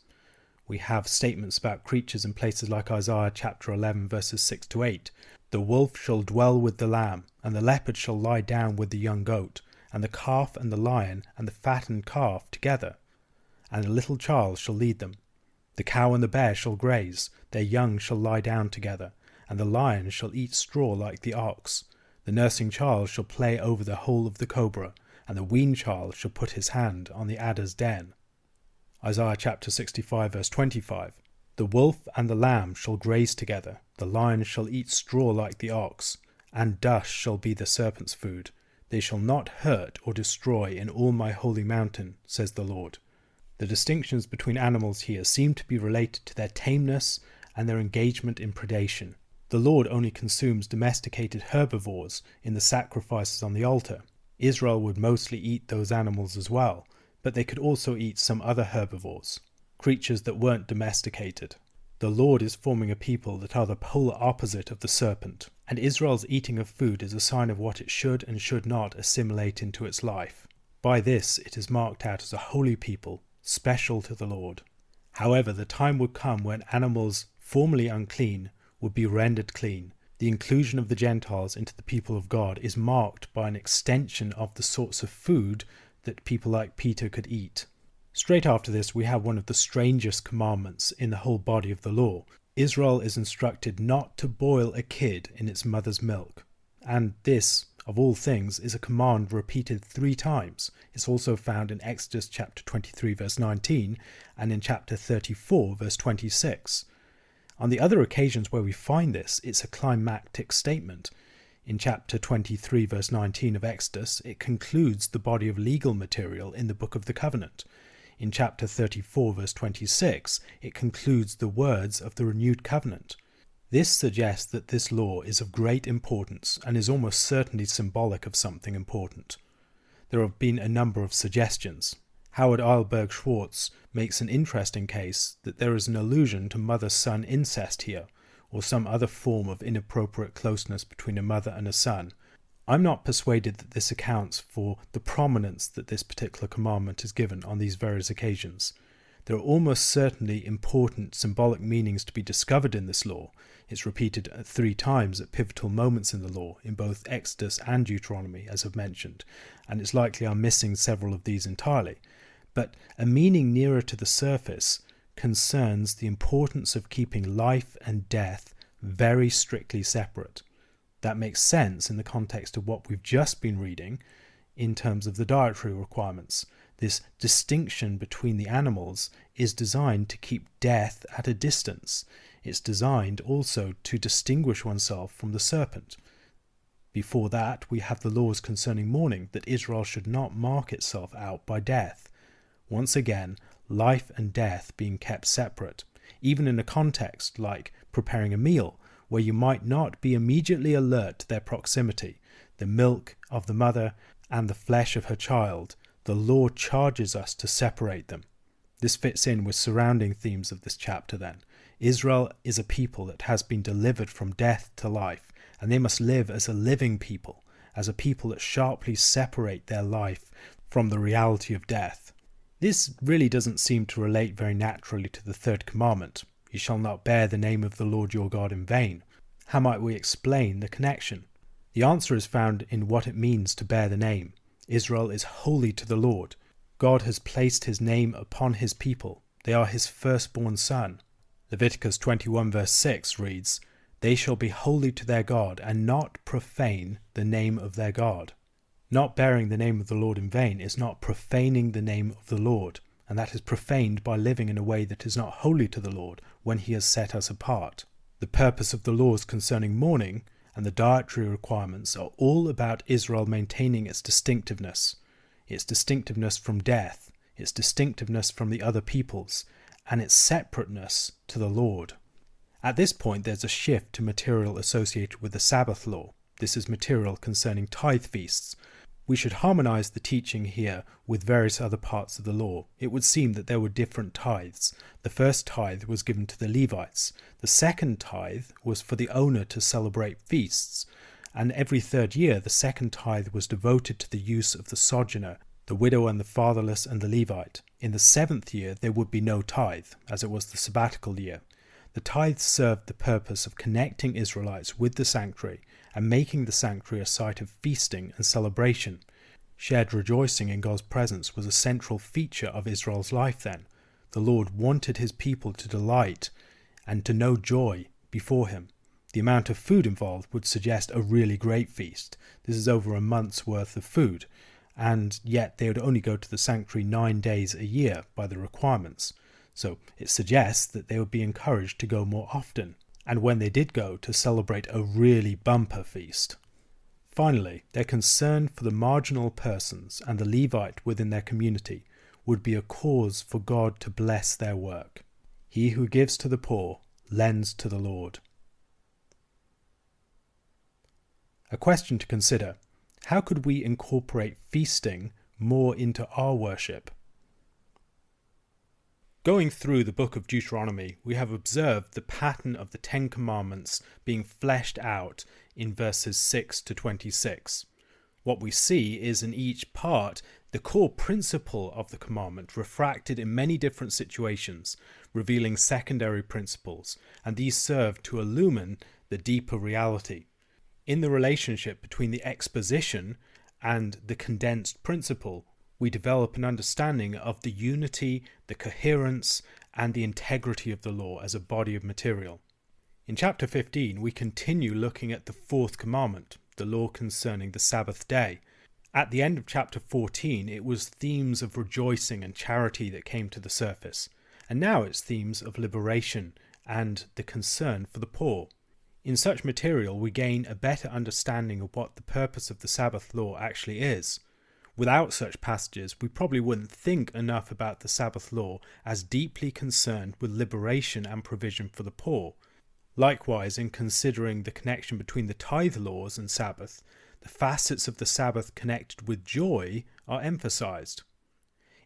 We have statements about creatures in places like Isaiah chapter 11 verses 6 to 8. The wolf shall dwell with the lamb, and the leopard shall lie down with the young goat, and the calf and the lion and the fattened calf together, and a little child shall lead them. The cow and the bear shall graze, their young shall lie down together, and the lion shall eat straw like the ox. The nursing child shall play over the hole of the cobra, and the weaned child shall put his hand on the adder's den. Isaiah chapter 65 verse 25. The wolf and the lamb shall graze together, the lion shall eat straw like the ox, and dust shall be the serpent's food. They shall not hurt or destroy in all my holy mountain, says the Lord. The distinctions between animals here seem to be related to their tameness and their engagement in predation. The Lord only consumes domesticated herbivores in the sacrifices on the altar. Israel would mostly eat those animals as well, but they could also eat some other herbivores, creatures that weren't domesticated. The Lord is forming a people that are the polar opposite of the serpent, and Israel's eating of food is a sign of what it should and should not assimilate into its life. By this, it is marked out as a holy people, special to the Lord. However, the time would come when animals formerly unclean would be rendered clean. The inclusion of the Gentiles into the people of God is marked by an extension of the sorts of food that people like Peter could eat. Straight after this, we have one of the strangest commandments in the whole body of the law. Israel is instructed not to boil a kid in its mother's milk. And this, of all things, is a command repeated 3 times. It's also found in Exodus chapter 23 verse 19 and in chapter 34 verse 26. On the other occasions where we find this, it's a climactic statement. In chapter 23 verse 19 of Exodus, it concludes the body of legal material in the Book of the Covenant. In chapter 34 verse 26, it concludes the words of the renewed covenant. This suggests that this law is of great importance and is almost certainly symbolic of something important. There have been a number of suggestions. Howard Eilberg Schwartz makes an interesting case that there is an allusion to mother-son incest here, or some other form of inappropriate closeness between a mother and a son. I'm not persuaded that this accounts for the prominence that this particular commandment is given on these various occasions. There are almost certainly important symbolic meanings to be discovered in this law. It's repeated 3 times at pivotal moments in the law, in both Exodus and Deuteronomy, as I've mentioned, and it's likely I'm missing several of these entirely. But a meaning nearer to the surface concerns the importance of keeping life and death very strictly separate. That makes sense in the context of what we've just been reading in terms of the dietary requirements. This distinction between the animals is designed to keep death at a distance. It's designed also to distinguish oneself from the serpent. Before that, we have the laws concerning mourning, that Israel should not mark itself out by death. Once again, life and death being kept separate, even in a context like preparing a meal, where you might not be immediately alert to their proximity, the milk of the mother and the flesh of her child. The law charges us to separate them. This fits in with surrounding themes of this chapter then. Israel is a people that has been delivered from death to life, and they must live as a living people, as a people that sharply separate their life from the reality of death. This really doesn't seem to relate very naturally to the 3rd commandment. You shall not bear the name of the Lord your God in vain. How might we explain the connection? The answer is found in what it means to bear the name. Israel is holy to the Lord. God has placed his name upon his people. They are his firstborn son. Leviticus 21 verse 6 reads, "They shall be holy to their God, and not profane the name of their God." Not bearing the name of the Lord in vain is not profaning the name of the Lord, and that is profaned by living in a way that is not holy to the Lord when he has set us apart. The purpose of the laws concerning mourning and the dietary requirements are all about Israel maintaining its distinctiveness from death, its distinctiveness from the other peoples, and its separateness to the Lord. At this point, there's a shift to material associated with the Sabbath law. This is material concerning tithe feasts. We should harmonize the teaching here with various other parts of the law. It would seem that there were different tithes. The first tithe was given to the Levites. The second tithe was for the owner to celebrate feasts. And every 3rd year, the second tithe was devoted to the use of the sojourner, the widow and the fatherless and the Levite. In the 7th year there would be no tithe, as it was the Sabbatical year. The tithe served the purpose of connecting Israelites with the sanctuary and making the sanctuary a site of feasting and celebration. Shared rejoicing in God's presence was a central feature of Israel's life then. The Lord wanted his people to delight and to know joy before him. The amount of food involved would suggest a really great feast. This is over a month's worth of food, and yet they would only go to the sanctuary 9 days a year by the requirements. So it suggests that they would be encouraged to go more often, and when they did go, to celebrate a really bumper feast. Finally, their concern for the marginal persons and the Levite within their community would be a cause for God to bless their work. He who gives to the poor lends to the Lord. A question to consider: how could we incorporate feasting more into our worship? Going through the book of Deuteronomy, we have observed the pattern of the 10 Commandments being fleshed out in verses 6 to 26. What we see is in each part the core principle of the commandment refracted in many different situations, revealing secondary principles, and these serve to illumine the deeper reality. In the relationship between the exposition and the condensed principle, we develop an understanding of the unity, the coherence, and the integrity of the law as a body of material. In chapter 15, we continue looking at the 4th commandment, the law concerning the Sabbath day. At the end of chapter 14, it was themes of rejoicing and charity that came to the surface, and now it's themes of liberation and the concern for the poor. In such material, we gain a better understanding of what the purpose of the Sabbath law actually is. Without such passages, we probably wouldn't think enough about the Sabbath law as deeply concerned with liberation and provision for the poor. Likewise, in considering the connection between the tithe laws and Sabbath, the facets of the Sabbath connected with joy are emphasized.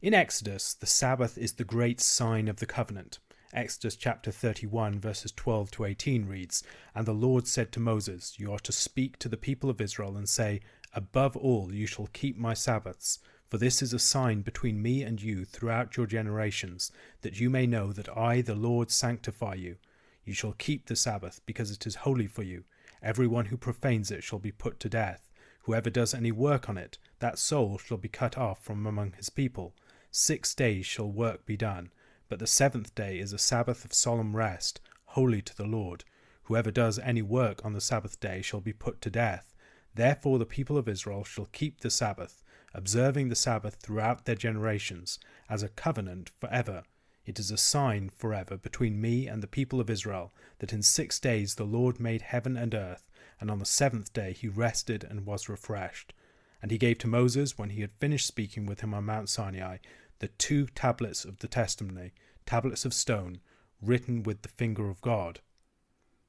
In Exodus, the Sabbath is the great sign of the covenant. Exodus chapter 31 verses 12 to 18 reads, "And the Lord said to Moses, You are to speak to the people of Israel and say, Above all you shall keep my Sabbaths, for this is a sign between me and you throughout your generations, that you may know that I, the Lord, sanctify you. You shall keep the Sabbath, because it is holy for you. Everyone who profanes it shall be put to death. Whoever does any work on it, that soul shall be cut off from among his people. 6 days shall work be done, but the 7th day is a Sabbath of solemn rest, holy to the Lord. Whoever does any work on the Sabbath day shall be put to death. Therefore the people of Israel shall keep the Sabbath, observing the Sabbath throughout their generations, as a covenant forever. It is a sign forever between me and the people of Israel, that in 6 days the Lord made heaven and earth, and on the 7th day he rested and was refreshed. And he gave to Moses, when he had finished speaking with him on Mount Sinai, the 2 tablets of the testimony, tablets of stone, written with the finger of God."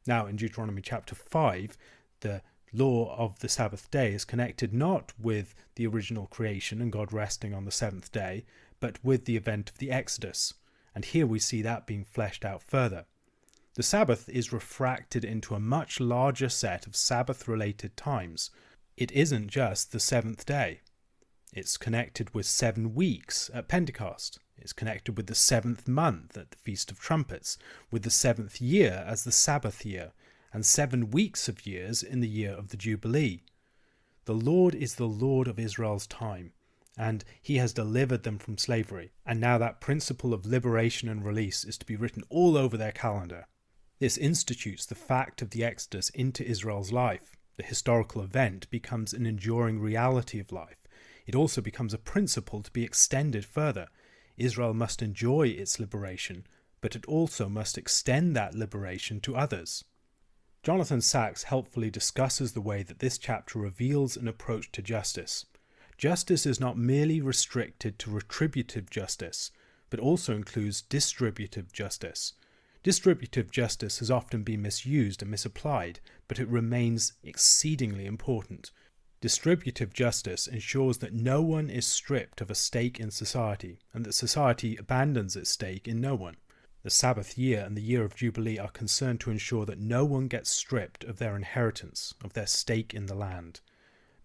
Now in Deuteronomy chapter 5, the law of the Sabbath day is connected not with the original creation and God resting on the 7th day, but with the event of the Exodus. And here we see that being fleshed out further. The Sabbath is refracted into a much larger set of Sabbath-related times. It isn't just the 7th day. It's connected with 7 weeks at Pentecost. It's connected with the 7th month at the Feast of Trumpets, with the 7th year as the Sabbath year, and 7 weeks of years in the year of the Jubilee. The Lord is the Lord of Israel's time, and he has delivered them from slavery, and now that principle of liberation and release is to be written all over their calendar. This institutes the fact of the Exodus into Israel's life. The historical event becomes an enduring reality of life. It also becomes a principle to be extended further. Israel must enjoy its liberation, but it also must extend that liberation to others. Jonathan Sacks helpfully discusses the way that this chapter reveals an approach to justice. Justice is not merely restricted to retributive justice, but also includes distributive justice. Distributive justice has often been misused and misapplied, but it remains exceedingly important. Distributive justice ensures that no one is stripped of a stake in society, and that society abandons its stake in no one. The Sabbath year and the year of Jubilee are concerned to ensure that no one gets stripped of their inheritance, of their stake in the land.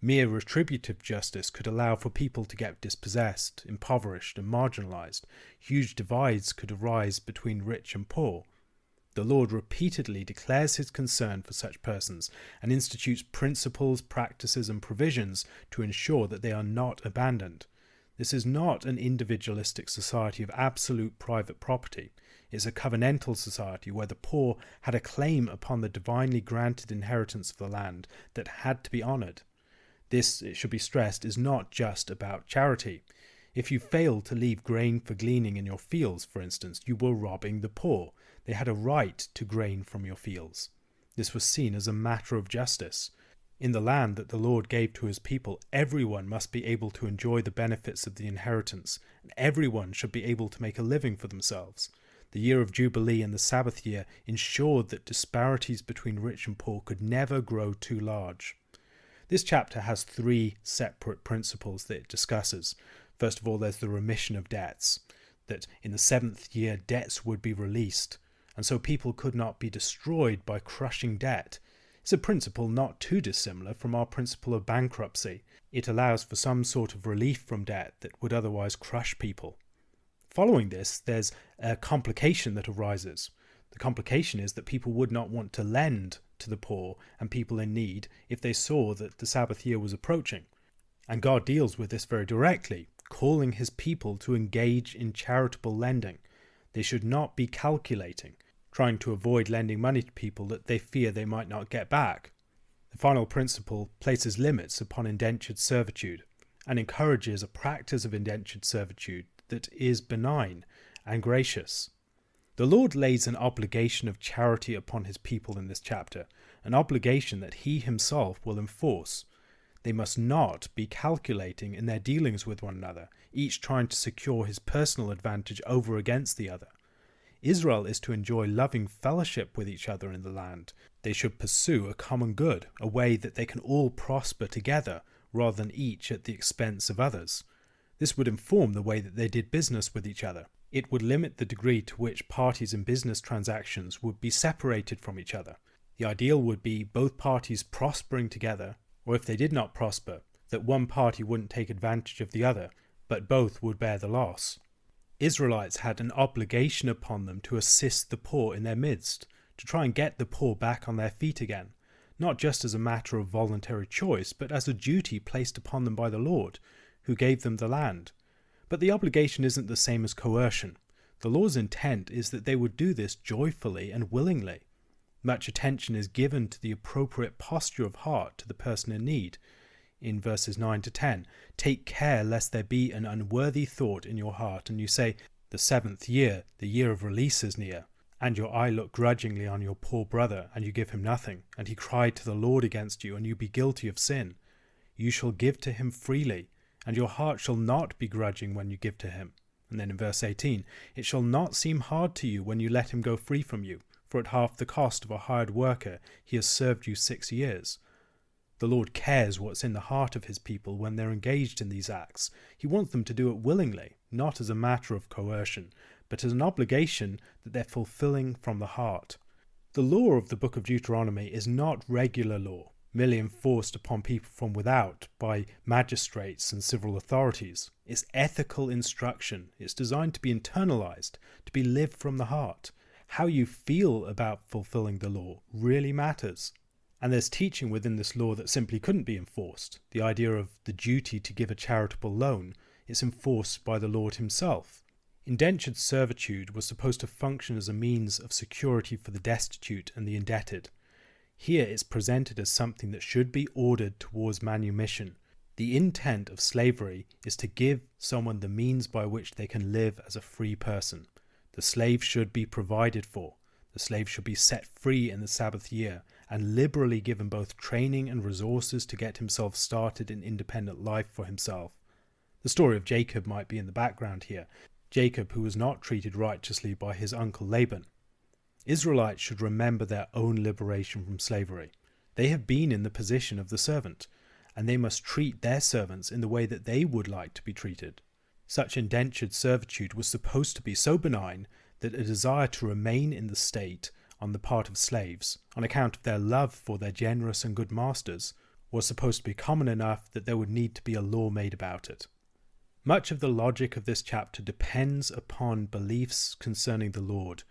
Mere retributive justice could allow for people to get dispossessed, impoverished, and marginalized. Huge divides could arise between rich and poor. The Lord repeatedly declares his concern for such persons and institutes principles, practices, and provisions to ensure that they are not abandoned. This is not an individualistic society of absolute private property. It's a covenantal society where the poor had a claim upon the divinely granted inheritance of the land that had to be honoured. This, it should be stressed, is not just about charity. If you failed to leave grain for gleaning in your fields, for instance, you were robbing the poor. They had a right to grain from your fields. This was seen as a matter of justice. In the land that the Lord gave to his people, everyone must be able to enjoy the benefits of the inheritance, and everyone should be able to make a living for themselves. The year of Jubilee and the Sabbath year ensured that disparities between rich and poor could never grow too large. This chapter has 3 separate principles that it discusses. First of all, there's the remission of debts, that in the 7th year debts would be released, and so people could not be destroyed by crushing debt. It's a principle not too dissimilar from our principle of bankruptcy. It allows for some sort of relief from debt that would otherwise crush people. Following this, there's a complication that arises. The complication is that people would not want to lend to the poor and people in need if they saw that the Sabbath year was approaching. And God deals with this very directly, calling his people to engage in charitable lending. They should not be calculating, trying to avoid lending money to people that they fear they might not get back. The final principle places limits upon indentured servitude and encourages a practice of indentured servitude that is benign and gracious. The Lord lays an obligation of charity upon his people in this chapter, an obligation that he himself will enforce. They must not be calculating in their dealings with one another, each trying to secure his personal advantage over against the other. Israel is to enjoy loving fellowship with each other in the land. They should pursue a common good, a way that they can all prosper together rather than each at the expense of others. This would inform the way that they did business with each other. It would limit the degree to which parties in business transactions would be separated from each other. The ideal would be both parties prospering together, or if they did not prosper, that one party wouldn't take advantage of the other, but both would bear the loss. Israelites had an obligation upon them to assist the poor in their midst, to try and get the poor back on their feet again, not just as a matter of voluntary choice, but as a duty placed upon them by the Lord, who gave them the land. But the obligation isn't the same as coercion. The law's intent is that they would do this joyfully and willingly. Much attention is given to the appropriate posture of heart to the person in need. In verses 9 to 10, take care lest there be an unworthy thought in your heart, and you say, the 7th year, the year of release is near, and your eye look grudgingly on your poor brother, and you give him nothing, and he cried to the Lord against you, and you be guilty of sin. You shall give to him freely, and your heart shall not be grudging when you give to him. And then in verse 18, it shall not seem hard to you when you let him go free from you, for at half the cost of a hired worker he has served you 6 years. The Lord cares what's in the heart of his people when they're engaged in these acts. He wants them to do it willingly, not as a matter of coercion, but as an obligation that they're fulfilling from the heart. The law of the book of Deuteronomy is not regular law, merely enforced upon people from without by magistrates and civil authorities. It's ethical instruction. It's designed to be internalized, to be lived from the heart. How you feel about fulfilling the law really matters. And there's teaching within this law that simply couldn't be enforced. The idea of the duty to give a charitable loan is enforced by the Lord himself. Indentured servitude was supposed to function as a means of security for the destitute and the indebted. Here it's presented as something that should be ordered towards manumission. The intent of slavery is to give someone the means by which they can live as a free person. The slave should be provided for. The slave should be set free in the Sabbath year and liberally given both training and resources to get himself started in independent life for himself. The story of Jacob might be in the background here. Jacob, who was not treated righteously by his uncle Laban. Israelites should remember their own liberation from slavery. They have been in the position of the servant, and they must treat their servants in the way that they would like to be treated. Such indentured servitude was supposed to be so benign that a desire to remain in the state on the part of slaves, on account of their love for their generous and good masters, was supposed to be common enough that there would need to be a law made about it. Much of the logic of this chapter depends upon beliefs concerning the Lord.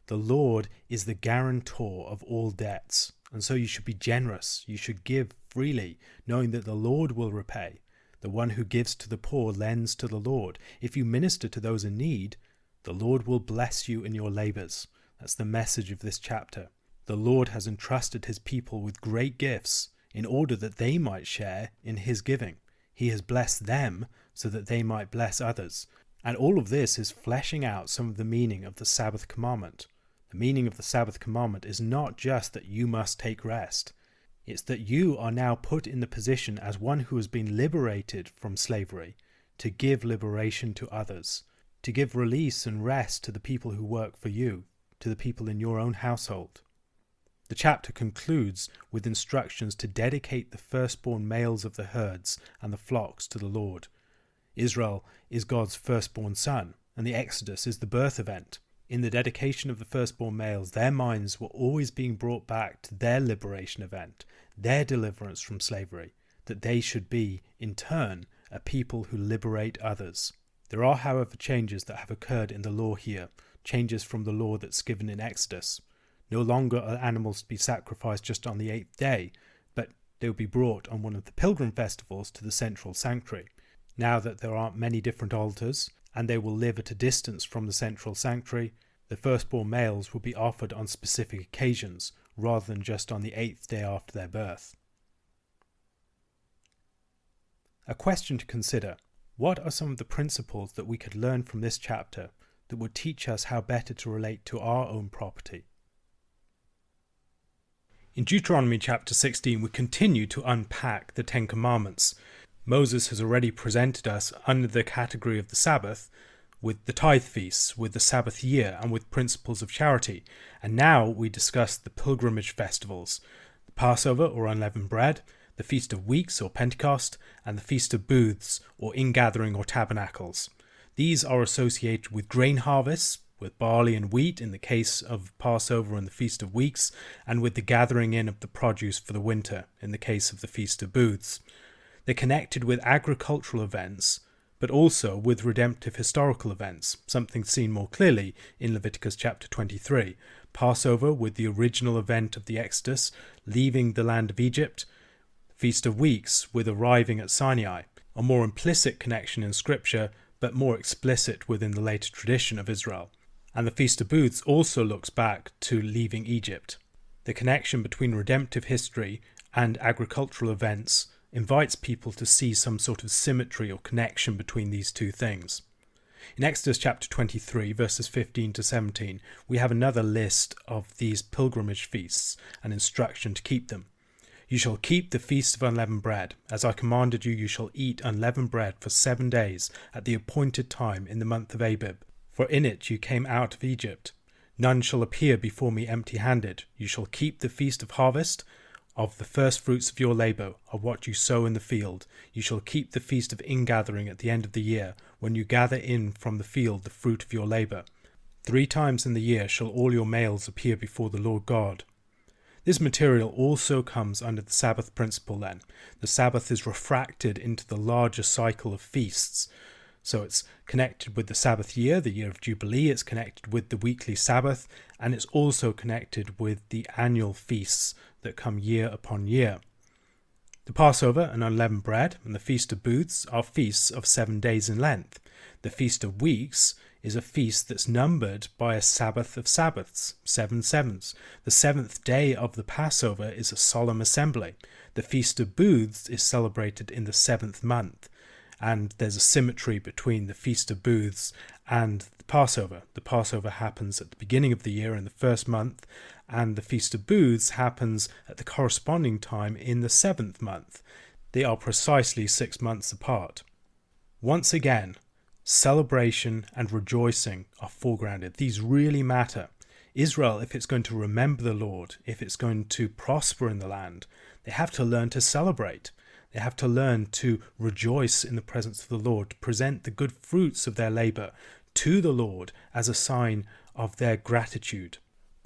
The Lord is the guarantor of all debts, and so you should be generous. You should give freely, knowing that the Lord will repay. The one who gives to the poor lends to the Lord. If you minister to those in need, the Lord will bless you in your labours. That's the message of this chapter. The Lord has entrusted his people with great gifts in order that they might share in his giving. He has blessed them so that they might bless others. And all of this is fleshing out some of the meaning of the Sabbath commandment. The meaning of the Sabbath commandment is not just that you must take rest. It's that you are now put in the position as one who has been liberated from slavery to give liberation to others, to give release and rest to the people who work for you, to the people in your own household. The chapter concludes with instructions to dedicate the firstborn males of the herds and the flocks to the Lord. Israel is God's firstborn son, and the Exodus is the birth event. In the dedication of the firstborn males, their minds were always being brought back to their liberation event, their deliverance from slavery, that they should be, in turn, a people who liberate others. There are, however, changes that have occurred in the law here, changes from the law that's given in Exodus. No longer are animals to be sacrificed just on the 8th day, but they will be brought on one of the Pilgrim festivals to the central sanctuary. Now that there aren't many different altars, and they will live at a distance from the central sanctuary, the firstborn males will be offered on specific occasions, rather than just on the 8th day after their birth. A question to consider: what are some of the principles that we could learn from this chapter that would teach us how better to relate to our own property? In Deuteronomy chapter 16, we continue to unpack the Ten Commandments. Moses has already presented us under the category of the Sabbath with the tithe feasts, with the Sabbath year, and with principles of charity. And now we discuss the pilgrimage festivals, the Passover or unleavened bread, the Feast of Weeks or Pentecost, and the Feast of Booths or Ingathering or Tabernacles. These are associated with grain harvests, with barley and wheat in the case of Passover and the Feast of Weeks, and with the gathering in of the produce for the winter in the case of the Feast of Booths. They're connected with agricultural events, but also with redemptive historical events, something seen more clearly in Leviticus chapter 23. Passover with the original event of the Exodus, leaving the land of Egypt. Feast of Weeks with arriving at Sinai, a more implicit connection in Scripture, but more explicit within the later tradition of Israel. And the Feast of Booths also looks back to leaving Egypt. The connection between redemptive history and agricultural events invites people to see some sort of symmetry or connection between these two things. In Exodus chapter 23, verses 15 to 17, we have another list of these pilgrimage feasts and instruction to keep them. You shall keep the feast of unleavened bread. As I commanded you, you shall eat unleavened bread for 7 days at the appointed time in the month of Abib. For in it you came out of Egypt. None shall appear before me empty-handed. You shall keep the feast of harvest, of the firstfruits of your labour, of what you sow in the field. You shall keep the feast of ingathering at the end of the year, when you gather in from the field the fruit of your labour. 3 times in the year shall all your males appear before the Lord God. This material also comes under the Sabbath principle then. The Sabbath is refracted into the larger cycle of feasts. So it's connected with the Sabbath year, the year of Jubilee, it's connected with the weekly Sabbath, and it's also connected with the annual feasts that come year upon year. The Passover and unleavened bread and the Feast of Booths are feasts of 7 days in length. The Feast of Weeks is a feast that's numbered by a Sabbath of Sabbaths, 7 sevens. The 7th day of the Passover is a solemn assembly. The Feast of Booths is celebrated in the 7th month. And there's a symmetry between the Feast of Booths and the Passover. The Passover happens at the beginning of the year in the 1st month, and the Feast of Booths happens at the corresponding time in the 7th month. They are precisely 6 months apart. Once again, celebration and rejoicing are foregrounded. These really matter. Israel, if it's going to remember the Lord, if it's going to prosper in the land, they have to learn to celebrate. They have to learn to rejoice in the presence of the Lord, to present the good fruits of their labour to the Lord as a sign of their gratitude.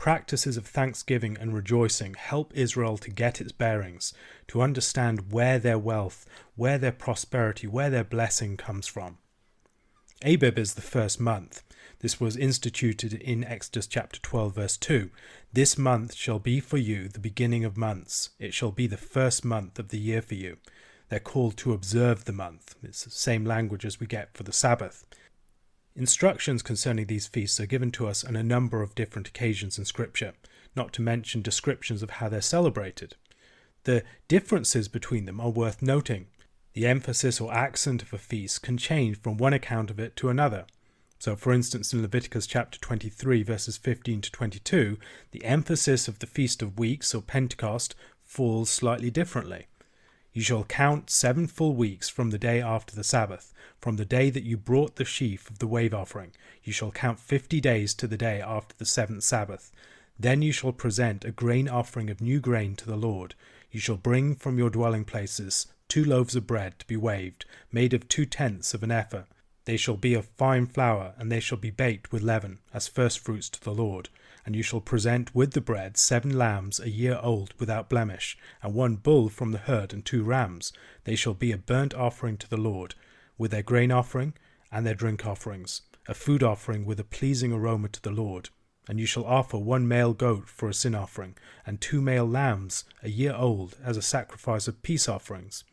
practices of thanksgiving and rejoicing help Israel to get its bearings, to understand where their wealth, where their prosperity, where their blessing comes from. Abib is the first month. This was instituted in Exodus chapter 12 verse 2. This month shall be for you the beginning of months. It shall be the first month of the year for you. They're called to observe the month. It's the same language as we get for the Sabbath. Instructions concerning these feasts are given to us on a number of different occasions in Scripture, not to mention descriptions of how they're celebrated. The differences between them are worth noting. The emphasis or accent of a feast can change from one account of it to another. So, for instance, in Leviticus chapter 23, verses 15 to 22, the emphasis of the Feast of Weeks or Pentecost falls slightly differently. You shall count 7 full weeks from the day after the Sabbath, from the day that you brought the sheaf of the wave offering. You shall count 50 days to the day after the 7th Sabbath. Then you shall present a grain offering of new grain to the Lord. You shall bring from your dwelling places 2 loaves of bread to be waved, made of 2/10 of an ephah. They shall be of fine flour, and they shall be baked with leaven, as firstfruits to the Lord. And you shall present with the bread 7 lambs a year old without blemish, and 1 bull from the herd, and 2 rams. They shall be a burnt offering to the Lord, with their grain offering and their drink offerings, a food offering with a pleasing aroma to the Lord. And you shall offer 1 male goat for a sin offering, and 2 male lambs a year old as a sacrifice of peace offerings.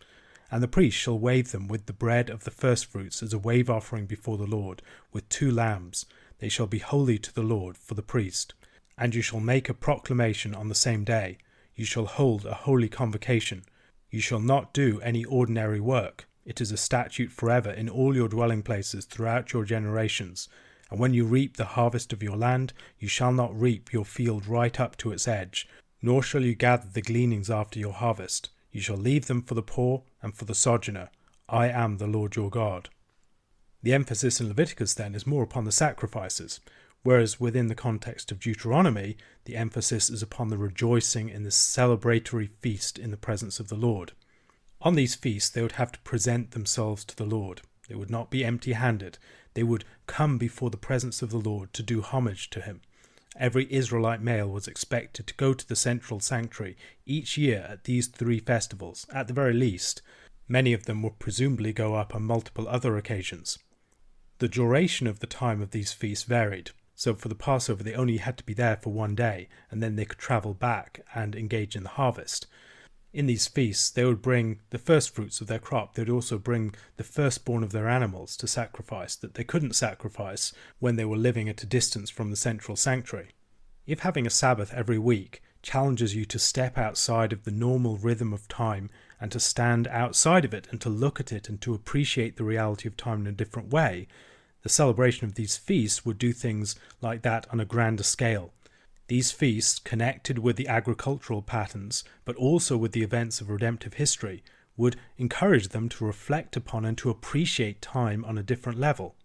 And the priest shall wave them with the bread of the firstfruits as a wave offering before the Lord, with 2 lambs. They shall be holy to the Lord for the priest. And you shall make a proclamation on the same day. You shall hold a holy convocation. You shall not do any ordinary work. It is a statute forever in all your dwelling places throughout your generations. And when you reap the harvest of your land, you shall not reap your field right up to its edge, nor shall you gather the gleanings after your harvest. You shall leave them for the poor and for the sojourner. I am the Lord your God. The emphasis in Leviticus then is more upon the sacrifices, whereas within the context of Deuteronomy, the emphasis is upon the rejoicing in the celebratory feast in the presence of the Lord. On these feasts they would have to present themselves to the Lord. They would not be empty-handed. They would come before the presence of the Lord to do homage to him. Every Israelite male was expected to go to the central sanctuary each year at these 3 festivals, at the very least. Many of them would presumably go up on multiple other occasions. The duration of the time of these feasts varied, so for the Passover they only had to be there for 1 day, and then they could travel back and engage in the harvest. In these feasts they would bring the firstfruits of their crop. They would also bring the firstborn of their animals to sacrifice that they couldn't sacrifice when they were living at a distance from the central sanctuary. If having a Sabbath every week challenges you to step outside of the normal rhythm of time and to stand outside of it and to look at it and to appreciate the reality of time in a different way, the celebration of these feasts would do things like that on a grander scale. These feasts, connected with the agricultural patterns, but also with the events of redemptive history, would encourage them to reflect upon and to appreciate time on a different level,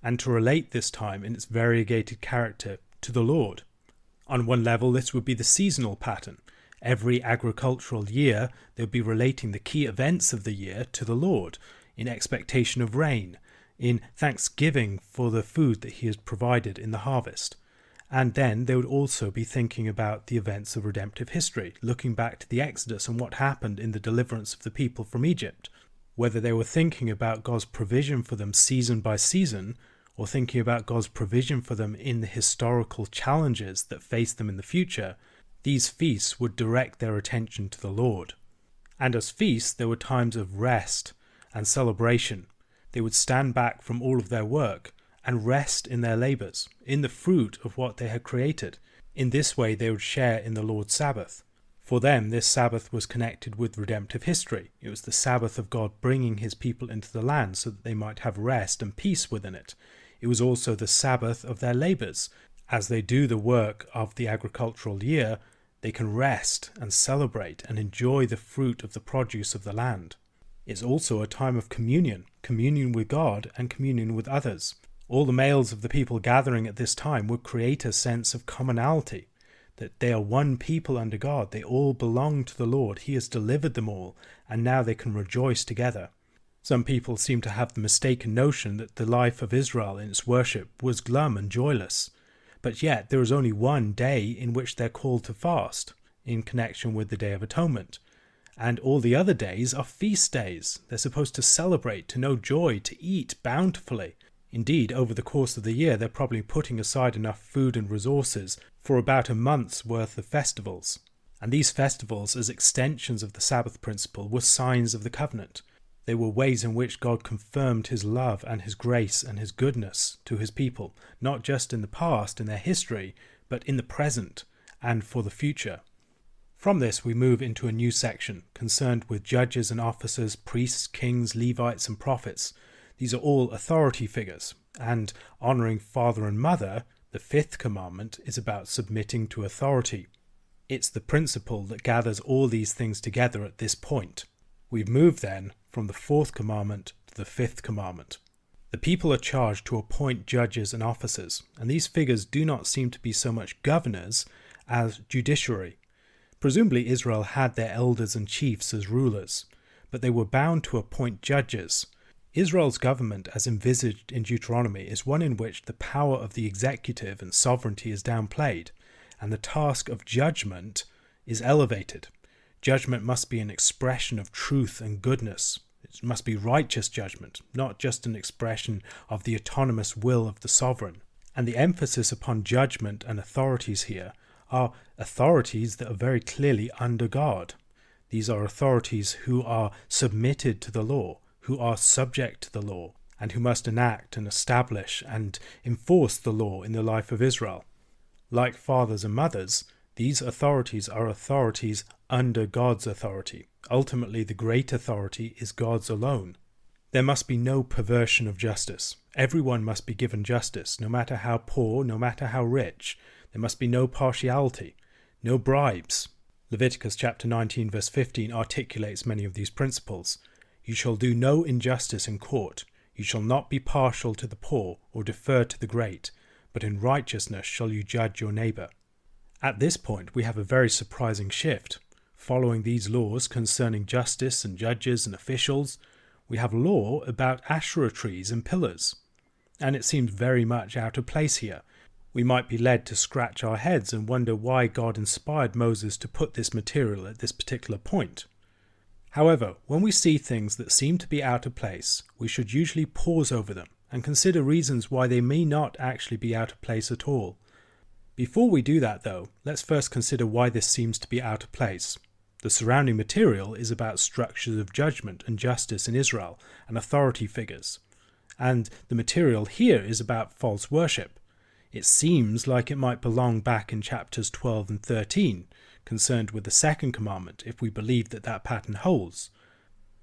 and to relate this time in its variegated character to the Lord. On one level, this would be the seasonal pattern. Every agricultural year, they would be relating the key events of the year to the Lord, in expectation of rain, in thanksgiving for the food that he has provided in the harvest. And then they would also be thinking about the events of redemptive history, looking back to the Exodus and what happened in the deliverance of the people from Egypt. Whether they were thinking about God's provision for them season by season, or thinking about God's provision for them in the historical challenges that face them in the future, these feasts would direct their attention to the Lord. And as feasts, there were times of rest and celebration. They would stand back from all of their work and rest in their labours, in the fruit of what they had created. In this way they would share in the Lord's Sabbath. For them, this Sabbath was connected with redemptive history. It was the Sabbath of God bringing his people into the land so that they might have rest and peace within it. It was also the Sabbath of their labours. As they do the work of the agricultural year, they can rest and celebrate and enjoy the fruit of the produce of the land. It's also a time of communion with God and communion with others. All the males of the people gathering at this time would create a sense of commonality, that they are one people under God. They all belong to the Lord. He has delivered them all, and now they can rejoice together. Some people seem to have the mistaken notion that the life of Israel in its worship was glum and joyless. but yet there is only one day in which they're called to fast, in connection with the Day of Atonement. And all the other days are feast days. They're supposed to celebrate, to know joy, to eat bountifully. Indeed, over the course of the year, they're probably putting aside enough food and resources for about a month's worth of festivals. And these festivals, as extensions of the Sabbath principle, were signs of the covenant. They were ways in which God confirmed his love and his grace and his goodness to his people, not just in the past, in their history, but in the present and for the future. From this, we move into a new section concerned with judges and officers, priests, kings, Levites, and prophets. These are all authority figures, and honouring father and mother, the fifth commandment, is about submitting to authority. It's the principle that gathers all these things together at this point. We've moved then from the fourth commandment to the fifth commandment. The people are charged to appoint judges and officers, and these figures do not seem to be so much governors as judiciary. Presumably Israel had their elders and chiefs as rulers, but they were bound to appoint judges. Israel's government, as envisaged in Deuteronomy, is one in which the power of the executive and sovereignty is downplayed, and the task of judgment is elevated. Judgment must be an expression of truth and goodness. It must be righteous judgment, not just an expression of the autonomous will of the sovereign. And the emphasis upon judgment and authorities here are authorities that are very clearly under God. These are authorities who are submitted to the law, who are subject to the law, and who must enact and establish and enforce the law in the life of Israel. Like fathers and mothers, these authorities are authorities under God's authority. Ultimately, the great authority is God's alone. There must be no perversion of justice. Everyone must be given justice, no matter how poor, no matter how rich. There must be no partiality, no bribes. Leviticus chapter 19 verse 15 articulates many of these principles. You shall do no injustice in court. You shall not be partial to the poor or defer to the great, but in righteousness shall you judge your neighbour. At this point we have a very surprising shift. Following these laws concerning justice and judges and officials, we have law about Asherah trees and pillars. And it seems very much out of place here. We might be led to scratch our heads and wonder why God inspired Moses to put this material at this particular point. However, when we see things that seem to be out of place, we should usually pause over them and consider reasons why they may not actually be out of place at all. Before we do that, though, let's first consider why this seems to be out of place. The surrounding material is about structures of judgment and justice in Israel and authority figures. And the material here is about false worship. It seems like it might belong back in chapters 12 and 13, concerned with the second commandment, if we believe that that pattern holds.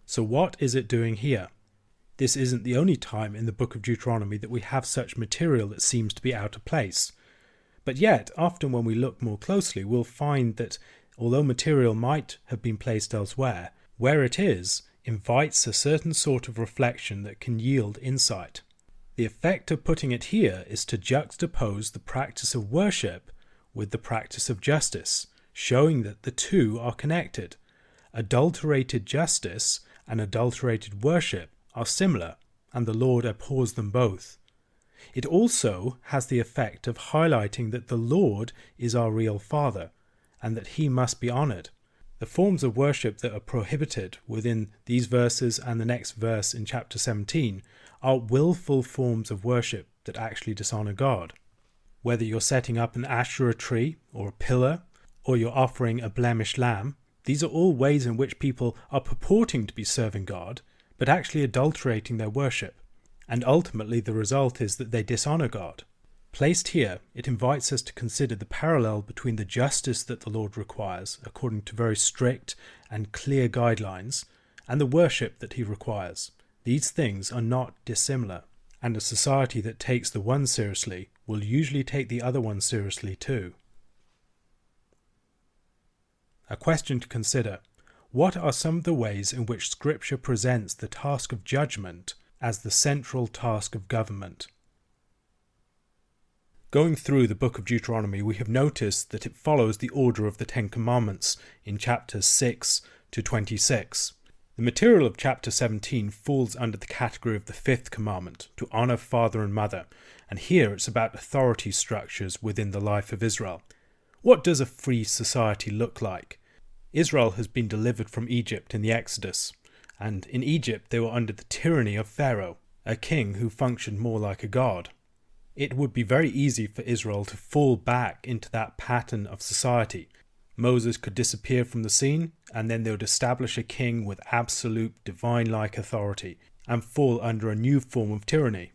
So what is it doing here? This isn't the only time in the book of Deuteronomy that we have such material that seems to be out of place. But yet, often when we look more closely, we'll find that although material might have been placed elsewhere, where it is invites a certain sort of reflection that can yield insight. The effect of putting it here is to juxtapose the practice of worship with the practice of justice, showing that the two are connected. Adulterated justice and adulterated worship are similar, and the Lord abhors them both. It also has the effect of highlighting that the Lord is our real Father, and that he must be honoured. The forms of worship that are prohibited within these verses and the next verse in chapter 17 are willful forms of worship that actually dishonour God. Whether you're setting up an Asherah tree or a pillar, or you're offering a blemished lamb, these are all ways in which people are purporting to be serving God, but actually adulterating their worship. And ultimately the result is that they dishonour God. Placed here, it invites us to consider the parallel between the justice that the Lord requires, according to very strict and clear guidelines, and the worship that he requires. These things are not dissimilar, and a society that takes the one seriously will usually take the other one seriously too. A question to consider: what are some of the ways in which Scripture presents the task of judgment as the central task of government? Going through the book of Deuteronomy, we have noticed that it follows the order of the Ten Commandments in chapters 6 to 26. The material of chapter 17 falls under the category of the fifth commandment, to honour father and mother, and here it's about authority structures within the life of Israel. What does a free society look like? Israel has been delivered from Egypt in the Exodus, and in Egypt they were under the tyranny of Pharaoh, a king who functioned more like a god. It would be very easy for Israel to fall back into that pattern of society. Moses could disappear from the scene, and then they would establish a king with absolute divine-like authority, and fall under a new form of tyranny.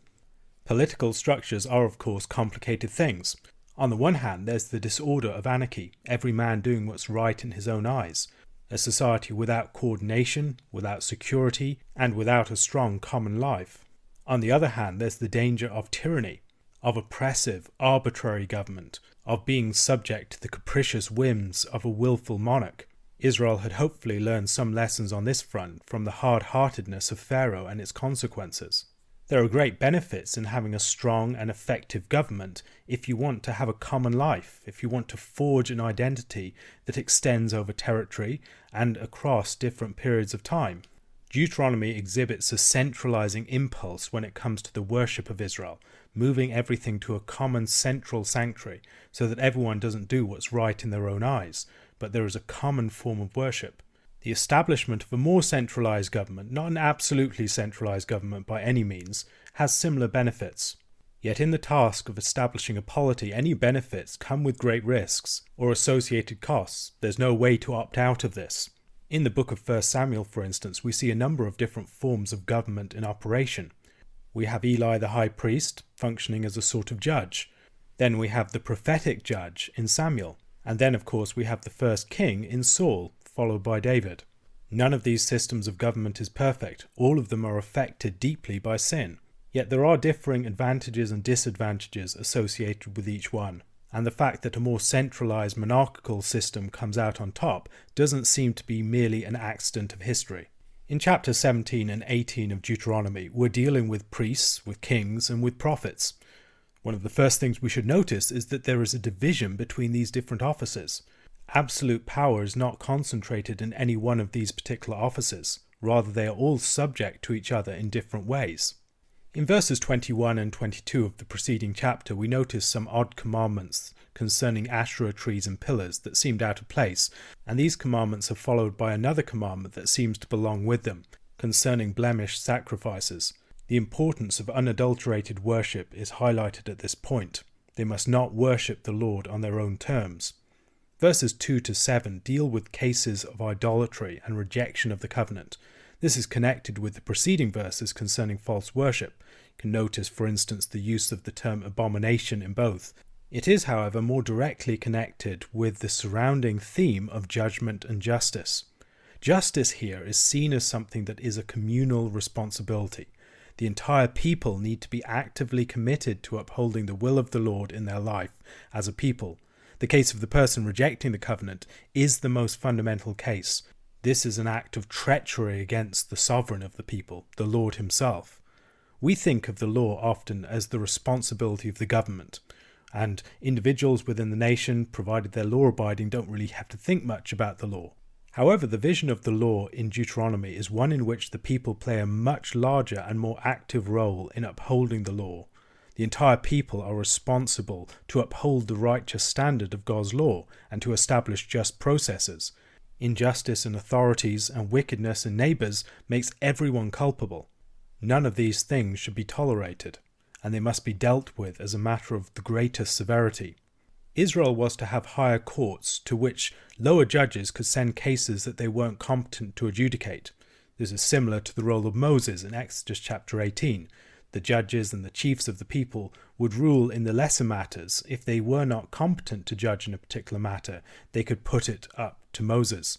Political structures are, of course, complicated things. On the one hand, there's the disorder of anarchy, every man doing what's right in his own eyes, a society without coordination, without security, and without a strong common life. On the other hand, there's the danger of tyranny, of oppressive, arbitrary government, of being subject to the capricious whims of a willful monarch. Israel had hopefully learned some lessons on this front from the hard-heartedness of Pharaoh and its consequences. There are great benefits in having a strong and effective government if you want to have a common life, if you want to forge an identity that extends over territory and across different periods of time. Deuteronomy exhibits a centralizing impulse when it comes to the worship of Israel, moving everything to a common central sanctuary so that everyone doesn't do what's right in their own eyes, but there is a common form of worship. The establishment of a more centralized government, not an absolutely centralized government by any means, has similar benefits. Yet in the task of establishing a polity, any benefits come with great risks or associated costs. There's no way to opt out of this. In the book of 1 Samuel, for instance, we see a number of different forms of government in operation. We have Eli the high priest functioning as a sort of judge. Then we have the prophetic judge in Samuel. And then, of course, we have the first king in Saul, followed by David. None of these systems of government is perfect. All of them are affected deeply by sin. Yet there are differing advantages and disadvantages associated with each one. And the fact that a more centralized monarchical system comes out on top doesn't seem to be merely an accident of history. In chapters 17 and 18 of Deuteronomy, we're dealing with priests, with kings, and with prophets. One of the first things we should notice is that there is a division between these different offices. Absolute power is not concentrated in any one of these particular offices. Rather, they are all subject to each other in different ways. In verses 21 and 22 of the preceding chapter, we notice some odd commandments concerning Asherah trees and pillars that seemed out of place, and these commandments are followed by another commandment that seems to belong with them, concerning blemished sacrifices. The importance of unadulterated worship is highlighted at this point. They must not worship the Lord on their own terms. Verses 2 to 7 deal with cases of idolatry and rejection of the covenant. This is connected with the preceding verses concerning false worship. You can notice, for instance, the use of the term abomination in both. It is, however, more directly connected with the surrounding theme of judgment and justice. Justice here is seen as something that is a communal responsibility. The entire people need to be actively committed to upholding the will of the Lord in their life as a people. The case of the person rejecting the covenant is the most fundamental case. This is an act of treachery against the sovereign of the people, the Lord himself. We think of the law often as the responsibility of the government, and individuals within the nation, provided they're law-abiding, don't really have to think much about the law. However, the vision of the law in Deuteronomy is one in which the people play a much larger and more active role in upholding the law. The entire people are responsible to uphold the righteous standard of God's law and to establish just processes. Injustice in authorities and wickedness in neighbours makes everyone culpable. None of these things should be tolerated, and they must be dealt with as a matter of the greatest severity. Israel was to have higher courts to which lower judges could send cases that they weren't competent to adjudicate. This is similar to the role of Moses in Exodus chapter 18. The judges and the chiefs of the people would rule in the lesser matters. If they were not competent to judge in a particular matter, they could put it up to Moses.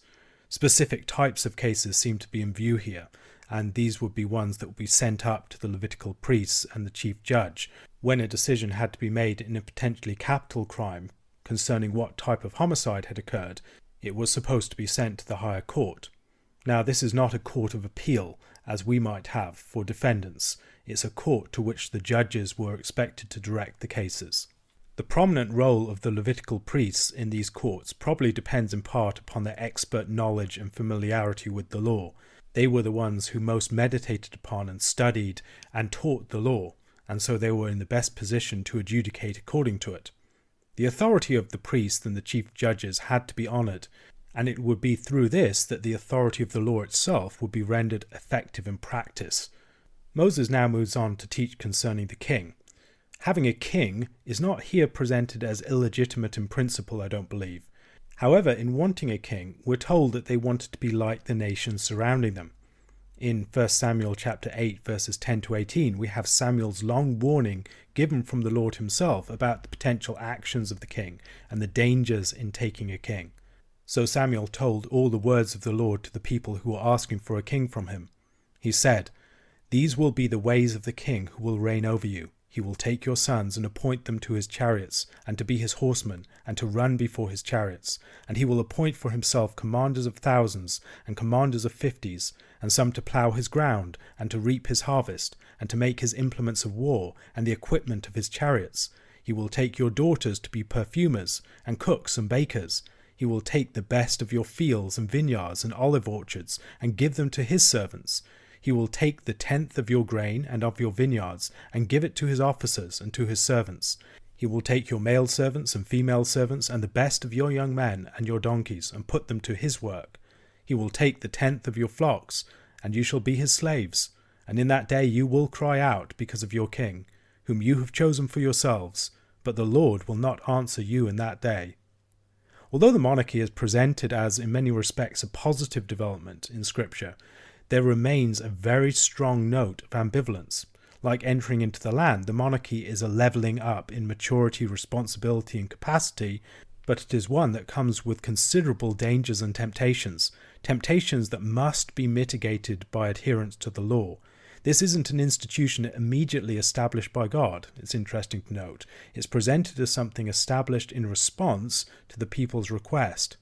Specific types of cases seem to be in view here, and these would be ones that would be sent up to the Levitical priests and the chief judge when a decision had to be made in a potentially capital crime concerning what type of homicide had occurred. It was supposed to be sent to the higher court. Now, this is not a court of appeal, as we might have for defendants. It's a court to which the judges were expected to direct the cases. The prominent role of the Levitical priests in these courts probably depends in part upon their expert knowledge and familiarity with the law. They were the ones who most meditated upon and studied and taught the law, and so they were in the best position to adjudicate according to it. The authority of the priests and the chief judges had to be honoured, and it would be through this that the authority of the law itself would be rendered effective in practice. Moses now moves on to teach concerning the king. Having a king is not here presented as illegitimate in principle, I don't believe. However, in wanting a king, we're told that they wanted to be like the nations surrounding them. In 1 Samuel chapter 8 verses 10 to 18, we have Samuel's long warning given from the Lord himself about the potential actions of the king and the dangers in taking a king. So Samuel told all the words of the Lord to the people who were asking for a king from him. He said, "These will be the ways of the king who will reign over you. He will take your sons and appoint them to his chariots, and to be his horsemen, and to run before his chariots. And he will appoint for himself commanders of thousands, and commanders of fifties, and some to plough his ground, and to reap his harvest, and to make his implements of war, and the equipment of his chariots. He will take your daughters to be perfumers, and cooks and bakers. He will take the best of your fields and vineyards and olive orchards, and give them to his servants. He will take the 10th of your grain and of your vineyards, and give it to his officers and to his servants. He will take your male servants and female servants, and the best of your young men and your donkeys, and put them to his work. He will take the 10th of your flocks, and you shall be his slaves. And in that day you will cry out because of your king, whom you have chosen for yourselves, but the Lord will not answer you in that day." Although the monarchy is presented as, in many respects, a positive development in Scripture, there remains a very strong note of ambivalence. Like entering into the land, the monarchy is a levelling up in maturity, responsibility and capacity, but it is one that comes with considerable dangers and temptations that must be mitigated by adherence to the law. This isn't an institution immediately established by God, it's interesting to note. It's presented as something established in response to the people's request.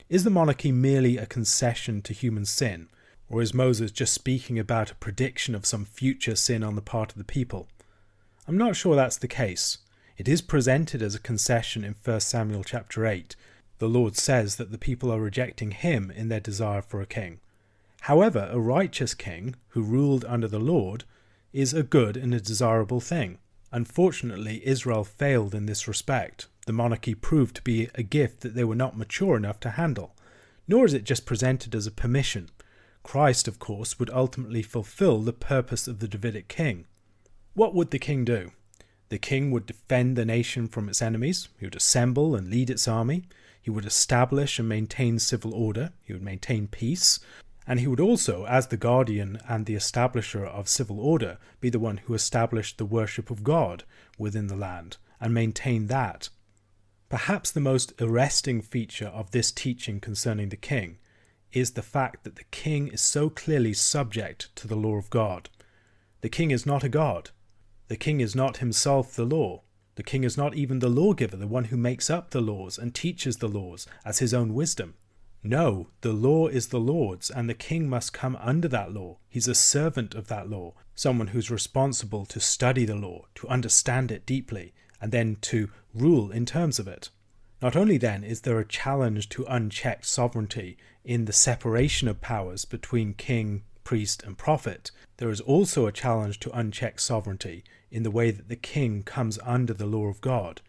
Is the monarchy merely a concession to human sin? Or is Moses just speaking about a prediction of some future sin on the part of the people? I'm not sure that's the case. It is presented as a concession in 1 Samuel chapter 8. The Lord says that the people are rejecting him in their desire for a king. However, a righteous king who ruled under the Lord is a good and a desirable thing. Unfortunately, Israel failed in this respect. The monarchy proved to be a gift that they were not mature enough to handle. Nor is it just presented as a permission. Christ, of course, would ultimately fulfill the purpose of the Davidic king. What would the king do? The king would defend the nation from its enemies. He would assemble and lead its army. He would establish and maintain civil order. He would maintain peace. And he would also, as the guardian and the establisher of civil order, be the one who established the worship of God within the land and maintained that. Perhaps the most arresting feature of this teaching concerning the king is the fact that the king is so clearly subject to the law of God. The king is not a god. The king is not himself the law. The king is not even the lawgiver, the one who makes up the laws and teaches the laws as his own wisdom. No, the law is the Lord's, and the king must come under that law. He's a servant of that law, someone who's responsible to study the law, to understand it deeply, and then to rule in terms of it. Not only then is there a challenge to unchecked sovereignty in the separation of powers between king, priest, and prophet, there is also a challenge to unchecked sovereignty in the way that the king comes under the law of God.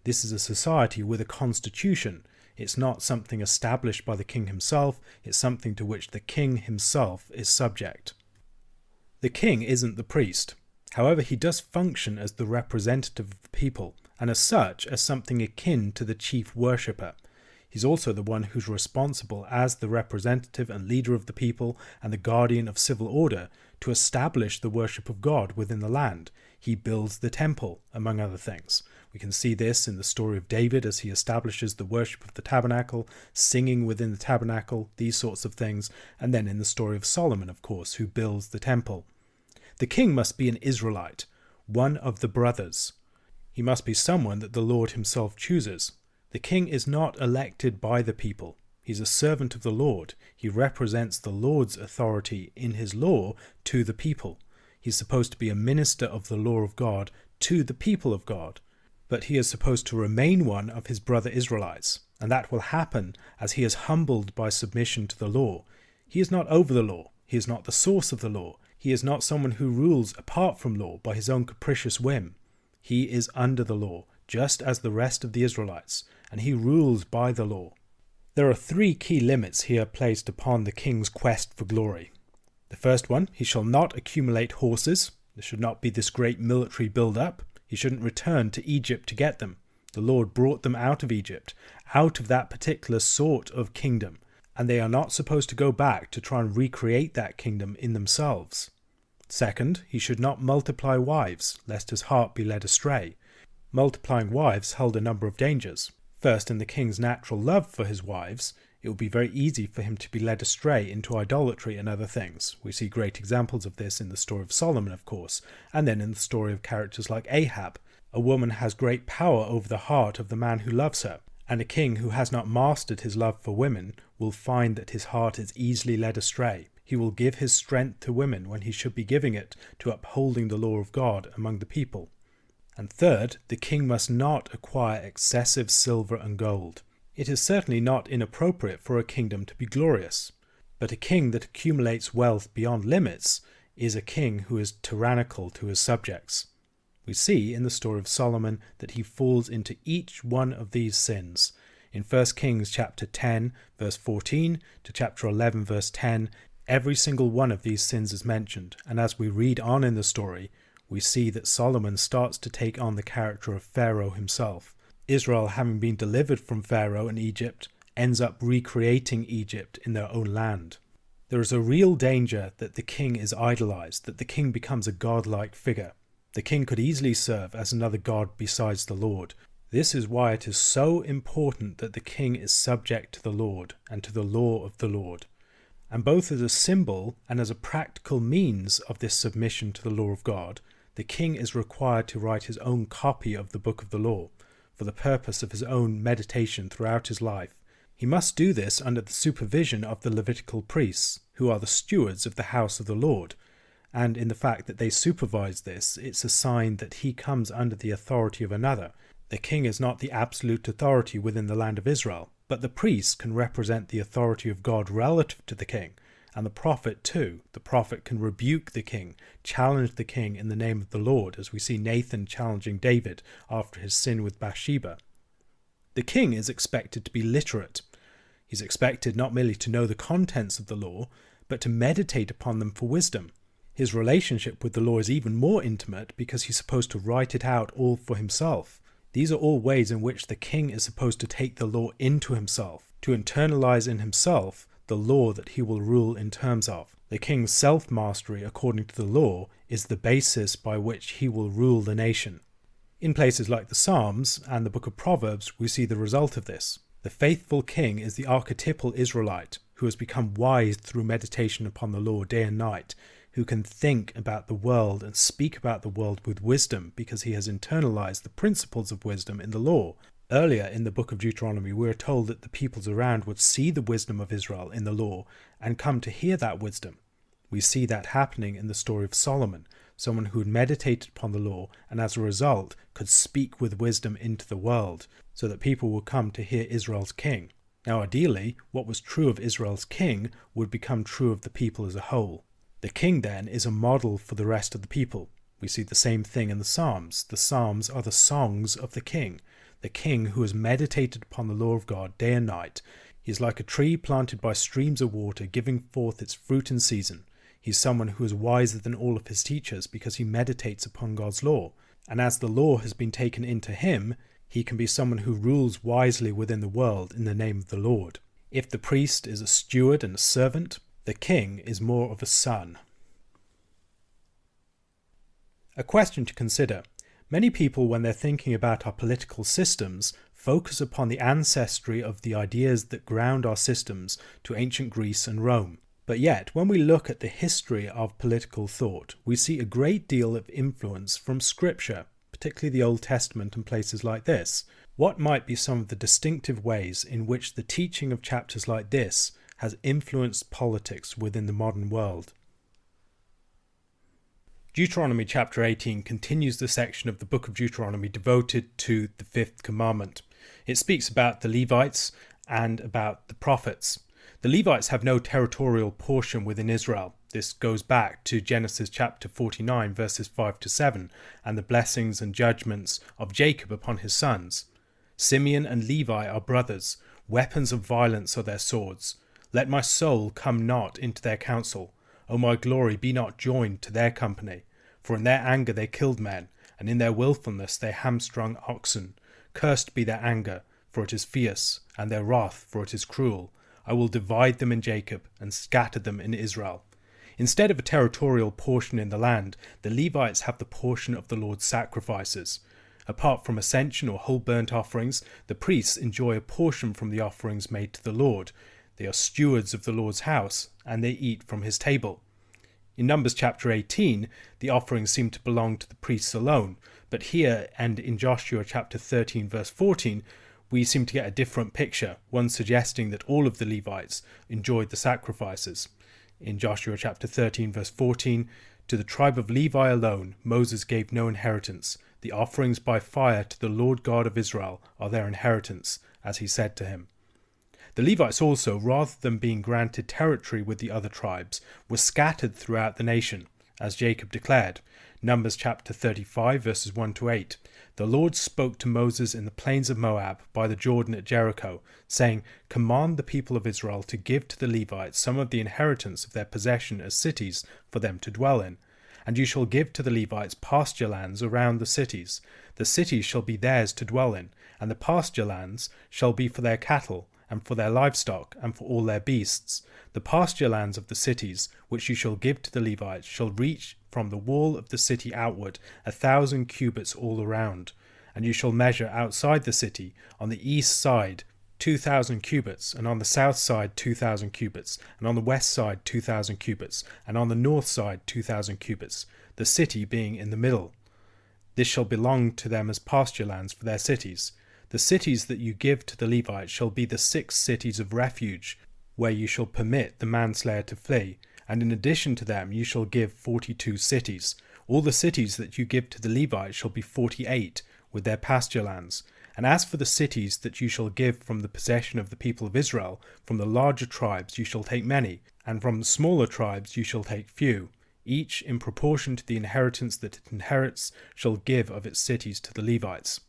This is a society with a constitution. It's not something established by the king himself, it's something to which the king himself is subject. The king isn't the priest. However, he does function as the representative of the people, and as such, as something akin to the chief worshipper. He's also the one who's responsible as the representative and leader of the people and the guardian of civil order to establish the worship of God within the land. He builds the temple, among other things. We can see this in the story of David as he establishes the worship of the tabernacle, singing within the tabernacle, these sorts of things, and then in the story of Solomon, of course, who builds the temple. The king must be an Israelite, one of the brothers. He must be someone that the Lord himself chooses. The king is not elected by the people. He's a servant of the Lord. He represents the Lord's authority in his law to the people. He's supposed to be a minister of the law of God to the people of God. But he is supposed to remain one of his brother Israelites, and that will happen as he is humbled by submission to the law. He is not over the law. He is not the source of the law. He is not someone who rules apart from law by his own capricious whim. He is under the law, just as the rest of the Israelites, and he rules by the law. There are 3 key limits here placed upon the king's quest for glory. The first one, he shall not accumulate horses. There should not be this great military build-up. He shouldn't return to Egypt to get them. The Lord brought them out of Egypt, out of that particular sort of kingdom, and they are not supposed to go back to try and recreate that kingdom in themselves. Second, he should not multiply wives, lest his heart be led astray. Multiplying wives held a number of dangers. First, in the king's natural love for his wives, it would be very easy for him to be led astray into idolatry and other things. We see great examples of this in the story of Solomon, of course, and then in the story of characters like Ahab. A woman has great power over the heart of the man who loves her, and a king who has not mastered his love for women will find that his heart is easily led astray. He will give his strength to women when he should be giving it to upholding the law of God among the people. And third, the king must not acquire excessive silver and gold. It is certainly not inappropriate for a kingdom to be glorious, but a king that accumulates wealth beyond limits is a king who is tyrannical to his subjects. We see in the story of Solomon that he falls into each one of these sins. In 1 Kings chapter 10, verse 14 to chapter 11, verse 10, every single one of these sins is mentioned, and as we read on in the story, we see that Solomon starts to take on the character of Pharaoh himself. Israel, having been delivered from Pharaoh in Egypt, ends up recreating Egypt in their own land. There is a real danger that the king is idolized, that the king becomes a godlike figure. The king could easily serve as another god besides the Lord. This is why it is so important that the king is subject to the Lord and to the law of the Lord. And both as a symbol and as a practical means of this submission to the law of God, the king is required to write his own copy of the book of the law, for the purpose of his own meditation throughout his life. He must do this under the supervision of the Levitical priests, who are the stewards of the house of the Lord, and in the fact that they supervise this, it's a sign that he comes under the authority of another. The king is not the absolute authority within the land of Israel, but the priest can represent the authority of God relative to the king, and the prophet too. The prophet can rebuke the king, challenge the king in the name of the Lord, as we see Nathan challenging David after his sin with Bathsheba. The king is expected to be literate. He's expected not merely to know the contents of the law, but to meditate upon them for wisdom. His relationship with the law is even more intimate because he's supposed to write it out all for himself. These are all ways in which the king is supposed to take the law into himself, to internalize in himself the law that he will rule in terms of. The king's self-mastery, according to the law, is the basis by which he will rule the nation. In places like the Psalms and the book of Proverbs, we see the result of this. The faithful king is the archetypal Israelite who has become wise through meditation upon the law day and night, who can think about the world and speak about the world with wisdom because he has internalized the principles of wisdom in the law. Earlier in the book of Deuteronomy, we are told that the peoples around would see the wisdom of Israel in the law and come to hear that wisdom. We see that happening in the story of Solomon, someone who had meditated upon the law and as a result could speak with wisdom into the world, so that people would come to hear Israel's king. Now ideally, what was true of Israel's king would become true of the people as a whole. The king then is a model for the rest of the people. We see the same thing in the Psalms. The Psalms are the songs of the king who has meditated upon the law of God day and night. He is like a tree planted by streams of water, giving forth its fruit in season. He's someone who is wiser than all of his teachers because he meditates upon God's law. And as the law has been taken into him, he can be someone who rules wisely within the world in the name of the Lord. If the priest is a steward and a servant, the king is more of a son. A question to consider. Many people, when they're thinking about our political systems, focus upon the ancestry of the ideas that ground our systems to ancient Greece and Rome. But yet, when we look at the history of political thought, we see a great deal of influence from Scripture, particularly the Old Testament and places like this. What might be some of the distinctive ways in which the teaching of chapters like this has influenced politics within the modern world? Deuteronomy chapter 18 continues the section of the book of Deuteronomy devoted to the fifth commandment. It speaks about the Levites and about the prophets. The Levites have no territorial portion within Israel. This goes back to Genesis chapter 49 verses 5 to 7 and the blessings and judgments of Jacob upon his sons. Simeon and Levi are brothers. Weapons of violence are their swords. Let my soul come not into their counsel. O my glory, be not joined to their company. For in their anger they killed men, and in their wilfulness they hamstrung oxen. Cursed be their anger, for it is fierce, and their wrath, for it is cruel. I will divide them in Jacob, and scatter them in Israel. Instead of a territorial portion in the land, the Levites have the portion of the Lord's sacrifices. Apart from ascension or whole burnt offerings, the priests enjoy a portion from the offerings made to the Lord. They are stewards of the Lord's house, and they eat from his table. In Numbers chapter 18, the offerings seem to belong to the priests alone, but here and in Joshua chapter 13 verse 14, we seem to get a different picture, one suggesting that all of the Levites enjoyed the sacrifices. In Joshua chapter 13 verse 14, to the tribe of Levi alone Moses gave no inheritance. The offerings by fire to the Lord God of Israel are their inheritance, as he said to him. The Levites also, rather than being granted territory with the other tribes, were scattered throughout the nation, as Jacob declared. Numbers chapter 35 verses 1 to 8. The Lord spoke to Moses in the plains of Moab by the Jordan at Jericho, saying, Command the people of Israel to give to the Levites some of the inheritance of their possession as cities for them to dwell in. And you shall give to the Levites pasture lands around the cities. The cities shall be theirs to dwell in, and the pasture lands shall be for their cattle, and for their livestock, and for all their beasts. The pasture lands of the cities, which you shall give to the Levites, shall reach from the wall of the city outward 1,000 cubits all around. And you shall measure outside the city, on the east side 2,000 cubits, and on the south side 2,000 cubits, and on the west side 2,000 cubits, and on the north side 2,000 cubits, the city being in the middle. This shall belong to them as pasture lands for their cities. The cities that you give to the Levites shall be the 6 cities of refuge, where you shall permit the manslayer to flee, and in addition to them you shall give 42 cities. All the cities that you give to the Levites shall be 48, with their pasture lands. And as for the cities that you shall give from the possession of the people of Israel, from the larger tribes you shall take many, and from the smaller tribes you shall take few. Each, in proportion to the inheritance that it inherits, shall give of its cities to the Levites.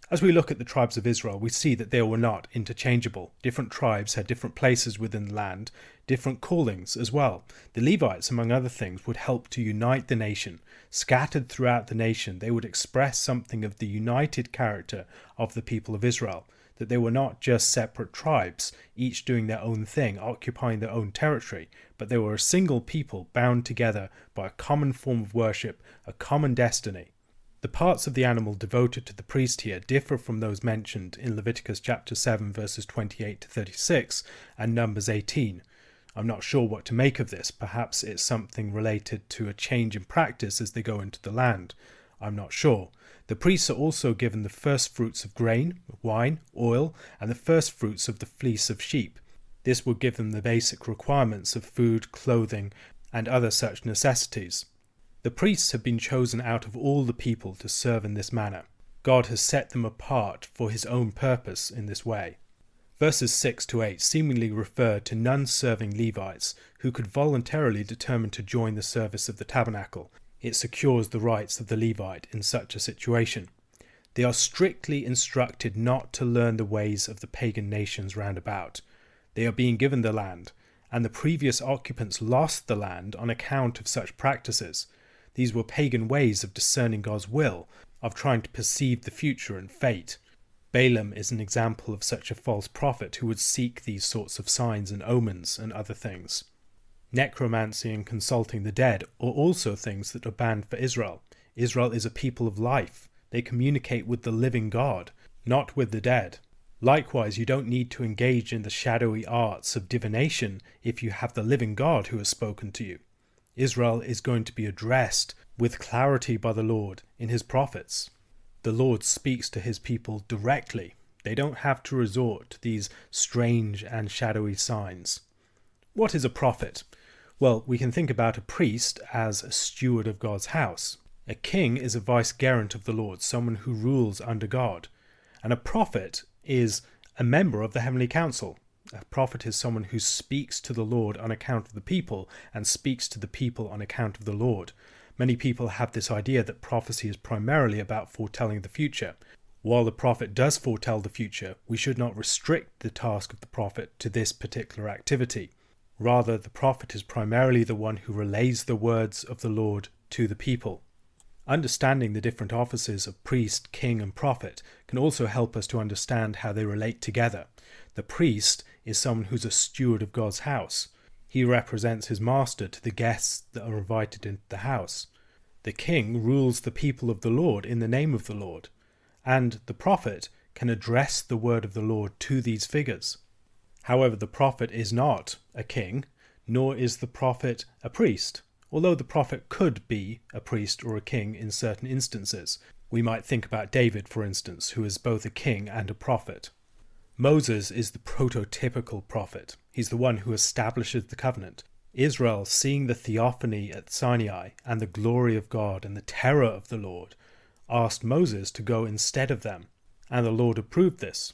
As we look at the tribes of Israel, we see that they were not interchangeable. Different tribes had different places within the land, different callings as well. The Levites, among other things, would help to unite the nation. Scattered throughout the nation, they would express something of the united character of the people of Israel, that they were not just separate tribes, each doing their own thing, occupying their own territory, but they were a single people bound together by a common form of worship, a common destiny. The parts of the animal devoted to the priest here differ from those mentioned in Leviticus chapter 7 verses 28 to 36 and Numbers 18. I'm not sure what to make of this. Perhaps it's something related to a change in practice as they go into the land. I'm not sure. The priests are also given the first fruits of grain, wine, oil, and the first fruits of the fleece of sheep. This would give them the basic requirements of food, clothing, and other such necessities. The priests have been chosen out of all the people to serve in this manner. God has set them apart for his own purpose in this way. Verses 6 to 8 seemingly refer to none-serving Levites who could voluntarily determine to join the service of the tabernacle. It secures the rights of the Levite in such a situation. They are strictly instructed not to learn the ways of the pagan nations round about. They are being given the land, and the previous occupants lost the land on account of such practices. These were pagan ways of discerning God's will, of trying to perceive the future and fate. Balaam is an example of such a false prophet who would seek these sorts of signs and omens and other things. Necromancy and consulting the dead are also things that are banned for Israel. Israel is a people of life. They communicate with the living God, not with the dead. Likewise, you don't need to engage in the shadowy arts of divination if you have the living God who has spoken to you. Israel is going to be addressed with clarity by the Lord in his prophets. The Lord speaks to his people directly. They don't have to resort to these strange and shadowy signs. What is a prophet? Well, we can think about a priest as a steward of God's house. A king is a vicegerent of the Lord, someone who rules under God. And a prophet is a member of the heavenly council. A prophet is someone who speaks to the Lord on account of the people and speaks to the people on account of the Lord. Many people have this idea that prophecy is primarily about foretelling the future. While the prophet does foretell the future, we should not restrict the task of the prophet to this particular activity. Rather, the prophet is primarily the one who relays the words of the Lord to the people. Understanding the different offices of priest, king, and prophet can also help us to understand how they relate together. The priest is someone who's a steward of God's house. He represents his master to the guests that are invited into the house. The king rules the people of the Lord in the name of the Lord. And the prophet can address the word of the Lord to these figures. However, the prophet is not a king, nor is the prophet a priest, although the prophet could be a priest or a king in certain instances. We might think about David, for instance, who is both a king and a prophet. Moses is the prototypical prophet. He's the one who establishes the covenant. Israel, seeing the theophany at Sinai and the glory of God and the terror of the Lord, asked Moses to go instead of them, and the Lord approved this.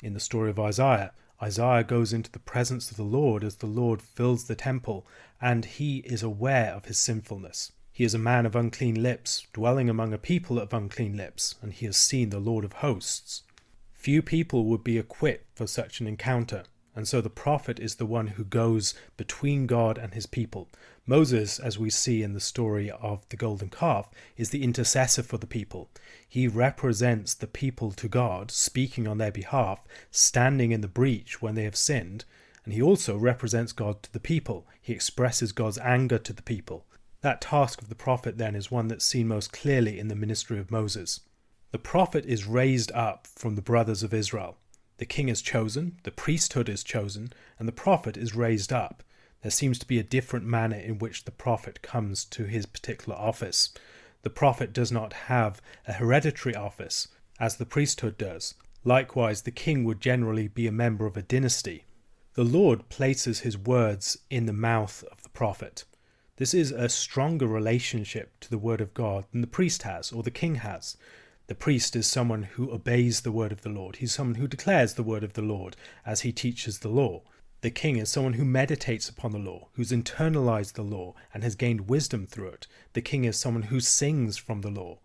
In the story of Isaiah, Isaiah goes into the presence of the Lord as the Lord fills the temple, and he is aware of his sinfulness. He is a man of unclean lips, dwelling among a people of unclean lips, and he has seen the Lord of hosts. Few people would be equipped for such an encounter, and so the prophet is the one who goes between God and his people. Moses, as we see in the story of the golden calf, is the intercessor for the people. He represents the people to God, speaking on their behalf, standing in the breach when they have sinned, and he also represents God to the people. He expresses God's anger to the people. That task of the prophet then is one that's seen most clearly in the ministry of Moses. The prophet is raised up from the brothers of Israel. The king is chosen, the priesthood is chosen, and the prophet is raised up. There seems to be a different manner in which the prophet comes to his particular office. The prophet does not have a hereditary office, as the priesthood does. Likewise, the king would generally be a member of a dynasty. The Lord places his words in the mouth of the prophet. This is a stronger relationship to the word of God than the priest has or the king has. The priest is someone who obeys the word of the Lord. He's someone who declares the word of the Lord as he teaches the law. The king is someone who meditates upon the law, who's internalized the law and has gained wisdom through it. The king is someone who sings from the law.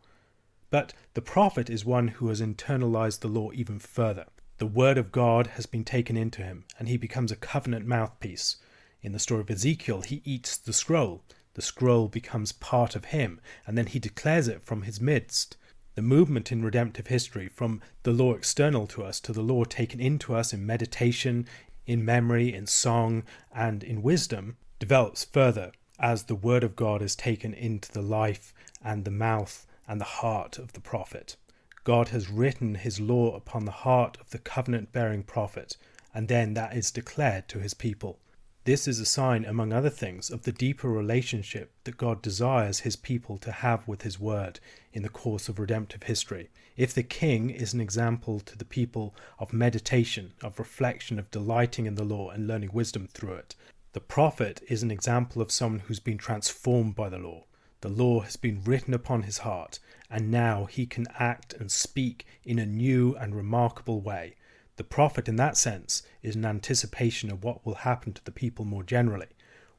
But the prophet is one who has internalized the law even further. The word of God has been taken into him, and he becomes a covenant mouthpiece. In the story of Ezekiel, he eats the scroll. The scroll becomes part of him, and then he declares it from his midst. The movement in redemptive history from the law external to us to the law taken into us in meditation, in memory, in song, and in wisdom develops further as the word of God is taken into the life and the mouth and the heart of the prophet. God has written his law upon the heart of the covenant-bearing prophet, and then that is declared to his people. This is a sign, among other things, of the deeper relationship that God desires his people to have with his word in the course of redemptive history. If the king is an example to the people of meditation, of reflection, of delighting in the law and learning wisdom through it, the prophet is an example of someone who's been transformed by the law. The law has been written upon his heart, and now he can act and speak in a new and remarkable way. The prophet, in that sense, is an anticipation of what will happen to the people more generally.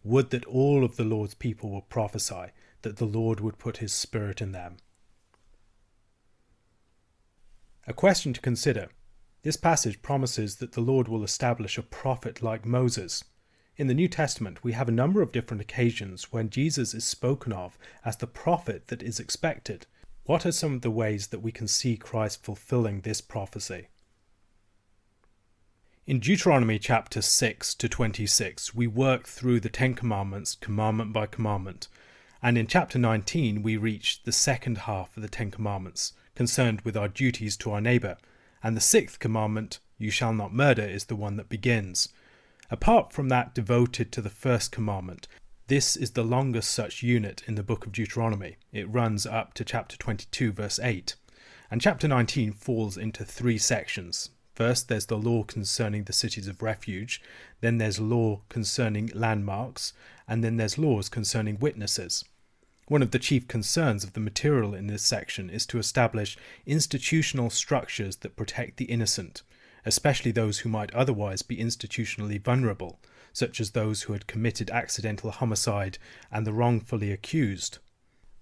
Would that all of the Lord's people would prophesy, that the Lord would put his spirit in them. A question to consider. This passage promises that the Lord will establish a prophet like Moses. In the New Testament, we have a number of different occasions when Jesus is spoken of as the prophet that is expected. What are some of the ways that we can see Christ fulfilling this prophecy? In Deuteronomy chapter 6 to 26, we work through the Ten Commandments, commandment by commandment. And in chapter 19, we reach the second half of the Ten Commandments, concerned with our duties to our neighbour. And the sixth commandment, you shall not murder, is the one that begins. Apart from that devoted to the first commandment, this is the longest such unit in the book of Deuteronomy. It runs up to chapter 22, verse 8. And chapter 19 falls into three sections. First, there's the law concerning the cities of refuge, then there's law concerning landmarks, and then there's laws concerning witnesses. One of the chief concerns of the material in this section is to establish institutional structures that protect the innocent. especially those who might otherwise be institutionally vulnerable, such as those who had committed accidental homicide and the wrongfully accused.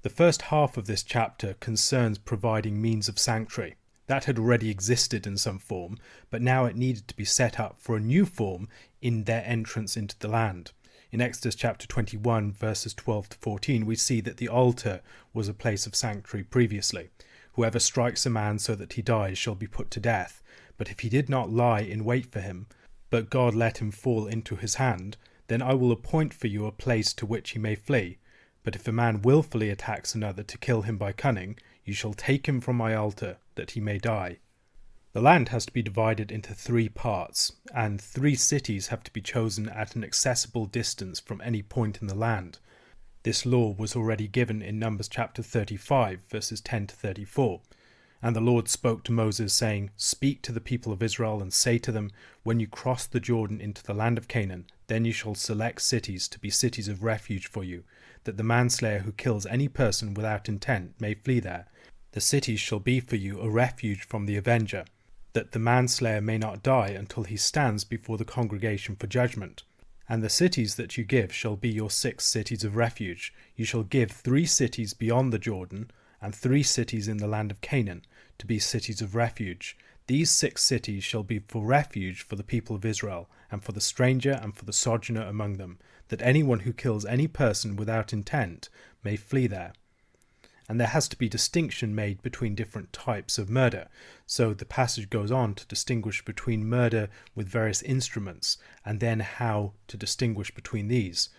The first half of this chapter concerns providing means of sanctuary. That had already existed in some form, but now it needed to be set up for a new form in their entrance into the land. In Exodus chapter 21, verses 12 to 14, we see that the altar was a place of sanctuary previously. Whoever strikes a man so that he dies shall be put to death. But if he did not lie in wait for him, but God let him fall into his hand, then I will appoint for you a place to which he may flee. But if a man wilfully attacks another to kill him by cunning, you shall take him from my altar, that he may die. The land has to be divided into 3 parts, and 3 cities have to be chosen at an accessible distance from any point in the land. This law was already given in Numbers chapter 35, verses 10 to 34. And the Lord spoke to Moses, saying, Speak to the people of Israel, and say to them, When you cross the Jordan into the land of Canaan, then you shall select cities to be cities of refuge for you, that the manslayer who kills any person without intent may flee there. The cities shall be for you a refuge from the avenger, that the manslayer may not die until he stands before the congregation for judgment. And the cities that you give shall be your 6 cities of refuge. You shall give 3 cities beyond the Jordan, and 3 cities in the land of Canaan, to be cities of refuge. These 6 cities shall be for refuge for the people of Israel, and for the stranger and for the sojourner among them, that anyone who kills any person without intent may flee there. And there has to be distinction made between different types of murder. So the passage goes on to distinguish between murder with various instruments, and then how to distinguish between these.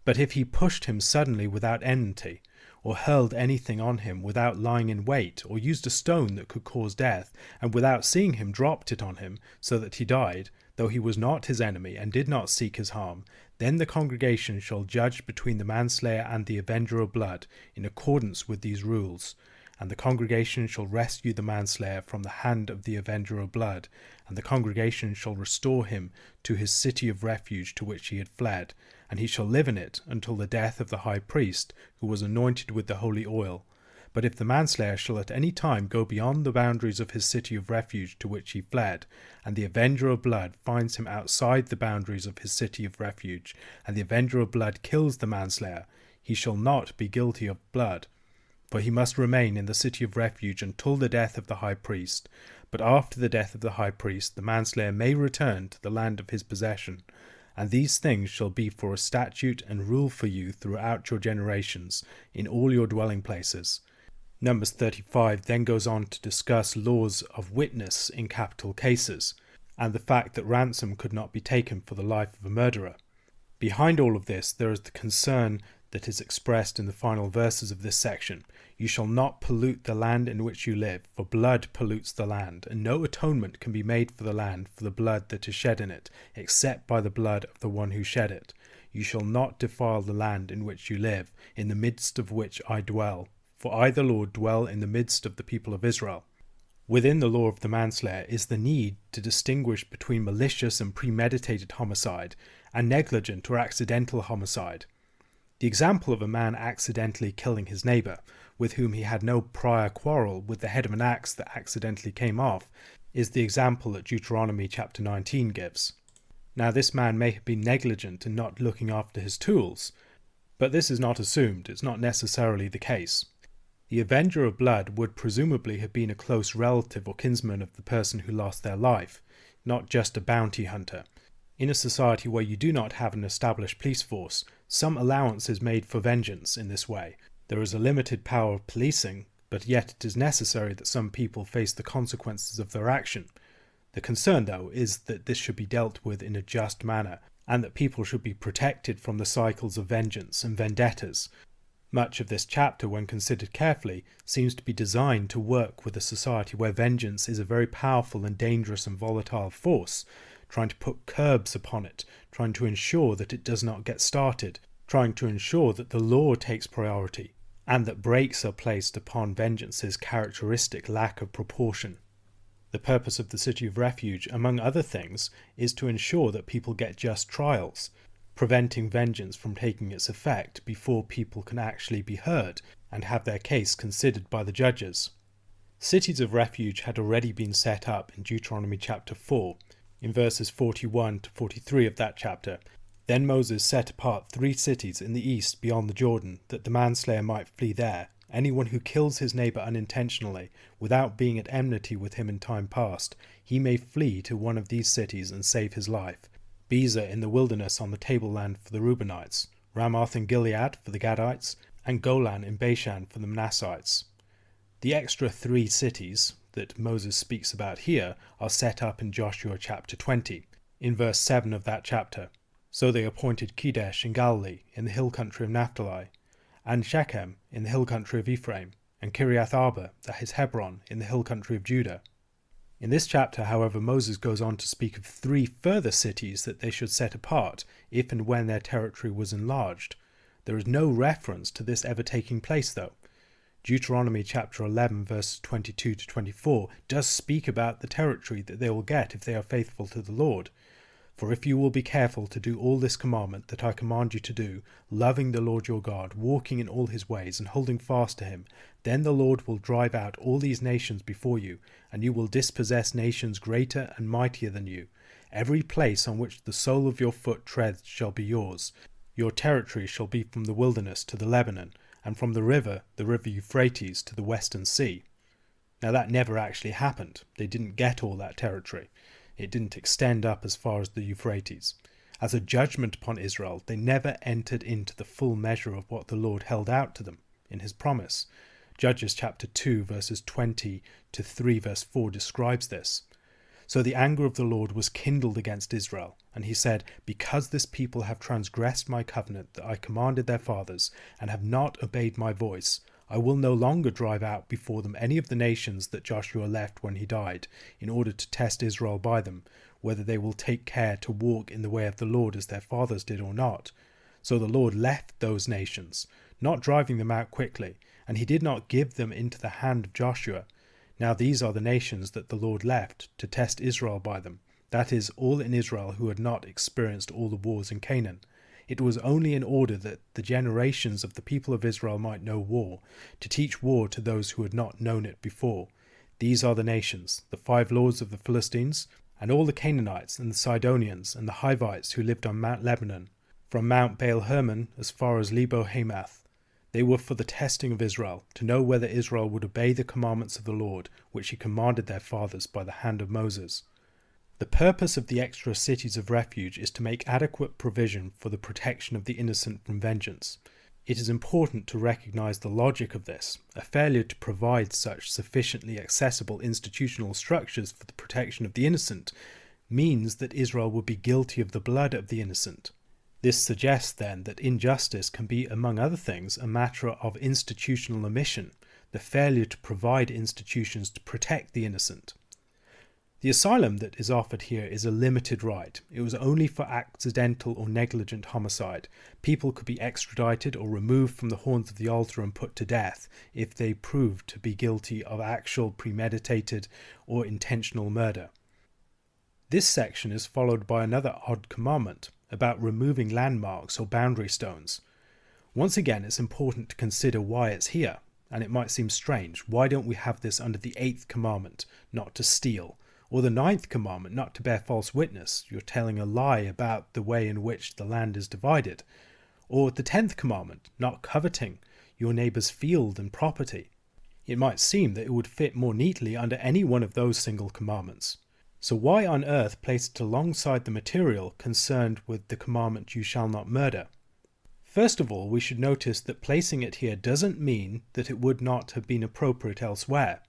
But if he pushed him suddenly without enmity, or hurled anything on him without lying in wait, or used a stone that could cause death, and without seeing him dropped it on him, so that he died, though he was not his enemy and did not seek his harm, then the congregation shall judge between the manslayer and the avenger of blood, in accordance with these rules. And the congregation shall rescue the manslayer from the hand of the avenger of blood, and the congregation shall restore him to his city of refuge to which he had fled, and he shall live in it until the death of the high priest, who was anointed with the holy oil. But if the manslayer shall at any time go beyond the boundaries of his city of refuge to which he fled, and the avenger of blood finds him outside the boundaries of his city of refuge, and the avenger of blood kills the manslayer, he shall not be guilty of blood. For he must remain in the city of refuge until the death of the high priest. But after the death of the high priest, the manslayer may return to the land of his possession. And these things shall be for a statute and rule for you throughout your generations, in all your dwelling places. Numbers 35 then goes on to discuss laws of witness in capital cases, and the fact that ransom could not be taken for the life of a murderer. Behind all of this, there is the concern that is expressed in the final verses of this section. You shall not pollute the land in which you live, for blood pollutes the land, and no atonement can be made for the land for the blood that is shed in it, except by the blood of the one who shed it. You shall not defile the land in which you live, in the midst of which I dwell. For I, the Lord, dwell in the midst of the people of Israel. Within the law of the manslayer is the need to distinguish between malicious and premeditated homicide and negligent or accidental homicide. The example of a man accidentally killing his neighbour, with whom he had no prior quarrel, with the head of an axe that accidentally came off, is the example that Deuteronomy chapter 19 gives. Now this man may have been negligent in not looking after his tools, but this is not assumed, it's not necessarily the case. The avenger of blood would presumably have been a close relative or kinsman of the person who lost their life, not just a bounty hunter. In a society where you do not have an established police force, some allowance is made for vengeance in this way. There is a limited power of policing, but yet it is necessary that some people face the consequences of their action. The concern, though, is that this should be dealt with in a just manner, and that people should be protected from the cycles of vengeance and vendettas. Much of this chapter, when considered carefully, seems to be designed to work with a society where vengeance is a very powerful and dangerous and volatile force, trying to put curbs upon it, trying to ensure that it does not get started, trying to ensure that the law takes priority, and that brakes are placed upon vengeance's characteristic lack of proportion. The purpose of the City of Refuge, among other things, is to ensure that people get just trials, preventing vengeance from taking its effect before people can actually be heard and have their case considered by the judges. Cities of refuge had already been set up in Deuteronomy chapter 4, in verses 41 to 43 of that chapter. Then Moses set apart 3 cities in the east beyond the Jordan, that the manslayer might flee there. Anyone who kills his neighbour unintentionally, without being at enmity with him in time past, he may flee to one of these cities and save his life. Bezer in the wilderness on the tableland for the Reubenites, Ramoth in Gilead for the Gadites, and Golan in Bashan for the Manassites. The extra 3 cities that Moses speaks about here are set up in Joshua chapter 20, in verse 7 of that chapter. So they appointed Kedesh in Galilee, in the hill country of Naphtali, and Shechem in the hill country of Ephraim, and Kiriath Arba, that is Hebron, in the hill country of Judah. In this chapter, however, Moses goes on to speak of 3 further cities that they should set apart if and when their territory was enlarged. There is no reference to this ever taking place, though. Deuteronomy chapter 11 verses 22 to 24 does speak about the territory that they will get if they are faithful to the Lord. For if you will be careful to do all this commandment that I command you to do, loving the Lord your God, walking in all his ways, and holding fast to him, then the Lord will drive out all these nations before you, and you will dispossess nations greater and mightier than you. Every place on which the sole of your foot treads shall be yours. Your territory shall be from the wilderness to the Lebanon, and from the river Euphrates, to the western sea. Now that never actually happened. They didn't get all that territory. It didn't extend up as far as the Euphrates. As a judgment upon Israel, they never entered into the full measure of what the Lord held out to them in his promise. Judges chapter 2 verses 20 to 3 verse 4 describes this. So the anger of the Lord was kindled against Israel, and he said, because this people have transgressed my covenant that I commanded their fathers, and have not obeyed my voice, I will no longer drive out before them any of the nations that Joshua left when he died, in order to test Israel by them, whether they will take care to walk in the way of the Lord as their fathers did or not. So the Lord left those nations, not driving them out quickly, and he did not give them into the hand of Joshua. Now these are the nations that the Lord left to test Israel by them, that is, all in Israel who had not experienced all the wars in Canaan. It was only in order that the generations of the people of Israel might know war, to teach war to those who had not known it before. These are the nations, the 5 lords of the Philistines, and all the Canaanites and the Sidonians and the Hivites who lived on Mount Lebanon, from Mount Baal-Hermon as far as Lebo-Hamath. They were for the testing of Israel, to know whether Israel would obey the commandments of the Lord, which he commanded their fathers by the hand of Moses. The purpose of the extra cities of refuge is to make adequate provision for the protection of the innocent from vengeance. It is important to recognize the logic of this. A failure to provide such sufficiently accessible institutional structures for the protection of the innocent means that Israel would be guilty of the blood of the innocent. This suggests then that injustice can be, among other things, a matter of institutional omission, the failure to provide institutions to protect the innocent. The asylum that is offered here is a limited right. It was only for accidental or negligent homicide. People could be extradited or removed from the horns of the altar and put to death if they proved to be guilty of actual premeditated or intentional murder. This section is followed by another odd commandment about removing landmarks or boundary stones. Once again, it's important to consider why it's here, and it might seem strange. Why don't we have this under the 8th commandment, not to steal? Or the 9th commandment, not to bear false witness, you're telling a lie about the way in which the land is divided. Or the 10th commandment, not coveting your neighbour's field and property. It might seem that it would fit more neatly under any one of those single commandments. So why on earth place it alongside the material concerned with the commandment, you shall not murder? First of all, we should notice that placing it here doesn't mean that it would not have been appropriate elsewhere.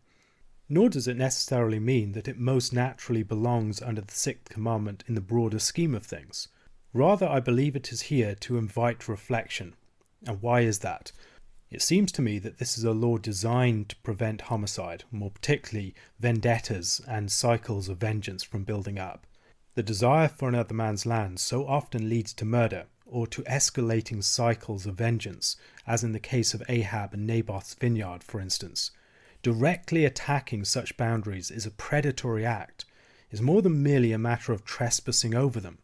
Nor does it necessarily mean that it most naturally belongs under the 6th commandment in the broader scheme of things. Rather, I believe it is here to invite reflection. And why is that? It seems to me that this is a law designed to prevent homicide, more particularly vendettas and cycles of vengeance from building up. The desire for another man's land so often leads to murder, or to escalating cycles of vengeance, as in the case of Ahab and Naboth's vineyard, for instance. Directly attacking such boundaries is a predatory act. It's more than merely a matter of trespassing over them.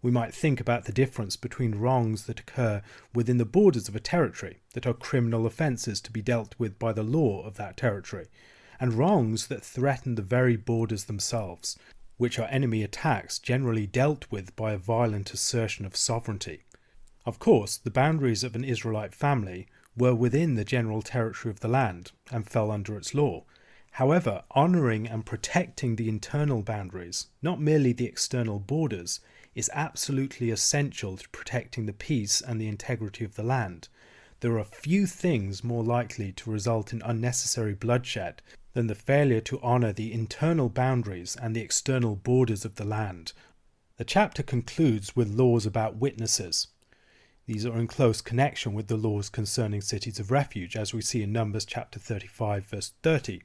We might think about the difference between wrongs that occur within the borders of a territory, that are criminal offences to be dealt with by the law of that territory, and wrongs that threaten the very borders themselves, which are enemy attacks generally dealt with by a violent assertion of sovereignty. Of course, the boundaries of an Israelite family were within the general territory of the land and fell under its law. However, honouring and protecting the internal boundaries, not merely the external borders, is absolutely essential to protecting the peace and the integrity of the land. There are few things more likely to result in unnecessary bloodshed than the failure to honour the internal boundaries and the external borders of the land. The chapter concludes with laws about witnesses. These are in close connection with the laws concerning cities of refuge, as we see in Numbers chapter 35 verse 30.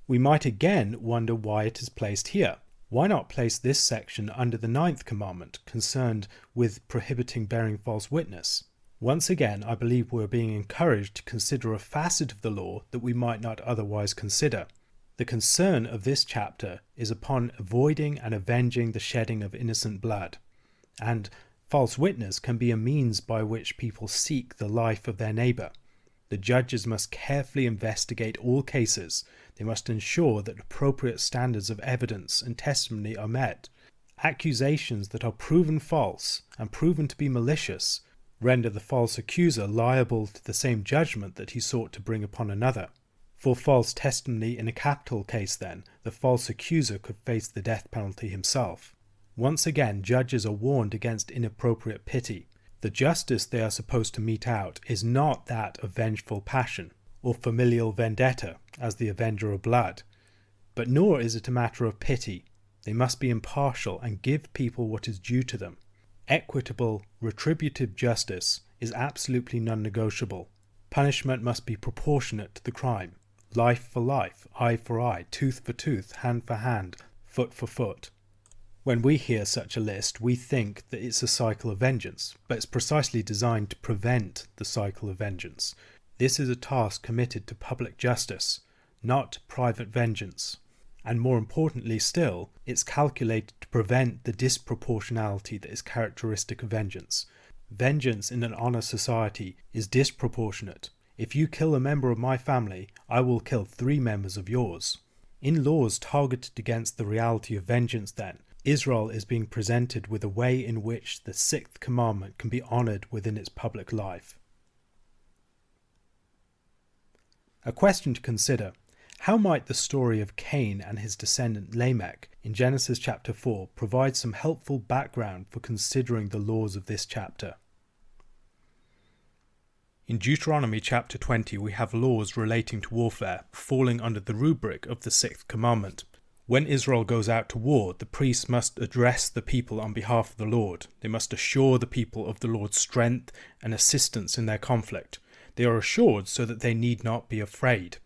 We might again wonder why it is placed here. Why not place this section under the 9th commandment, concerned with prohibiting bearing false witness? Once again, I believe we are being encouraged to consider a facet of the law that we might not otherwise consider. The concern of this chapter is upon avoiding and avenging the shedding of innocent blood. And false witness can be a means by which people seek the life of their neighbour. The judges must carefully investigate all cases. They must ensure that appropriate standards of evidence and testimony are met. Accusations that are proven false and proven to be malicious render the false accuser liable to the same judgment that he sought to bring upon another. For false testimony in a capital case, then, the false accuser could face the death penalty himself. Once again, judges are warned against inappropriate pity. The justice they are supposed to mete out is not that of vengeful passion or familial vendetta as the avenger of blood, but nor is it a matter of pity. They must be impartial and give people what is due to them. Equitable, retributive justice is absolutely non-negotiable. Punishment must be proportionate to the crime. Life for life, eye for eye, tooth for tooth, hand for hand, foot for foot. When we hear such a list, we think that it's a cycle of vengeance, but it's precisely designed to prevent the cycle of vengeance. This is a task committed to public justice, not private vengeance. And more importantly still, it's calculated to prevent the disproportionality that is characteristic of vengeance. Vengeance in an honest society is disproportionate. If you kill a member of my family, I will kill 3 members of yours. In laws targeted against the reality of vengeance, then, Israel is being presented with a way in which the 6th commandment can be honoured within its public life. A question to consider. How might the story of Cain and his descendant Lamech in Genesis chapter 4 provide some helpful background for considering the laws of this chapter? In Deuteronomy chapter 20 we have laws relating to warfare, falling under the rubric of the 6th commandment. When Israel goes out to war, the priests must address the people on behalf of the Lord. They must assure the people of the Lord's strength and assistance in their conflict. They are assured so that they need not be afraid.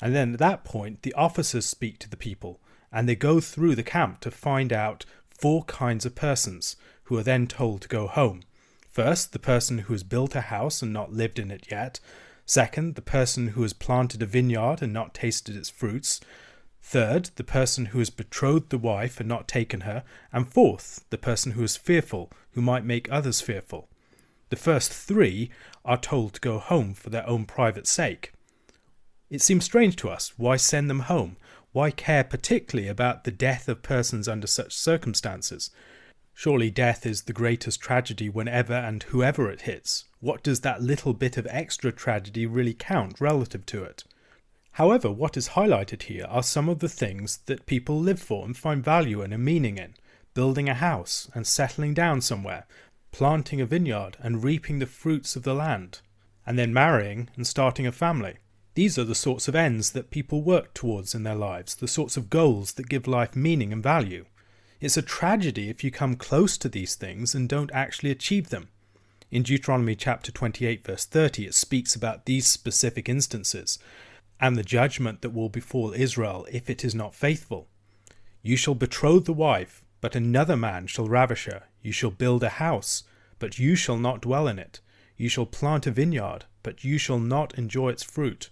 And then at that point, the officers speak to the people, and they go through the camp to find out 4 kinds of persons, who are then told to go home. First, the person who has built a house and not lived in it yet. Second, the person who has planted a vineyard and not tasted its fruits. Third, the person who has betrothed the wife and not taken her. And fourth, the person who is fearful, who might make others fearful. The first 3 are told to go home for their own private sake. It seems strange to us. Why send them home? Why care particularly about the death of persons under such circumstances? Surely death is the greatest tragedy whenever and whoever it hits. What does that little bit of extra tragedy really count relative to it? However, what is highlighted here are some of the things that people live for and find value in and meaning in. Building a house and settling down somewhere, planting a vineyard and reaping the fruits of the land, and then marrying and starting a family. These are the sorts of ends that people work towards in their lives, the sorts of goals that give life meaning and value. It's a tragedy if you come close to these things and don't actually achieve them. In Deuteronomy chapter 28 verse 30 it speaks about these specific instances, and the judgment that will befall Israel if it is not faithful. You shall betroth the wife, but another man shall ravish her. You shall build a house, but you shall not dwell in it. You shall plant a vineyard, but you shall not enjoy its fruit.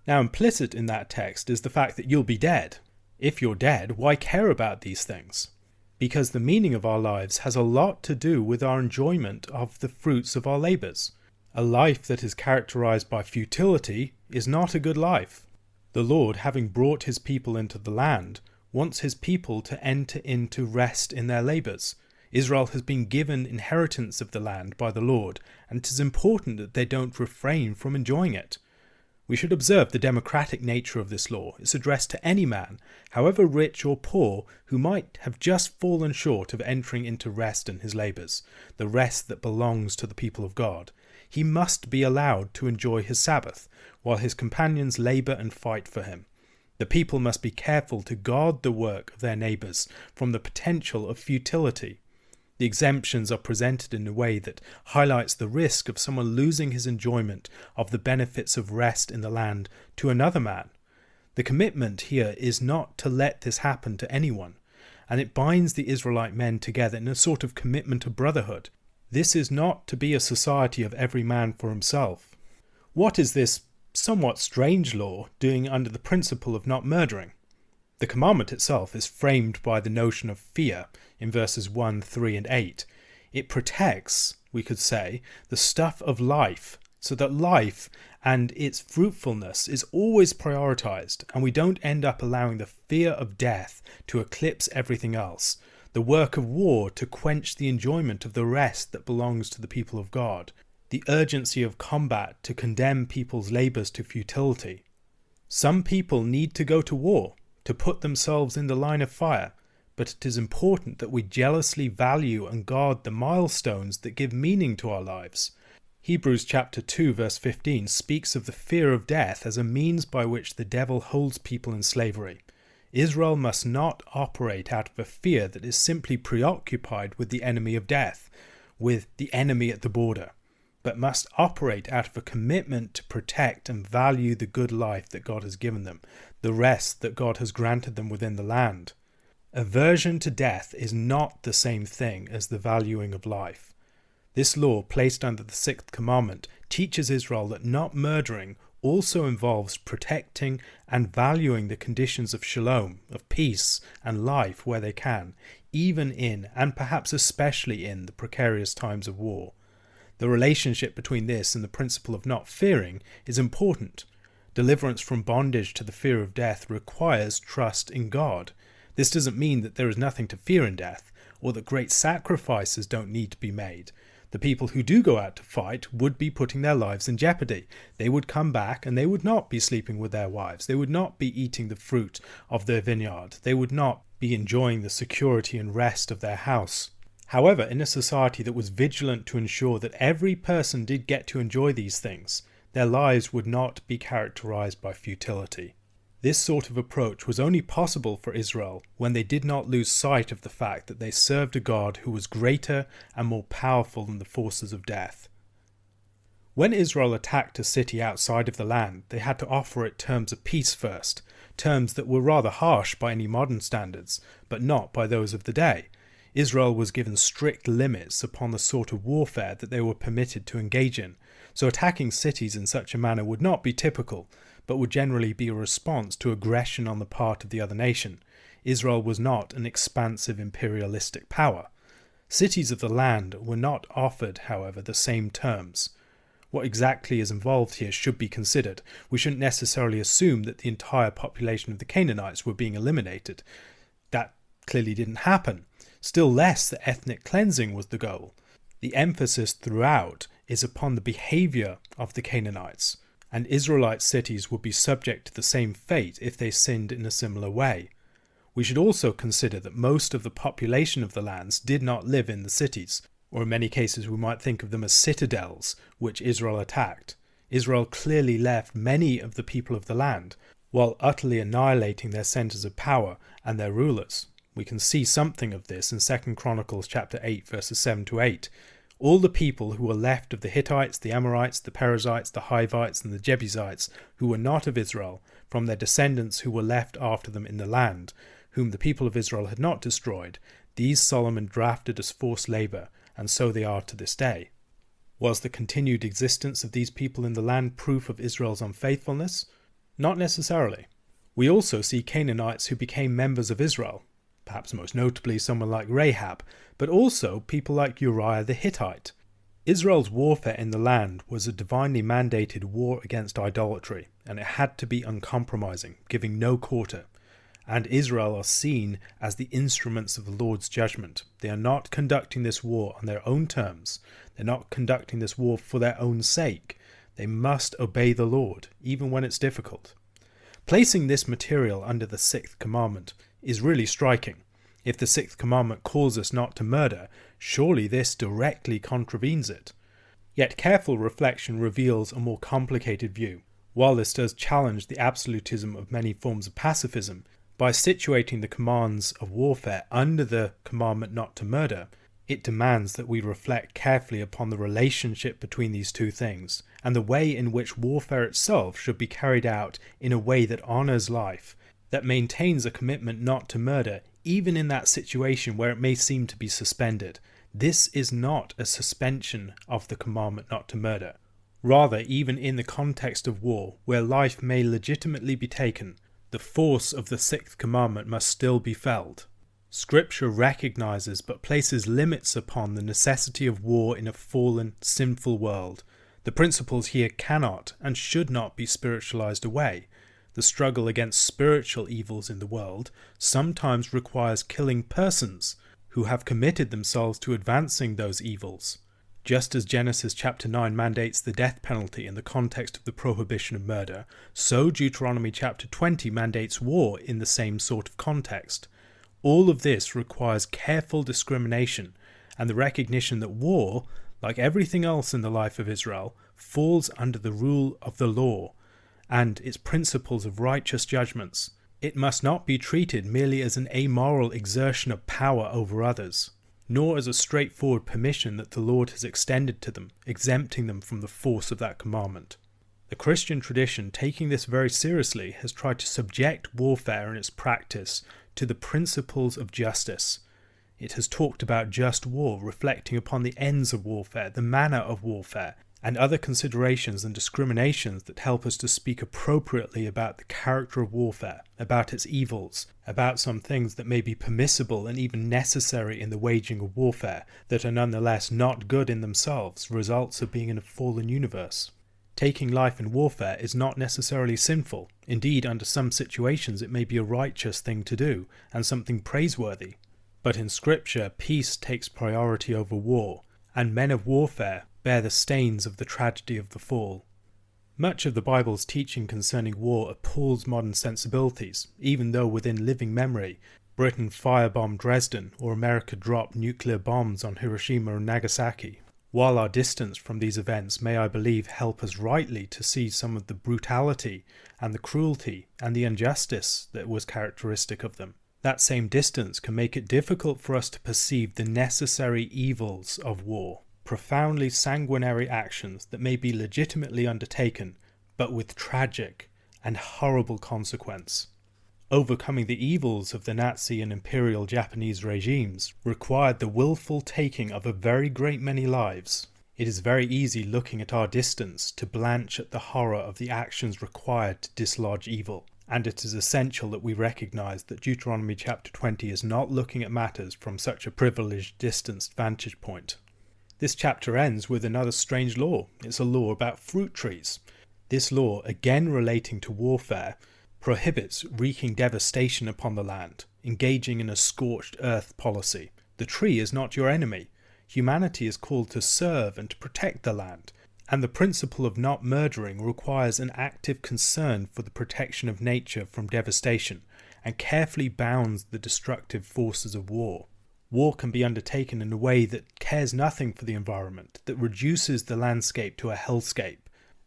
Now, implicit in that text is the fact that you'll be dead. If you're dead, why care about these things? Because the meaning of our lives has a lot to do with our enjoyment of the fruits of our labours. A life that is characterised by futility is not a good life. The Lord, having brought his people into the land, wants his people to enter into rest in their labours. Israel has been given inheritance of the land by the Lord, and it is important that they don't refrain from enjoying it. We should observe the democratic nature of this law. It's addressed to any man, however rich or poor, who might have just fallen short of entering into rest in his labours, the rest that belongs to the people of God. He must be allowed to enjoy his Sabbath, while his companions labour and fight for him. The people must be careful to guard the work of their neighbours from the potential of futility. The exemptions are presented in a way that highlights the risk of someone losing his enjoyment of the benefits of rest in the land to another man. The commitment here is not to let this happen to anyone, and it binds the Israelite men together in a sort of commitment of brotherhood. This is not to be a society of every man for himself. What is this somewhat strange law doing under the principle of not murdering? The commandment itself is framed by the notion of fear in verses 1, 3 and 8. It protects, we could say, the stuff of life, so that life and its fruitfulness is always prioritized, and we don't end up allowing the fear of death to eclipse everything else, the work of war to quench the enjoyment of the rest that belongs to the people of God, the urgency of combat to condemn people's labours to futility. Some people need to go to war, to put themselves in the line of fire, but it is important that we jealously value and guard the milestones that give meaning to our lives. Hebrews chapter 2 verse 15 speaks of the fear of death as a means by which the devil holds people in slavery. Israel must not operate out of a fear that is simply preoccupied with the enemy of death, with the enemy at the border, but must operate out of a commitment to protect and value the good life that God has given them, the rest that God has granted them within the land. Aversion to death is not the same thing as the valuing of life. This law, placed under the sixth commandment, teaches Israel that not murdering also involves protecting and valuing the conditions of shalom, of peace and life where they can, even in, and perhaps especially in, the precarious times of war. The relationship between this and the principle of not fearing is important. Deliverance from bondage to the fear of death requires trust in God. This doesn't mean that there is nothing to fear in death, or that great sacrifices don't need to be made. The people who do go out to fight would be putting their lives in jeopardy. They would come back and they would not be sleeping with their wives. They would not be eating the fruit of their vineyard. They would not be enjoying the security and rest of their house. However, in a society that was vigilant to ensure that every person did get to enjoy these things, their lives would not be characterized by futility. This sort of approach was only possible for Israel when they did not lose sight of the fact that they served a God who was greater and more powerful than the forces of death. When Israel attacked a city outside of the land, they had to offer it terms of peace first, terms that were rather harsh by any modern standards, but not by those of the day. Israel was given strict limits upon the sort of warfare that they were permitted to engage in, so attacking cities in such a manner would not be typical, but would generally be a response to aggression on the part of the other nation. Israel was not an expansive imperialistic power. Cities of the land were not offered, however, the same terms. What exactly is involved here should be considered. We shouldn't necessarily assume that the entire population of the Canaanites were being eliminated. That clearly didn't happen. Still less that ethnic cleansing was the goal. The emphasis throughout is upon the behaviour of the Canaanites, and Israelite cities would be subject to the same fate if they sinned in a similar way. We should also consider that most of the population of the lands did not live in the cities, or in many cases we might think of them as citadels, which Israel attacked. Israel clearly left many of the people of the land, while utterly annihilating their centres of power and their rulers. We can see something of this in 2 Chronicles chapter 8 verses 7 to 8. All the people who were left of the Hittites, the Amorites, the Perizzites, the Hivites, and the Jebusites, who were not of Israel, from their descendants who were left after them in the land, whom the people of Israel had not destroyed, these Solomon drafted as forced labour, and so they are to this day. Was the continued existence of these people in the land proof of Israel's unfaithfulness? Not necessarily. We also see Canaanites who became members of Israel, perhaps most notably someone like Rahab, but also people like Uriah the Hittite. Israel's warfare in the land was a divinely mandated war against idolatry, and it had to be uncompromising, giving no quarter. And Israel are seen as the instruments of the Lord's judgment. They are not conducting this war on their own terms. They're not conducting this war for their own sake. They must obey the Lord, even when it's difficult. Placing this material under the sixth commandment is really striking. If the sixth commandment calls us not to murder, surely this directly contravenes it. Yet careful reflection reveals a more complicated view. While this does challenge the absolutism of many forms of pacifism, by situating the commands of warfare under the commandment not to murder, it demands that we reflect carefully upon the relationship between these two things, and the way in which warfare itself should be carried out in a way that honours life, that maintains a commitment not to murder, even in that situation where it may seem to be suspended. This is not a suspension of the commandment not to murder. Rather, even in the context of war, where life may legitimately be taken, the force of the sixth commandment must still be felt. Scripture recognizes but places limits upon the necessity of war in a fallen, sinful world. The principles here cannot and should not be spiritualized away. The struggle against spiritual evils in the world sometimes requires killing persons who have committed themselves to advancing those evils. Just as Genesis chapter 9 mandates the death penalty in the context of the prohibition of murder, so Deuteronomy chapter 20 mandates war in the same sort of context. All of this requires careful discrimination and the recognition that war, like everything else in the life of Israel, falls under the rule of the law and its principles of righteous judgments. It must not be treated merely as an amoral exertion of power over others, nor as a straightforward permission that the Lord has extended to them, exempting them from the force of that commandment. The Christian tradition, taking this very seriously, has tried to subject warfare and its practice to the principles of justice. It has talked about just war, reflecting upon the ends of warfare, the manner of warfare, and other considerations and discriminations that help us to speak appropriately about the character of warfare, about its evils, about some things that may be permissible and even necessary in the waging of warfare, that are nonetheless not good in themselves, results of being in a fallen universe. Taking life in warfare is not necessarily sinful. Indeed, under some situations it may be a righteous thing to do, and something praiseworthy. But in Scripture, peace takes priority over war, and men of warfare bear the stains of the tragedy of the fall. Much of the Bible's teaching concerning war appalls modern sensibilities, even though within living memory, Britain firebombed Dresden or America dropped nuclear bombs on Hiroshima and Nagasaki. While our distance from these events may, I believe, help us rightly to see some of the brutality and the cruelty and the injustice that was characteristic of them, that same distance can make it difficult for us to perceive the necessary evils of war. Profoundly sanguinary actions that may be legitimately undertaken, but with tragic and horrible consequence. Overcoming the evils of the Nazi and Imperial Japanese regimes required the willful taking of a very great many lives. It is very easy, looking at our distance, to blanch at the horror of the actions required to dislodge evil, and it is essential that we recognize that Deuteronomy chapter 20 is not looking at matters from such a privileged, distanced vantage point. This chapter ends with another strange law. It's a law about fruit trees. This law, again relating to warfare, prohibits wreaking devastation upon the land, engaging in a scorched earth policy. The tree is not your enemy. Humanity is called to serve and to protect the land, and the principle of not murdering requires an active concern for the protection of nature from devastation, and carefully bounds the destructive forces of war. War can be undertaken in a way that cares nothing for the environment, that reduces the landscape to a hellscape.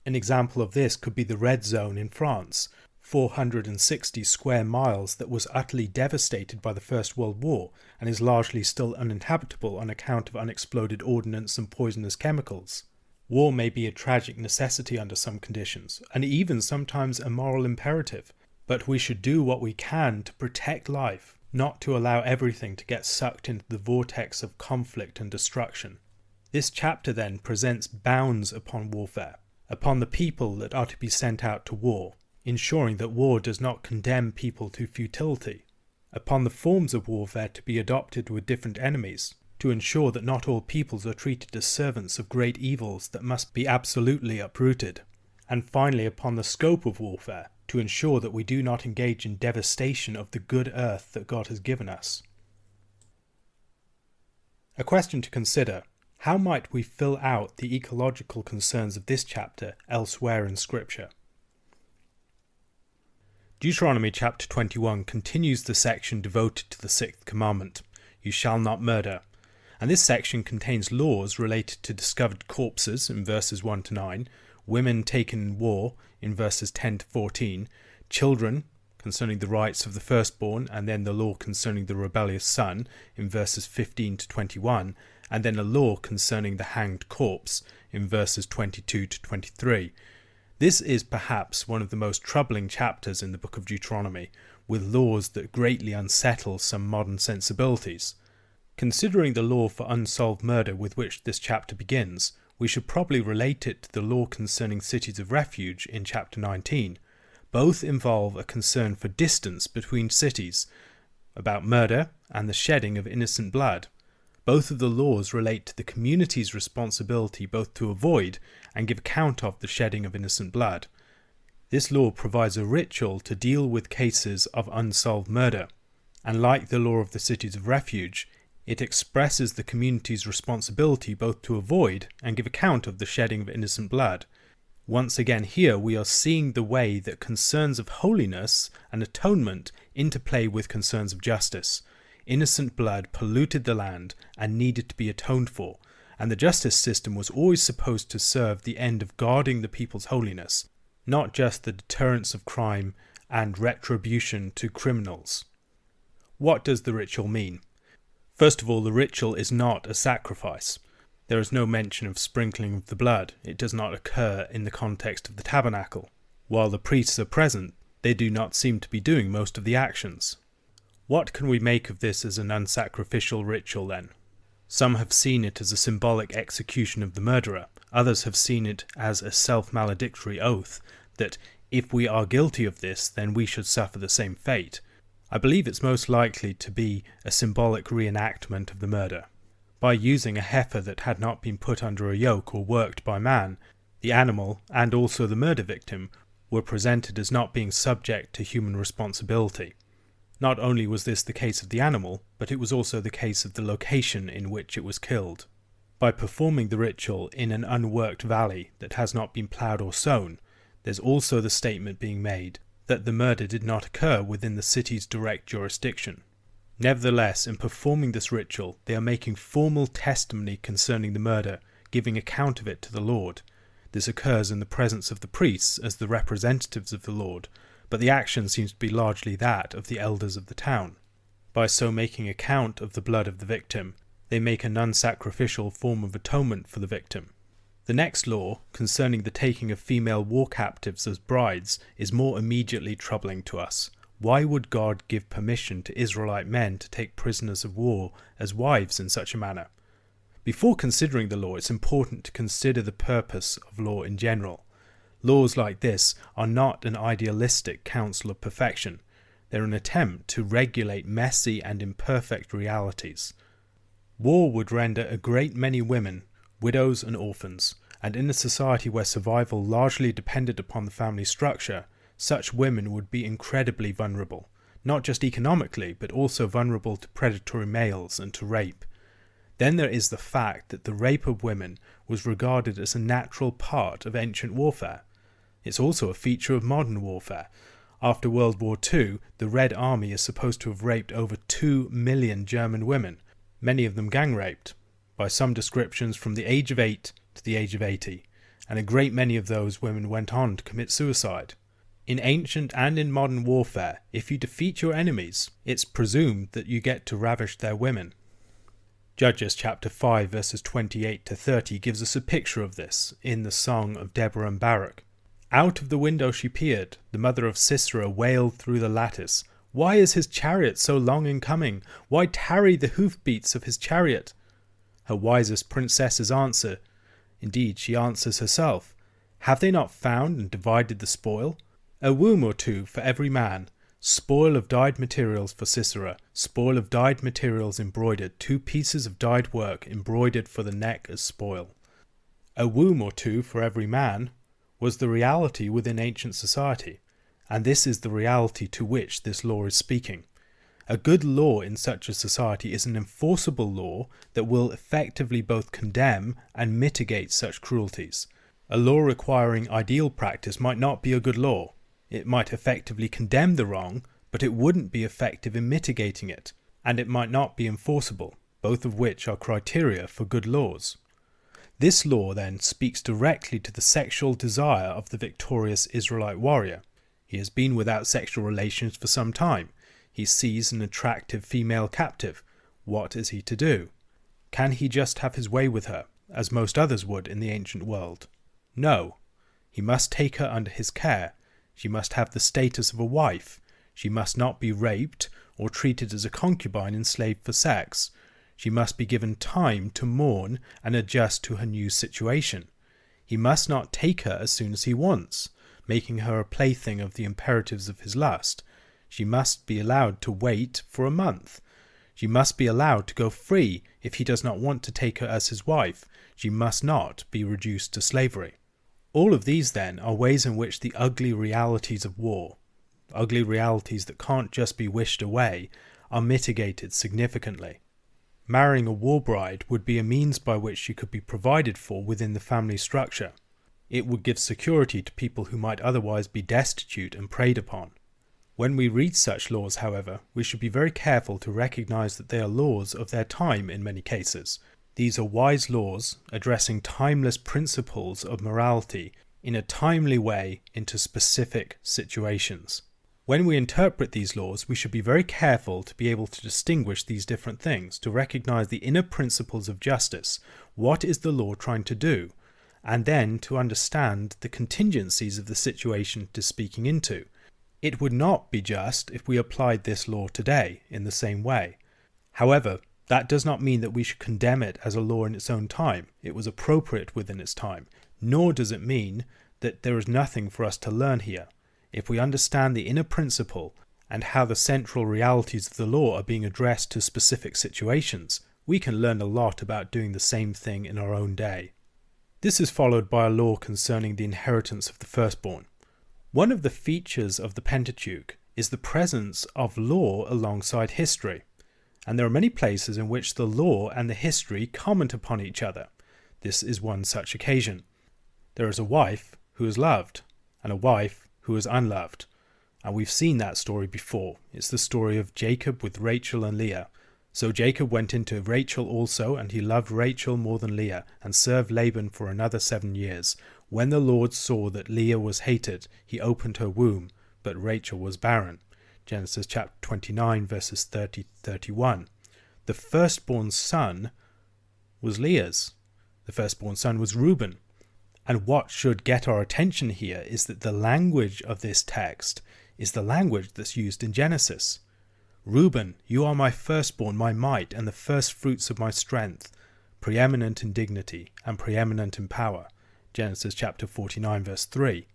An example of this could be the Red Zone in France, 460 square miles that was utterly devastated by the First World War and is largely still uninhabitable on account of unexploded ordnance and poisonous chemicals. War may be a tragic necessity under some conditions, and even sometimes a moral imperative, but we should do what we can to protect life, not to allow everything to get sucked into the vortex of conflict and destruction. This chapter then presents bounds upon warfare, upon the people that are to be sent out to war, ensuring that war does not condemn people to futility, upon the forms of warfare to be adopted with different enemies, to ensure that not all peoples are treated as servants of great evils that must be absolutely uprooted. And finally, upon the scope of warfare, to ensure that we do not engage in devastation of the good earth that God has given us. A question to consider: how might we fill out the ecological concerns of this chapter elsewhere in Scripture? Deuteronomy chapter 21 continues the section devoted to the sixth commandment, "You shall not murder," and this section contains laws related to discovered corpses in verses 1 to 9, women taken in war in verses 10 to 14, children concerning the rights of the firstborn, and then the law concerning the rebellious son in verses 15 to 21, and then a law concerning the hanged corpse in verses 22 to 23. This is perhaps one of the most troubling chapters in the book of Deuteronomy, with laws that greatly unsettle some modern sensibilities. Considering the law for unsolved murder with which this chapter begins, we should probably relate it to the law concerning cities of refuge in chapter 19. Both involve a concern for distance between cities, about murder and the shedding of innocent blood. Both of the laws relate to the community's responsibility both to avoid and give account of the shedding of innocent blood. This law provides a ritual to deal with cases of unsolved murder, and like the law of the cities of refuge, it expresses the community's responsibility both to avoid and give account of the shedding of innocent blood. Once again here we are seeing the way that concerns of holiness and atonement interplay with concerns of justice. Innocent blood polluted the land and needed to be atoned for, and the justice system was always supposed to serve the end of guarding the people's holiness, not just the deterrence of crime and retribution to criminals. What does the ritual mean? First of all, the ritual is not a sacrifice. There is no mention of sprinkling of the blood. It does not occur in the context of the tabernacle. While the priests are present, they do not seem to be doing most of the actions. What can we make of this as an unsacrificial ritual then? Some have seen it as a symbolic execution of the murderer. Others have seen it as a self-maledictory oath that if we are guilty of this, then we should suffer the same fate. I believe it's most likely to be a symbolic reenactment of the murder. By using a heifer that had not been put under a yoke or worked by man, the animal, and also the murder victim, were presented as not being subject to human responsibility. Not only was this the case of the animal, but it was also the case of the location in which it was killed. By performing the ritual in an unworked valley that has not been ploughed or sown, there's also the statement being made that the murder did not occur within the city's direct jurisdiction. Nevertheless, in performing this ritual, they are making formal testimony concerning the murder, giving account of it to the Lord. This occurs in the presence of the priests as the representatives of the Lord, but the action seems to be largely that of the elders of the town. By so making account of the blood of the victim, they make a non-sacrificial form of atonement for the victim. The next law, concerning the taking of female war captives as brides, is more immediately troubling to us. Why would God give permission to Israelite men to take prisoners of war as wives in such a manner? Before considering the law, it's important to consider the purpose of law in general. Laws like this are not an idealistic counsel of perfection. They're an attempt to regulate messy and imperfect realities. War would render a great many women widows and orphans, and in a society where survival largely depended upon the family structure, such women would be incredibly vulnerable, not just economically, but also vulnerable to predatory males and to rape. Then there is the fact that the rape of women was regarded as a natural part of ancient warfare. It's also a feature of modern warfare. After World War II, the Red Army is supposed to have raped over 2 million German women, many of them gang raped, by some descriptions from the age of 8 to the age of 80, and a great many of those women went on to commit suicide. In ancient and in modern warfare, if you defeat your enemies, it's presumed that you get to ravish their women. Judges chapter 5 verses 28 to 30 gives us a picture of this in the song of Deborah and Barak. Out of the window she peered, the mother of Sisera wailed through the lattice. Why is his chariot so long in coming? Why tarry the hoofbeats of his chariot? Her wisest princesses answer. Indeed, she answers herself. Have they not found and divided the spoil? A womb or two for every man. Spoil of dyed materials for Sisera, spoil of dyed materials embroidered, 2 pieces of dyed work embroidered for the neck as spoil. A womb or 2 for every man was the reality within ancient society, and this is the reality to which this law is speaking. A good law in such a society is an enforceable law that will effectively both condemn and mitigate such cruelties. A law requiring ideal practice might not be a good law. It might effectively condemn the wrong, but it wouldn't be effective in mitigating it, and it might not be enforceable, both of which are criteria for good laws. This law then speaks directly to the sexual desire of the victorious Israelite warrior. He has been without sexual relations for some time. He sees an attractive female captive. What is he to do? Can he just have his way with her, as most others would in the ancient world? No. He must take her under his care. She must have the status of a wife. She must not be raped or treated as a concubine enslaved for sex. She must be given time to mourn and adjust to her new situation. He must not take her as soon as he wants, making her a plaything of the imperatives of his lust. She must be allowed to wait for a month. She must be allowed to go free if he does not want to take her as his wife. She must not be reduced to slavery. All of these, then, are ways in which the ugly realities of war, ugly realities that can't just be wished away, are mitigated significantly. Marrying a war bride would be a means by which she could be provided for within the family structure. It would give security to people who might otherwise be destitute and preyed upon. When we read such laws, however, we should be very careful to recognize that they are laws of their time in many cases. These are wise laws addressing timeless principles of morality in a timely way into specific situations. When we interpret these laws, we should be very careful to be able to distinguish these different things, to recognize the inner principles of justice. What is the law trying to do? And then to understand the contingencies of the situation it is speaking into. It would not be just if we applied this law today in the same way. However, that does not mean that we should condemn it as a law in its own time. It was appropriate within its time. Nor does it mean that there is nothing for us to learn here. If we understand the inner principle and how the central realities of the law are being addressed to specific situations, we can learn a lot about doing the same thing in our own day. This is followed by a law concerning the inheritance of the firstborn. One of the features of the Pentateuch is the presence of law alongside history, and there are many places in which the law and the history comment upon each other. This is one such occasion. There is a wife who is loved, and a wife who is unloved, and we've seen that story before. It's the story of Jacob with Rachel and Leah. So Jacob went into Rachel also, and he loved Rachel more than Leah, and served Laban for another 7 years. When the Lord saw that Leah was hated, he opened her womb, but Rachel was barren. Genesis chapter 29, verses 30-31. The firstborn son was Leah's. The firstborn son was Reuben. And what should get our attention here is that the language of this text is the language that's used in Genesis. Reuben, you are my firstborn, my might, and the firstfruits of my strength, preeminent in dignity and preeminent in power. Genesis chapter 49, verse 3.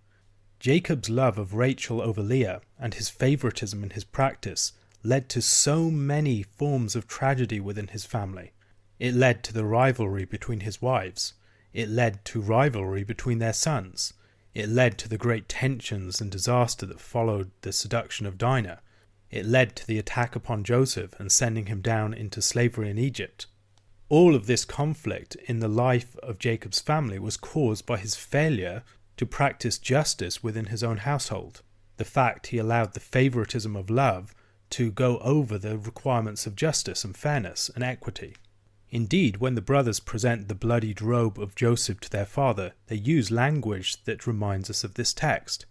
Jacob's love of Rachel over Leah and his favoritism in his practice led to so many forms of tragedy within his family. It led to the rivalry between his wives. It led to rivalry between their sons. It led to the great tensions and disaster that followed the seduction of Dinah. It led to the attack upon Joseph and sending him down into slavery in Egypt. All of this conflict in the life of Jacob's family was caused by his failure to practice justice within his own household. The fact he allowed the favoritism of love to go over the requirements of justice and fairness and equity. Indeed, when the brothers present the bloodied robe of Joseph to their father, they use language that reminds us of this text.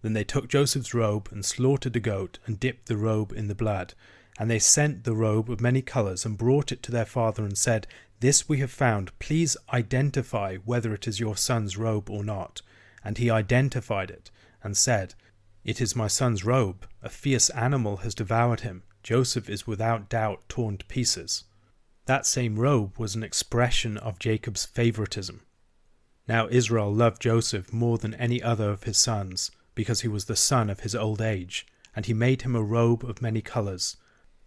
Then they took Joseph's robe and slaughtered a goat and dipped the robe in the blood. And they sent the robe of many colours and brought it to their father and said, "This we have found. Please identify whether it is your son's robe or not." And he identified it and said, "It is my son's robe. A fierce animal has devoured him. Joseph is without doubt torn to pieces." That same robe was an expression of Jacob's favoritism. Now Israel loved Joseph more than any other of his sons, because he was the son of his old age, and he made him a robe of many colours.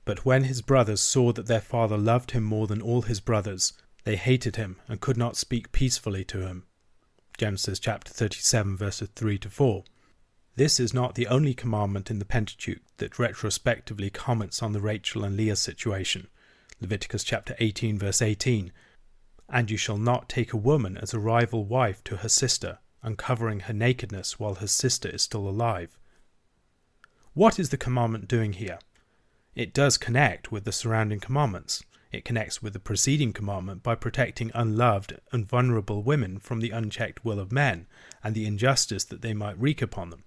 But when his brothers saw that their father loved him more than all his brothers, they hated him and could not speak peacefully to him. Genesis chapter 37 verses 3-4. This is not the only commandment in the Pentateuch that retrospectively comments on the Rachel and Leah situation. Leviticus chapter 18 verse 18. And you shall not take a woman as a rival wife to her sister, uncovering her nakedness while her sister is still alive. What is the commandment doing here? It does connect with the surrounding commandments. It connects with the preceding commandment by protecting unloved and vulnerable women from the unchecked will of men and the injustice that they might wreak upon them.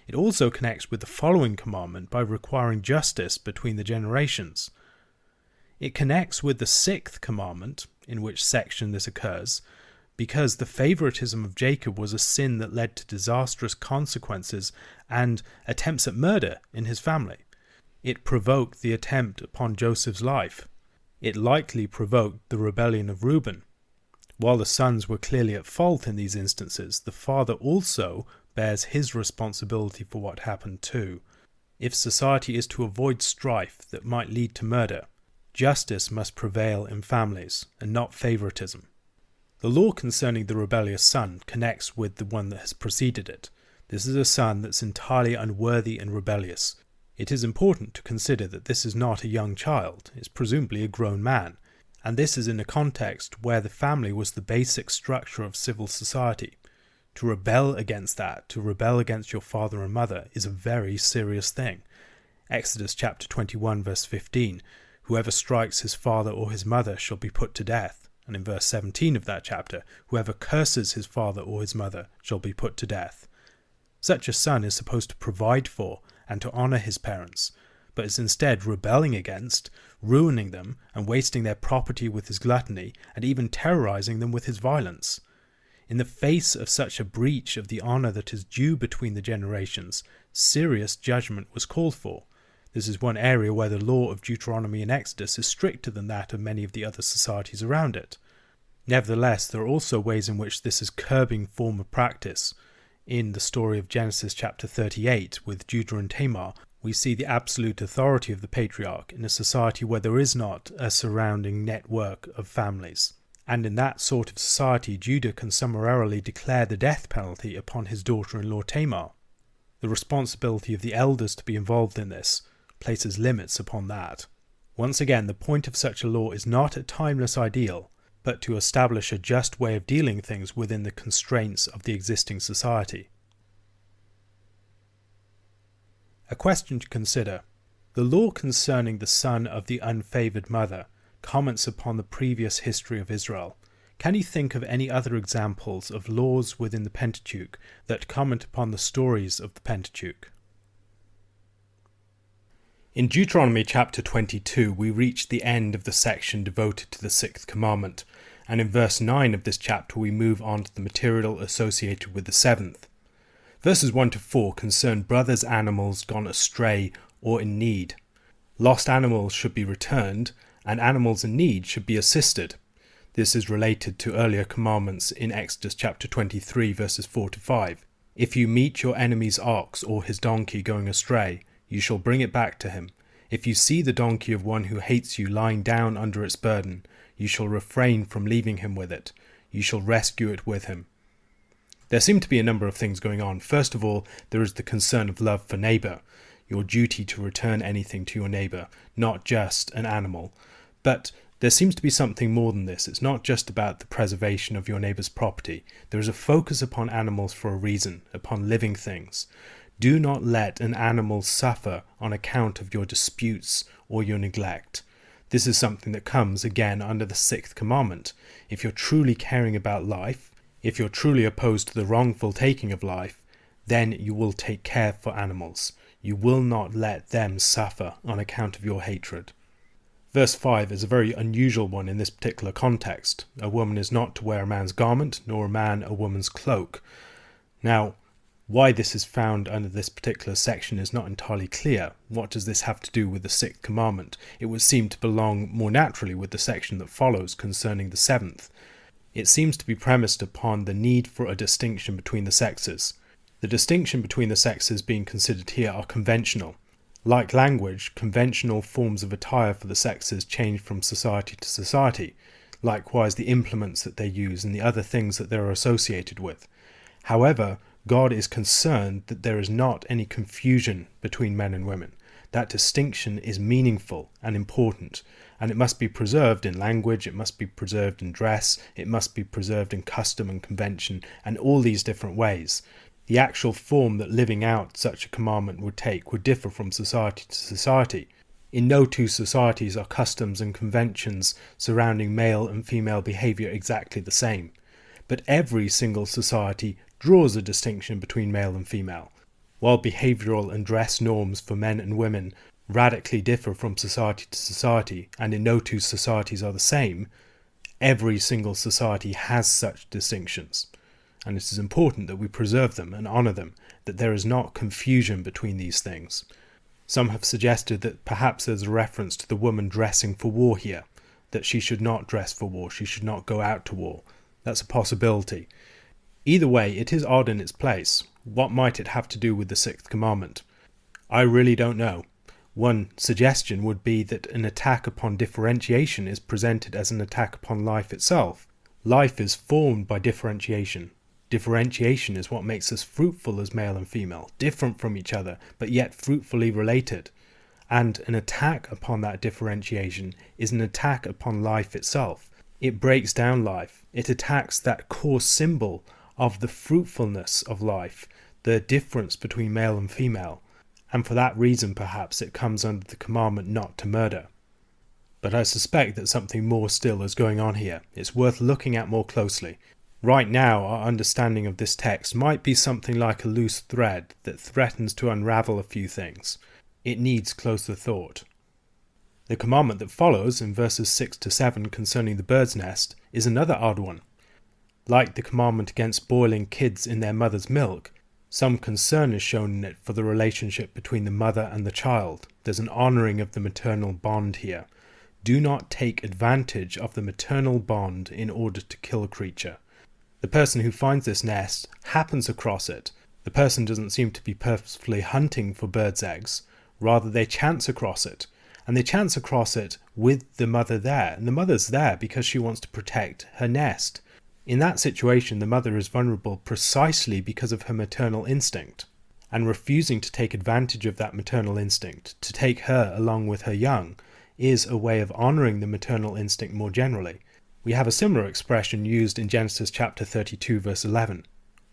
It also connects with the following commandment by requiring justice between the generations. It connects with the sixth commandment, in which section this occurs, because the favoritism of Jacob was a sin that led to disastrous consequences and attempts at murder in his family. It provoked the attempt upon Joseph's life. It likely provoked the rebellion of Reuben. While the sons were clearly at fault in these instances, the father also bears his responsibility for what happened too. If society is to avoid strife that might lead to murder, justice must prevail in families, and not favoritism. The law concerning the rebellious son connects with the one that has preceded it. This is a son that's entirely unworthy and rebellious. It is important to consider that this is not a young child, it's presumably a grown man, and this is in a context where the family was the basic structure of civil society. To rebel against that, to rebel against your father and mother, is a very serious thing. Exodus chapter 21 verse 15, whoever strikes his father or his mother shall be put to death. And in verse 17 of that chapter, whoever curses his father or his mother shall be put to death. Such a son is supposed to provide for and to honour his parents, but is instead rebelling against, ruining them, and wasting their property with his gluttony, and even terrorising them with his violence. In the face of such a breach of the honour that is due between the generations, serious judgment was called for. This is one area where the law of Deuteronomy and Exodus is stricter than that of many of the other societies around it. Nevertheless, there are also ways in which this is curbing former practice. In the story of Genesis chapter 38 with Judah and Tamar, we see the absolute authority of the patriarch in a society where there is not a surrounding network of families. And in that sort of society, Judah can summarily declare the death penalty upon his daughter-in-law Tamar. The responsibility of the elders to be involved in this places limits upon that. Once again, the point of such a law is not a timeless ideal, but to establish a just way of dealing things within the constraints of the existing society. A question to consider. The law concerning the son of the unfavoured mother comments upon the previous history of Israel. Can you think of any other examples of laws within the Pentateuch that comment upon the stories of the Pentateuch? In Deuteronomy chapter 22, we reach the end of the section devoted to the sixth commandment, and in verse 9 of this chapter we move on to the material associated with the seventh. Verses 1-4 concern brothers' animals gone astray or in need. Lost animals should be returned, and animals in need should be assisted. This is related to earlier commandments in Exodus chapter 23 verses 4-5. If you meet your enemy's ox or his donkey going astray, you shall bring it back to him. If you see the donkey of one who hates you lying down under its burden, you shall refrain from leaving him with it. You shall rescue it with him. There seem to be a number of things going on. First of all, there is the concern of love for neighbour, your duty to return anything to your neighbour, not just an animal. But there seems to be something more than this. It's not just about the preservation of your neighbour's property. There is a focus upon animals for a reason, upon living things. Do not let an animal suffer on account of your disputes or your neglect. This is something that comes again under the sixth commandment. If you're truly caring about life, if you're truly opposed to the wrongful taking of life, then you will take care for animals. You will not let them suffer on account of your hatred. Verse 5 is a very unusual one in this particular context. A woman is not to wear a man's garment, nor a man a woman's cloak. Now, why this is found under this particular section is not entirely clear. What does this have to do with the sixth commandment? It would seem to belong more naturally with the section that follows concerning the seventh. It seems to be premised upon the need for a distinction between the sexes. The distinction between the sexes being considered here are conventional. Like language, conventional forms of attire for the sexes change from society to society, likewise the implements that they use and the other things that they are associated with. However, God is concerned that there is not any confusion between men and women. That distinction is meaningful and important, and it must be preserved in language, it must be preserved in dress, it must be preserved in custom and convention, and all these different ways. The actual form that living out such a commandment would take would differ from society to society. In no two societies are customs and conventions surrounding male and female behaviour exactly the same. But every single society draws a distinction between male and female. While behavioural and dress norms for men and women radically differ from society to society, and in no two societies are the same, every single society has such distinctions. And it is important that we preserve them and honour them, that there is not confusion between these things. Some have suggested that perhaps there's a reference to the woman dressing for war here, that she should not dress for war, she should not go out to war. That's a possibility. Either way, it is odd in its place. What might it have to do with the sixth commandment? I really don't know. One suggestion would be that an attack upon differentiation is presented as an attack upon life itself. Life is formed by differentiation. Differentiation is what makes us fruitful as male and female, different from each other, but yet fruitfully related. And an attack upon that differentiation is an attack upon life itself. It breaks down life. It attacks that core symbol of the fruitfulness of life, the difference between male and female. And for that reason, perhaps, it comes under the commandment not to murder. But I suspect that something more still is going on here. It's worth looking at more closely. Right now, our understanding of this text might be something like a loose thread that threatens to unravel a few things. It needs closer thought. The commandment that follows in verses 6 to 7 concerning the bird's nest is another odd one. Like the commandment against boiling kids in their mother's milk, some concern is shown in it for the relationship between the mother and the child. There's an honouring of the maternal bond here. Do not take advantage of the maternal bond in order to kill a creature. The person who finds this nest happens across it. The person doesn't seem to be purposefully hunting for birds' eggs. Rather, they chance across it. And they chance across it with the mother there. And the mother's there because she wants to protect her nest. In that situation, the mother is vulnerable precisely because of her maternal instinct. And refusing to take advantage of that maternal instinct, to take her along with her young, is a way of honouring the maternal instinct more generally. We have a similar expression used in Genesis chapter 32 verse 11,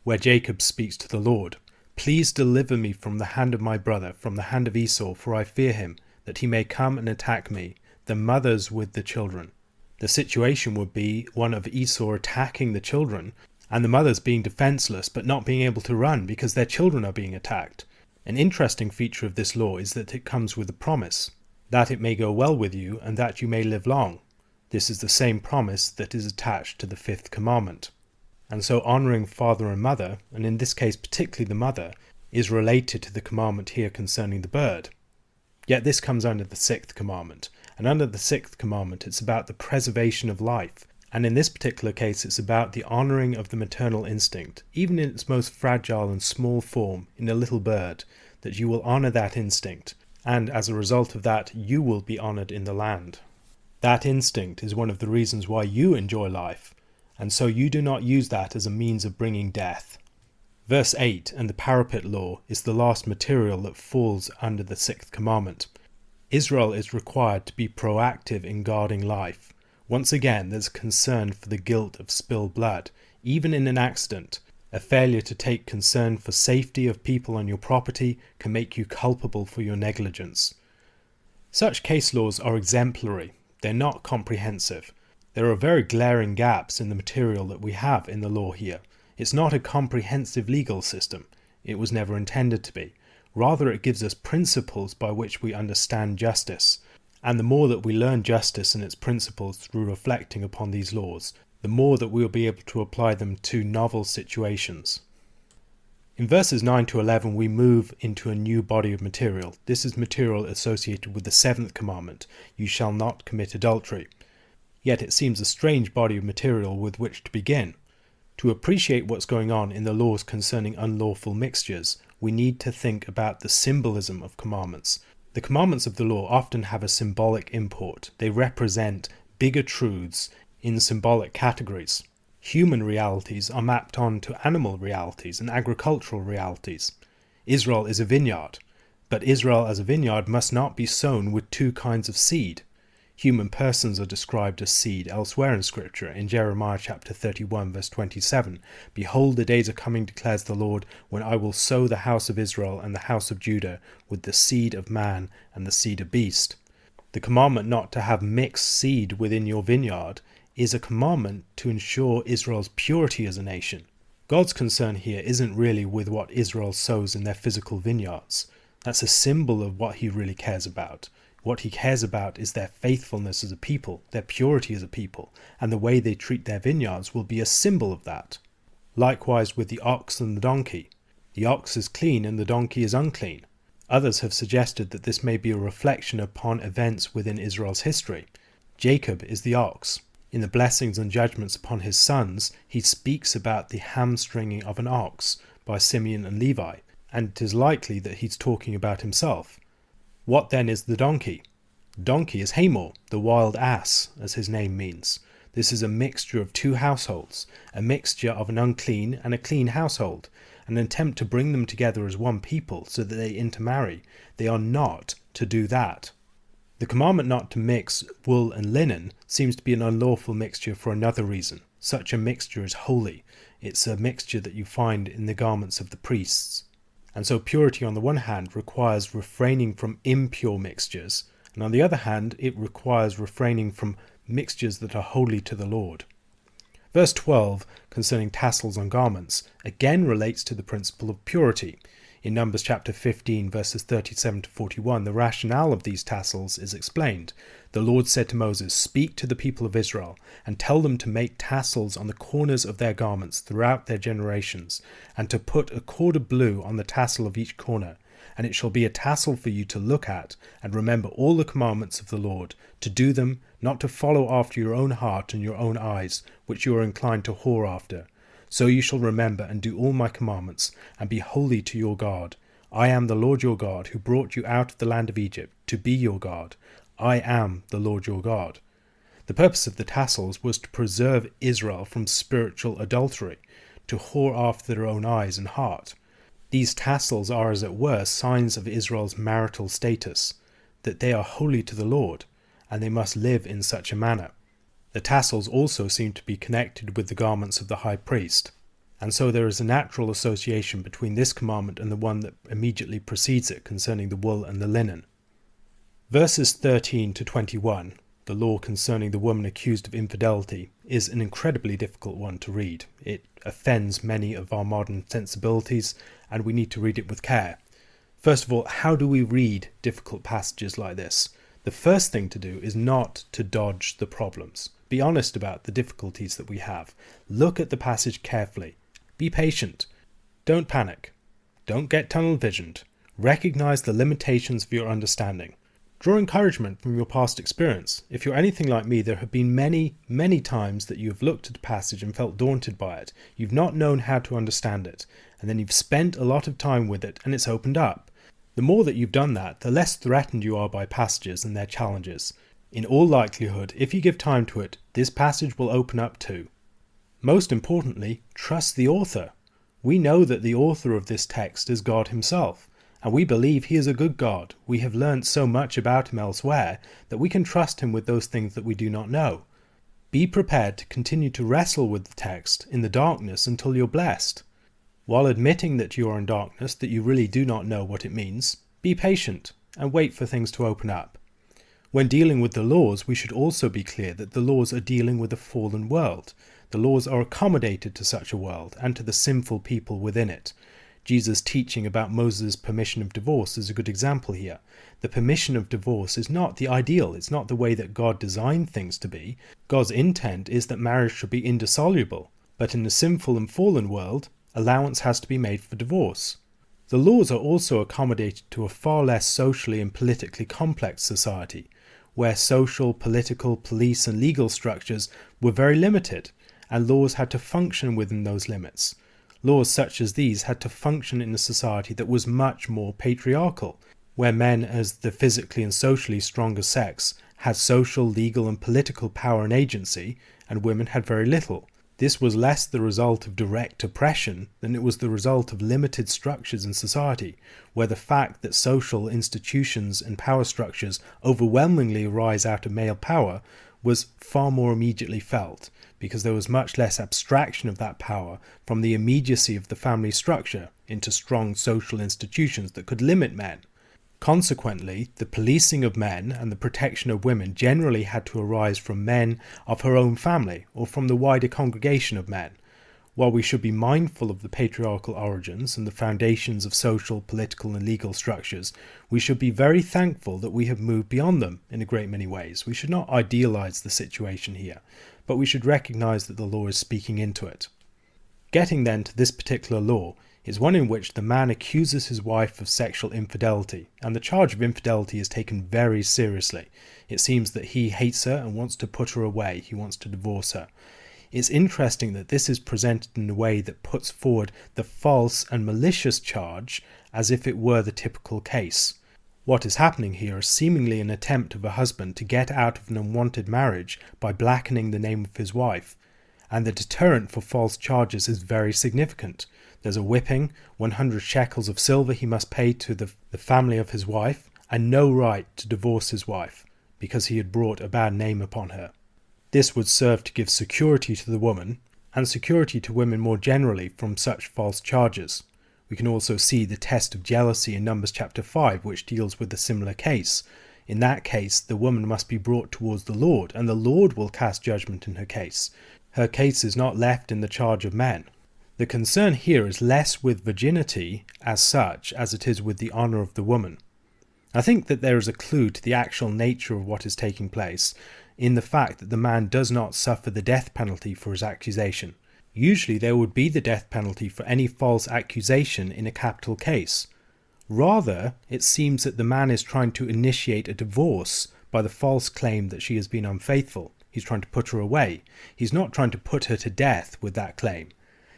where Jacob speaks to the Lord, "Please deliver me from the hand of my brother, from the hand of Esau, for I fear him, that he may come and attack me, the mothers with the children." The situation would be one of Esau attacking the children, and the mothers being defenseless but not being able to run because their children are being attacked. An interesting feature of this law is that it comes with a promise, that it may go well with you and that you may live long. This is the same promise that is attached to the fifth commandment. And so honouring father and mother, and in this case particularly the mother, is related to the commandment here concerning the bird. Yet this comes under the sixth commandment, and under the sixth commandment it's about the preservation of life, and in this particular case it's about the honouring of the maternal instinct, even in its most fragile and small form in a little bird, that you will honour that instinct, and as a result of that you will be honoured in the land. That instinct is one of the reasons why you enjoy life, and so you do not use that as a means of bringing death. Verse 8 and the parapet law is the last material that falls under the sixth commandment. Israel is required to be proactive in guarding life. Once again, there's concern for the guilt of spilled blood, even in an accident. A failure to take concern for safety of people on your property can make you culpable for your negligence. Such case laws are exemplary. They're not comprehensive. There are very glaring gaps in the material that we have in the law here. It's not a comprehensive legal system. It was never intended to be. Rather, it gives us principles by which we understand justice. And the more that we learn justice and its principles through reflecting upon these laws, the more that we will be able to apply them to novel situations. In verses 9 to 11, we move into a new body of material. This is material associated with the seventh commandment, "You shall not commit adultery." Yet it seems a strange body of material with which to begin. To appreciate what's going on in the laws concerning unlawful mixtures, we need to think about the symbolism of commandments. The commandments of the law often have a symbolic import. They represent bigger truths in symbolic categories. Human realities are mapped onto animal realities and agricultural realities. Israel is a vineyard, but Israel as a vineyard must not be sown with two kinds of seed. Human persons are described as seed elsewhere in Scripture. In Jeremiah chapter 31 verse 27, "Behold, the days are coming, declares the Lord, when I will sow the house of Israel and the house of Judah with the seed of man and the seed of beast." The commandment not to have mixed seed within your vineyard is a commandment to ensure Israel's purity as a nation. God's concern here isn't really with what Israel sows in their physical vineyards. That's a symbol of what he really cares about. What he cares about is their faithfulness as a people, their purity as a people, and the way they treat their vineyards will be a symbol of that. Likewise with the ox and the donkey. The ox is clean and the donkey is unclean. Others have suggested that this may be a reflection upon events within Israel's history. Jacob is the ox. In the blessings and judgments upon his sons, he speaks about the hamstringing of an ox by Simeon and Levi, and it is likely that he's talking about himself. What then is the donkey? Donkey is Hamor, the wild ass, as his name means. This is a mixture of two households, a mixture of an unclean and a clean household, an attempt to bring them together as one people so that they intermarry. They are not to do that. The commandment not to mix wool and linen seems to be an unlawful mixture for another reason. Such a mixture is holy. It's a mixture that you find in the garments of the priests. And so purity on the one hand requires refraining from impure mixtures, and on the other hand it requires refraining from mixtures that are holy to the Lord. Verse 12, concerning tassels on garments, again relates to the principle of purity. In Numbers chapter 15, verses 37 to 41, the rationale of these tassels is explained. The Lord said to Moses, "Speak to the people of Israel, and tell them to make tassels on the corners of their garments throughout their generations, and to put a cord of blue on the tassel of each corner. And it shall be a tassel for you to look at, and remember all the commandments of the Lord, to do them, not to follow after your own heart and your own eyes, which you are inclined to whore after. So you shall remember and do all my commandments, and be holy to your God. I am the Lord your God, who brought you out of the land of Egypt, to be your God. I am the Lord your God." The purpose of the tassels was to preserve Israel from spiritual adultery, to whore after their own eyes and heart. These tassels are, as it were, signs of Israel's marital status, that they are holy to the Lord, and they must live in such a manner. The tassels also seem to be connected with the garments of the high priest, and so there is a natural association between this commandment and the one that immediately precedes it concerning the wool and the linen. Verses 13 to 21, the law concerning the woman accused of infidelity, is an incredibly difficult one to read. It offends many of our modern sensibilities, and we need to read it with care. First of all, how do we read difficult passages like this? The first thing to do is not to dodge the problems. Be honest about the difficulties that we have. Look at the passage carefully. Be patient. Don't panic. Don't get tunnel visioned. Recognize the limitations of your understanding. Draw encouragement from your past experience. If you're anything like me, there have been many, many times that you have looked at a passage and felt daunted by it. You've not known how to understand it, and then you've spent a lot of time with it and it's opened up. The more that you've done that, the less threatened you are by passages and their challenges. In all likelihood, if you give time to it, this passage will open up too. Most importantly, trust the author. We know that the author of this text is God himself, and we believe he is a good God. We have learned so much about him elsewhere that we can trust him with those things that we do not know. Be prepared to continue to wrestle with the text in the darkness until you're blessed. While admitting that you are in darkness, that you really do not know what it means, be patient and wait for things to open up. When dealing with the laws, we should also be clear that the laws are dealing with a fallen world. The laws are accommodated to such a world and to the sinful people within it. Jesus' teaching about Moses' permission of divorce is a good example here. The permission of divorce is not the ideal. It's not the way that God designed things to be. God's intent is that marriage should be indissoluble. But in a sinful and fallen world, allowance has to be made for divorce. The laws are also accommodated to a far less socially and politically complex society, where social, political, police and legal structures were very limited, and laws had to function within those limits. Laws such as these had to function in a society that was much more patriarchal, where men, as the physically and socially stronger sex, had social, legal and political power and agency, and women had very little. This was less the result of direct oppression than it was the result of limited structures in society, where the fact that social institutions and power structures overwhelmingly arise out of male power was far more immediately felt, because there was much less abstraction of that power from the immediacy of the family structure into strong social institutions that could limit men. Consequently, the policing of men and the protection of women generally had to arise from men of her own family or from the wider congregation of men. While we should be mindful of the patriarchal origins and the foundations of social, political and legal structures, we should be very thankful that we have moved beyond them in a great many ways. We should not idealize the situation here, but we should recognize that the law is speaking into it. Getting then to this particular law is one in which the man accuses his wife of sexual infidelity, and the charge of infidelity is taken very seriously. It seems that he hates her and wants to put her away. He wants to divorce her. It's interesting that this is presented in a way that puts forward the false and malicious charge as if it were the typical case. What is happening here is seemingly an attempt of a husband to get out of an unwanted marriage by blackening the name of his wife. And the deterrent for false charges is very significant. There's a whipping, 100 shekels of silver he must pay to the family of his wife, and no right to divorce his wife, because he had brought a bad name upon her. This would serve to give security to the woman, and security to women more generally from such false charges. We can also see the test of jealousy in Numbers chapter 5, which deals with a similar case. In that case, the woman must be brought towards the Lord, and the Lord will cast judgment in her case. Her case is not left in the charge of men. The concern here is less with virginity as such as it is with the honour of the woman. I think that there is a clue to the actual nature of what is taking place in the fact that the man does not suffer the death penalty for his accusation. Usually there would be the death penalty for any false accusation in a capital case. Rather, it seems that the man is trying to initiate a divorce by the false claim that she has been unfaithful. He's trying to put her away. He's not trying to put her to death with that claim.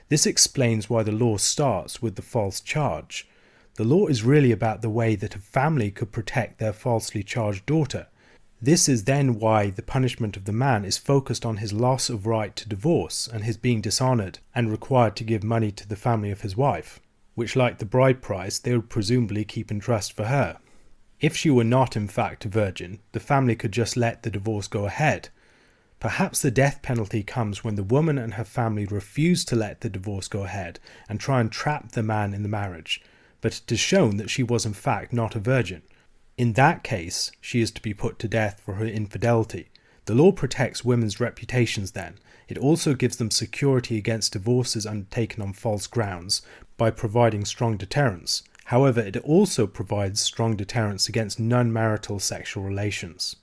This explains why the law starts with the false charge. The law is really about the way that a family could protect their falsely charged daughter. This is then why the punishment of the man is focused on his loss of right to divorce and his being dishonoured and required to give money to the family of his wife, which, like the bride price, they would presumably keep in trust for her. If she were not in fact a virgin, the family could just let the divorce go ahead. Perhaps the death penalty comes when the woman and her family refuse to let the divorce go ahead and try and trap the man in the marriage, but it is shown that she was in fact not a virgin. In that case, she is to be put to death for her infidelity. The law protects women's reputations then. It also gives them security against divorces undertaken on false grounds by providing strong deterrence. However, it also provides strong deterrence against non-marital sexual relations.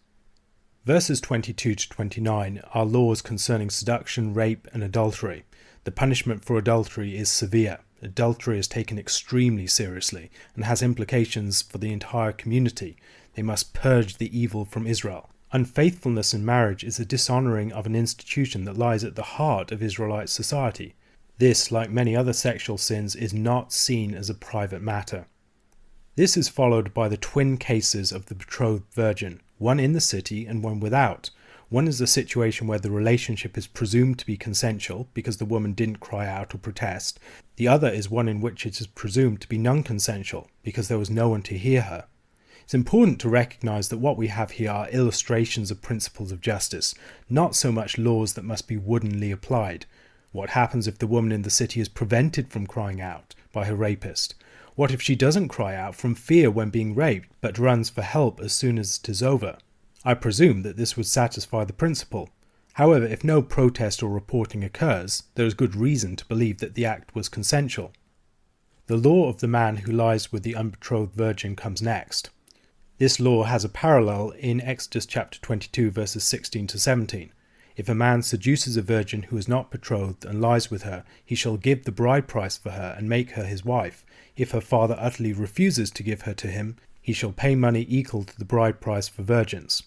Verses 22 to 29 are laws concerning seduction, rape and adultery. The punishment for adultery is severe. Adultery is taken extremely seriously and has implications for the entire community. They must purge the evil from Israel. Unfaithfulness in marriage is a dishonouring of an institution that lies at the heart of Israelite society. This, like many other sexual sins, is not seen as a private matter. This is followed by the twin cases of the betrothed virgin, one in the city and one without. One is a situation where the relationship is presumed to be consensual because the woman didn't cry out or protest. The other is one in which it is presumed to be non-consensual because there was no one to hear her. It's important to recognize that what we have here are illustrations of principles of justice, not so much laws that must be woodenly applied. What happens if the woman in the city is prevented from crying out by her rapist? What if she doesn't cry out from fear when being raped, but runs for help as soon as it is over? I presume that this would satisfy the principle. However, if no protest or reporting occurs, there is good reason to believe that the act was consensual. The law of the man who lies with the unbetrothed virgin comes next. This law has a parallel in Exodus chapter 22 verses 16 to 17. If a man seduces a virgin who is not betrothed and lies with her, he shall give the bride price for her and make her his wife. If her father utterly refuses to give her to him, he shall pay money equal to the bride price for virgins.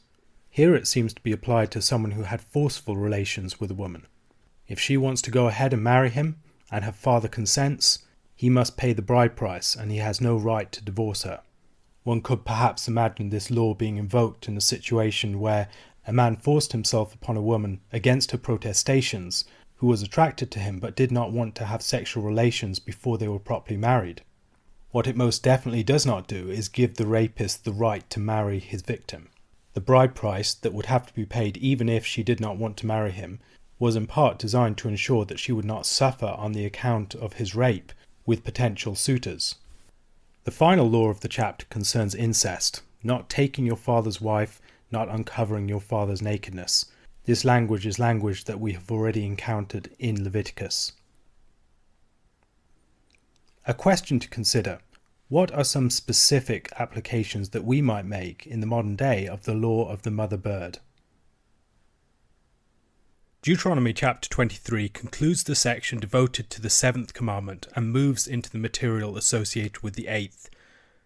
Here it seems to be applied to someone who had forceful relations with a woman. If she wants to go ahead and marry him, and her father consents, he must pay the bride price and he has no right to divorce her. One could perhaps imagine this law being invoked in a situation where a man forced himself upon a woman against her protestations, who was attracted to him but did not want to have sexual relations before they were properly married. What it most definitely does not do is give the rapist the right to marry his victim. The bride price that would have to be paid even if she did not want to marry him was in part designed to ensure that she would not suffer on the account of his rape with potential suitors. The final law of the chapter concerns incest, not taking your father's wife, not uncovering your father's nakedness. This language is language that we have already encountered in Leviticus. A question to consider: what are some specific applications that we might make in the modern day of the law of the mother bird? Deuteronomy chapter 23 concludes the section devoted to the seventh commandment and moves into the material associated with the eighth.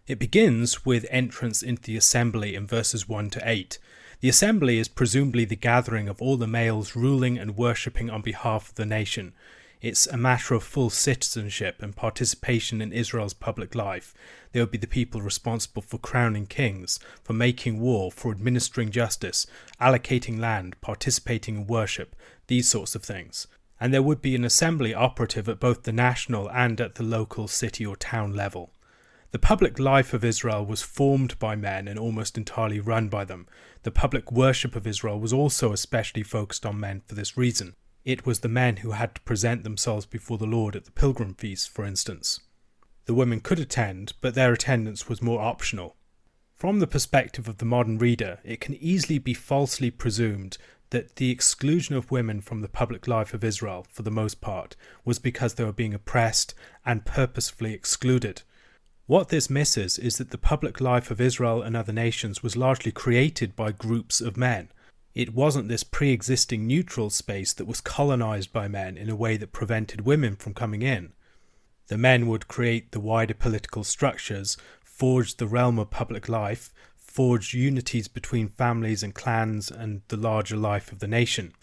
It begins with entrance into the assembly in verses 1 to 8. The assembly is presumably the gathering of all the males ruling and worshipping on behalf of the nation. It's a matter of full citizenship and participation in Israel's public life. They would be the people responsible for crowning kings, for making war, for administering justice, allocating land, participating in worship, these sorts of things. And there would be an assembly operative at both the national and at the local city or town level. The public life of Israel was formed by men and almost entirely run by them. The public worship of Israel was also especially focused on men for this reason. It was the men who had to present themselves before the Lord at the Pilgrim feast, for instance. The women could attend, but their attendance was more optional. From the perspective of the modern reader, it can easily be falsely presumed that the exclusion of women from the public life of Israel, for the most part, was because they were being oppressed and purposefully excluded. What this misses is that the public life of Israel and other nations was largely created by groups of men. It wasn't this pre-existing neutral space that was colonized by men in a way that prevented women from coming in. The men would create the wider political structures, forge the realm of public life, forge unities between families and clans and the larger life of the nation.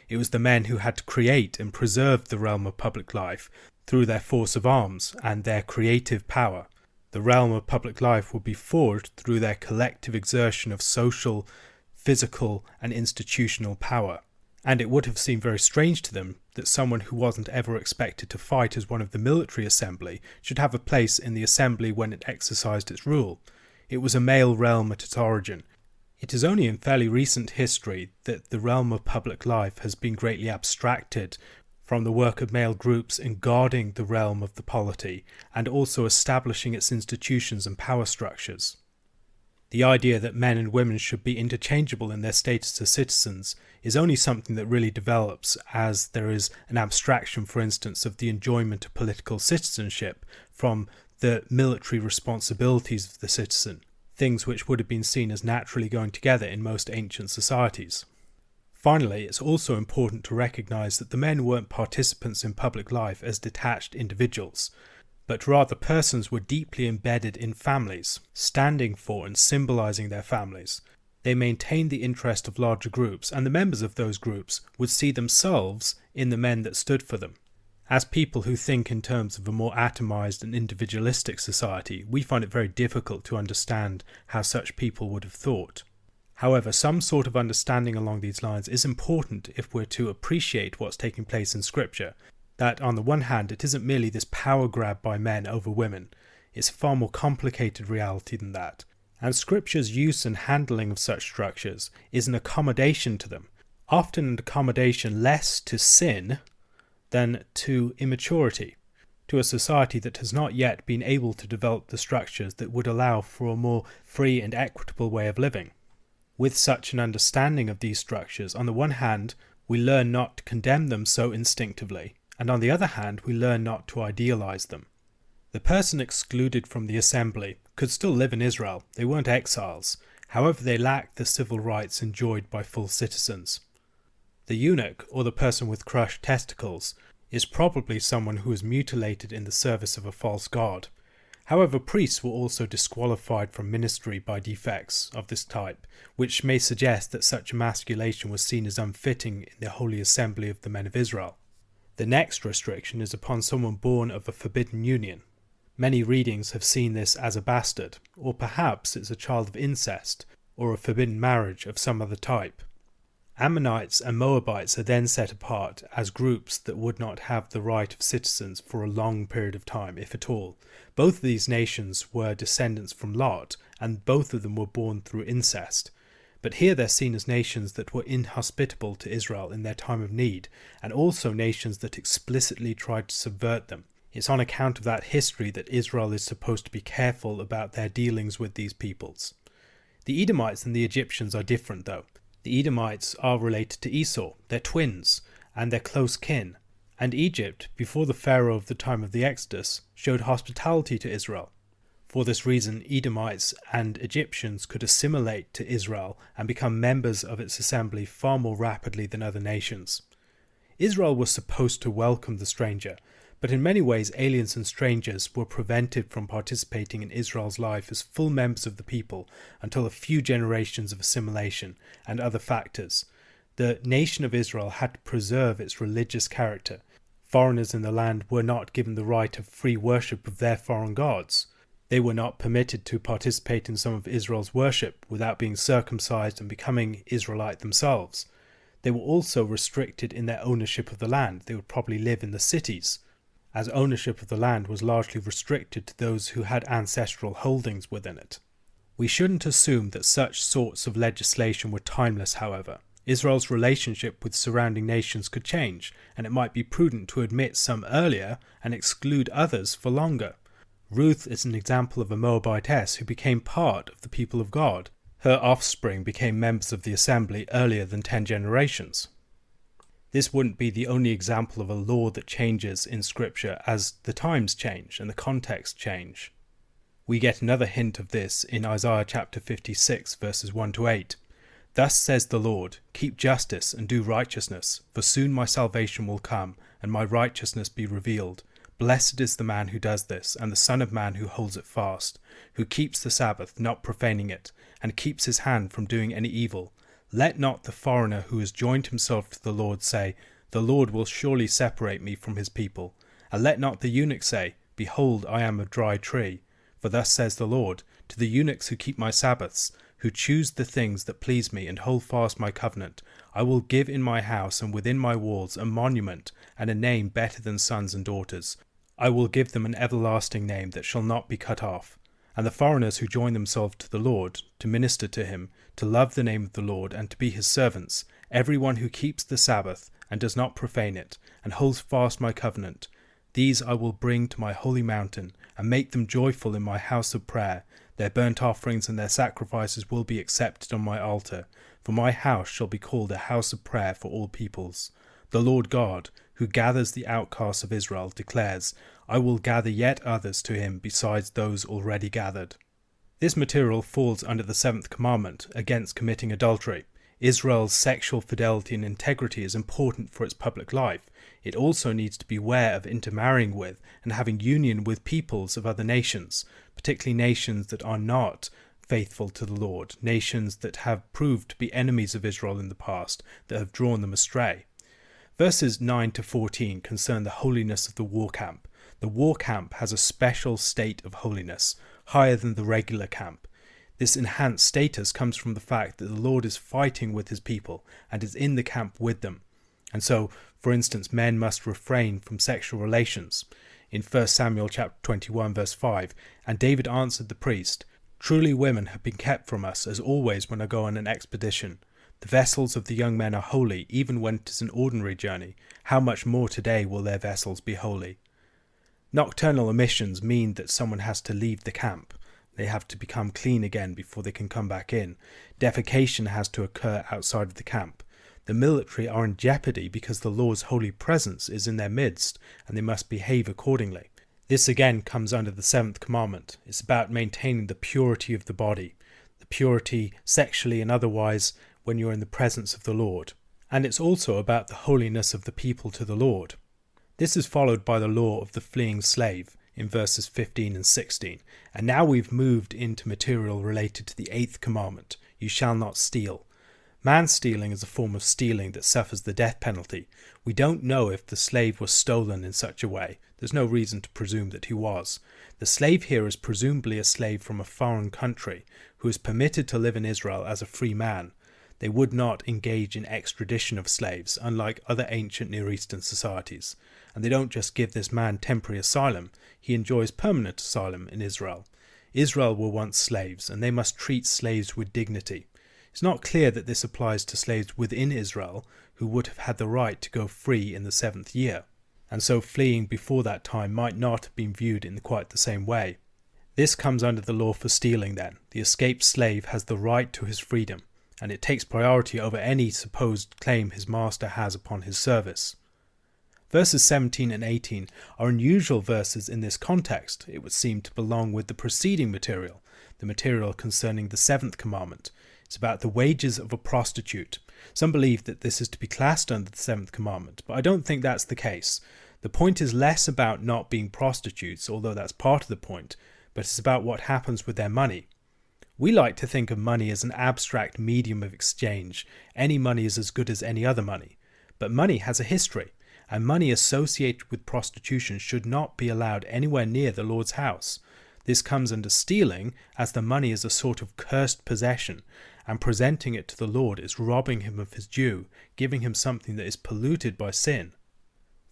It was the men who had to create and preserve the realm of public life through their force of arms and their creative power. The realm of public life would be forged through their collective exertion of social, physical and institutional power, and it would have seemed very strange to them that someone who wasn't ever expected to fight as one of the military assembly should have a place in the assembly when it exercised its rule. It was a male realm at its origin. It is only in fairly recent history that the realm of public life has been greatly abstracted from the work of male groups in guarding the realm of the polity and also establishing its institutions and power structures. The idea that men and women should be interchangeable in their status as citizens is only something that really develops as there is an abstraction, for instance, of the enjoyment of political citizenship from the military responsibilities of the citizen, things which would have been seen as naturally going together in most ancient societies. Finally, it's also important to recognize that the men weren't participants in public life as detached individuals, but rather persons were deeply embedded in families, standing for and symbolizing their families. They maintained the interest of larger groups, and the members of those groups would see themselves in the men that stood for them. As people who think in terms of a more atomized and individualistic society, we find it very difficult to understand how such people would have thought. However, some sort of understanding along these lines is important if we're to appreciate what's taking place in Scripture. That on the one hand, it isn't merely this power grab by men over women. It's a far more complicated reality than that. And Scripture's use and handling of such structures is an accommodation to them, often an accommodation less to sin than to immaturity, to a society that has not yet been able to develop the structures that would allow for a more free and equitable way of living. With such an understanding of these structures, on the one hand, we learn not to condemn them so instinctively, and on the other hand, we learn not to idealize them. The person excluded from the assembly could still live in Israel. They weren't exiles. However, they lacked the civil rights enjoyed by full citizens. The eunuch, or the person with crushed testicles, is probably someone who was mutilated in the service of a false god. However, priests were also disqualified from ministry by defects of this type, which may suggest that such emasculation was seen as unfitting in the holy assembly of the men of Israel. The next restriction is upon someone born of a forbidden union. Many readings have seen this as a bastard, or perhaps it's a child of incest, or a forbidden marriage of some other type. Ammonites and Moabites are then set apart as groups that would not have the right of citizens for a long period of time, if at all. Both of these nations were descendants from Lot, and both of them were born through incest. But here they're seen as nations that were inhospitable to Israel in their time of need, and also nations that explicitly tried to subvert them. It's on account of that history that Israel is supposed to be careful about their dealings with these peoples. The Edomites and the Egyptians are different though. The Edomites are related to Esau, they're twins, and they're close kin. And Egypt, before the Pharaoh of the time of the Exodus, showed hospitality to Israel. For this reason, Edomites and Egyptians could assimilate to Israel and become members of its assembly far more rapidly than other nations. Israel was supposed to welcome the stranger, but in many ways aliens and strangers were prevented from participating in Israel's life as full members of the people until a few generations of assimilation and other factors. The nation of Israel had to preserve its religious character. Foreigners in the land were not given the right of free worship of their foreign gods. They were not permitted to participate in some of Israel's worship without being circumcised and becoming Israelite themselves. They were also restricted in their ownership of the land. They would probably live in the cities, as ownership of the land was largely restricted to those who had ancestral holdings within it. We shouldn't assume that such sorts of legislation were timeless, however. Israel's relationship with surrounding nations could change, and it might be prudent to admit some earlier and exclude others for longer. Ruth is an example of a Moabitess who became part of the people of God. Her offspring became members of the assembly earlier than 10 generations. This wouldn't be the only example of a law that changes in Scripture as the times change and the context change. We get another hint of this in Isaiah chapter 56 verses 1 to 8. Thus says the Lord, keep justice and do righteousness, for soon my salvation will come, and my righteousness be revealed. Blessed is the man who does this, and the Son of Man who holds it fast, who keeps the Sabbath, not profaning it, and keeps his hand from doing any evil. Let not the foreigner who has joined himself to the Lord say, the Lord will surely separate me from his people. And let not the eunuch say, behold, I am a dry tree. For thus says the Lord, to the eunuchs who keep my Sabbaths, who choose the things that please me and hold fast my covenant, I will give in my house and within my walls a monument and a name better than sons and daughters. I will give them an everlasting name that shall not be cut off. And the foreigners who join themselves to the Lord, to minister to him, to love the name of the Lord, and to be his servants, every one who keeps the Sabbath, and does not profane it, and holds fast my covenant, these I will bring to my holy mountain, and make them joyful in my house of prayer. Their burnt offerings and their sacrifices will be accepted on my altar, for my house shall be called a house of prayer for all peoples. The Lord God, who gathers the outcasts of Israel, declares, I will gather yet others to him besides those already gathered. This material falls under the 7th commandment against committing adultery. Israel's sexual fidelity and integrity is important for its public life. It also needs to beware of intermarrying with and having union with peoples of other nations, particularly nations that are not faithful to the Lord, nations that have proved to be enemies of Israel in the past, that have drawn them astray. Verses 9 to 14 concern the holiness of the war camp. The war camp has a special state of holiness, higher than the regular camp. This enhanced status comes from the fact that the Lord is fighting with his people and is in the camp with them. And so, for instance, men must refrain from sexual relations. In 1 Samuel chapter 21 verse 5, and David answered the priest, truly women have been kept from us, as always when I go on an expedition. The vessels of the young men are holy, even when it is an ordinary journey. How much more today will their vessels be holy? Nocturnal emissions mean that someone has to leave the camp. They have to become clean again before they can come back in. Defecation has to occur outside of the camp. The military are in jeopardy because the Lord's holy presence is in their midst, and they must behave accordingly. This again comes under the 7th commandment. It's about maintaining the purity of the body, the purity sexually and otherwise when you're in the presence of the Lord. And it's also about the holiness of the people to the Lord. This is followed by the law of the fleeing slave in verses 15 and 16. And now we've moved into material related to the 8th commandment, you shall not steal. Man-stealing is a form of stealing that suffers the death penalty. We don't know if the slave was stolen in such a way. There's no reason to presume that he was. The slave here is presumably a slave from a foreign country who is permitted to live in Israel as a free man. They would not engage in extradition of slaves, unlike other ancient Near Eastern societies. And they don't just give this man temporary asylum, he enjoys permanent asylum in Israel. Israel were once slaves, and they must treat slaves with dignity. It's not clear that this applies to slaves within Israel who would have had the right to go free in the 7th year, and so fleeing before that time might not have been viewed in quite the same way. This comes under the law for stealing then. The escaped slave has the right to his freedom, and it takes priority over any supposed claim his master has upon his service. Verses 17 and 18 are unusual verses in this context. It would seem to belong with the preceding material, the material concerning the 7th commandment. It's about the wages of a prostitute. Some believe that this is to be classed under the 7th commandment, but I don't think that's the case. The point is less about not being prostitutes, although that's part of the point, but it's about what happens with their money. We like to think of money as an abstract medium of exchange. Any money is as good as any other money. But money has a history, and money associated with prostitution should not be allowed anywhere near the Lord's house. This comes under stealing, as the money is a sort of cursed possession, and presenting it to the Lord is robbing him of his due, giving him something that is polluted by sin.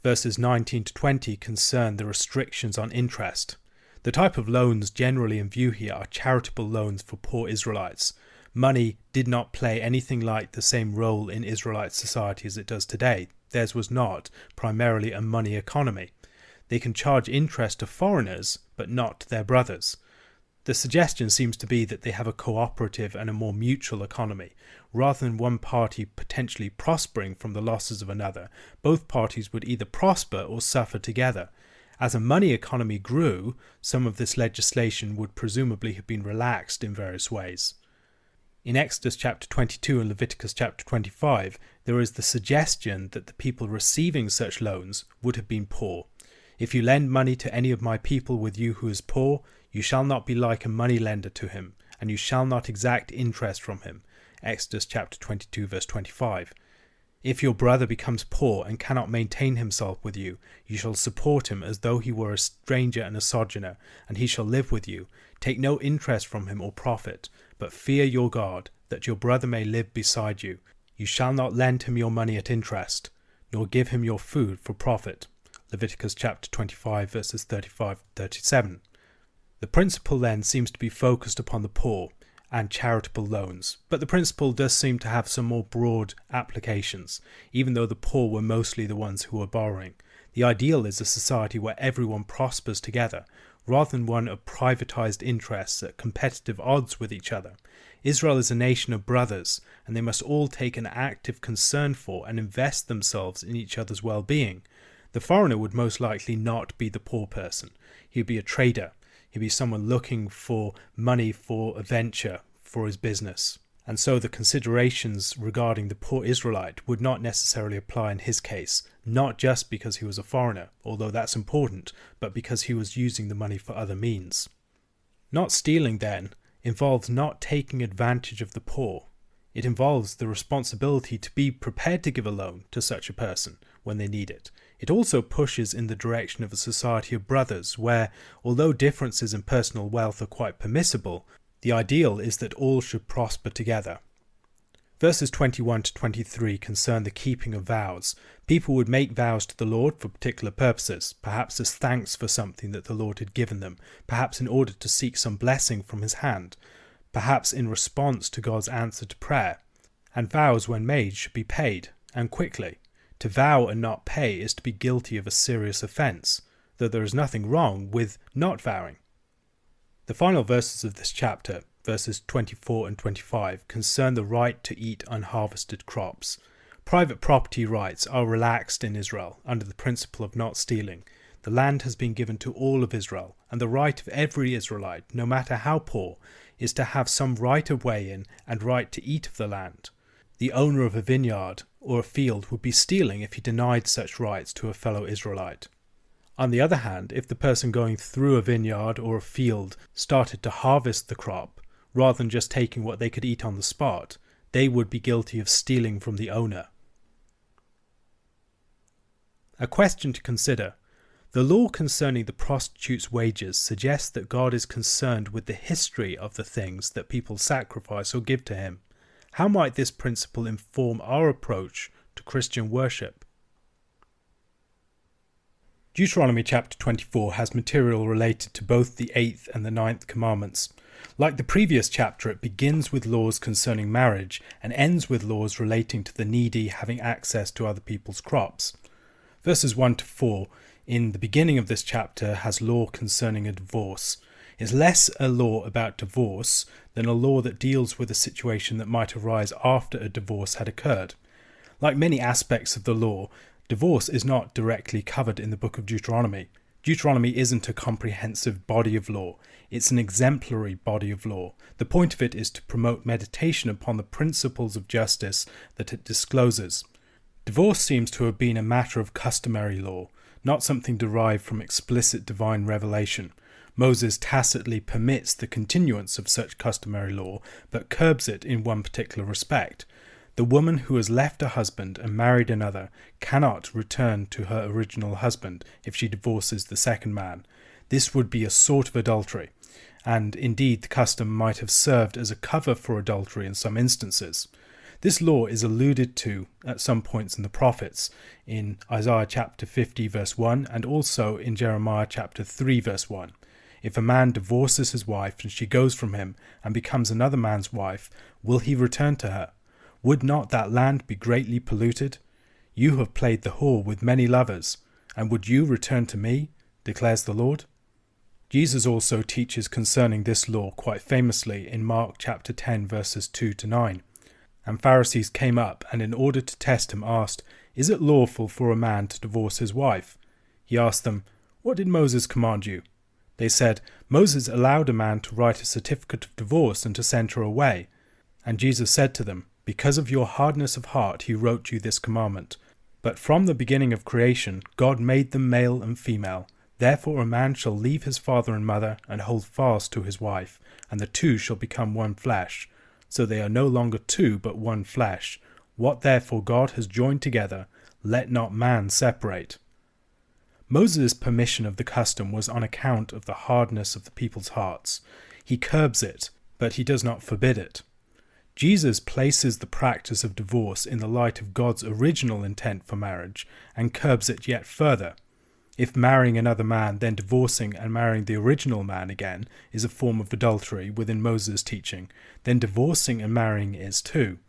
Verses 19 to 20 concern the restrictions on interest. The type of loans generally in view here are charitable loans for poor Israelites. Money did not play anything like the same role in Israelite society as it does today. Theirs was not primarily a money economy. They can charge interest to foreigners, but not to their brothers. The suggestion seems to be that they have a cooperative and a more mutual economy. Rather than one party potentially prospering from the losses of another, both parties would either prosper or suffer together. As a money economy grew, some of this legislation would presumably have been relaxed in various ways. In Exodus chapter 22 and Leviticus chapter 25, there is the suggestion that the people receiving such loans would have been poor. If you lend money to any of my people with you who is poor, you shall not be like a money lender to him, and you shall not exact interest from him. Exodus chapter 22 verse 25. If your brother becomes poor and cannot maintain himself with you, you shall support him as though he were a stranger and a sojourner, and he shall live with you. Take no interest from him or profit, but fear your God, that your brother may live beside you. You shall not lend him your money at interest, nor give him your food for profit. Leviticus chapter 25 verses 35-37. The principle then seems to be focused upon the poor and charitable loans, but the principle does seem to have some more broad applications, even though the poor were mostly the ones who were borrowing. The ideal is a society where everyone prospers together, rather than one of privatized interests at competitive odds with each other. Israel is a nation of brothers, and they must all take an active concern for and invest themselves in each other's well-being. The foreigner would most likely not be the poor person. He would be a trader. He'd be someone looking for money for a venture, for his business. And so the considerations regarding the poor Israelite would not necessarily apply in his case, not just because he was a foreigner, although that's important, but because he was using the money for other means. Not stealing, then, involves not taking advantage of the poor. It involves the responsibility to be prepared to give a loan to such a person when they need it. It also pushes in the direction of a society of brothers where, although differences in personal wealth are quite permissible, the ideal is that all should prosper together. Verses 21 to 23 concern the keeping of vows. People would make vows to the Lord for particular purposes, perhaps as thanks for something that the Lord had given them, perhaps in order to seek some blessing from his hand, perhaps in response to God's answer to prayer. And vows, when made, should be paid, and quickly. To vow and not pay is to be guilty of a serious offence, though there is nothing wrong with not vowing. The final verses of this chapter, verses 24 and 25, concern the right to eat unharvested crops. Private property rights are relaxed in Israel under the principle of not stealing. The land has been given to all of Israel, and the right of every Israelite, no matter how poor, is to have some right of way in and right to eat of the land. The owner of a vineyard or a field would be stealing if he denied such rights to a fellow Israelite. On the other hand, if the person going through a vineyard or a field started to harvest the crop, rather than just taking what they could eat on the spot, they would be guilty of stealing from the owner. A question to consider. The law concerning the prostitute's wages suggests that God is concerned with the history of the things that people sacrifice or give to him. How might this principle inform our approach to Christian worship? Deuteronomy chapter 24 has material related to both the 8th and the 9th commandments. Like the previous chapter, it begins with laws concerning marriage and ends with laws relating to the needy having access to other people's crops. Verses 1 to 4 in the beginning of this chapter has law concerning a divorce. It's less a law about divorce than a law that deals with a situation that might arise after a divorce had occurred. Like many aspects of the law, divorce is not directly covered in the book of Deuteronomy. Deuteronomy isn't a comprehensive body of law, it's an exemplary body of law. The point of it is to promote meditation upon the principles of justice that it discloses. Divorce seems to have been a matter of customary law, not something derived from explicit divine revelation. Moses tacitly permits the continuance of such customary law, but curbs it in one particular respect. The woman who has left a husband and married another cannot return to her original husband if she divorces the second man. This would be a sort of adultery, and indeed the custom might have served as a cover for adultery in some instances. This law is alluded to at some points in the prophets, in Isaiah chapter 50 verse 1 and also in Jeremiah chapter 3 verse 1. If a man divorces his wife and she goes from him and becomes another man's wife, will he return to her? Would not that land be greatly polluted? You have played the whore with many lovers, and would you return to me, declares the Lord? Jesus also teaches concerning this law quite famously in Mark chapter 10 verses 2 to 9. And Pharisees came up and in order to test him asked, "Is it lawful for a man to divorce his wife?" He asked them, "What did Moses command you?" They said, "Moses allowed a man to write a certificate of divorce and to send her away." And Jesus said to them, "Because of your hardness of heart he wrote you this commandment. But from the beginning of creation God made them male and female. Therefore a man shall leave his father and mother and hold fast to his wife, and the two shall become one flesh. So they are no longer two but one flesh. What therefore God has joined together, let not man separate." Moses' permission of the custom was on account of the hardness of the people's hearts. He curbs it, but he does not forbid it. Jesus places the practice of divorce in the light of God's original intent for marriage and curbs it yet further. If marrying another man, then divorcing and marrying the original man again is a form of adultery within Moses' teaching, then divorcing and marrying is too.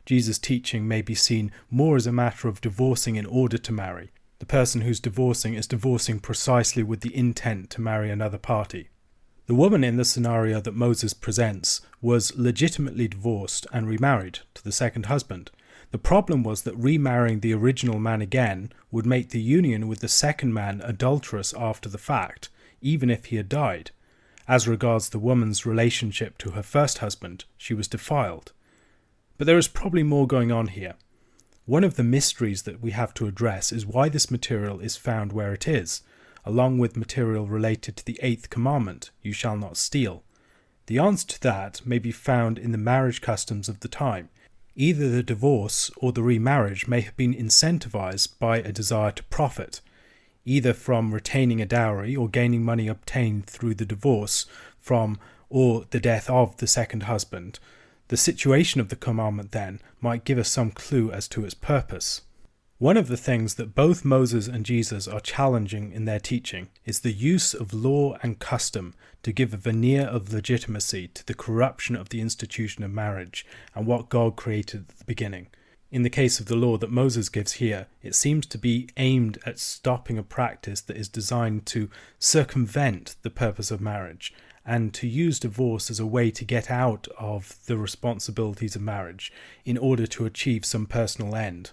Jesus' teaching may be seen more as a matter of divorcing in order to marry. The person who's divorcing is divorcing precisely with the intent to marry another party. The woman in the scenario that Moses presents was legitimately divorced and remarried to the second husband. The problem was that remarrying the original man again would make the union with the second man adulterous after the fact, even if he had died. As regards the woman's relationship to her first husband, she was defiled. But there is probably more going on here. One of the mysteries that we have to address is why this material is found where it is, along with material related to the 8th commandment, "You shall not steal." The answer to that may be found in the marriage customs of the time. Either the divorce or the remarriage may have been incentivized by a desire to profit, either from retaining a dowry or gaining money obtained through the divorce from or the death of the second husband. The situation of the commandment then might give us some clue as to its purpose. One of the things that both Moses and Jesus are challenging in their teaching is the use of law and custom to give a veneer of legitimacy to the corruption of the institution of marriage and what God created at the beginning. In the case of the law that Moses gives here, it seems to be aimed at stopping a practice that is designed to circumvent the purpose of marriage and to use divorce as a way to get out of the responsibilities of marriage in order to achieve some personal end.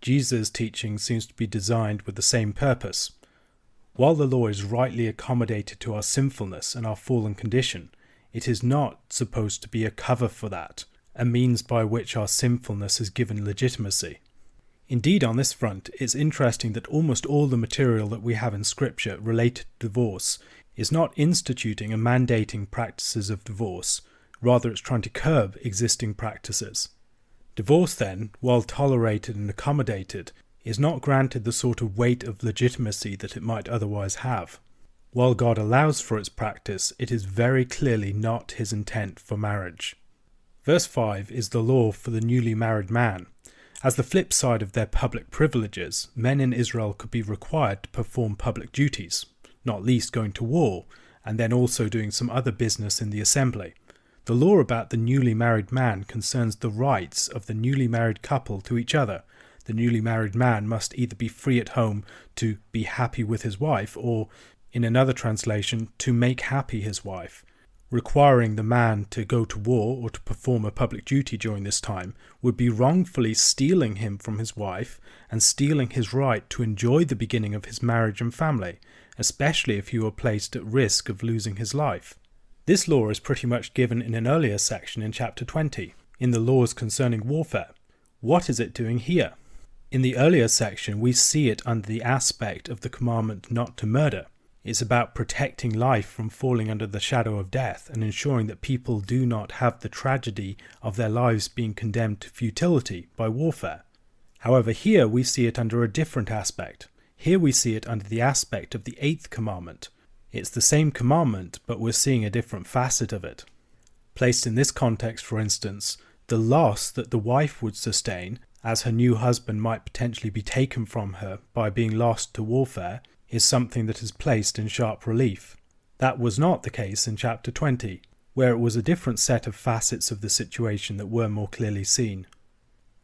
Jesus' teaching seems to be designed with the same purpose. While the law is rightly accommodated to our sinfulness and our fallen condition, it is not supposed to be a cover for that, a means by which our sinfulness is given legitimacy. Indeed, on this front, it's interesting that almost all the material that we have in Scripture related to divorce is not instituting and mandating practices of divorce, rather it's trying to curb existing practices. Divorce then, while tolerated and accommodated, is not granted the sort of weight of legitimacy that it might otherwise have. While God allows for its practice, it is very clearly not his intent for marriage. Verse 5 is the law for the newly married man. As the flip side of their public privileges, men in Israel could be required to perform public duties, not least going to war, and then also doing some other business in the assembly. The law about the newly married man concerns the rights of the newly married couple to each other. The newly married man must either be free at home to be happy with his wife, or, in another translation, to make happy his wife. Requiring the man to go to war or to perform a public duty during this time would be wrongfully stealing him from his wife and stealing his right to enjoy the beginning of his marriage and family, especially if he were placed at risk of losing his life. This law is pretty much given in an earlier section in chapter 20, in the laws concerning warfare. What is it doing here? In the earlier section, we see it under the aspect of the commandment not to murder. It's about protecting life from falling under the shadow of death and ensuring that people do not have the tragedy of their lives being condemned to futility by warfare. However, here we see it under a different aspect. Here we see it under the aspect of the 8th commandment. It's the same commandment, but we're seeing a different facet of it. Placed in this context, for instance, the loss that the wife would sustain, as her new husband might potentially be taken from her by being lost to warfare, is something that is placed in sharp relief. That was not the case in chapter 20, where it was a different set of facets of the situation that were more clearly seen.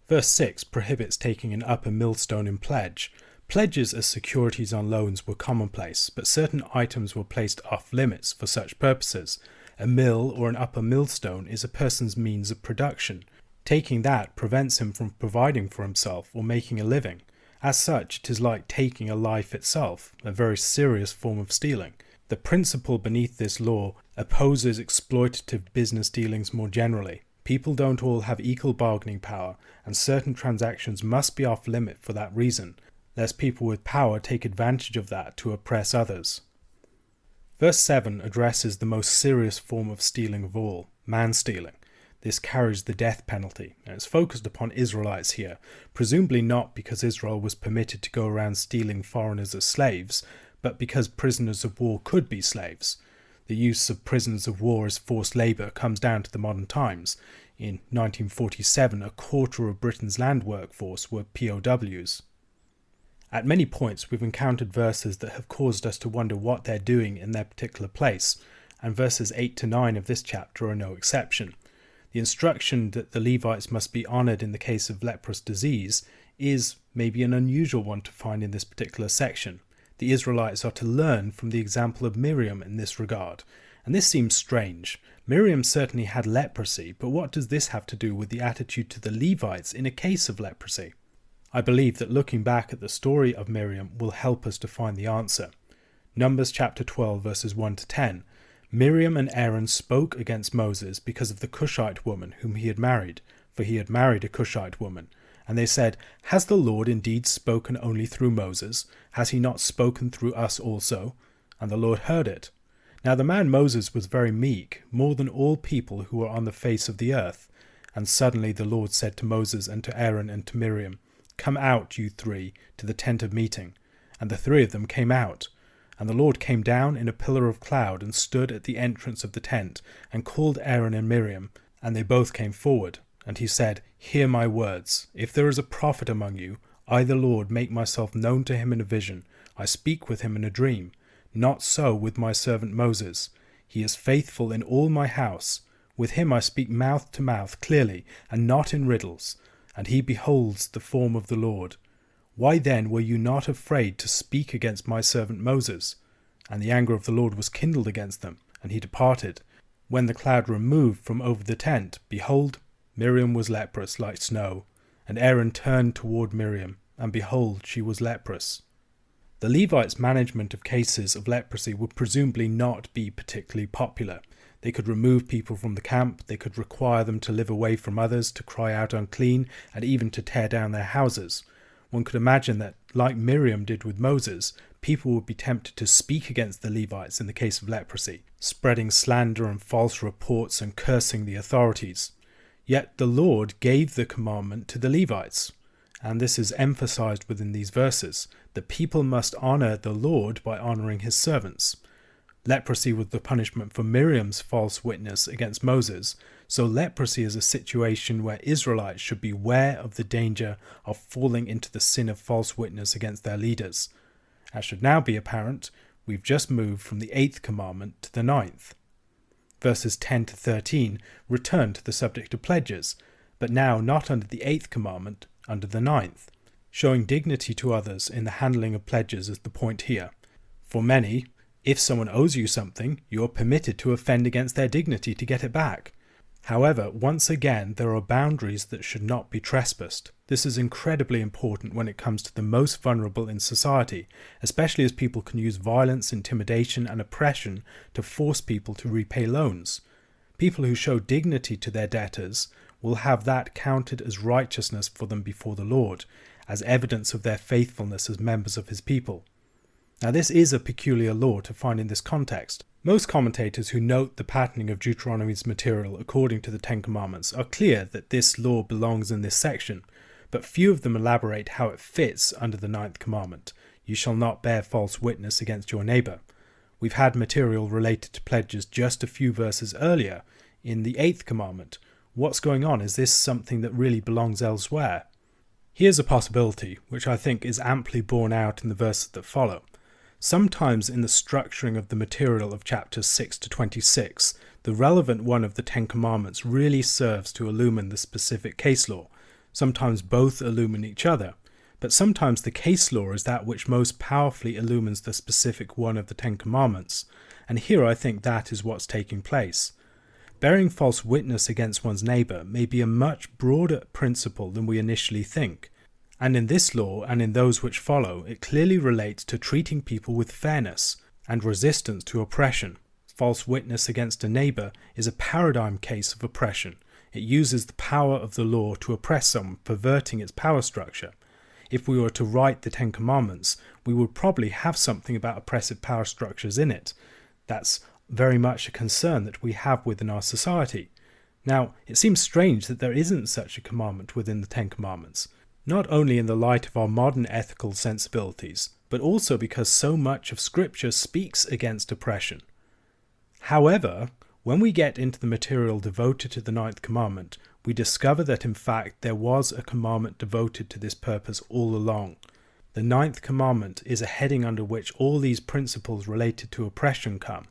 Verse 6 prohibits taking an upper millstone in pledge. Pledges as securities on loans were commonplace, but certain items were placed off limits for such purposes. A mill or an upper millstone is a person's means of production. Taking that prevents him from providing for himself or making a living. As such, it is like taking a life itself, a very serious form of stealing. The principle beneath this law opposes exploitative business dealings more generally. People don't all have equal bargaining power, and certain transactions must be off limit for that reason, lest people with power take advantage of that to oppress others. Verse 7 addresses the most serious form of stealing of all, man-stealing. This carries the death penalty, and it's focused upon Israelites here, presumably not because Israel was permitted to go around stealing foreigners as slaves, but because prisoners of war could be slaves. The use of prisoners of war as forced labour comes down to the modern times. In 1947, a quarter of Britain's land workforce were POWs. At many points we've encountered verses that have caused us to wonder what they're doing in their particular place, and verses 8 to 9 of this chapter are no exception. The instruction that the Levites must be honoured in the case of leprous disease is maybe an unusual one to find in this particular section. The Israelites are to learn from the example of Miriam in this regard, and this seems strange. Miriam certainly had leprosy, but what does this have to do with the attitude to the Levites in a case of leprosy? I believe that looking back at the story of Miriam will help us to find the answer. Numbers chapter 12 verses 1 to 10. Miriam and Aaron spoke against Moses because of the Cushite woman whom he had married, for he had married a Cushite woman. And they said, "Has the Lord indeed spoken only through Moses? Has he not spoken through us also?" And the Lord heard it. Now the man Moses was very meek, more than all people who were on the face of the earth. And suddenly the Lord said to Moses and to Aaron and to Miriam, "Come out, you three, to the tent of meeting." And the three of them came out. And the Lord came down in a pillar of cloud and stood at the entrance of the tent, and called Aaron and Miriam, and they both came forward. And he said, "Hear my words. If there is a prophet among you, I the Lord make myself known to him in a vision. I speak with him in a dream. Not so with my servant Moses. He is faithful in all my house. With him I speak mouth to mouth clearly, and not in riddles. And he beholds the form of the Lord. Why then were you not afraid to speak against my servant Moses?" And the anger of the Lord was kindled against them, and he departed. When the cloud removed from over the tent, behold, Miriam was leprous like snow. And Aaron turned toward Miriam, and behold, she was leprous. The Levites' management of cases of leprosy would presumably not be particularly popular. They could remove people from the camp, they could require them to live away from others, to cry out unclean, and even to tear down their houses. One could imagine that, like Miriam did with Moses, people would be tempted to speak against the Levites in the case of leprosy, spreading slander and false reports and cursing the authorities. Yet the Lord gave the commandment to the Levites, and this is emphasized within these verses. The people must honor the Lord by honoring his servants. Leprosy was the punishment for Miriam's false witness against Moses, so leprosy is a situation where Israelites should be aware of the danger of falling into the sin of false witness against their leaders. As should now be apparent, we've just moved from the 8th commandment to the 9th. Verses 10 to 13 return to the subject of pledges, but now not under the 8th commandment, under the 9th. Showing dignity to others in the handling of pledges is the point here. For many, if someone owes you something, you are permitted to offend against their dignity to get it back. However, once again, there are boundaries that should not be trespassed. This is incredibly important when it comes to the most vulnerable in society, especially as people can use violence, intimidation, and oppression to force people to repay loans. People who show dignity to their debtors will have that counted as righteousness for them before the Lord, as evidence of their faithfulness as members of his people. Now, this is a peculiar law to find in this context. Most commentators who note the patterning of Deuteronomy's material according to the Ten Commandments are clear that this law belongs in this section, but few of them elaborate how it fits under the 9th commandment. You shall not bear false witness against your neighbour. We've had material related to pledges just a few verses earlier in the 8th commandment. What's going on? Is this something that really belongs elsewhere? Here's a possibility, which I think is amply borne out in the verses that follow. Sometimes in the structuring of the material of chapters 6 to 26, the relevant one of the Ten Commandments really serves to illumine the specific case law. Sometimes both illumine each other, but sometimes the case law is that which most powerfully illumines the specific one of the Ten Commandments, and here I think that is what's taking place. Bearing false witness against one's neighbour may be a much broader principle than we initially think. And in this law and in those which follow, it clearly relates to treating people with fairness and resistance to oppression. False witness against a neighbour is a paradigm case of oppression. It uses the power of the law to oppress someone, perverting its power structure. If we were to write the Ten Commandments, we would probably have something about oppressive power structures in it. That's very much a concern that we have within our society. Now, it seems strange that there isn't such a commandment within the Ten Commandments. Not only in the light of our modern ethical sensibilities, but also because so much of Scripture speaks against oppression. However, when we get into the material devoted to the 9th commandment, we discover that in fact there was a commandment devoted to this purpose all along. The 9th commandment is a heading under which all these principles related to oppression come.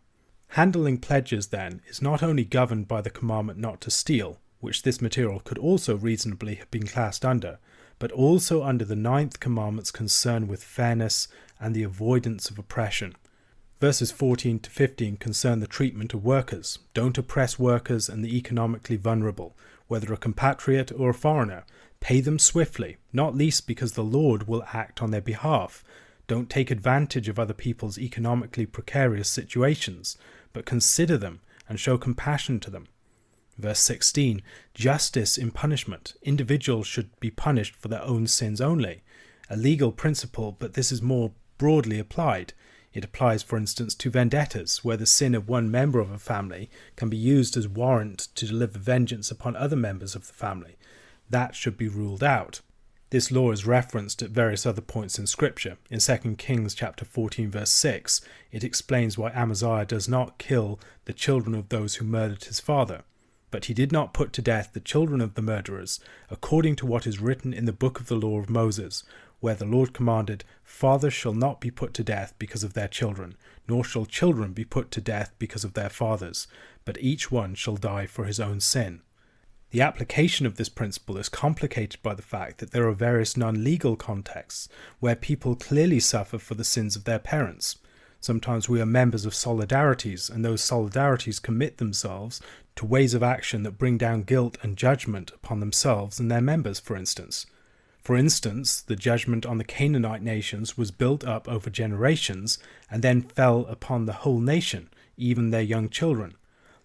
Handling pledges, then, is not only governed by the commandment not to steal, which this material could also reasonably have been classed under, but also under the 9th commandment's concern with fairness and the avoidance of oppression. Verses 14 to 15 concern the treatment of workers. Don't oppress workers and the economically vulnerable, whether a compatriot or a foreigner. Pay them swiftly, not least because the Lord will act on their behalf. Don't take advantage of other people's economically precarious situations, but consider them and show compassion to them. Verse 16, justice in punishment. Individuals should be punished for their own sins only. A legal principle, but this is more broadly applied. It applies, for instance, to vendettas, where the sin of one member of a family can be used as warrant to deliver vengeance upon other members of the family. That should be ruled out. This law is referenced at various other points in Scripture. In 2 Kings chapter 14 verse 6, it explains why Amaziah does not kill the children of those who murdered his father. But he did not put to death the children of the murderers, according to what is written in the book of the law of Moses, where the Lord commanded, fathers shall not be put to death because of their children, nor shall children be put to death because of their fathers, but each one shall die for his own sin. The application of this principle is complicated by the fact that there are various non-legal contexts where people clearly suffer for the sins of their parents. Sometimes we are members of solidarities, and those solidarities commit themselves to ways of action that bring down guilt and judgment upon themselves and their members, for instance. For instance, the judgment on the Canaanite nations was built up over generations and then fell upon the whole nation, even their young children.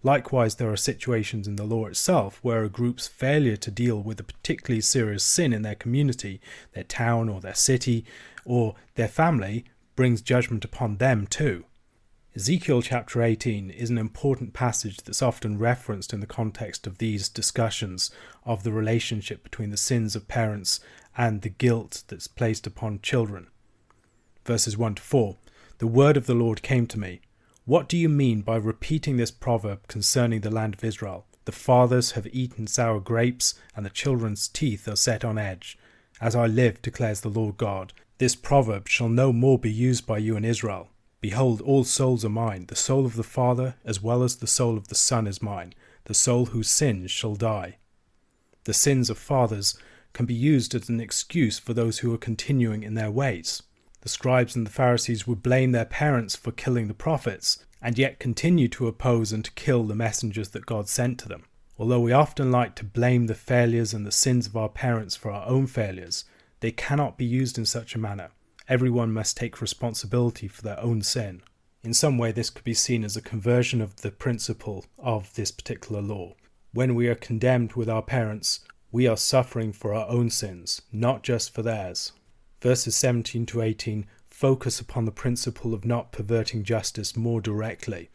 Likewise, there are situations in the law itself where a group's failure to deal with a particularly serious sin in their community, their town or their city or their family brings judgment upon them too. Ezekiel chapter 18 is an important passage that's often referenced in the context of these discussions of the relationship between the sins of parents and the guilt that's placed upon children. Verses 1 to 4. The word of the Lord came to me. What do you mean by repeating this proverb concerning the land of Israel? The fathers have eaten sour grapes, and the children's teeth are set on edge. As I live, declares the Lord God, this proverb shall no more be used by you in Israel. Behold, all souls are mine. The soul of the Father as well as the soul of the Son is mine. The soul whose sins shall die. The sins of fathers can be used as an excuse for those who are continuing in their ways. The scribes and the Pharisees would blame their parents for killing the prophets, and yet continue to oppose and to kill the messengers that God sent to them. Although we often like to blame the failures and the sins of our parents for our own failures, they cannot be used in such a manner. Everyone must take responsibility for their own sin. In some way, this could be seen as a conversion of the principle of this particular law. When we are condemned with our parents, we are suffering for our own sins, not just for theirs. Verses 17 to 18 focus upon the principle of not perverting justice more directly.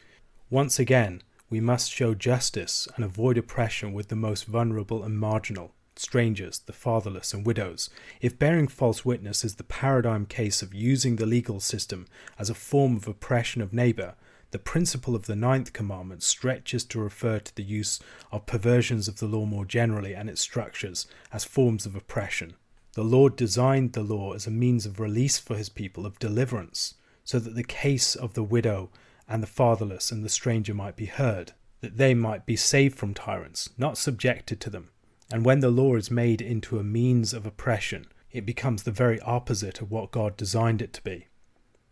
Once again, we must show justice and avoid oppression with the most vulnerable and marginal. Strangers, the fatherless, and widows. If bearing false witness is the paradigm case of using the legal system as a form of oppression of neighbour, the principle of the 9th commandment stretches to refer to the use of perversions of the law more generally and its structures as forms of oppression. The Lord designed the law as a means of release for his people, of deliverance, so that the case of the widow and the fatherless and the stranger might be heard, that they might be saved from tyrants, not subjected to them. And when the law is made into a means of oppression, it becomes the very opposite of what God designed it to be.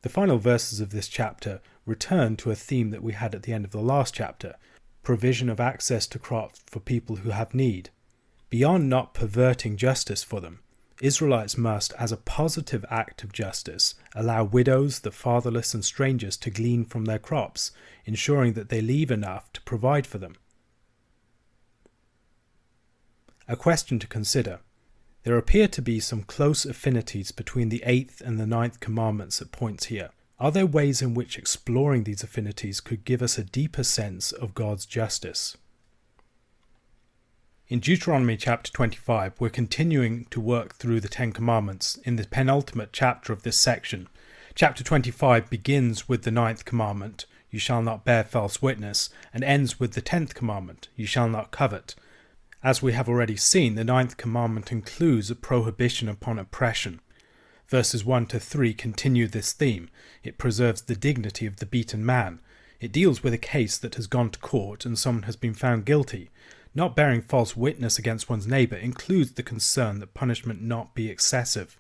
The final verses of this chapter return to a theme that we had at the end of the last chapter, provision of access to crops for people who have need. Beyond not perverting justice for them, Israelites must, as a positive act of justice, allow widows, the fatherless, and strangers to glean from their crops, ensuring that they leave enough to provide for them. A question to consider. There appear to be some close affinities between the 8th and the 9th commandments at points here. Are there ways in which exploring these affinities could give us a deeper sense of God's justice? In Deuteronomy chapter 25, we're continuing to work through the 10 commandments in the penultimate chapter of this section. Chapter 25 begins with the 9th commandment, you shall not bear false witness, and ends with the 10th commandment, you shall not covet. As we have already seen, the 9th commandment includes a prohibition upon oppression. Verses 1 to 3 continue this theme. It preserves the dignity of the beaten man. It deals with a case that has gone to court and someone has been found guilty. Not bearing false witness against one's neighbour includes the concern that punishment not be excessive.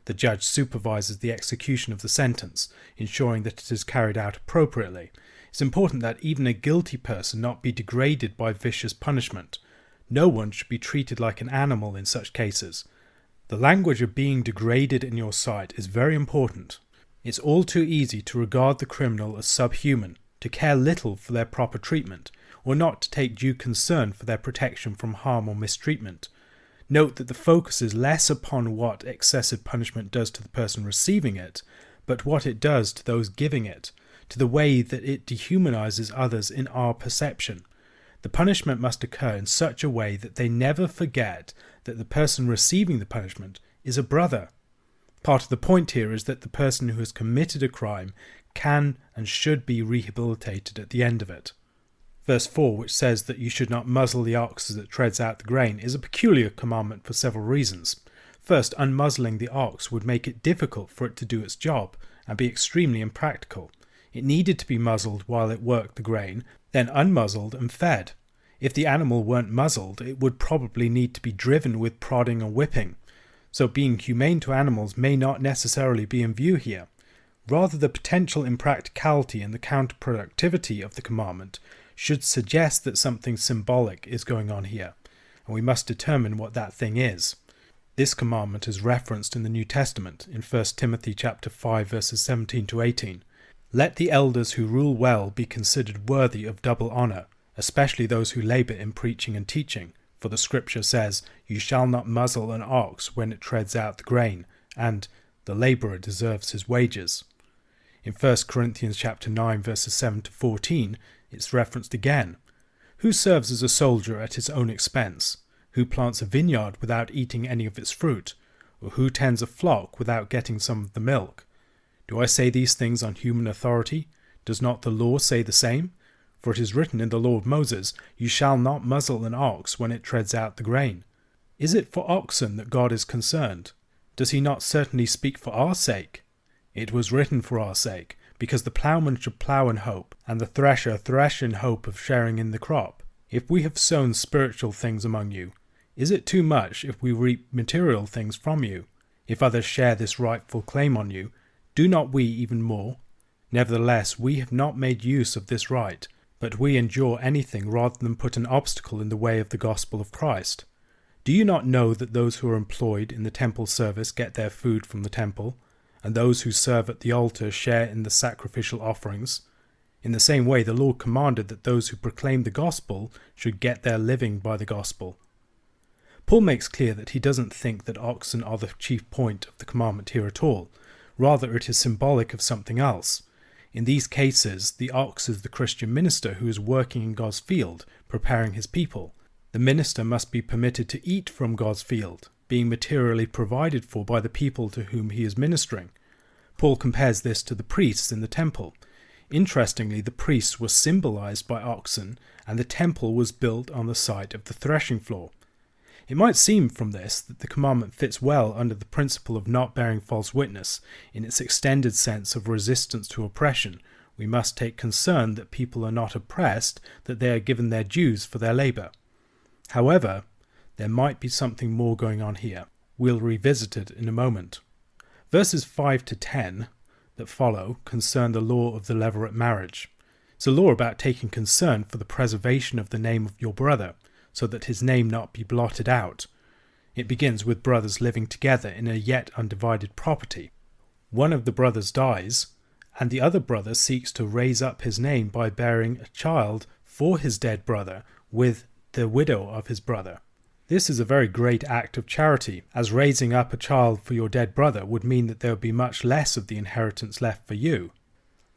The judge supervises the execution of the sentence, ensuring that it is carried out appropriately. It's important that even a guilty person not be degraded by vicious punishment. No one should be treated like an animal in such cases. The language of being degraded in your sight is very important. It's all too easy to regard the criminal as subhuman, to care little for their proper treatment, or not to take due concern for their protection from harm or mistreatment. Note that the focus is less upon what excessive punishment does to the person receiving it, but what it does to those giving it, to the way that it dehumanizes others in our perception. The punishment must occur in such a way that they never forget that the person receiving the punishment is a brother. Part of the point here is that the person who has committed a crime can and should be rehabilitated at the end of it. Verse 4, which says that you should not muzzle the ox as it treads out the grain, is a peculiar commandment for several reasons. First, unmuzzling the ox would make it difficult for it to do its job and be extremely impractical. It needed to be muzzled while it worked the grain, then unmuzzled and fed. If the animal weren't muzzled, it would probably need to be driven with prodding and whipping. So being humane to animals may not necessarily be in view here. Rather, the potential impracticality and the counterproductivity of the commandment should suggest that something symbolic is going on here, and we must determine what that thing is. This commandment is referenced in the New Testament in 1 Timothy chapter 5 verses 17 to 18. Let the elders who rule well be considered worthy of double honour, especially those who labour in preaching and teaching. For the scripture says, you shall not muzzle an ox when it treads out the grain, and the labourer deserves his wages. In 1 Corinthians chapter 9 verses 7 to 14, it's referenced again. Who serves as a soldier at his own expense? Who plants a vineyard without eating any of its fruit? Or who tends a flock without getting some of the milk? Do I say these things on human authority? Does not the law say the same? For it is written in the law of Moses, You shall not muzzle an ox when it treads out the grain. Is it for oxen that God is concerned? Does he not certainly speak for our sake? It was written for our sake, because the plowman should plow in hope, and the thresher thresh in hope of sharing in the crop. If we have sown spiritual things among you, is it too much if we reap material things from you? If others share this rightful claim on you, do not we even more? Nevertheless, we have not made use of this right, but we endure anything rather than put an obstacle in the way of the gospel of Christ. Do you not know that those who are employed in the temple service get their food from the temple, and those who serve at the altar share in the sacrificial offerings? In the same way, the Lord commanded that those who proclaim the gospel should get their living by the gospel. Paul makes clear that he doesn't think that oxen are the chief point of the commandment here at all. Rather, it is symbolic of something else. In these cases, the ox is the Christian minister who is working in God's field, preparing his people. The minister must be permitted to eat from God's field, being materially provided for by the people to whom he is ministering. Paul compares this to the priests in the temple. Interestingly, the priests were symbolized by oxen, and the temple was built on the site of the threshing floor. It might seem from this that the commandment fits well under the principle of not bearing false witness. In its extended sense of resistance to oppression, we must take concern that people are not oppressed, that they are given their dues for their labour. However, there might be something more going on here. We'll revisit it in a moment. Verses 5 to 10 that follow concern the law of the Levirate marriage. It's a law about taking concern for the preservation of the name of your brother, so that his name not be blotted out. It begins with brothers living together in a yet undivided property. One of the brothers dies, and the other brother seeks to raise up his name by bearing a child for his dead brother with the widow of his brother. This is a very great act of charity, as raising up a child for your dead brother would mean that there would be much less of the inheritance left for you.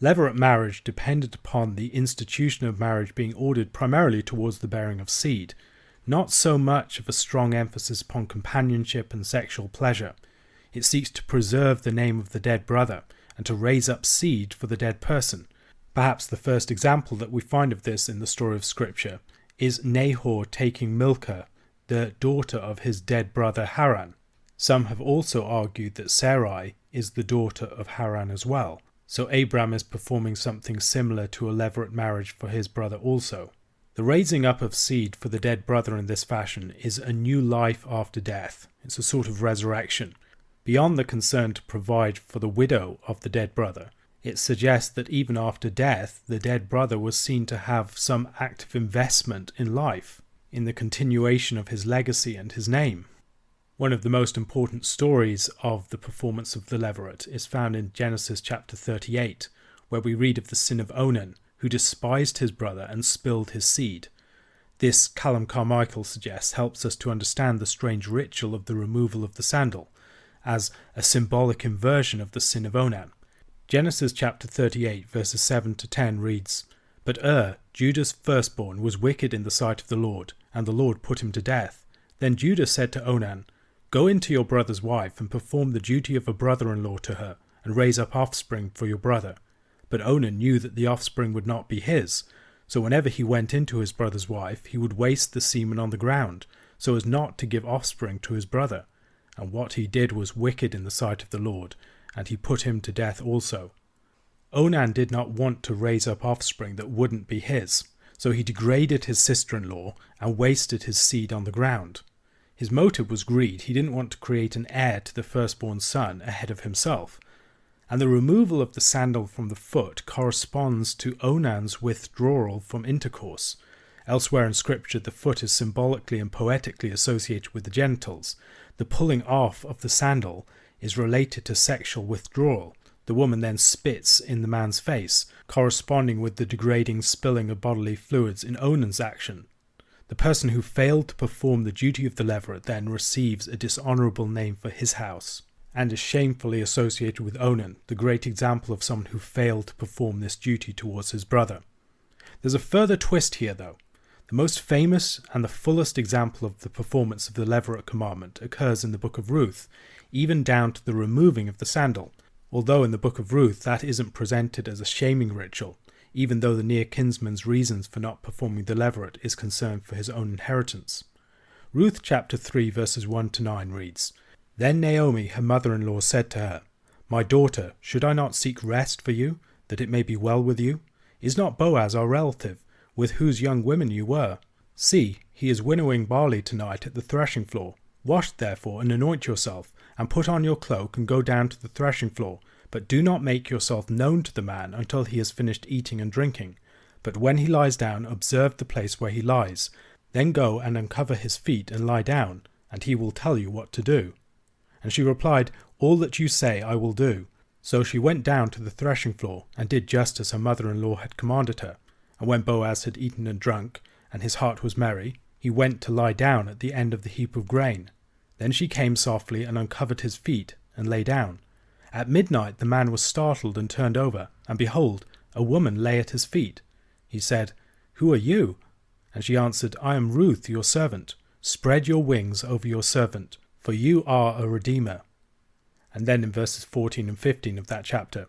Levirate marriage depended upon the institution of marriage being ordered primarily towards the bearing of seed, not so much of a strong emphasis upon companionship and sexual pleasure. It seeks to preserve the name of the dead brother and to raise up seed for the dead person. Perhaps the first example that we find of this in the story of Scripture is Nahor taking Milcah, the daughter of his dead brother Haran. Some have also argued that Sarai is the daughter of Haran as well. So Abram is performing something similar to a Levirate marriage for his brother also. The raising up of seed for the dead brother in this fashion is a new life after death. It's a sort of resurrection. Beyond the concern to provide for the widow of the dead brother, it suggests that even after death, the dead brother was seen to have some active investment in life, in the continuation of his legacy and his name. One of the most important stories of the performance of the Levirate is found in Genesis chapter 38, where we read of the sin of Onan, who despised his brother and spilled his seed. This, Callum Carmichael suggests, helps us to understand the strange ritual of the removal of the sandal, as a symbolic inversion of the sin of Onan. Genesis chapter 38 verses 7 to 10 reads, But Judah's firstborn, was wicked in the sight of the Lord, and the Lord put him to death. Then Judah said to Onan, Go into your brother's wife and perform the duty of a brother-in-law to her, and raise up offspring for your brother. But Onan knew that the offspring would not be his, so whenever he went into his brother's wife, he would waste the semen on the ground, so as not to give offspring to his brother. And what he did was wicked in the sight of the Lord, and he put him to death also. Onan did not want to raise up offspring that wouldn't be his, so he degraded his sister-in-law and wasted his seed on the ground. His motive was greed. He didn't want to create an heir to the firstborn son ahead of himself. And the removal of the sandal from the foot corresponds to Onan's withdrawal from intercourse. Elsewhere in Scripture, the foot is symbolically and poetically associated with the genitals. The pulling off of the sandal is related to sexual withdrawal. The woman then spits in the man's face, corresponding with the degrading spilling of bodily fluids in Onan's action. The person who failed to perform the duty of the Levirate then receives a dishonourable name for his house. and is shamefully associated with Onan, the great example of someone who failed to perform this duty towards his brother. There's a further twist here though. The most famous and the fullest example of the performance of the Levirate commandment occurs in the book of Ruth, even down to the removing of the sandal, although in the book of Ruth that isn't presented as a shaming ritual, even though the near kinsman's reasons for not performing the Levirate is concern for his own inheritance. Ruth chapter 3 verses 1 to 9 reads, "Then Naomi, her mother-in-law, said to her, 'My daughter, should I not seek rest for you, that it may be well with you? Is not Boaz our relative, with whose young women you were? See, he is winnowing barley tonight at the threshing floor. Wash therefore and anoint yourself, and put on your cloak and go down to the threshing floor, but do not make yourself known to the man until he has finished eating and drinking. But when he lies down, observe the place where he lies. Then go and uncover his feet and lie down, and he will tell you what to do.' And she replied, 'All that you say I will do.' So she went down to the threshing floor, and did just as her mother-in-law had commanded her. And when Boaz had eaten and drunk, and his heart was merry, he went to lie down at the end of the heap of grain. Then she came softly and uncovered his feet, and lay down. At midnight the man was startled and turned over, and behold, a woman lay at his feet. He said, 'Who are you?' And she answered, 'I am Ruth, your servant. Spread your wings over your servant, for you are a redeemer.' And then in verses 14 and 15 of that chapter,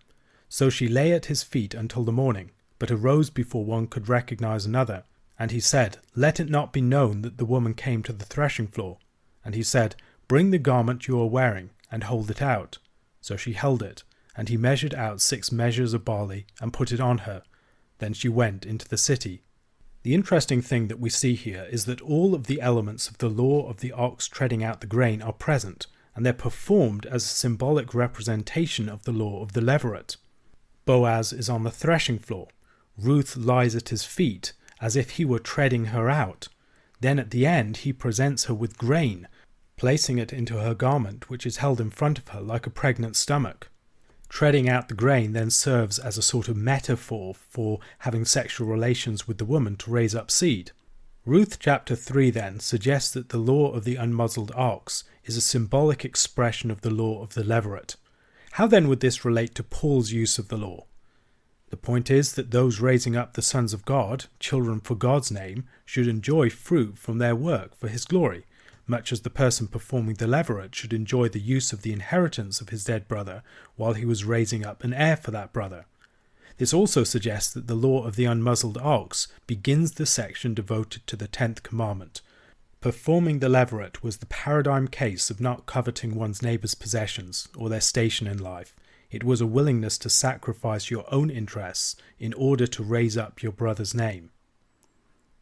'So she lay at his feet until the morning, but arose before one could recognize another. And he said, Let it not be known that the woman came to the threshing floor. And he said, Bring the garment you are wearing, and hold it out. So she held it, and he measured out 6 measures of barley, and put it on her. Then she went into the city.'" The interesting thing that we see here is that all of the elements of the law of the ox treading out the grain are present, and they're performed as a symbolic representation of the law of the Levirate. Boaz is on the threshing floor. Ruth lies at his feet, as if he were treading her out. Then at the end he presents her with grain, placing it into her garment, which is held in front of her like a pregnant stomach. Treading out the grain then serves as a sort of metaphor for having sexual relations with the woman to raise up seed. Ruth chapter 3 then suggests that the law of the unmuzzled ox is a symbolic expression of the law of the Levirate. How then would this relate to Paul's use of the law? The point is that those raising up the sons of God, children for God's name, should enjoy fruit from their work for his glory, much as the person performing the Levirate should enjoy the use of the inheritance of his dead brother while he was raising up an heir for that brother. This also suggests that the law of the unmuzzled ox begins the section devoted to the 10th commandment. Performing the Levirate was the paradigm case of not coveting one's neighbour's possessions or their station in life. It was a willingness to sacrifice your own interests in order to raise up your brother's name.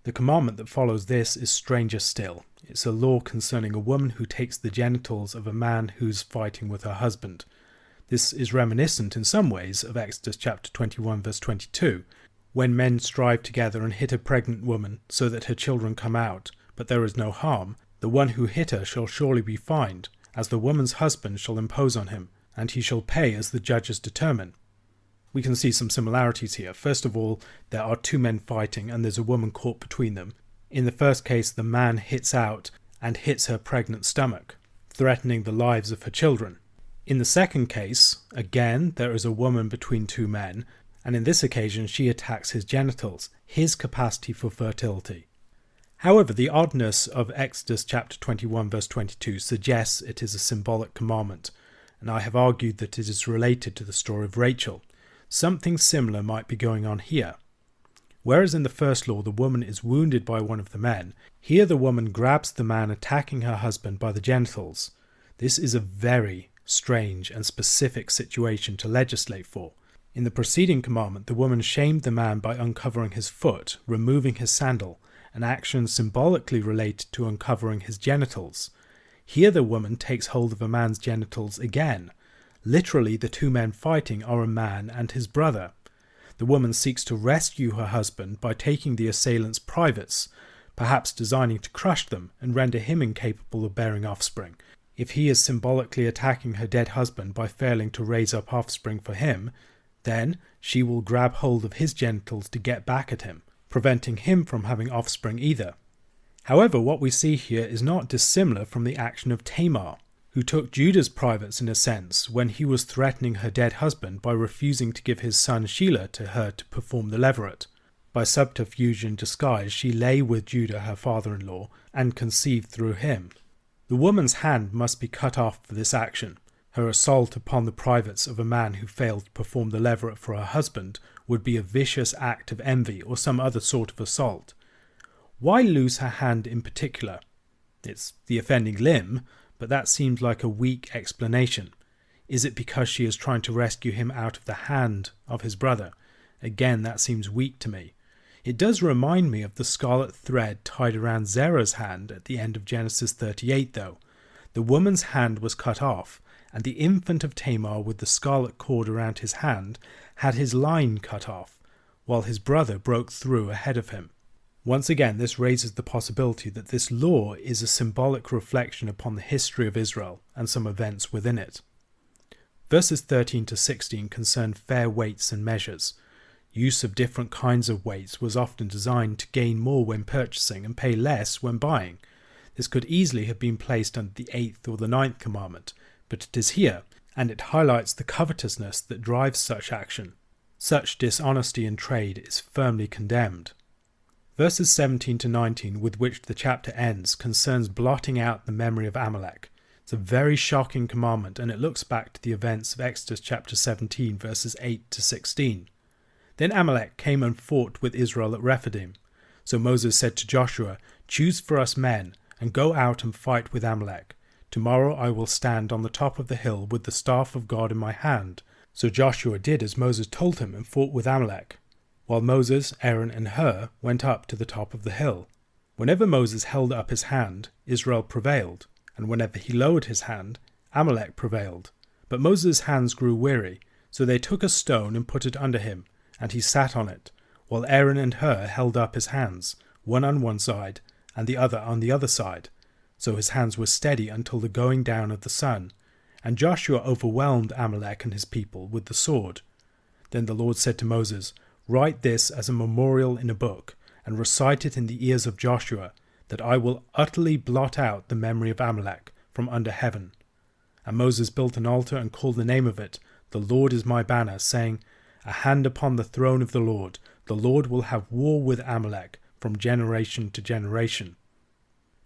The commandment that follows this is stranger still. It's a law concerning a woman who takes the genitals of a man who's fighting with her husband. This is reminiscent in some ways of Exodus chapter 21 verse 22, when men strive together and hit a pregnant woman so that her children come out, but there is no harm. The one who hit her shall surely be fined, as the woman's husband shall impose on him, and he shall pay as the judges determine. We can see some similarities here. First of all, there are 2 men fighting and there's a woman caught between them. In the first case, the man hits out and hits her pregnant stomach, threatening the lives of her children. In the second case, again, there is a woman between 2 men, and in this occasion she attacks his genitals, his capacity for fertility. However, the oddness of Exodus chapter 21 verse 22 suggests it is a symbolic commandment, and I have argued that it is related to the story of Rachel. Something similar might be going on here. Whereas in the first law the woman is wounded by one of the men, here the woman grabs the man attacking her husband by the genitals. This is a very strange and specific situation to legislate for. In the preceding commandment, the woman shamed the man by uncovering his foot, removing his sandal, an action symbolically related to uncovering his genitals. Here the woman takes hold of a man's genitals again. Literally, the 2 men fighting are a man and his brother. The woman seeks to rescue her husband by taking the assailant's privates, perhaps designing to crush them and render him incapable of bearing offspring. If he is symbolically attacking her dead husband by failing to raise up offspring for him, then she will grab hold of his genitals to get back at him, preventing him from having offspring either. However, what we see here is not dissimilar from the action of Tamar, who took Judah's privates in a sense when he was threatening her dead husband by refusing to give his son Shelah to her to perform the Levirate. By subterfuge and disguise she lay with Judah her father-in-law and conceived through him. The woman's hand must be cut off for this action. Her assault upon the privates of a man who failed to perform the Levirate for her husband would be a vicious act of envy or some other sort of assault. Why lose her hand in particular? It's the offending limb, but that seems like a weak explanation. Is it because she is trying to rescue him out of the hand of his brother? Again, that seems weak to me. It does remind me of the scarlet thread tied around Zerah's hand at the end of Genesis 38, though. The woman's hand was cut off, and the infant of Tamar with the scarlet cord around his hand had his line cut off, while his brother broke through ahead of him. Once again, this raises the possibility that this law is a symbolic reflection upon the history of Israel and some events within it. Verses 13 to 16 concern fair weights and measures. Use of different kinds of weights was often designed to gain more when purchasing and pay less when buying. This could easily have been placed under the 8th or the 9th commandment, but it is here, and it highlights the covetousness that drives such action. Such dishonesty in trade is firmly condemned. Verses 17 to 19, with which the chapter ends, concerns blotting out the memory of Amalek. It's a very shocking commandment, and it looks back to the events of Exodus chapter 17, verses 8 to 16. Then Amalek came and fought with Israel at Rephidim. So Moses said to Joshua, "Choose for us men, and go out and fight with Amalek. Tomorrow I will stand on the top of the hill with the staff of God in my hand." So Joshua did as Moses told him and fought with Amalek, while Moses, Aaron, and Hur went up to the top of the hill. Whenever Moses held up his hand, Israel prevailed, and whenever he lowered his hand, Amalek prevailed. But Moses' hands grew weary, so they took a stone and put it under him, and he sat on it, while Aaron and Hur held up his hands, one on one side and the other on the other side. So his hands were steady until the going down of the sun. And Joshua overwhelmed Amalek and his people with the sword. Then the Lord said to Moses, "Write this as a memorial in a book, and recite it in the ears of Joshua, that I will utterly blot out the memory of Amalek from under heaven." And Moses built an altar and called the name of it, "The Lord is my banner," saying, "A hand upon the throne of the Lord will have war with Amalek from generation to generation."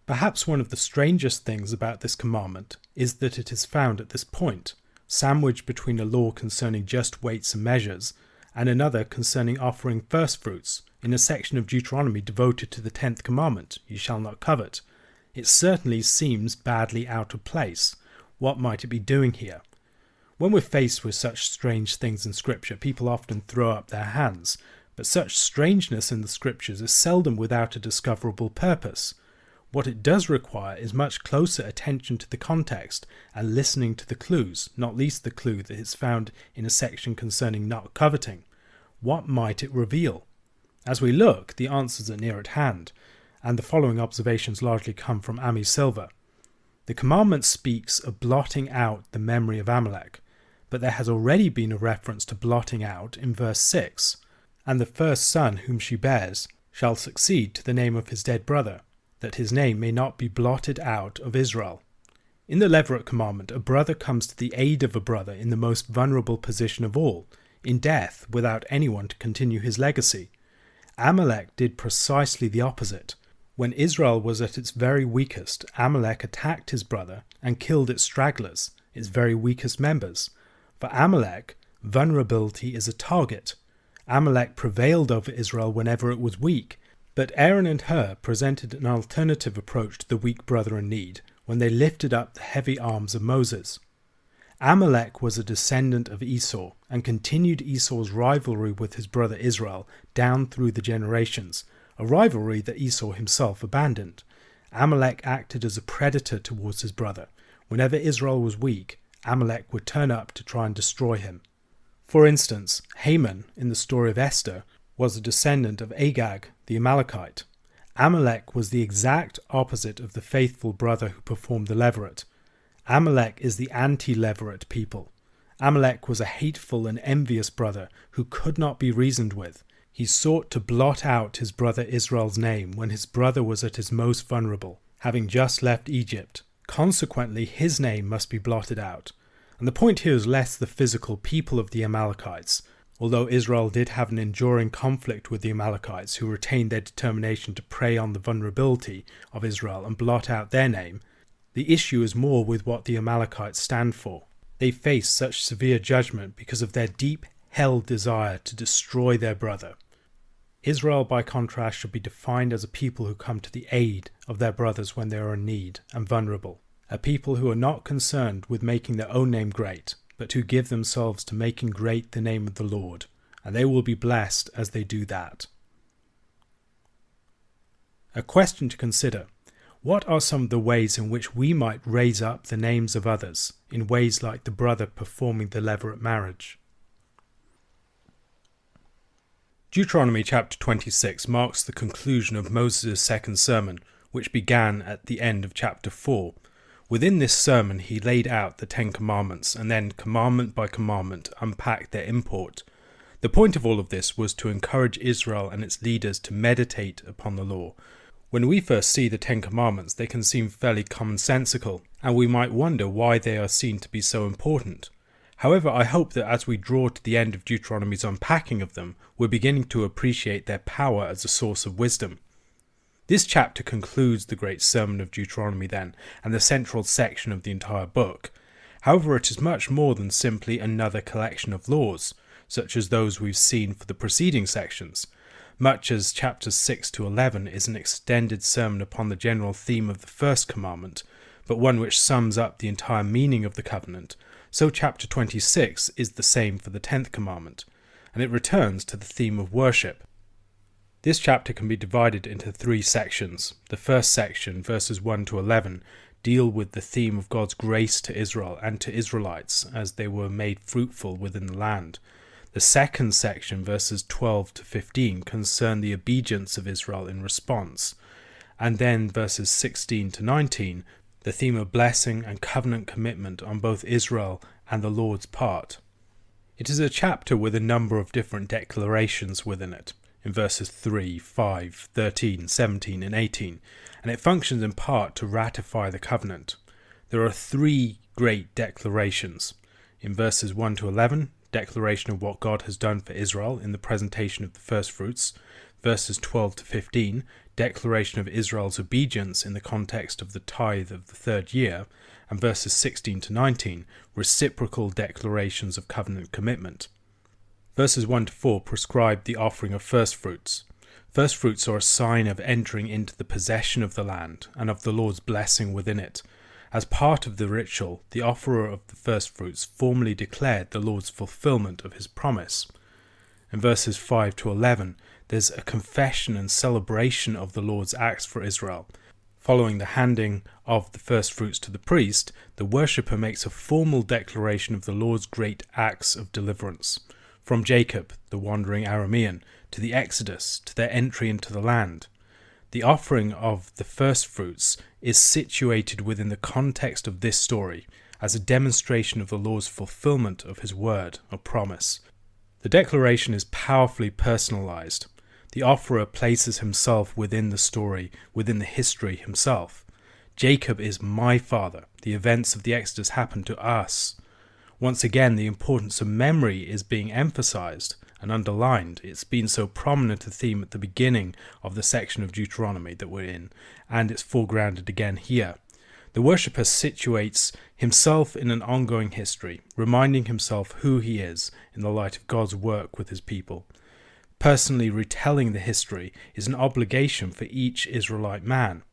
Perhaps one of the strangest things about this commandment is that it is found at this point, sandwiched between a law concerning just weights and measures, and another concerning offering firstfruits, in a section of Deuteronomy devoted to the 10th commandment, "You shall not covet." It certainly seems badly out of place. What might it be doing here? When we're faced with such strange things in Scripture, people often throw up their hands, but such strangeness in the Scriptures is seldom without a discoverable purpose. What it does require is much closer attention to the context and listening to the clues, not least the clue that is found in a section concerning not coveting. What might it reveal? As we look, the answers are near at hand, and the following observations largely come from Ami Silva. The commandment speaks of blotting out the memory of Amalek, but there has already been a reference to blotting out in verse 6, "And the first son whom she bears shall succeed to the name of his dead brother, that his name may not be blotted out of Israel." In the Levirate commandment, a brother comes to the aid of a brother in the most vulnerable position of all, in death, without anyone to continue his legacy. Amalek did precisely the opposite. When Israel was at its very weakest, Amalek attacked his brother and killed its stragglers, its very weakest members. For Amalek, vulnerability is a target. Amalek prevailed over Israel whenever it was weak, but Aaron and Hur presented an alternative approach to the weak brother in need when they lifted up the heavy arms of Moses. Amalek was a descendant of Esau and continued Esau's rivalry with his brother Israel down through the generations, a rivalry that Esau himself abandoned. Amalek acted as a predator towards his brother. Whenever Israel was weak, Amalek would turn up to try and destroy him. For instance, Haman, in the story of Esther, was a descendant of Agag, the Amalekite. Amalek was the exact opposite of the faithful brother who performed the Levirate. Amalek is the anti-Levirate people. Amalek was a hateful and envious brother who could not be reasoned with. He sought to blot out his brother Israel's name when his brother was at his most vulnerable, having just left Egypt, Consequently, his name must be blotted out. And the point here is less the physical people of the Amalekites, although Israel did have an enduring conflict with the Amalekites who retained their determination to prey on the vulnerability of Israel and blot out their name. The issue is more with what the Amalekites stand for. They face such severe judgment because of their deep-held desire to destroy their brother. Israel, by contrast, should be defined as a people who come to the aid of their brothers when they are in need and vulnerable, a people who are not concerned with making their own name great, but who give themselves to making great the name of the Lord, and they will be blessed as they do that. A question to consider: what are some of the ways in which we might raise up the names of others, in ways like the brother performing the Levirate marriage? Deuteronomy chapter 26 marks the conclusion of Moses' second sermon, which began at the end of chapter 4. Within this sermon he laid out the 10 Commandments and then commandment by commandment unpacked their import. The point of all of this was to encourage Israel and its leaders to meditate upon the law. When we first see the 10 Commandments, they can seem fairly commonsensical, and we might wonder why they are seen to be so important. However, I hope that as we draw to the end of Deuteronomy's unpacking of them, we're beginning to appreciate their power as a source of wisdom. This chapter concludes the great sermon of Deuteronomy then, and the central section of the entire book. However, it is much more than simply another collection of laws, such as those we've seen for the preceding sections. Much as chapters 6 to 11 is an extended sermon upon the general theme of the first commandment, but one which sums up the entire meaning of the covenant, so chapter 26 is the same for the 10th commandment, and it returns to the theme of worship. This chapter can be divided into 3 sections. The first section, verses 1 to 11, deal with the theme of God's grace to Israel and to Israelites as they were made fruitful within the land. The second section, verses 12 to 15, concern the obedience of Israel in response. And then verses 16 to 19, the theme of blessing and covenant commitment on both Israel and the Lord's part. It is a chapter with a number of different declarations within it, in verses 3, 5, 13, 17 and 18, and it functions in part to ratify the covenant. There are 3 great declarations. In verses 1 to 11, declaration of what God has done for Israel in the presentation of the firstfruits. Verses 12 to 15, declaration of Israel's obedience in the context of the tithe of the 3rd year, and verses 16 to 19, reciprocal declarations of covenant commitment. Verses 1 to 4 prescribe the offering of firstfruits. Firstfruits are a sign of entering into the possession of the land and of the Lord's blessing within it. As part of the ritual, the offerer of the firstfruits formally declared the Lord's fulfillment of his promise. In verses 5 to 11, there's a confession and celebration of the Lord's acts for Israel. Following the handing of the firstfruits to the priest, the worshipper makes a formal declaration of the Lord's great acts of deliverance. From Jacob, the wandering Aramean, to the Exodus, to their entry into the land. The offering of the firstfruits is situated within the context of this story as a demonstration of the Lord's fulfillment of his word or promise. The declaration is powerfully personalized. The offerer places himself within the story, within the history himself. Jacob is my father. The events of the Exodus happen to us. Once again, the importance of memory is being emphasized and underlined. It's been so prominent a theme at the beginning of the section of Deuteronomy that we're in, and it's foregrounded again here. The worshipper situates himself in an ongoing history, reminding himself who he is in the light of God's work with his people. Personally retelling the history is an obligation for each Israelite man.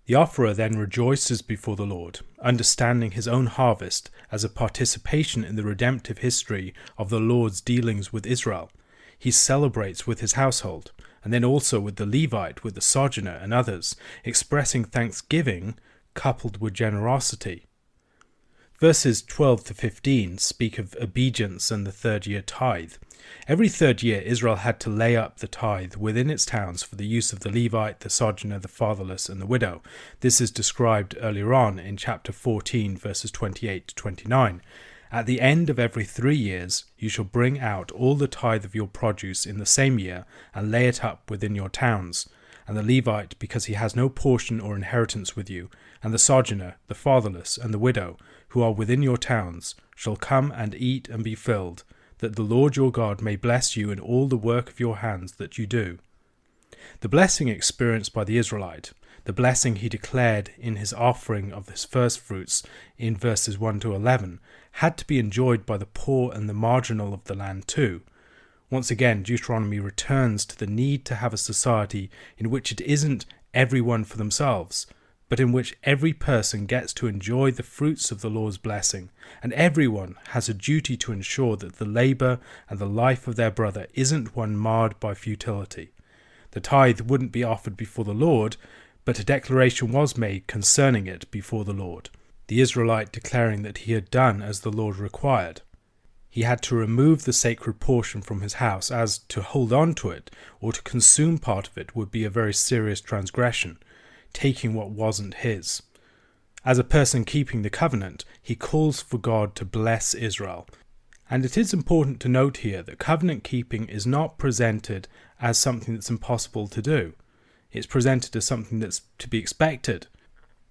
The offerer then rejoices before the Lord, understanding his own harvest as a participation in the redemptive history of the Lord's dealings with Israel. He celebrates with his household, and then also with the Levite, with the sojourner and others, expressing thanksgiving coupled with generosity. Verses 12 to 15 speak of obedience and the 3rd year tithe. Every 3rd year Israel had to lay up the tithe within its towns for the use of the Levite, the sojourner, the fatherless and the widow. This is described earlier on in chapter 14 verses 28 to 29. At the end of every 3 years you shall bring out all the tithe of your produce in the same year and lay it up within your towns. and the Levite because he has no portion or inheritance with you, and the sojourner, the fatherless, and the widow, who are within your towns, shall come and eat and be filled, that the Lord your God may bless you in all the work of your hands that you do. The blessing experienced by the Israelite, the blessing he declared in his offering of his firstfruits in verses 1 to 11, had to be enjoyed by the poor and the marginal of the land too. Once again, Deuteronomy returns to the need to have a society in which it isn't everyone for themselves, but in which every person gets to enjoy the fruits of the Lord's blessing, and everyone has a duty to ensure that the labour and the life of their brother isn't one marred by futility. The tithe wouldn't be offered before the Lord, but a declaration was made concerning it before the Lord, the Israelite declaring that he had done as the Lord required. He had to remove the sacred portion from his house, as to hold on to it or to consume part of it would be a very serious transgression, taking what wasn't his. As a person keeping the covenant, he calls for God to bless Israel. And it is important to note here that covenant keeping is not presented as something that's impossible to do. It's presented as something that's to be expected.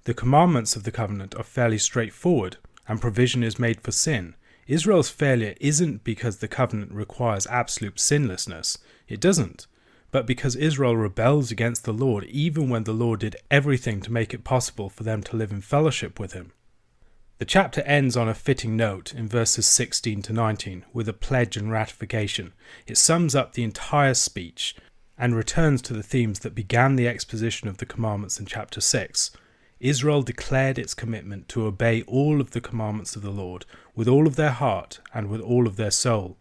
The commandments of the covenant are fairly straightforward, and provision is made for sin. Israel's failure isn't because the covenant requires absolute sinlessness. It doesn't. But because Israel rebels against the Lord even when the Lord did everything to make it possible for them to live in fellowship with him. The chapter ends on a fitting note in verses 16 to 19 with a pledge and ratification. It sums up the entire speech and returns to the themes that began the exposition of the commandments in chapter 6. Israel declared its commitment to obey all of the commandments of the Lord with all of their heart and with all of their soul.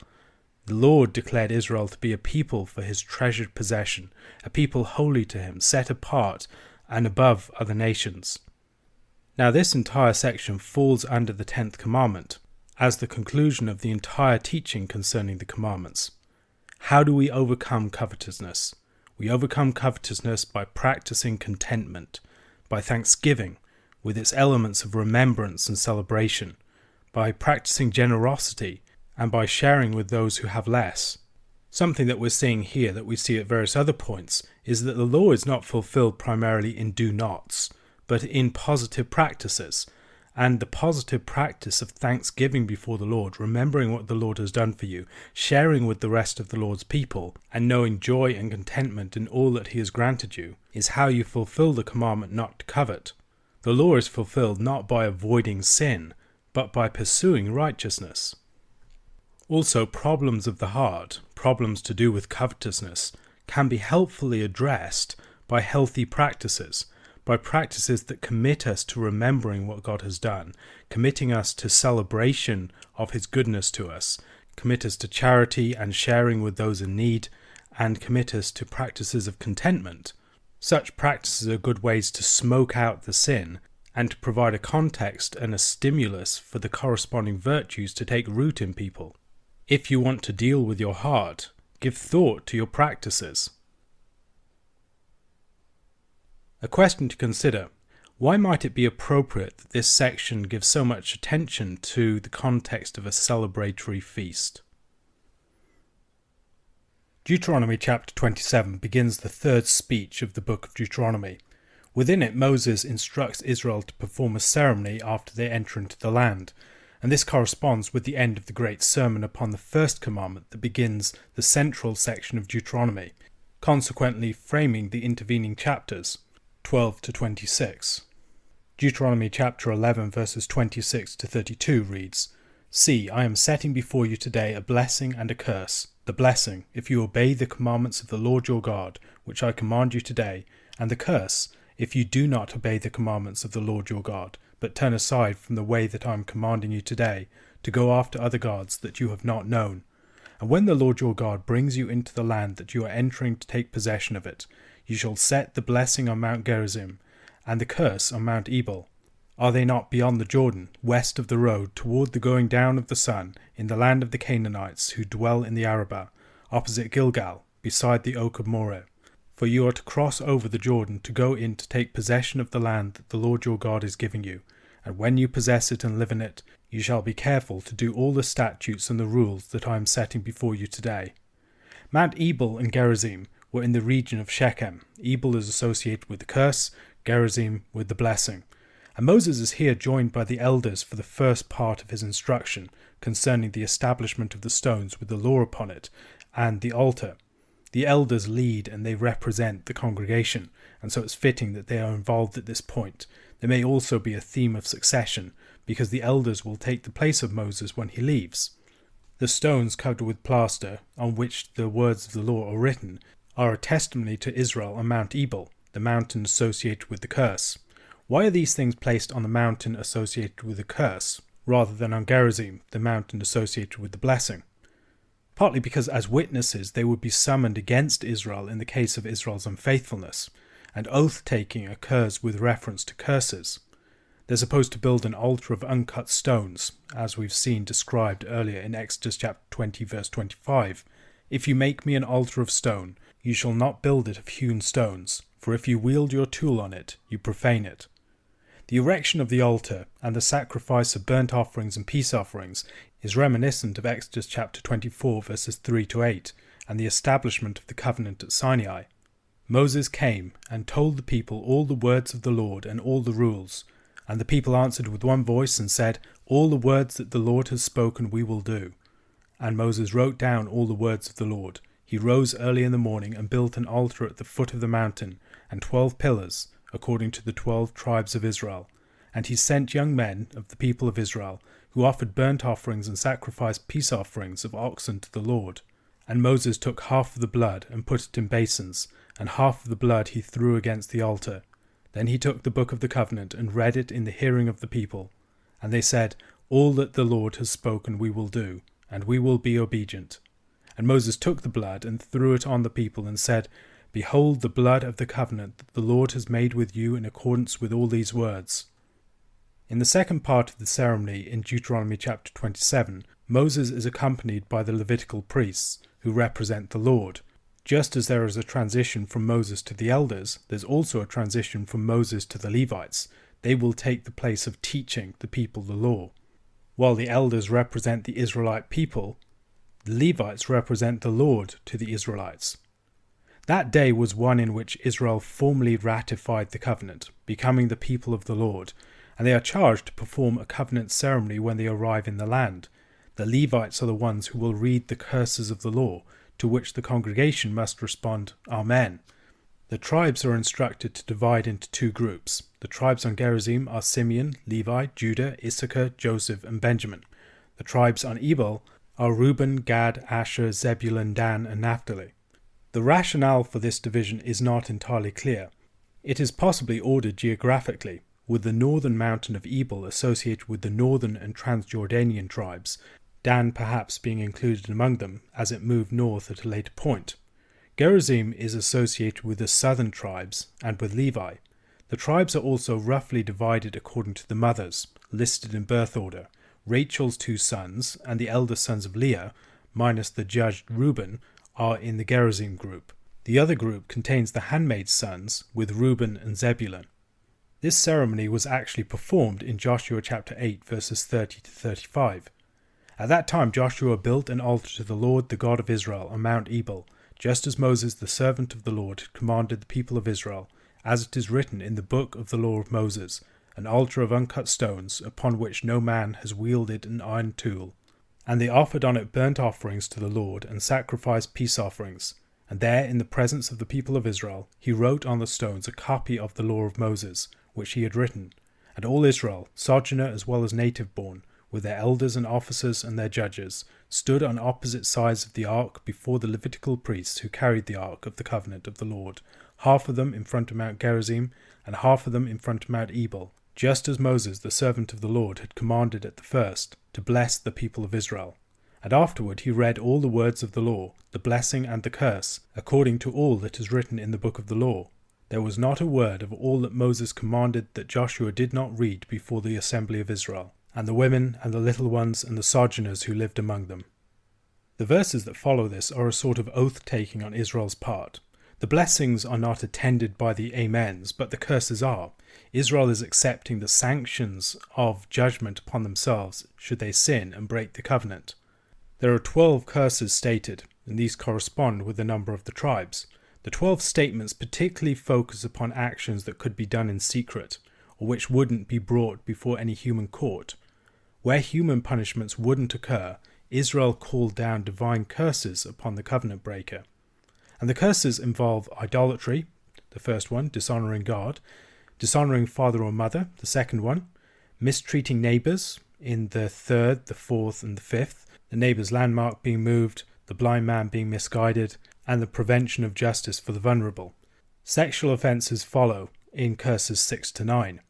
The Lord declared Israel to be a people for his treasured possession, a people holy to him, set apart and above other nations. Now this entire section falls under the 10th commandment, as the conclusion of the entire teaching concerning the commandments. How do we overcome covetousness? We overcome covetousness by practicing contentment, by thanksgiving, with its elements of remembrance and celebration, by practicing generosity, and by sharing with those who have less. Something that we're seeing here that we see at various other points is that the law is not fulfilled primarily in do-nots, but in positive practices, and the positive practice of thanksgiving before the Lord, remembering what the Lord has done for you, sharing with the rest of the Lord's people, and knowing joy and contentment in all that he has granted you, is how you fulfill the commandment not to covet. The law is fulfilled not by avoiding sin, but by pursuing righteousness. Also, problems of the heart, problems to do with covetousness, can be helpfully addressed by healthy practices, by practices that commit us to remembering what God has done, committing us to celebration of his goodness to us, commit us to charity and sharing with those in need, and commit us to practices of contentment. Such practices are good ways to smoke out the sin and to provide a context and a stimulus for the corresponding virtues to take root in people. If you want to deal with your heart, give thought to your practices. A question to consider: why might it be appropriate that this section gives so much attention to the context of a celebratory feast? Deuteronomy chapter 27 begins the third speech of the book of Deuteronomy. Within it, Moses instructs Israel to perform a ceremony after they enter into the land, and this corresponds with the end of the great sermon upon the first commandment that begins the central section of Deuteronomy, consequently framing the intervening chapters, 12 to 26. Deuteronomy chapter 11 verses 26 to 32 reads, "See, I am setting before you today a blessing and a curse. The blessing, if you obey the commandments of the Lord your God, which I command you today, and the curse, if you do not obey the commandments of the Lord your God, but turn aside from the way that I am commanding you today, to go after other gods that you have not known. And when the Lord your God brings you into the land that you are entering to take possession of it, you shall set the blessing on Mount Gerizim, and the curse on Mount Ebal. Are they not beyond the Jordan, west of the road, toward the going down of the sun, in the land of the Canaanites who dwell in the Arabah, opposite Gilgal, beside the oak of Moreh? For you are to cross over the Jordan to go in to take possession of the land that the Lord your God is giving you. And when you possess it and live in it, you shall be careful to do all the statutes and the rules that I am setting before you today. Mount Ebal and Gerizim were in the region of Shechem. Ebal is associated with the curse, Gerizim with the blessing. And Moses is here joined by the elders for the first part of his instruction concerning the establishment of the stones with the law upon it and the altar. The elders lead and they represent the congregation, and so it's fitting that they are involved at this point. There may also be a theme of succession, because the elders will take the place of Moses when he leaves. The stones covered with plaster, on which the words of the law are written, are a testimony to Israel on Mount Ebal, the mountain associated with the curse. Why are these things placed on the mountain associated with the curse, rather than on Gerizim, the mountain associated with the blessing? Partly because as witnesses they would be summoned against Israel in the case of Israel's unfaithfulness, and oath-taking occurs with reference to curses. They're supposed to build an altar of uncut stones, as we've seen described earlier in Exodus chapter 20 verse 25. If you make me an altar of stone, you shall not build it of hewn stones, for if you wield your tool on it, you profane it. The erection of the altar and the sacrifice of burnt offerings and peace offerings is reminiscent of Exodus chapter 24 verses 3 to 8 and the establishment of the covenant at Sinai. Moses came and told the people all the words of the Lord and all the rules, and the people answered with one voice and said, "All the words that the Lord has spoken we will do." And Moses wrote down all the words of the Lord. He rose early in the morning and built an altar at the foot of the mountain, and 12 pillars, according to the 12 tribes of Israel. And he sent young men of the people of Israel, who offered burnt offerings and sacrificed peace offerings of oxen to the Lord. And Moses took half of the blood and put it in basins, and half of the blood he threw against the altar. Then he took the book of the covenant and read it in the hearing of the people. And they said, "All that the Lord has spoken we will do, and we will be obedient." And Moses took the blood and threw it on the people and said, "Behold the blood of the covenant that the Lord has made with you in accordance with all these words." In the second part of the ceremony in Deuteronomy chapter 27, Moses is accompanied by the Levitical priests, who represent the Lord. Just as there is a transition from Moses to the elders, there's also a transition from Moses to the Levites. They will take the place of teaching the people the law. While the elders represent the Israelite people, the Levites represent the Lord to the Israelites. That day was one in which Israel formally ratified the covenant, becoming the people of the Lord, and they are charged to perform a covenant ceremony when they arrive in the land. The Levites are the ones who will read the curses of the law, to which the congregation must respond, "Amen." The tribes are instructed to divide into two groups. The tribes on Gerizim are Simeon, Levi, Judah, Issachar, Joseph, and Benjamin. The tribes on Ebal are Reuben, Gad, Asher, Zebulun, Dan, and Naphtali. The rationale for this division is not entirely clear. It is possibly ordered geographically, with the northern mountain of Ebal associated with the northern and Transjordanian tribes, Dan perhaps being included among them as it moved north at a later point. Gerizim is associated with the southern tribes and with Levi. The tribes are also roughly divided according to the mothers, listed in birth order. Rachel's 2 sons and the elder sons of Leah, minus the judged Reuben, are in the Gerizim group. The other group contains the handmaid's sons with Reuben and Zebulun. This ceremony was actually performed in Joshua chapter 8 verses 30 to 35. At that time Joshua built an altar to the Lord the God of Israel on Mount Ebal, just as Moses the servant of the Lord had commanded the people of Israel, as it is written in the book of the law of Moses, an altar of uncut stones, upon which no man has wielded an iron tool. And they offered on it burnt offerings to the Lord, and sacrificed peace offerings. And there, in the presence of the people of Israel, he wrote on the stones a copy of the law of Moses, which he had written. And all Israel, sojourner as well as native-born, with their elders and officers and their judges, stood on opposite sides of the ark before the Levitical priests who carried the ark of the covenant of the Lord, half of them in front of Mount Gerizim, and half of them in front of Mount Ebal, just as Moses the servant of the Lord had commanded at the first, to bless the people of Israel. And afterward he read all the words of the law, the blessing and the curse, according to all that is written in the book of the law. There was not a word of all that Moses commanded that Joshua did not read before the assembly of Israel, and the women and the little ones and the sojourners who lived among them. The verses that follow this are a sort of oath-taking on Israel's part. The blessings are not attended by the amens, but the curses are. Israel is accepting the sanctions of judgment upon themselves should they sin and break the covenant. There are 12 curses stated, and these correspond with the number of the tribes. The 12 statements particularly focus upon actions that could be done in secret, or which wouldn't be brought before any human court. Where human punishments wouldn't occur, Israel called down divine curses upon the covenant breaker. And the curses involve idolatry, the first one, dishonouring God, dishonouring father or mother, the second one, mistreating neighbours, in the third, the fourth and the fifth, the neighbour's landmark being moved, the blind man being misguided, and the prevention of justice for the vulnerable. Sexual offences follow in curses 6 to 9.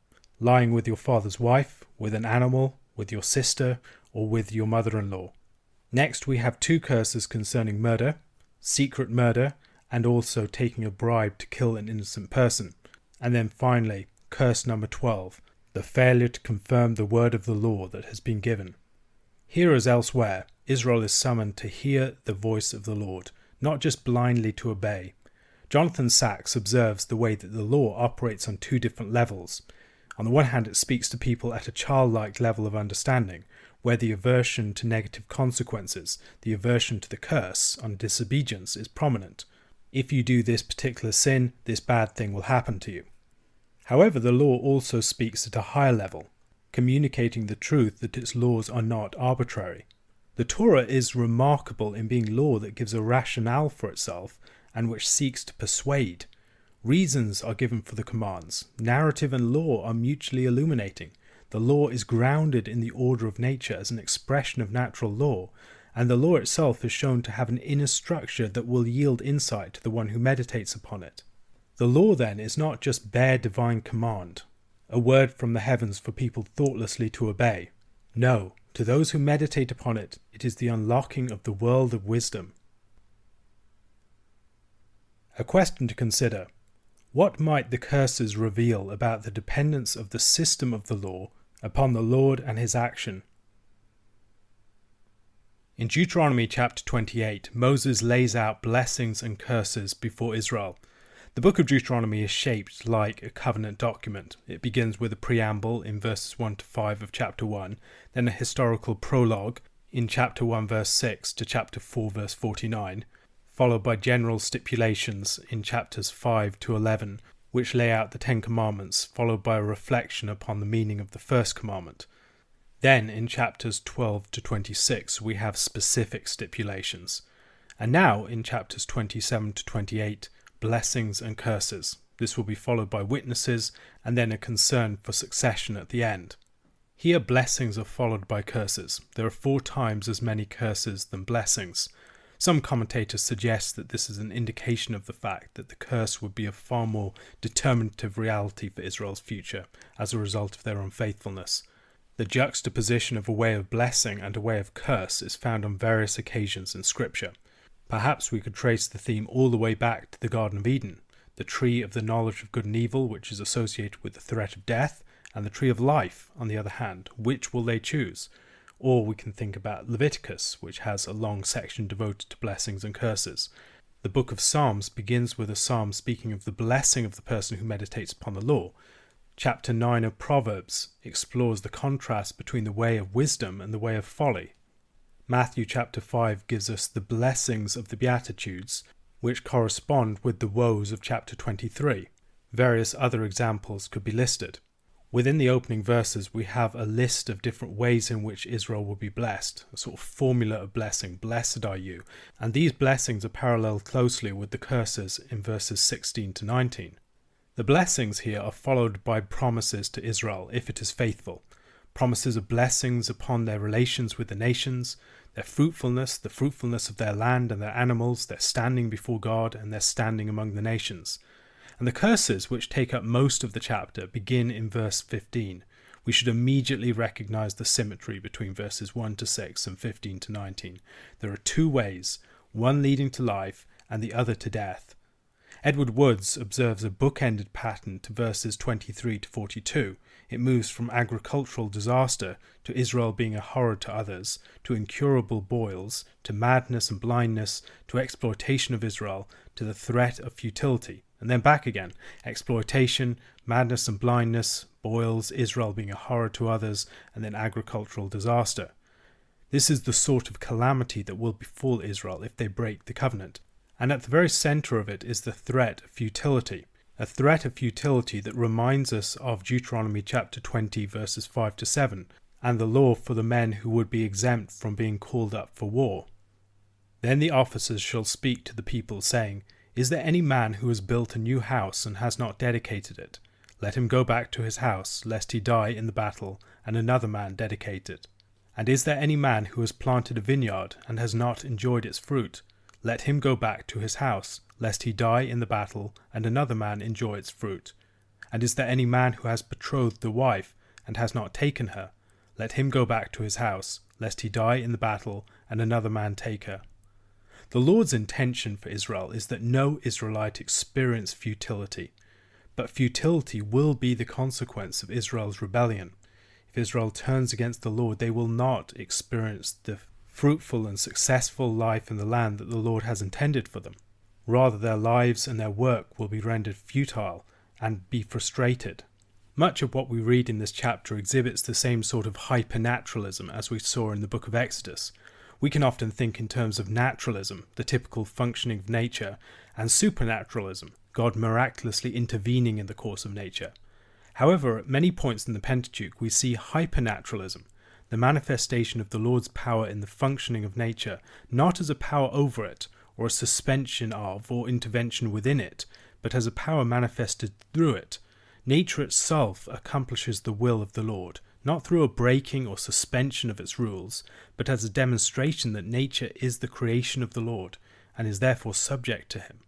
Lying with your father's wife, with an animal, with your sister, or with your mother-in-law. Next we have 2 curses concerning murder, secret murder, and also taking a bribe to kill an innocent person. And then finally, curse number 12, the failure to confirm the word of the law that has been given. Here as elsewhere, Israel is summoned to hear the voice of the Lord, not just blindly to obey. Jonathan Sacks observes the way that the law operates on 2 different levels. On the one hand, it speaks to people at a childlike level of understanding, where the aversion to negative consequences, the aversion to the curse on disobedience is prominent. If you do this particular sin, this bad thing will happen to you. However, the law also speaks at a higher level, communicating the truth that its laws are not arbitrary. The Torah is remarkable in being law that gives a rationale for itself and which seeks to persuade. Reasons are given for the commands. Narrative and law are mutually illuminating. The law is grounded in the order of nature as an expression of natural law, and the law itself is shown to have an inner structure that will yield insight to the one who meditates upon it. The law, then, is not just bare divine command, a word from the heavens for people thoughtlessly to obey. No, to those who meditate upon it, it is the unlocking of the world of wisdom. A question to consider. What might the curses reveal about the dependence of the system of the law upon the Lord and his action? In Deuteronomy chapter 28, Moses lays out blessings and curses before Israel. The book of Deuteronomy is shaped like a covenant document. It begins with a preamble in verses 1 to 5 of chapter 1, then a historical prologue in chapter 1 verse 6 to chapter 4 verse 49, followed by general stipulations in chapters 5 to 11, which lay out the 10 Commandments, followed by a reflection upon the meaning of the first commandment. Then in chapters 12 to 26 we have specific stipulations. And now in chapters 27 to 28, blessings and curses. This will be followed by witnesses and then a concern for succession at the end. Here blessings are followed by curses. There are 4 times as many curses than blessings. Some commentators suggest that this is an indication of the fact that the curse would be a far more determinative reality for Israel's future as a result of their unfaithfulness. The juxtaposition of a way of blessing and a way of curse is found on various occasions in Scripture. Perhaps we could trace the theme all the way back to the Garden of Eden, the tree of the knowledge of good and evil, which is associated with the threat of death, and the tree of life, on the other hand. Which will they choose? Or we can think about Leviticus, which has a long section devoted to blessings and curses. The book of Psalms begins with a psalm speaking of the blessing of the person who meditates upon the law. Chapter 9 of Proverbs explores the contrast between the way of wisdom and the way of folly. Matthew chapter 5 gives us the blessings of the Beatitudes, which correspond with the woes of chapter 23. Various other examples could be listed. Within the opening verses, we have a list of different ways in which Israel will be blessed, a sort of formula of blessing, blessed are you, and these blessings are paralleled closely with the curses in verses 16 to 19. The blessings here are followed by promises to Israel if it is faithful, promises of blessings upon their relations with the nations, their fruitfulness, the fruitfulness of their land and their animals, their standing before God and their standing among the nations. And the curses, which take up most of the chapter, begin in verse 15. We should immediately recognize the symmetry between verses 1 to 6 and 15 to 19. There are 2 ways, one leading to life and the other to death. Edward Woods observes a bookended pattern to verses 23 to 42. It moves from agricultural disaster to Israel being a horror to others, to incurable boils, to madness and blindness, to exploitation of Israel, to the threat of futility. And then back again, exploitation, madness and blindness, boils, Israel being a horror to others, and then agricultural disaster. This is the sort of calamity that will befall Israel if they break the covenant. And at the very centre of it is the threat of futility, a threat of futility that reminds us of Deuteronomy chapter 20 verses 5 to 7, and the law for the men who would be exempt from being called up for war. Then the officers shall speak to the people, saying, Is there any man who has built a new house and has not dedicated it? Let him go back to his house, lest he die in the battle, and another man dedicate it. And is there any man who has planted a vineyard and has not enjoyed its fruit? Let him go back to his house, lest he die in the battle, and another man enjoy its fruit. And is there any man who has betrothed a wife and has not taken her? Let him go back to his house, lest he die in the battle, and another man take her. The Lord's intention for Israel is that no Israelite experience futility, but futility will be the consequence of Israel's rebellion. If Israel turns against the Lord, they will not experience the fruitful and successful life in the land that the Lord has intended for them. Rather, their lives and their work will be rendered futile and be frustrated. Much of what we read in this chapter exhibits the same sort of hypernaturalism as we saw in the book of Exodus. We can often think in terms of naturalism, the typical functioning of nature, and supernaturalism, God miraculously intervening in the course of nature. However, at many points in the Pentateuch we see hypernaturalism, the manifestation of the Lord's power in the functioning of nature, not as a power over it, or a suspension of, or intervention within it, but as a power manifested through it. Nature itself accomplishes the will of the Lord, not through a breaking or suspension of its rules, but as a demonstration that nature is the creation of the Lord, and is therefore subject to him.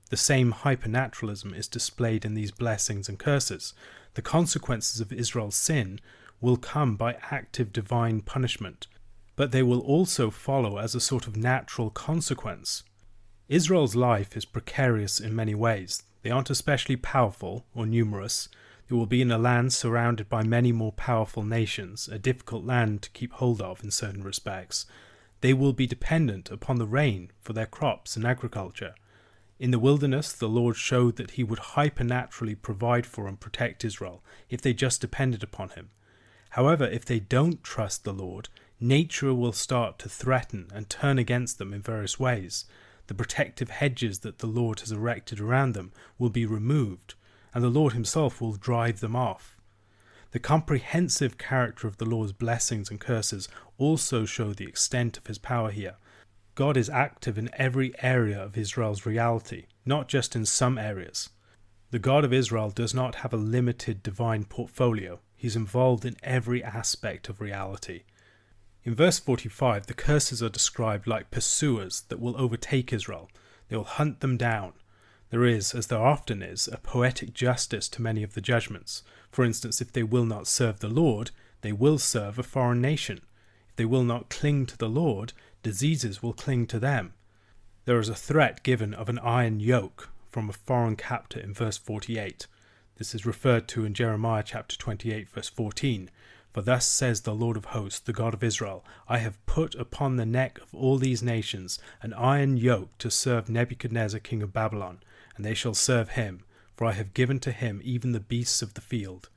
The same hypernaturalism is displayed in these blessings and curses. The consequences of Israel's sin will come by active divine punishment, but they will also follow as a sort of natural consequence. Israel's life is precarious in many ways. They aren't especially powerful or numerous. They will be in a land surrounded by many more powerful nations, a difficult land to keep hold of in certain respects. They will be dependent upon the rain for their crops and agriculture. In the wilderness, the Lord showed that he would hypernaturally provide for and protect Israel if they just depended upon him. However, if they don't trust the Lord, nature will start to threaten and turn against them in various ways. The protective hedges that the Lord has erected around them will be removed, and the Lord himself will drive them off. The comprehensive character of the Lord's blessings and curses also show the extent of his power here. God is active in every area of Israel's reality, not just in some areas. The God of Israel does not have a limited divine portfolio. He's involved in every aspect of reality. In verse 45, the curses are described like pursuers that will overtake Israel. They will hunt them down. There is, as there often is, a poetic justice to many of the judgments. For instance, if they will not serve the Lord, they will serve a foreign nation. If they will not cling to the Lord, diseases will cling to them. There is a threat given of an iron yoke from a foreign captor in verse 48. This is referred to in Jeremiah chapter 28 verse 14. For thus says the Lord of hosts, the God of Israel, I have put upon the neck of all these nations an iron yoke to serve Nebuchadnezzar king of Babylon, and they shall serve him, for I have given to him even the beasts of the field.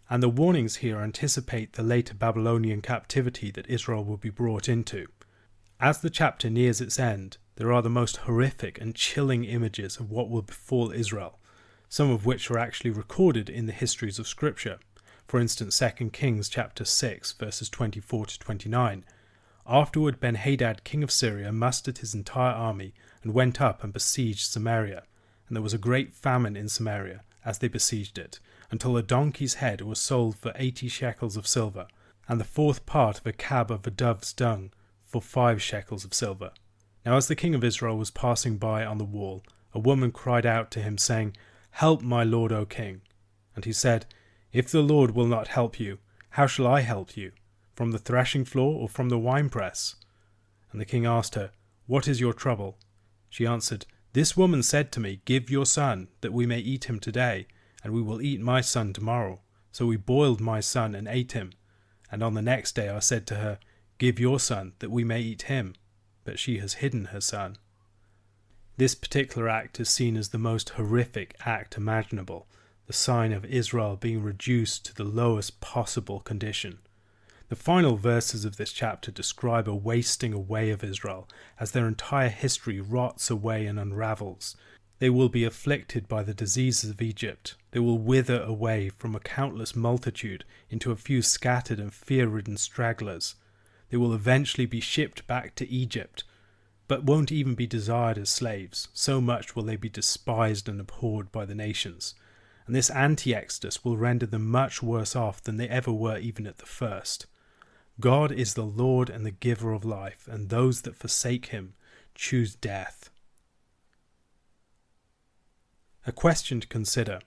And the warnings here anticipate the later Babylonian captivity that Israel will be brought into. As the chapter nears its end, there are the most horrific and chilling images of what will befall Israel, some of which are actually recorded in the histories of Scripture. For instance, 2 Kings chapter 6, verses 24 to 29. Afterward Ben-Hadad, king of Syria, mustered his entire army and went up and besieged Samaria. And there was a great famine in Samaria as they besieged it, until a donkey's head was sold for 80 shekels of silver, and the fourth part of a cab of a dove's dung for 5 shekels of silver. Now as the king of Israel was passing by on the wall, a woman cried out to him, saying, Help, my lord, O king. And he said, If the Lord will not help you, how shall I help you? From the threshing floor or from the winepress? And the king asked her, What is your trouble? She answered, This woman said to me, Give your son, that we may eat him today, and we will eat my son tomorrow. So we boiled my son and ate him. And on the next day I said to her, Give your son, that we may eat him. But she has hidden her son. This particular act is seen as the most horrific act imaginable, the sign of Israel being reduced to the lowest possible condition. The final verses of this chapter describe a wasting away of Israel as their entire history rots away and unravels. They will be afflicted by the diseases of Egypt. They will wither away from a countless multitude into a few scattered and fear-ridden stragglers. They will eventually be shipped back to Egypt, but won't even be desired as slaves. So much will they be despised and abhorred by the nations. And this anti-exodus will render them much worse off than they ever were even at the first. God is the Lord and the giver of life, and those that forsake him choose death. A question to consider.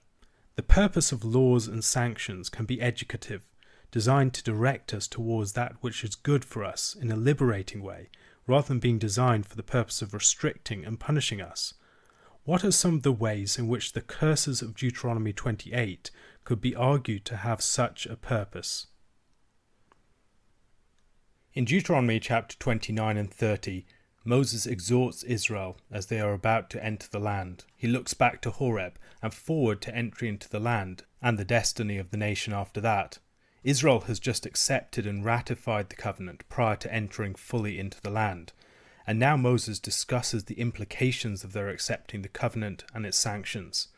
The purpose of laws and sanctions can be educative, designed to direct us towards that which is good for us in a liberating way, rather than being designed for the purpose of restricting and punishing us. What are some of the ways in which the curses of Deuteronomy 28 could be argued to have such a purpose? In Deuteronomy chapter 29 and 30, Moses exhorts Israel as they are about to enter the land. He looks back to Horeb and forward to entry into the land and the destiny of the nation after that. Israel has just accepted and ratified the covenant prior to entering fully into the land, and now Moses discusses the implications of their accepting the covenant and its sanctions.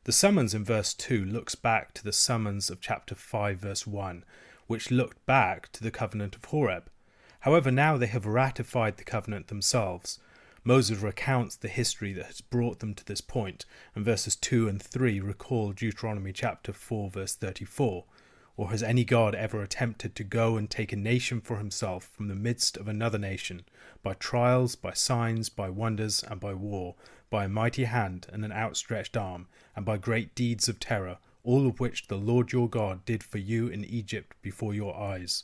The summons in verse 2 looks back to the summons of chapter 5 verse 1, which looked back to the covenant of Horeb. However, now they have ratified the covenant themselves. Moses recounts the history that has brought them to this point, and verses 2 and 3 recall Deuteronomy chapter 4 verse 34. Or has any God ever attempted to go and take a nation for himself from the midst of another nation, by trials, by signs, by wonders, and by war, by a mighty hand and an outstretched arm, and by great deeds of terror, all of which the Lord your God did for you in Egypt before your eyes?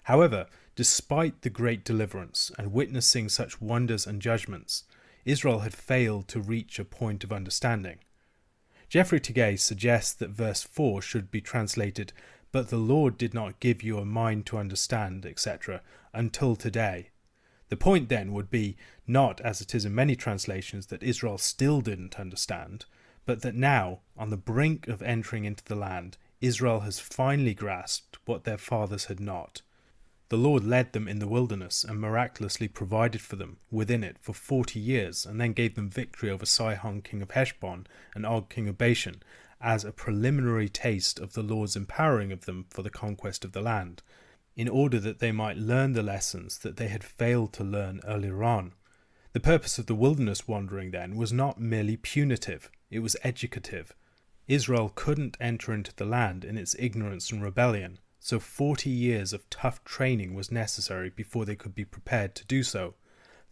However, despite the great deliverance and witnessing such wonders and judgments, Israel had failed to reach a point of understanding. Geoffrey Tegay suggests that verse 4 should be translated, "But the Lord did not give you a mind to understand," etc., until today. The point then would be not, as it is in many translations, that Israel still didn't understand, but that now, on the brink of entering into the land, Israel has finally grasped what their fathers had not. The Lord led them in the wilderness and miraculously provided for them within it for 40 years, and then gave them victory over Sihon king of Heshbon and Og king of Bashan, as a preliminary taste of the Lord's empowering of them for the conquest of the land, in order that they might learn the lessons that they had failed to learn earlier on. The purpose of the wilderness wandering then was not merely punitive, it was educative. Israel couldn't enter into the land in its ignorance and rebellion, so 40 years of tough training was necessary before they could be prepared to do so.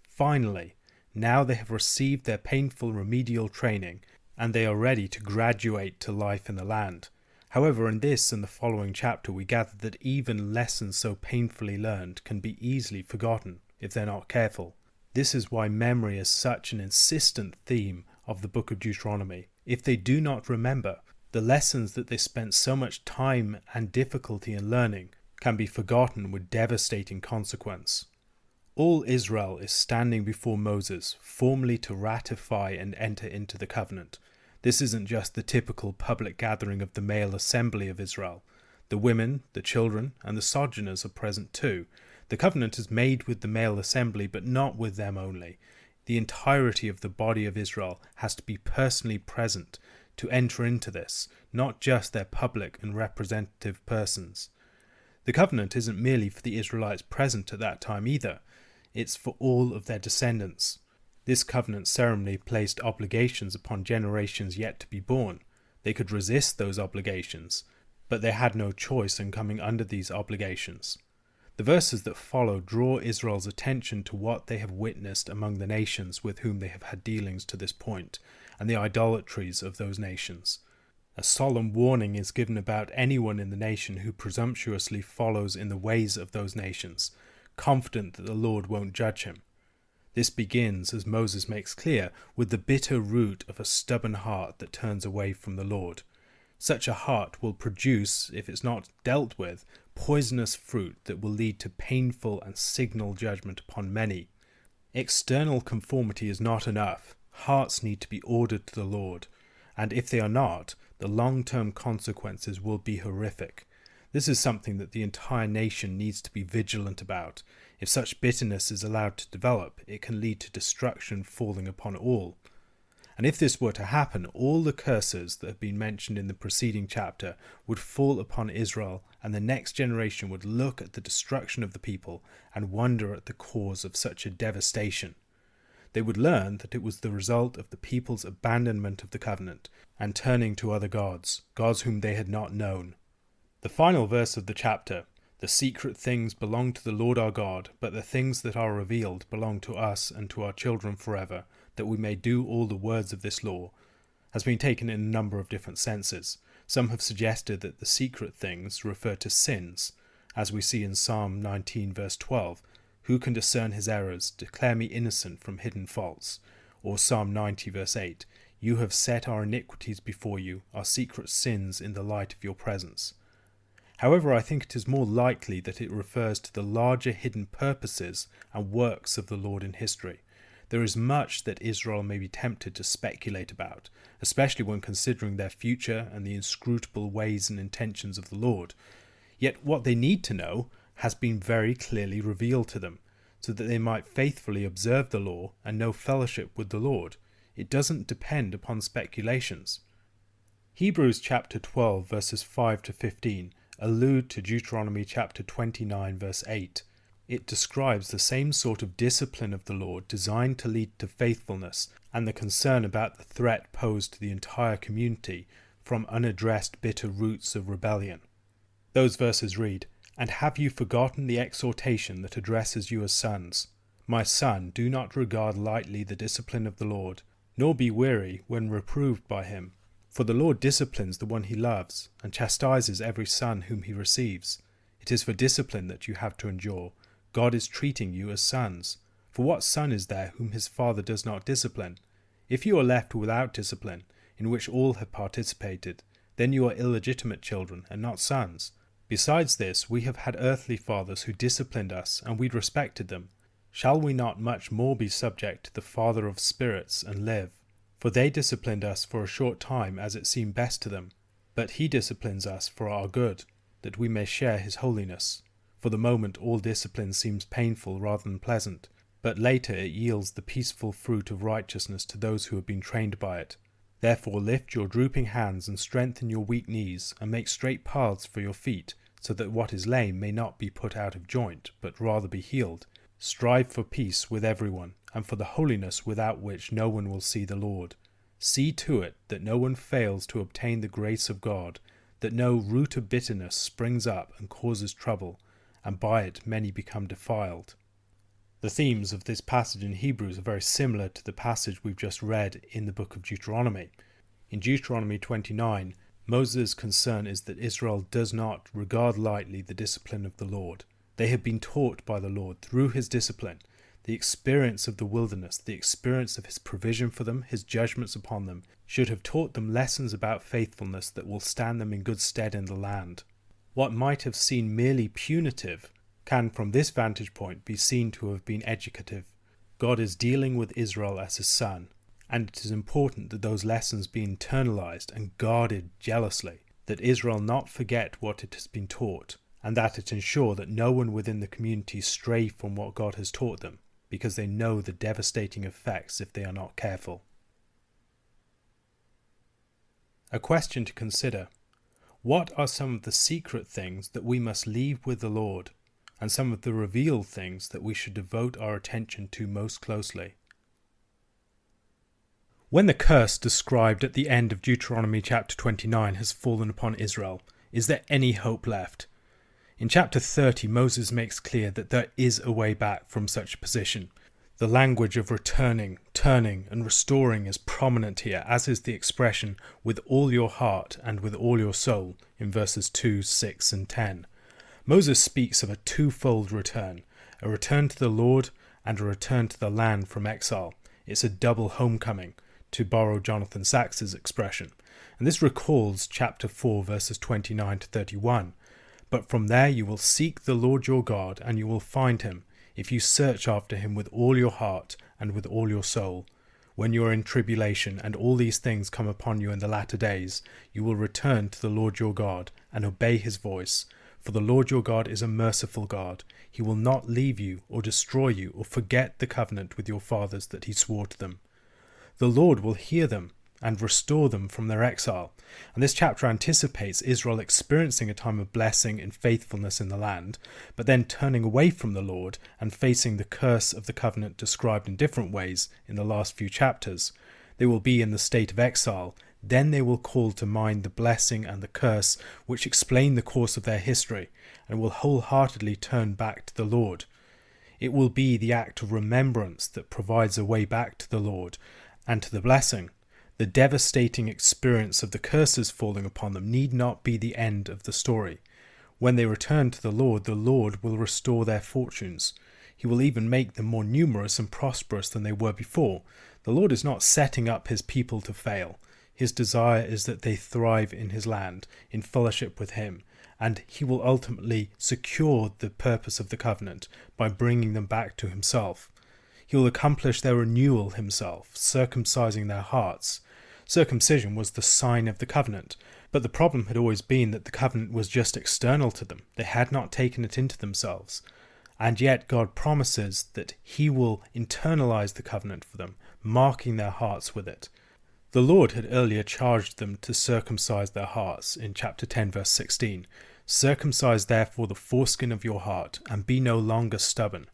Finally, now they have received their painful remedial training, and they are ready to graduate to life in the land. However, in this and the following chapter we gather that even lessons so painfully learned can be easily forgotten if they're not careful. This is why memory is such an insistent theme of the book of Deuteronomy. If they do not remember, the lessons that they spent so much time and difficulty in learning can be forgotten with devastating consequence. All Israel is standing before Moses, formally to ratify and enter into the covenant. This isn't just the typical public gathering of the male assembly of Israel. The women, the children, and the sojourners are present too. The covenant is made with the male assembly, but not with them only. The entirety of the body of Israel has to be personally present to enter into this, not just their public and representative persons. The covenant isn't merely for the Israelites present at that time either, it's for all of their descendants. This covenant ceremony placed obligations upon generations yet to be born. They could resist those obligations, but they had no choice in coming under these obligations. The verses that follow draw Israel's attention to what they have witnessed among the nations with whom they have had dealings to this point, and the idolatries of those nations. A solemn warning is given about anyone in the nation who presumptuously follows in the ways of those nations, confident that the Lord won't judge him. This begins, as Moses makes clear, with the bitter root of a stubborn heart that turns away from the Lord. Such a heart will produce, if it's not dealt with, poisonous fruit that will lead to painful and signal judgment upon many. External conformity is not enough. Hearts need to be ordered to the Lord, and if they are not, the long-term consequences will be horrific. This is something that the entire nation needs to be vigilant about. If such bitterness is allowed to develop, it can lead to destruction falling upon all. And if this were to happen, all the curses that have been mentioned in the preceding chapter would fall upon Israel, and the next generation would look at the destruction of the people and wonder at the cause of such a devastation. They would learn that it was the result of the people's abandonment of the covenant and turning to other gods, gods whom they had not known. The final verse of the chapter, "The secret things belong to the Lord our God, but the things that are revealed belong to us and to our children forever, that we may do all the words of this law," has been taken in a number of different senses. Some have suggested that the secret things refer to sins, as we see in Psalm 19 verse 12, "Who can discern his errors? Declare me innocent from hidden faults." Or Psalm 90 verse 8, "You have set our iniquities before you, our secret sins in the light of your presence." However, I think it is more likely that it refers to the larger hidden purposes and works of the Lord in history. There is much that Israel may be tempted to speculate about, especially when considering their future and the inscrutable ways and intentions of the Lord. Yet what they need to know has been very clearly revealed to them, so that they might faithfully observe the law and know fellowship with the Lord. It doesn't depend upon speculations. Hebrews chapter 12 verses 5 to 15 allude to Deuteronomy chapter 29 verse 8. It describes the same sort of discipline of the Lord designed to lead to faithfulness and the concern about the threat posed to the entire community from unaddressed bitter roots of rebellion. Those verses read, "And have you forgotten the exhortation that addresses you as sons? My son, do not regard lightly the discipline of the Lord, nor be weary when reproved by him. For the Lord disciplines the one he loves, and chastises every son whom he receives. It is for discipline that you have to endure. God is treating you as sons. For what son is there whom his father does not discipline? If you are left without discipline, in which all have participated, then you are illegitimate children and not sons. Besides this, we have had earthly fathers who disciplined us, and we respected them. Shall we not much more be subject to the Father of spirits and live? For they disciplined us for a short time as it seemed best to them, but he disciplines us for our good, that we may share his holiness. For the moment all discipline seems painful rather than pleasant, but later it yields the peaceful fruit of righteousness to those who have been trained by it. Therefore lift your drooping hands and strengthen your weak knees, and make straight paths for your feet, so that what is lame may not be put out of joint, but rather be healed. Strive for peace with everyone, and for the holiness without which no one will see the Lord. See to it that no one fails to obtain the grace of God, that no root of bitterness springs up and causes trouble, and by it many become defiled." The themes of this passage in Hebrews are very similar to the passage we've just read in the book of Deuteronomy. In Deuteronomy 29, Moses' concern is that Israel does not regard lightly the discipline of the Lord. They have been taught by the Lord through his discipline, the experience of the wilderness, the experience of his provision for them, his judgments upon them, should have taught them lessons about faithfulness that will stand them in good stead in the land. What might have seemed merely punitive can from this vantage point be seen to have been educative. God is dealing with Israel as his son, and it is important that those lessons be internalized and guarded jealously, that Israel not forget what it has been taught, and that it ensure that no one within the community stray from what God has taught them, because they know the devastating effects if they are not careful. A question to consider: what are some of the secret things that we must leave with the Lord, and some of the revealed things that we should devote our attention to most closely? When the curse described at the end of Deuteronomy chapter 29 has fallen upon Israel, is there any hope left? In chapter 30, Moses makes clear that there is a way back from such a position. The language of returning, turning, and restoring is prominent here, as is the expression "with all your heart and with all your soul" in verses 2, 6, and 10. Moses speaks of a twofold return, a return to the Lord and a return to the land from exile. It's a double homecoming, to borrow Jonathan Sachs's expression, and this recalls chapter 4 verses 29 to 31. "But from there you will seek the Lord your God, and you will find him, if you search after him with all your heart and with all your soul. When you are in tribulation, and all these things come upon you in the latter days, you will return to the Lord your God, and obey his voice. For the Lord your God is a merciful God. He will not leave you or destroy you or forget the covenant with your fathers that he swore to them. The Lord will hear them and restore them from their exile. And this chapter anticipates Israel experiencing a time of blessing and faithfulness in the land, but then turning away from the Lord and facing the curse of the covenant described in different ways in the last few chapters. They will be in the state of exile. Then they will call to mind the blessing and the curse which explain the course of their history, and will wholeheartedly turn back to the Lord. It will be the act of remembrance that provides a way back to the Lord and to the blessing. The devastating experience of the curses falling upon them need not be the end of the story. When they return to the Lord will restore their fortunes. He will even make them more numerous and prosperous than they were before. The Lord is not setting up his people to fail. His desire is that they thrive in his land, in fellowship with him, and he will ultimately secure the purpose of the covenant by bringing them back to himself. He will accomplish their renewal himself, circumcising their hearts. Circumcision was the sign of the covenant, but the problem had always been that the covenant was just external to them. They had not taken it into themselves. And yet God promises that he will internalize the covenant for them, marking their hearts with it. The Lord had earlier charged them to circumcise their hearts in chapter 10 verse 16. Circumcise therefore the foreskin of your heart, and be no longer stubborn.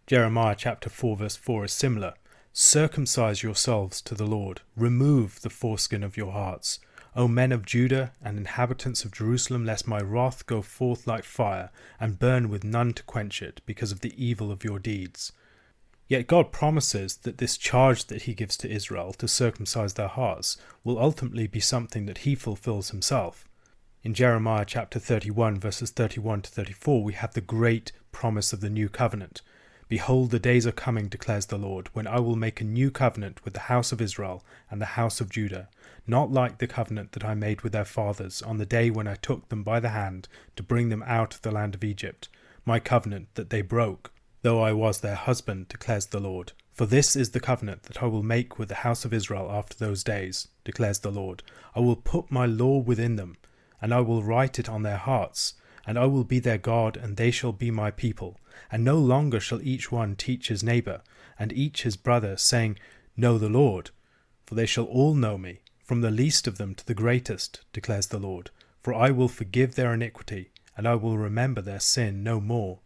Jeremiah chapter 4 verse 4 is similar. Circumcise yourselves to the Lord. Remove the foreskin of your hearts. O men of Judah and inhabitants of Jerusalem, lest my wrath go forth like fire, and burn with none to quench it, because of the evil of your deeds. Yet God promises that this charge that he gives to Israel to circumcise their hearts will ultimately be something that he fulfills himself. In Jeremiah chapter 31 verses 31 to 34 we have the great promise of the new covenant. Behold, the days are coming, declares the Lord, when I will make a new covenant with the house of Israel and the house of Judah, not like the covenant that I made with their fathers on the day when I took them by the hand to bring them out of the land of Egypt, my covenant that they broke, though I was their husband, declares the Lord. For this is the covenant that I will make with the house of Israel after those days, declares the Lord. I will put my law within them, and I will write it on their hearts, and I will be their God, and they shall be my people. And no longer shall each one teach his neighbour, and each his brother, saying, Know the Lord. For they shall all know me, from the least of them to the greatest, declares the Lord. For I will forgive their iniquity, and I will remember their sin no more.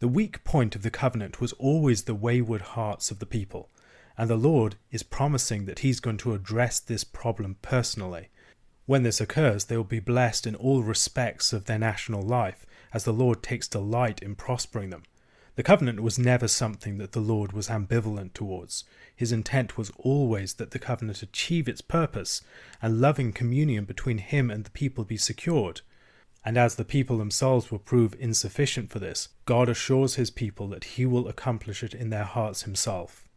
The weak point of the covenant was always the wayward hearts of the people, and the Lord is promising that he's going to address this problem personally. When this occurs, they will be blessed in all respects of their national life, as the Lord takes delight in prospering them. The covenant was never something that the Lord was ambivalent towards. His intent was always that the covenant achieve its purpose, and loving communion between him and the people be secured. And as the people themselves will prove insufficient for this, God assures his people that he will accomplish it in their hearts himself.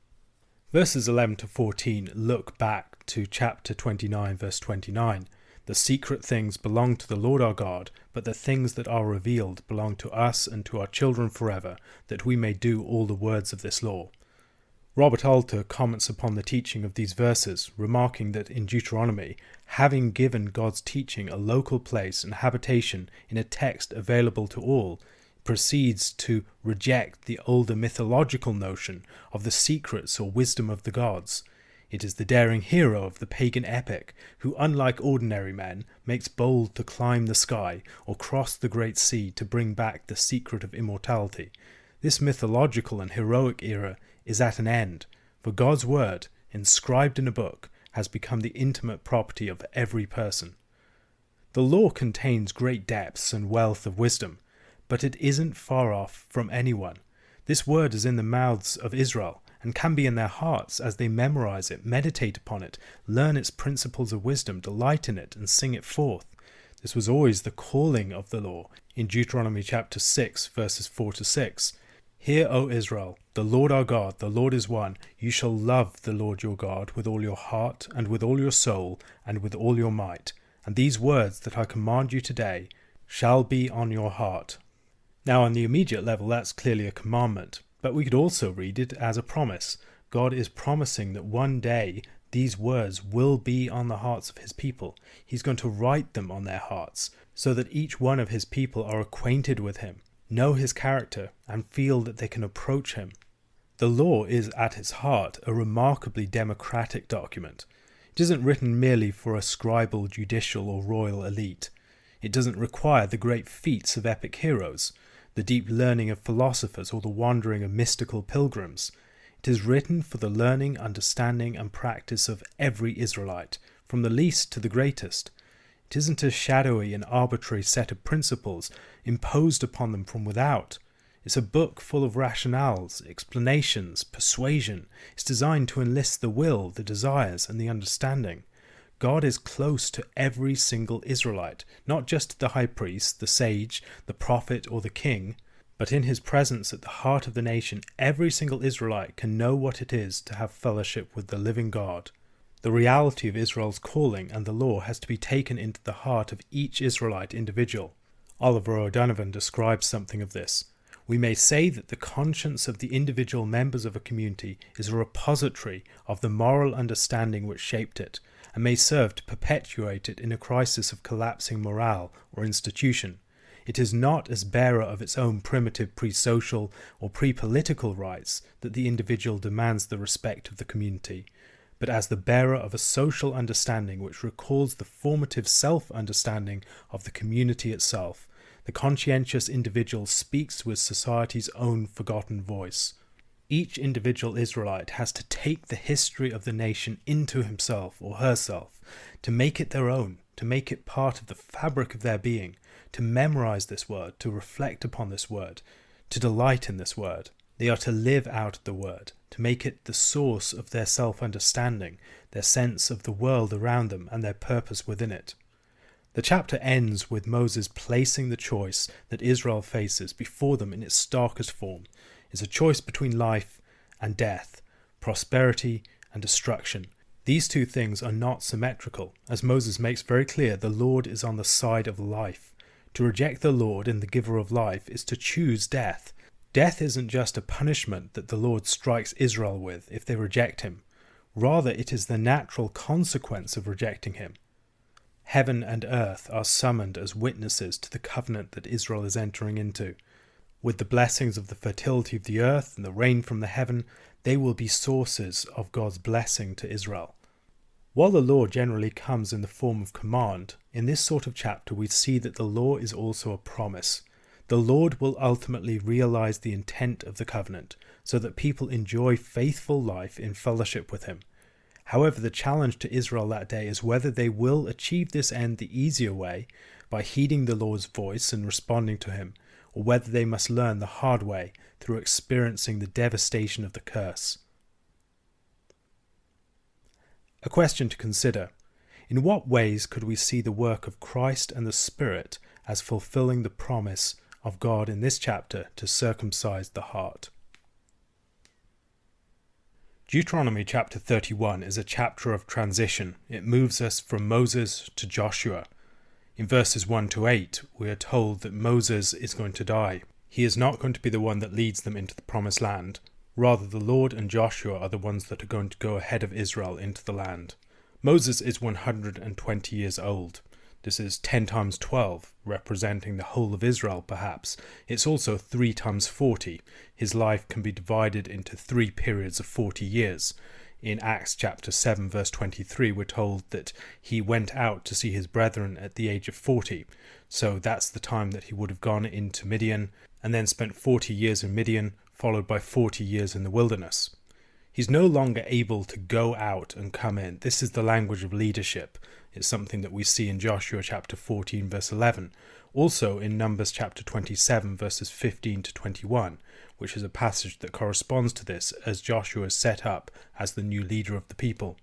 Verses 11 to 14 look back to chapter 29 verse 29. The secret things belong to the Lord our God, but the things that are revealed belong to us and to our children forever, that we may do all the words of this law. Robert Alter comments upon the teaching of these verses, remarking that in Deuteronomy, having given God's teaching a local place and habitation in a text available to all, proceeds to reject the older mythological notion of the secrets or wisdom of the gods. It is the daring hero of the pagan epic who, unlike ordinary men, makes bold to climb the sky or cross the great sea to bring back the secret of immortality. This mythological and heroic era is at an end, for God's word, inscribed in a book, has become the intimate property of every person. The law contains great depths and wealth of wisdom, but it isn't far off from anyone. This word is in the mouths of Israel, and can be in their hearts as they memorize it, meditate upon it, learn its principles of wisdom, delight in it, and sing it forth. This was always the calling of the law in Deuteronomy chapter 6, verses 4 to 6. Hear, O Israel, the Lord our God, the Lord is one. You shall love the Lord your God with all your heart, and with all your soul, and with all your might. And these words that I command you today shall be on your heart. Now, on the immediate level, that's clearly a commandment. But we could also read it as a promise. God is promising that one day these words will be on the hearts of his people. He's going to write them on their hearts. so that each one of his people are acquainted with him, know his character, and feel that they can approach him. The law is at its heart a remarkably democratic document. It isn't written merely for a scribal, judicial, or royal elite. It doesn't require the great feats of epic heroes, the deep learning of philosophers, or the wandering of mystical pilgrims. It is written for the learning, understanding, and practice of every Israelite, from the least to the greatest. It isn't a shadowy and arbitrary set of principles imposed upon them from without. It's a book full of rationales, explanations, persuasion. It's designed to enlist the will, the desires, and the understanding. God is close to every single Israelite, not just to the high priest, the sage, the prophet, or the king, but in his presence at the heart of the nation, every single Israelite can know what it is to have fellowship with the living God. The reality of Israel's calling and the law has to be taken into the heart of each Israelite individual. Oliver O'Donovan describes something of this. We may say that the conscience of the individual members of a community is a repository of the moral understanding which shaped it, and may serve to perpetuate it in a crisis of collapsing morale or institution. It is not as bearer of its own primitive pre-social or pre-political rights that the individual demands the respect of the community, but as the bearer of a social understanding which recalls the formative self-understanding of the community itself. The conscientious individual speaks with society's own forgotten voice. Each individual Israelite has to take the history of the nation into himself or herself, to make it their own, to make it part of the fabric of their being, to memorize this word, to reflect upon this word, to delight in this word. They are to live out the word, to make it the source of their self-understanding, their sense of the world around them, and their purpose within it. The chapter ends with Moses placing the choice that Israel faces before them in its starkest form. It's a choice between life and death, prosperity and destruction. These two things are not symmetrical. As Moses makes very clear, the Lord is on the side of life. To reject the Lord and the giver of life is to choose death. Death isn't just a punishment that the Lord strikes Israel with if they reject him. Rather, it is the natural consequence of rejecting him. Heaven and earth are summoned as witnesses to the covenant that Israel is entering into. With the blessings of the fertility of the earth and the rain from the heaven, they will be sources of God's blessing to Israel. While the law generally comes in the form of command, in this sort of chapter we see that the law is also a promise. The Lord will ultimately realize the intent of the covenant, so that people enjoy faithful life in fellowship with him. However, the challenge to Israel that day is whether they will achieve this end the easier way, by heeding the Lord's voice and responding to him, or whether they must learn the hard way through experiencing the devastation of the curse. A question to consider. In what ways could we see the work of Christ and the Spirit as fulfilling the promise of God in this chapter to circumcise the heart? Deuteronomy chapter 31 is a chapter of transition. It moves us from Moses to Joshua. In verses 1 to 8, we are told that Moses is going to die. He is not going to be the one that leads them into the promised land. Rather, the Lord and Joshua are the ones that are going to go ahead of Israel into the land. Moses is 120 years old. This is 10 times 12, representing the whole of Israel perhaps. It's also 3 times 40. His life can be divided into 3 periods of 40 years. In Acts chapter 7 verse 23 we're told that he went out to see his brethren at the age of 40. So that's the time that he would have gone into Midian and then spent 40 years in Midian, followed by 40 years in the wilderness. He's no longer able to go out and come in. This is the language of leadership. It's something that we see in Joshua chapter 14 verse 11. Also in Numbers chapter 27 verses 15 to 21, which is a passage that corresponds to this as Joshua is set up as the new leader of the people.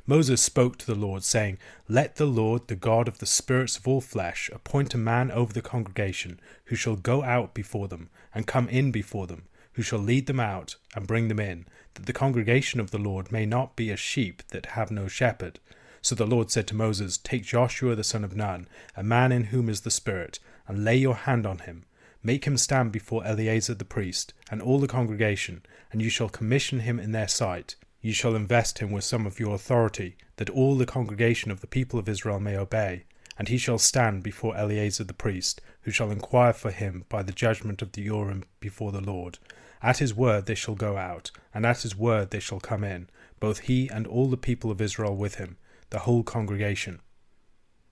Moses spoke to the Lord, saying, "Let the Lord, the God of the spirits of all flesh, appoint a man over the congregation, who shall go out before them, and come in before them, who shall lead them out, and bring them in, that the congregation of the Lord may not be as sheep that have no shepherd." So the Lord said to Moses, "Take Joshua the son of Nun, a man in whom is the Spirit, and lay your hand on him. Make him stand before Eleazar the priest, and all the congregation, and you shall commission him in their sight. You shall invest him with some of your authority, that all the congregation of the people of Israel may obey. And he shall stand before Eleazar the priest, who shall inquire for him by the judgment of the Urim before the Lord. At his word they shall go out, and at his word they shall come in, both he and all the people of Israel with him, the whole congregation.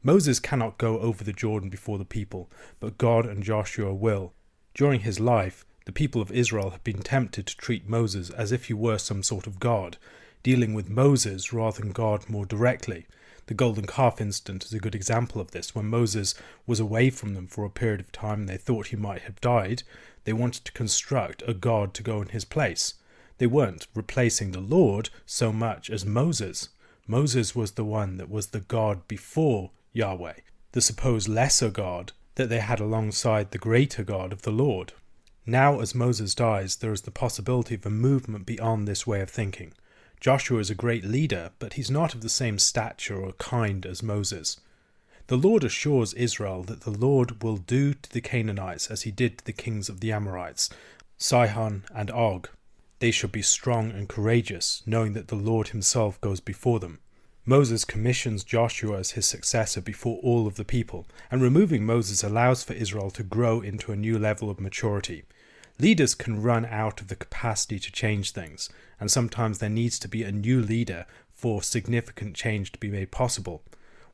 Moses cannot go over the Jordan before the people, but God and Joshua will. During his life, the people of Israel have been tempted to treat Moses as if he were some sort of god, dealing with Moses rather than God more directly. The golden calf incident is a good example of this. When Moses was away from them for a period of time and they thought he might have died, they wanted to construct a god to go in his place. They weren't replacing the Lord so much as Moses. Moses was the one that was the God before Yahweh, the supposed lesser God that they had alongside the greater God of the Lord. Now, as Moses dies, there is the possibility of a movement beyond this way of thinking. Joshua is a great leader, but he's not of the same stature or kind as Moses. The Lord assures Israel that the Lord will do to the Canaanites as he did to the kings of the Amorites, Sihon and Og. They shall be strong and courageous, knowing that the Lord himself goes before them. Moses commissions Joshua as his successor before all of the people, and removing Moses allows for Israel to grow into a new level of maturity. Leaders can run out of the capacity to change things, and sometimes there needs to be a new leader for significant change to be made possible.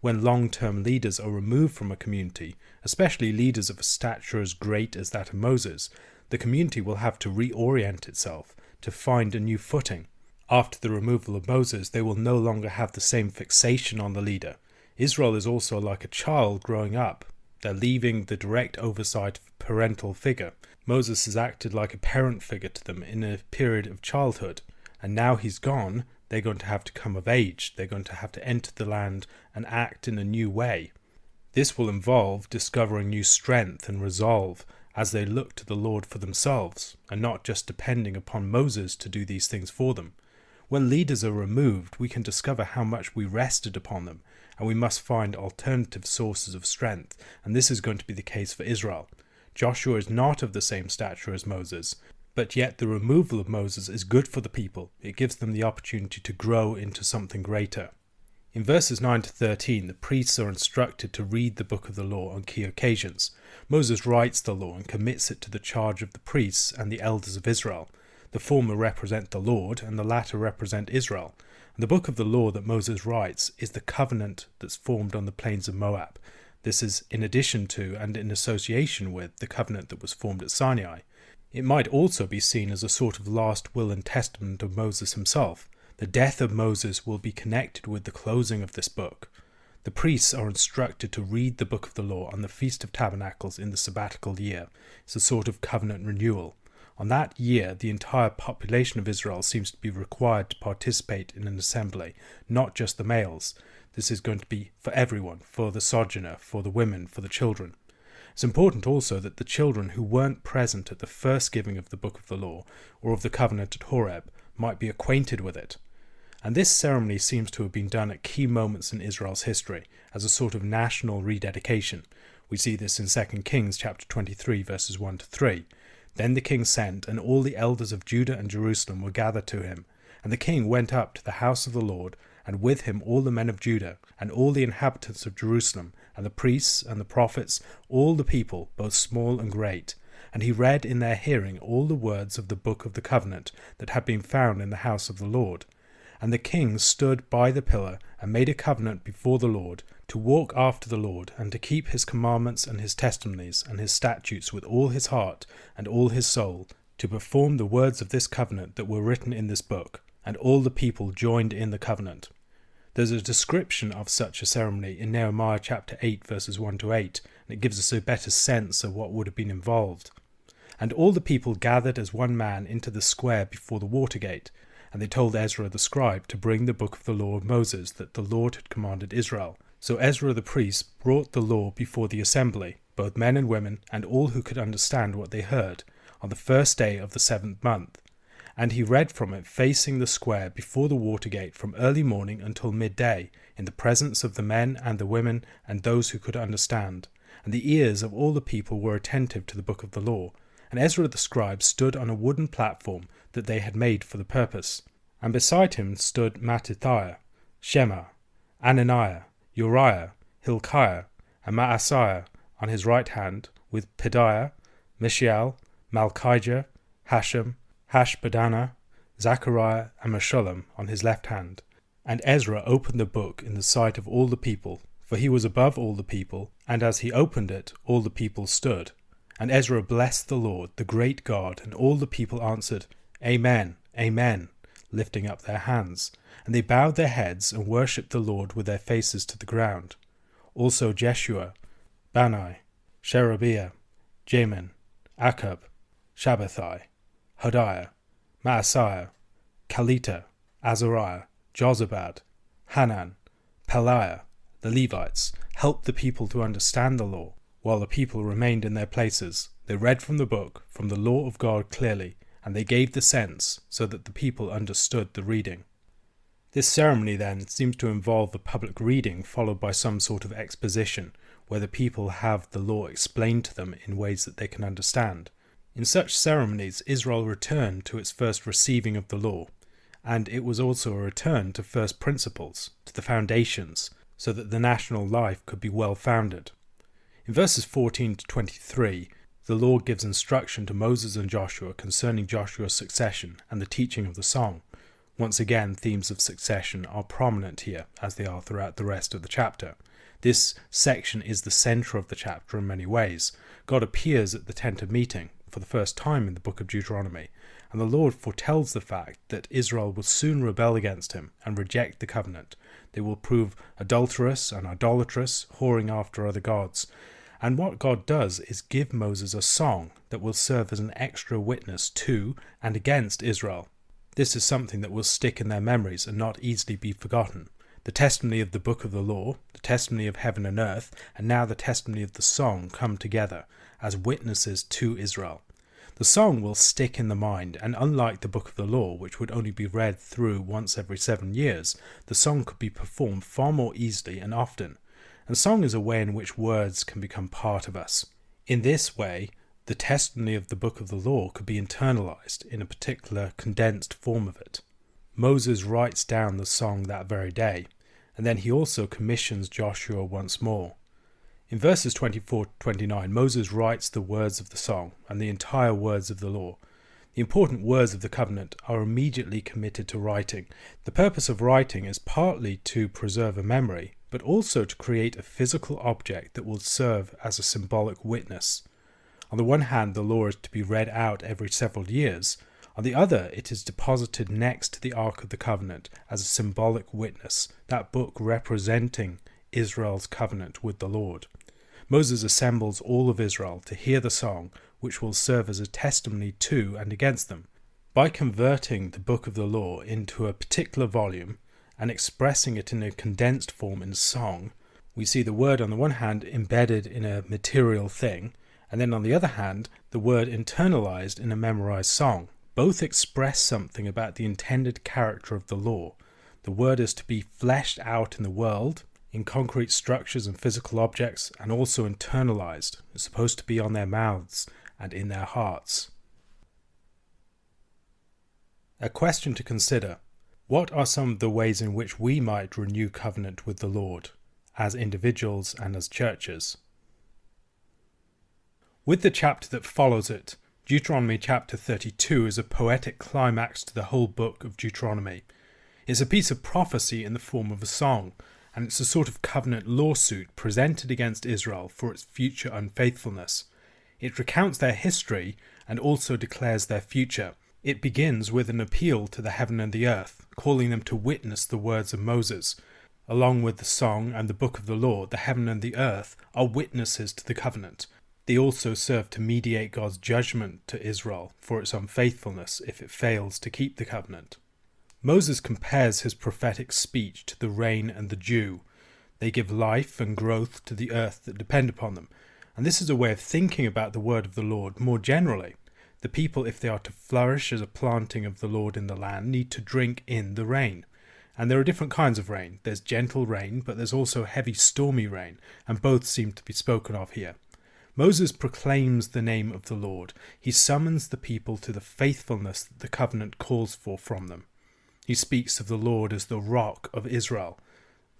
When long-term leaders are removed from a community, especially leaders of a stature as great as that of Moses, the community will have to reorient itself to find a new footing. After the removal of Moses, they will no longer have the same fixation on the leader. Israel is also like a child growing up. They're leaving the direct oversight of a parental figure. Moses has acted like a parent figure to them in a period of childhood, and now he's gone, they're going to have to come of age. They're going to have to enter the land and act in a new way. This will involve discovering new strength and resolve as they look to the Lord for themselves, and not just depending upon Moses to do these things for them. When leaders are removed, we can discover how much we rested upon them, and we must find alternative sources of strength, and this is going to be the case for Israel. Joshua is not of the same stature as Moses, but yet the removal of Moses is good for the people. It gives them the opportunity to grow into something greater. In verses 9 to 13, the priests are instructed to read the book of the law on key occasions. Moses writes the law and commits it to the charge of the priests and the elders of Israel. The former represent the Lord, and the latter represent Israel. And the book of the law that Moses writes is the covenant that's formed on the plains of Moab. This is in addition to and in association with the covenant that was formed at Sinai. It might also be seen as a sort of last will and testament of Moses himself. The death of Moses will be connected with the closing of this book. The priests are instructed to read the book of the law on the Feast of Tabernacles in the Sabbatical year. It's a sort of covenant renewal. On that year, the entire population of Israel seems to be required to participate in an assembly, not just the males. This is going to be for everyone, for the sojourner, for the women, for the children. It's important also that the children who weren't present at the first giving of the book of the law or of the covenant at Horeb might be acquainted with it. And this ceremony seems to have been done at key moments in Israel's history as a sort of national rededication. We see this in 2 Kings chapter 23 verses 1 to 3. Then the king sent, and all the elders of Judah and Jerusalem were gathered to him. And the king went up to the house of the Lord, and with him all the men of Judah, and all the inhabitants of Jerusalem, and the priests and the prophets, all the people, both small and great. And he read in their hearing all the words of the book of the covenant that had been found in the house of the Lord. And the king stood by the pillar, and made a covenant before the Lord, to walk after the Lord, and to keep his commandments and his testimonies and his statutes with all his heart and all his soul, to perform the words of this covenant that were written in this book. And all the people joined in the covenant. There's a description of such a ceremony in Nehemiah chapter 8 verses 1 to 8, and it gives us a better sense of what would have been involved. And all the people gathered as one man into the square before the water gate, and they told Ezra the scribe to bring the book of the law of Moses that the Lord had commanded Israel. So Ezra the priest brought the law before the assembly, both men and women, and all who could understand what they heard, on the first day of the 7th month. And he read from it facing the square before the water gate from early morning until midday, in the presence of the men and the women and those who could understand. And the ears of all the people were attentive to the book of the law. And Ezra the scribe stood on a wooden platform that they had made for the purpose. And beside him stood Mattithiah, Shema, Ananiah, Uriah, Hilkiah, and Maaseiah on his right hand, with Pedaiah, Mishael, Malchijah, Hashem, Hashbaddanah, Zechariah, and Meshullam on his left hand. And Ezra opened the book in the sight of all the people, for he was above all the people, and as he opened it, all the people stood. And Ezra blessed the Lord, the great God, and all the people answered, Amen, Amen, lifting up their hands. And they bowed their heads and worshipped the Lord with their faces to the ground. Also Jeshua, Bani, Sherebiah, Jamin, Akkub, Shabbathai, Hodiah, Maaseiah, Kelita, Azariah, Jozabad, Hanan, Pelaiah, the Levites, helped the people to understand the law. While the people remained in their places, they read from the book, from the law of God clearly, and they gave the sense, so that the people understood the reading. This ceremony then seems to involve a public reading followed by some sort of exposition, where the people have the law explained to them in ways that they can understand. In such ceremonies, Israel returned to its first receiving of the law, and it was also a return to first principles, to the foundations, so that the national life could be well founded. In verses 14 to 23, the Lord gives instruction to Moses and Joshua concerning Joshua's succession and the teaching of the song. Once again, themes of succession are prominent here, as they are throughout the rest of the chapter. This section is the centre of the chapter in many ways. God appears at the tent of meeting, for the first time in the book of Deuteronomy, and the Lord foretells the fact that Israel will soon rebel against him and reject the covenant. They will prove adulterous and idolatrous, whoring after other gods. And what God does is give Moses a song that will serve as an extra witness to and against Israel. This is something that will stick in their memories and not easily be forgotten. The testimony of the book of the law, the testimony of heaven and earth, and now the testimony of the song come together as witnesses to Israel. The song will stick in the mind, and unlike the book of the law, which would only be read through once every 7 years, the song could be performed far more easily and often. And song is a way in which words can become part of us. In this way, the testimony of the book of the law could be internalized in a particular condensed form of it. Moses writes down the song that very day, and then he also commissions Joshua once more. In verses 24 to 29, Moses writes the words of the song and the entire words of the law. The important words of the covenant are immediately committed to writing. The purpose of writing is partly to preserve a memory, but also to create a physical object that will serve as a symbolic witness. On the one hand, the law is to be read out every several years. On the other, it is deposited next to the Ark of the Covenant as a symbolic witness, that book representing Israel's covenant with the Lord. Moses assembles all of Israel to hear the song, which will serve as a testimony to and against them. By converting the book of the law into a particular volume and expressing it in a condensed form in song, we see the word on the one hand embedded in a material thing, and then on the other hand, the word internalized in a memorized song. Both express something about the intended character of the law. The word is to be fleshed out in the world, in concrete structures and physical objects, and also internalized. It's supposed to be on their mouths and in their hearts. A question to consider. What are some of the ways in which we might renew covenant with the Lord, as individuals and as churches? With the chapter that follows it, Deuteronomy chapter 32 is a poetic climax to the whole book of Deuteronomy. It's a piece of prophecy in the form of a song, and it's a sort of covenant lawsuit presented against Israel for its future unfaithfulness. It recounts their history and also declares their future. It begins with an appeal to the heaven and the earth, calling them to witness the words of Moses. Along with the song and the book of the law, the heaven and the earth are witnesses to the covenant. They also serve to mediate God's judgment to Israel for its unfaithfulness if it fails to keep the covenant. Moses compares his prophetic speech to the rain and the dew. They give life and growth to the earth that depend upon them. And this is a way of thinking about the word of the Lord more generally. The people, if they are to flourish as a planting of the Lord in the land, need to drink in the rain. And there are different kinds of rain. There's gentle rain, but there's also heavy stormy rain, and both seem to be spoken of here. Moses proclaims the name of the Lord. He summons the people to the faithfulness that the covenant calls for from them. He speaks of the Lord as the rock of Israel.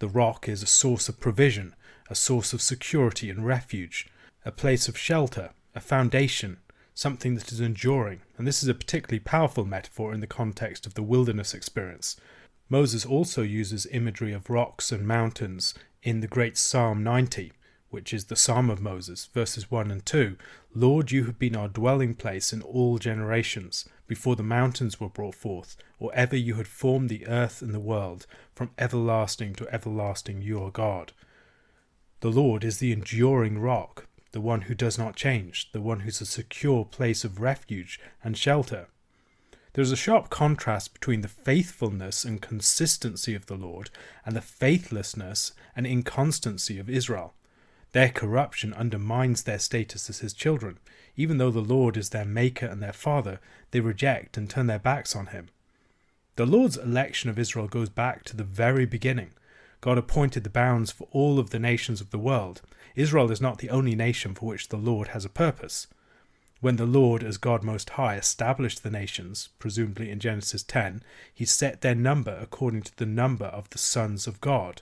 The rock is a source of provision, a source of security and refuge, a place of shelter, a foundation, something that is enduring, and this is a particularly powerful metaphor in the context of the wilderness experience. Moses also uses imagery of rocks and mountains in the great Psalm 90, which is the Psalm of Moses, verses 1 and 2. Lord, you have been our dwelling place in all generations, before the mountains were brought forth, or ever you had formed the earth and the world, from everlasting to everlasting you are God. The Lord is the enduring rock, the one who does not change, the one who's a secure place of refuge and shelter. There is a sharp contrast between the faithfulness and consistency of the Lord and the faithlessness and inconstancy of Israel. Their corruption undermines their status as his children. Even though the Lord is their maker and their father, they reject and turn their backs on him. The Lord's election of Israel goes back to the very beginning. God appointed the bounds for all of the nations of the world. Israel is not the only nation for which the Lord has a purpose. When the Lord, as God Most High, established the nations, presumably in Genesis 10, he set their number according to the number of the sons of God.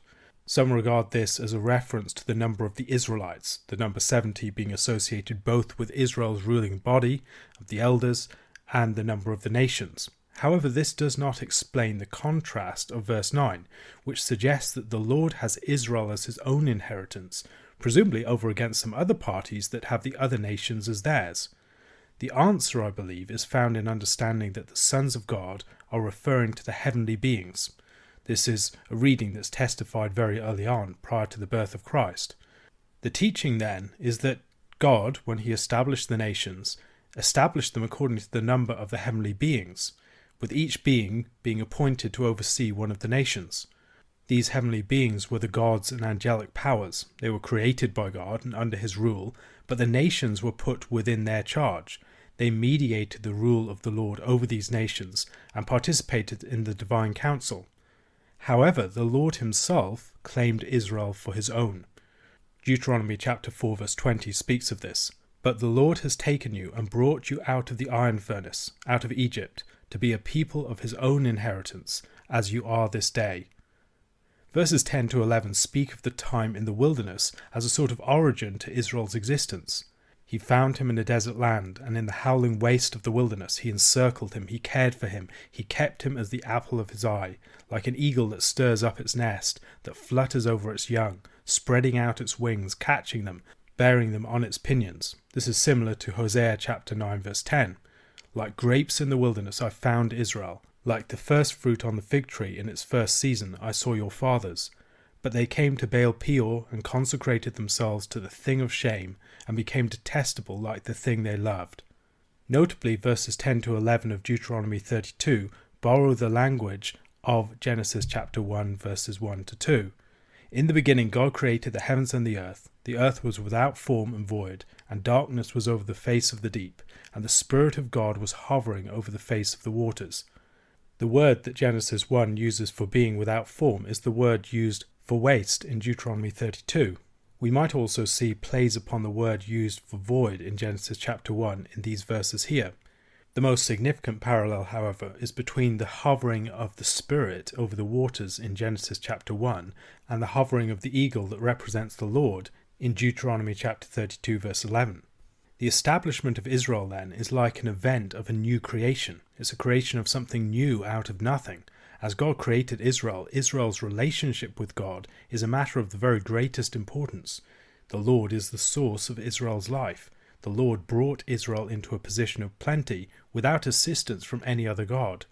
Some regard this as a reference to the number of the Israelites, the number 70 being associated both with Israel's ruling body of the elders and the number of the nations. However, this does not explain the contrast of verse 9, which suggests that the Lord has Israel as his own inheritance, presumably over against some other parties that have the other nations as theirs. The answer, I believe, is found in understanding that the sons of God are referring to the heavenly beings. This is a reading that's testified very early on, prior to the birth of Christ. The teaching then is that God, when he established the nations, established them according to the number of the heavenly beings, with each being appointed to oversee one of the nations. These heavenly beings were the gods and angelic powers. They were created by God and under his rule, but the nations were put within their charge. They mediated the rule of the Lord over these nations and participated in the divine council. However, the Lord himself claimed Israel for his own. Deuteronomy chapter 4 verse 20 speaks of this. But the Lord has taken you and brought you out of the iron furnace, out of Egypt, to be a people of his own inheritance, as you are this day. Verses 10 to 11 speak of the time in the wilderness as a sort of origin to Israel's existence. He found him in a desert land, and in the howling waste of the wilderness he encircled him, he cared for him, he kept him as the apple of his eye, like an eagle that stirs up its nest, that flutters over its young, spreading out its wings, catching them, bearing them on its pinions. This is similar to Hosea chapter 9 verse 10. Like grapes in the wilderness I found Israel, like the first fruit on the fig tree in its first season I saw your fathers. But they came to Baal Peor and consecrated themselves to the thing of shame, and became detestable like the thing they loved. Notably, verses 10 to 11 of Deuteronomy 32 borrow the language of Genesis chapter 1 verses 1 to 2. In the beginning God created the heavens and the earth. The earth was without form and void, and darkness was over the face of the deep, and the Spirit of God was hovering over the face of the waters. The word that Genesis 1 uses for being without form is the word used for waste in Deuteronomy 32. We might also see plays upon the word used for void in Genesis chapter 1 in these verses here. The most significant parallel, however, is between the hovering of the Spirit over the waters in Genesis chapter 1 and the hovering of the eagle that represents the Lord in Deuteronomy chapter 32 verse 11. The establishment of Israel then is like an event of a new creation. It's a creation of something new out of nothing. As God created Israel, Israel's relationship with God is a matter of the very greatest importance. The Lord is the source of Israel's life. The Lord brought Israel into a position of plenty without assistance from any other god.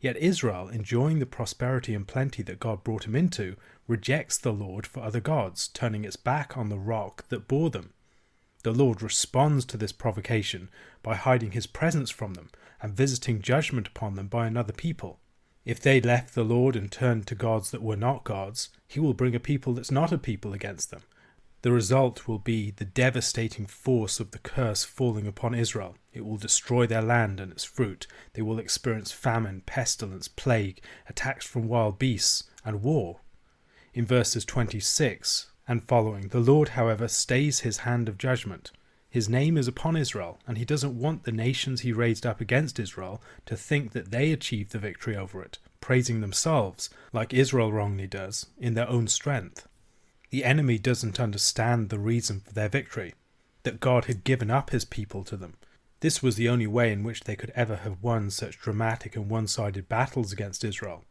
Yet Israel, enjoying the prosperity and plenty that God brought him into, rejects the Lord for other gods, turning its back on the rock that bore them. The Lord responds to this provocation by hiding his presence from them and visiting judgment upon them by another people. If they left the Lord and turned to gods that were not gods, he will bring a people that's not a people against them. The result will be the devastating force of the curse falling upon Israel. It will destroy their land and its fruit. They will experience famine, pestilence, plague, attacks from wild beasts, and war. In verses 26 and following, the Lord, however, stays his hand of judgment. His name is upon Israel, and he doesn't want the nations he raised up against Israel to think that they achieved the victory over it. praising themselves, like Israel wrongly does, in their own strength. The enemy doesn't understand the reason for their victory, that God had given up his people to them. This was the only way in which they could ever have won such dramatic and one-sided battles against Israel.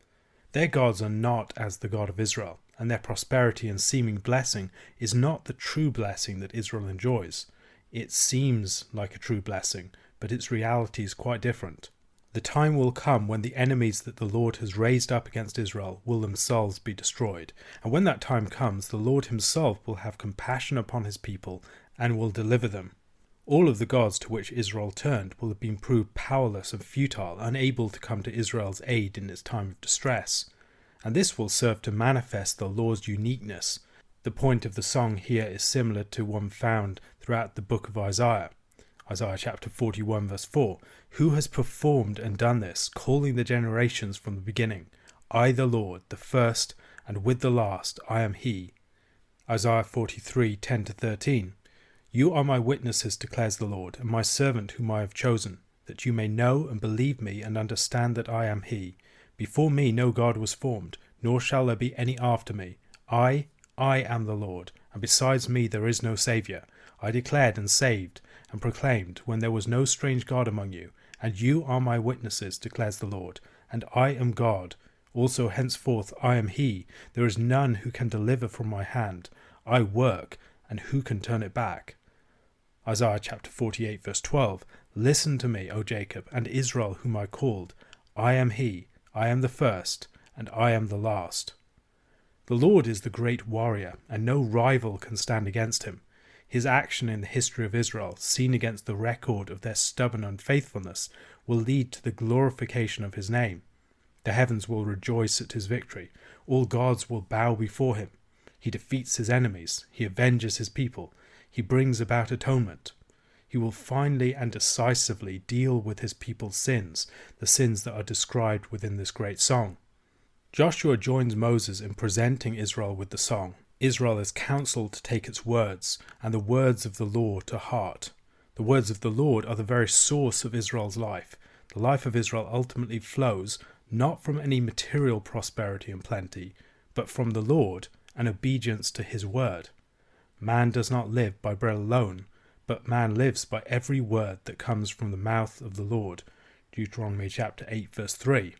Their gods are not as the God of Israel, and their prosperity and seeming blessing is not the true blessing that Israel enjoys. It seems like a true blessing, but its reality is quite different. The time will come when the enemies that the Lord has raised up against Israel will themselves be destroyed. And when that time comes, the Lord himself will have compassion upon his people and will deliver them. All of the gods to which Israel turned will have been proved powerless and futile, unable to come to Israel's aid in its time of distress. And this will serve to manifest the Lord's uniqueness. The point of the song here is similar to one found throughout the book of Isaiah. Isaiah chapter 41 verse 4. Who has performed and done this, calling the generations from the beginning? I the Lord, the first, and with the last, I am he. Isaiah 43 10-13. You are my witnesses, declares the Lord, and my servant whom I have chosen, that you may know and believe me and understand that I am he. Before me no God was formed, nor shall there be any after me. I am the Lord, and besides me there is no Saviour. I declared and saved, and proclaimed, when there was no strange God among you. And you are my witnesses, declares the Lord, and I am God. Also henceforth I am he. There is none who can deliver from my hand. I work, and who can turn it back? Isaiah chapter 48 verse 12. Listen to me, O Jacob, and Israel whom I called. I am he, I am the first, and I am the last. The Lord is the great warrior, and no rival can stand against him. His action in the history of Israel, seen against the record of their stubborn unfaithfulness, will lead to the glorification of his name. The heavens will rejoice at his victory. All gods will bow before him. He defeats his enemies. He avenges his people. He brings about atonement. He will finally and decisively deal with his people's sins, the sins that are described within this great song. Joshua joins Moses in presenting Israel with the song. Israel is counseled to take its words, and the words of the law to heart. The words of the Lord are the very source of Israel's life. The life of Israel ultimately flows not from any material prosperity and plenty, but from the Lord and obedience to his word. Man does not live by bread alone, but man lives by every word that comes from the mouth of the Lord. Deuteronomy chapter 8 verse 3.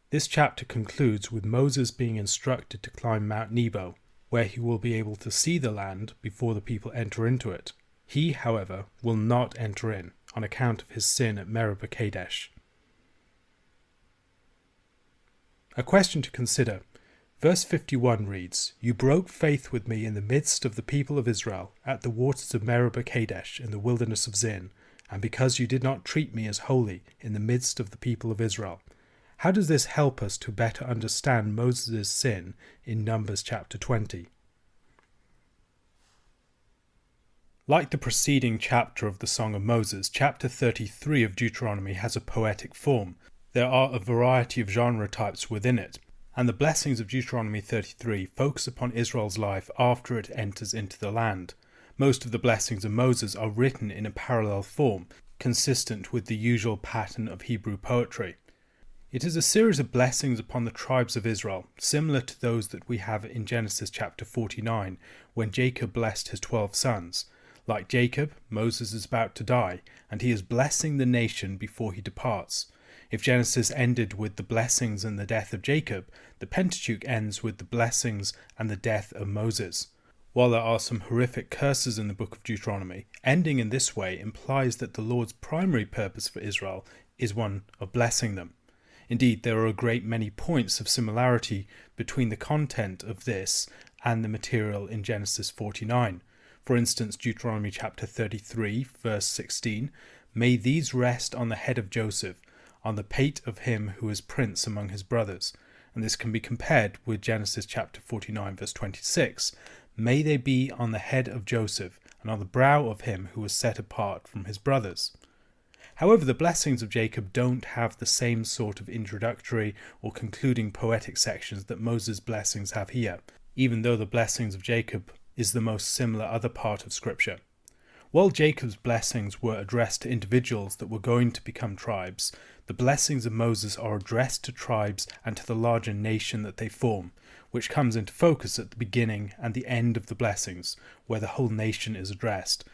This chapter concludes with Moses being instructed to climb Mount Nebo, where he will be able to see the land before the people enter into it. He, however, will not enter in, on account of his sin at Meribah Kadesh. A question to consider. Verse 51 reads, You broke faith with me in the midst of the people of Israel, at the waters of Meribah Kadesh in the wilderness of Zin, and because you did not treat me as holy in the midst of the people of Israel. How does this help us to better understand Moses' sin in Numbers chapter 20? Like the preceding chapter of the Song of Moses, chapter 33 of Deuteronomy has a poetic form. There are a variety of genre types within it, and the blessings of Deuteronomy 33 focus upon Israel's life after it enters into the land. Most of the blessings of Moses are written in a parallel form, consistent with the usual pattern of Hebrew poetry. It is a series of blessings upon the tribes of Israel, similar to those that we have in Genesis chapter 49, when Jacob blessed his 12 sons. Like Jacob, Moses is about to die, and he is blessing the nation before he departs. If Genesis ended with the blessings and the death of Jacob, the Pentateuch ends with the blessings and the death of Moses. While there are some horrific curses in the book of Deuteronomy, ending in this way implies that the Lord's primary purpose for Israel is one of blessing them. Indeed, there are a great many points of similarity between the content of this and the material in Genesis 49. For instance, Deuteronomy chapter 33, verse 16, May these rest on the head of Joseph, on the pate of him who is prince among his brothers. And this can be compared with Genesis chapter 49, verse 26, May they be on the head of Joseph, and on the brow of him who was set apart from his brothers. However, the blessings of Jacob don't have the same sort of introductory or concluding poetic sections that Moses' blessings have here, even though the blessings of Jacob is the most similar other part of Scripture. While Jacob's blessings were addressed to individuals that were going to become tribes, the blessings of Moses are addressed to tribes and to the larger nation that they form, which comes into focus at the beginning and the end of the blessings, where the whole nation is addressed.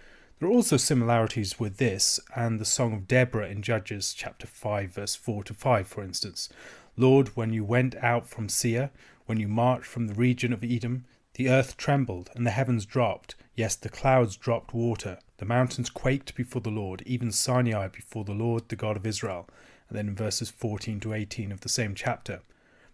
There are also similarities with this and the Song of Deborah in Judges chapter 5 verse 4 to 5, for instance. Lord, when you went out from Seir, when you marched from the region of Edom, the earth trembled and the heavens dropped. Yes, the clouds dropped water. The mountains quaked before the Lord, even Sinai before the Lord, the God of Israel. And then in verses 14 to 18 of the same chapter.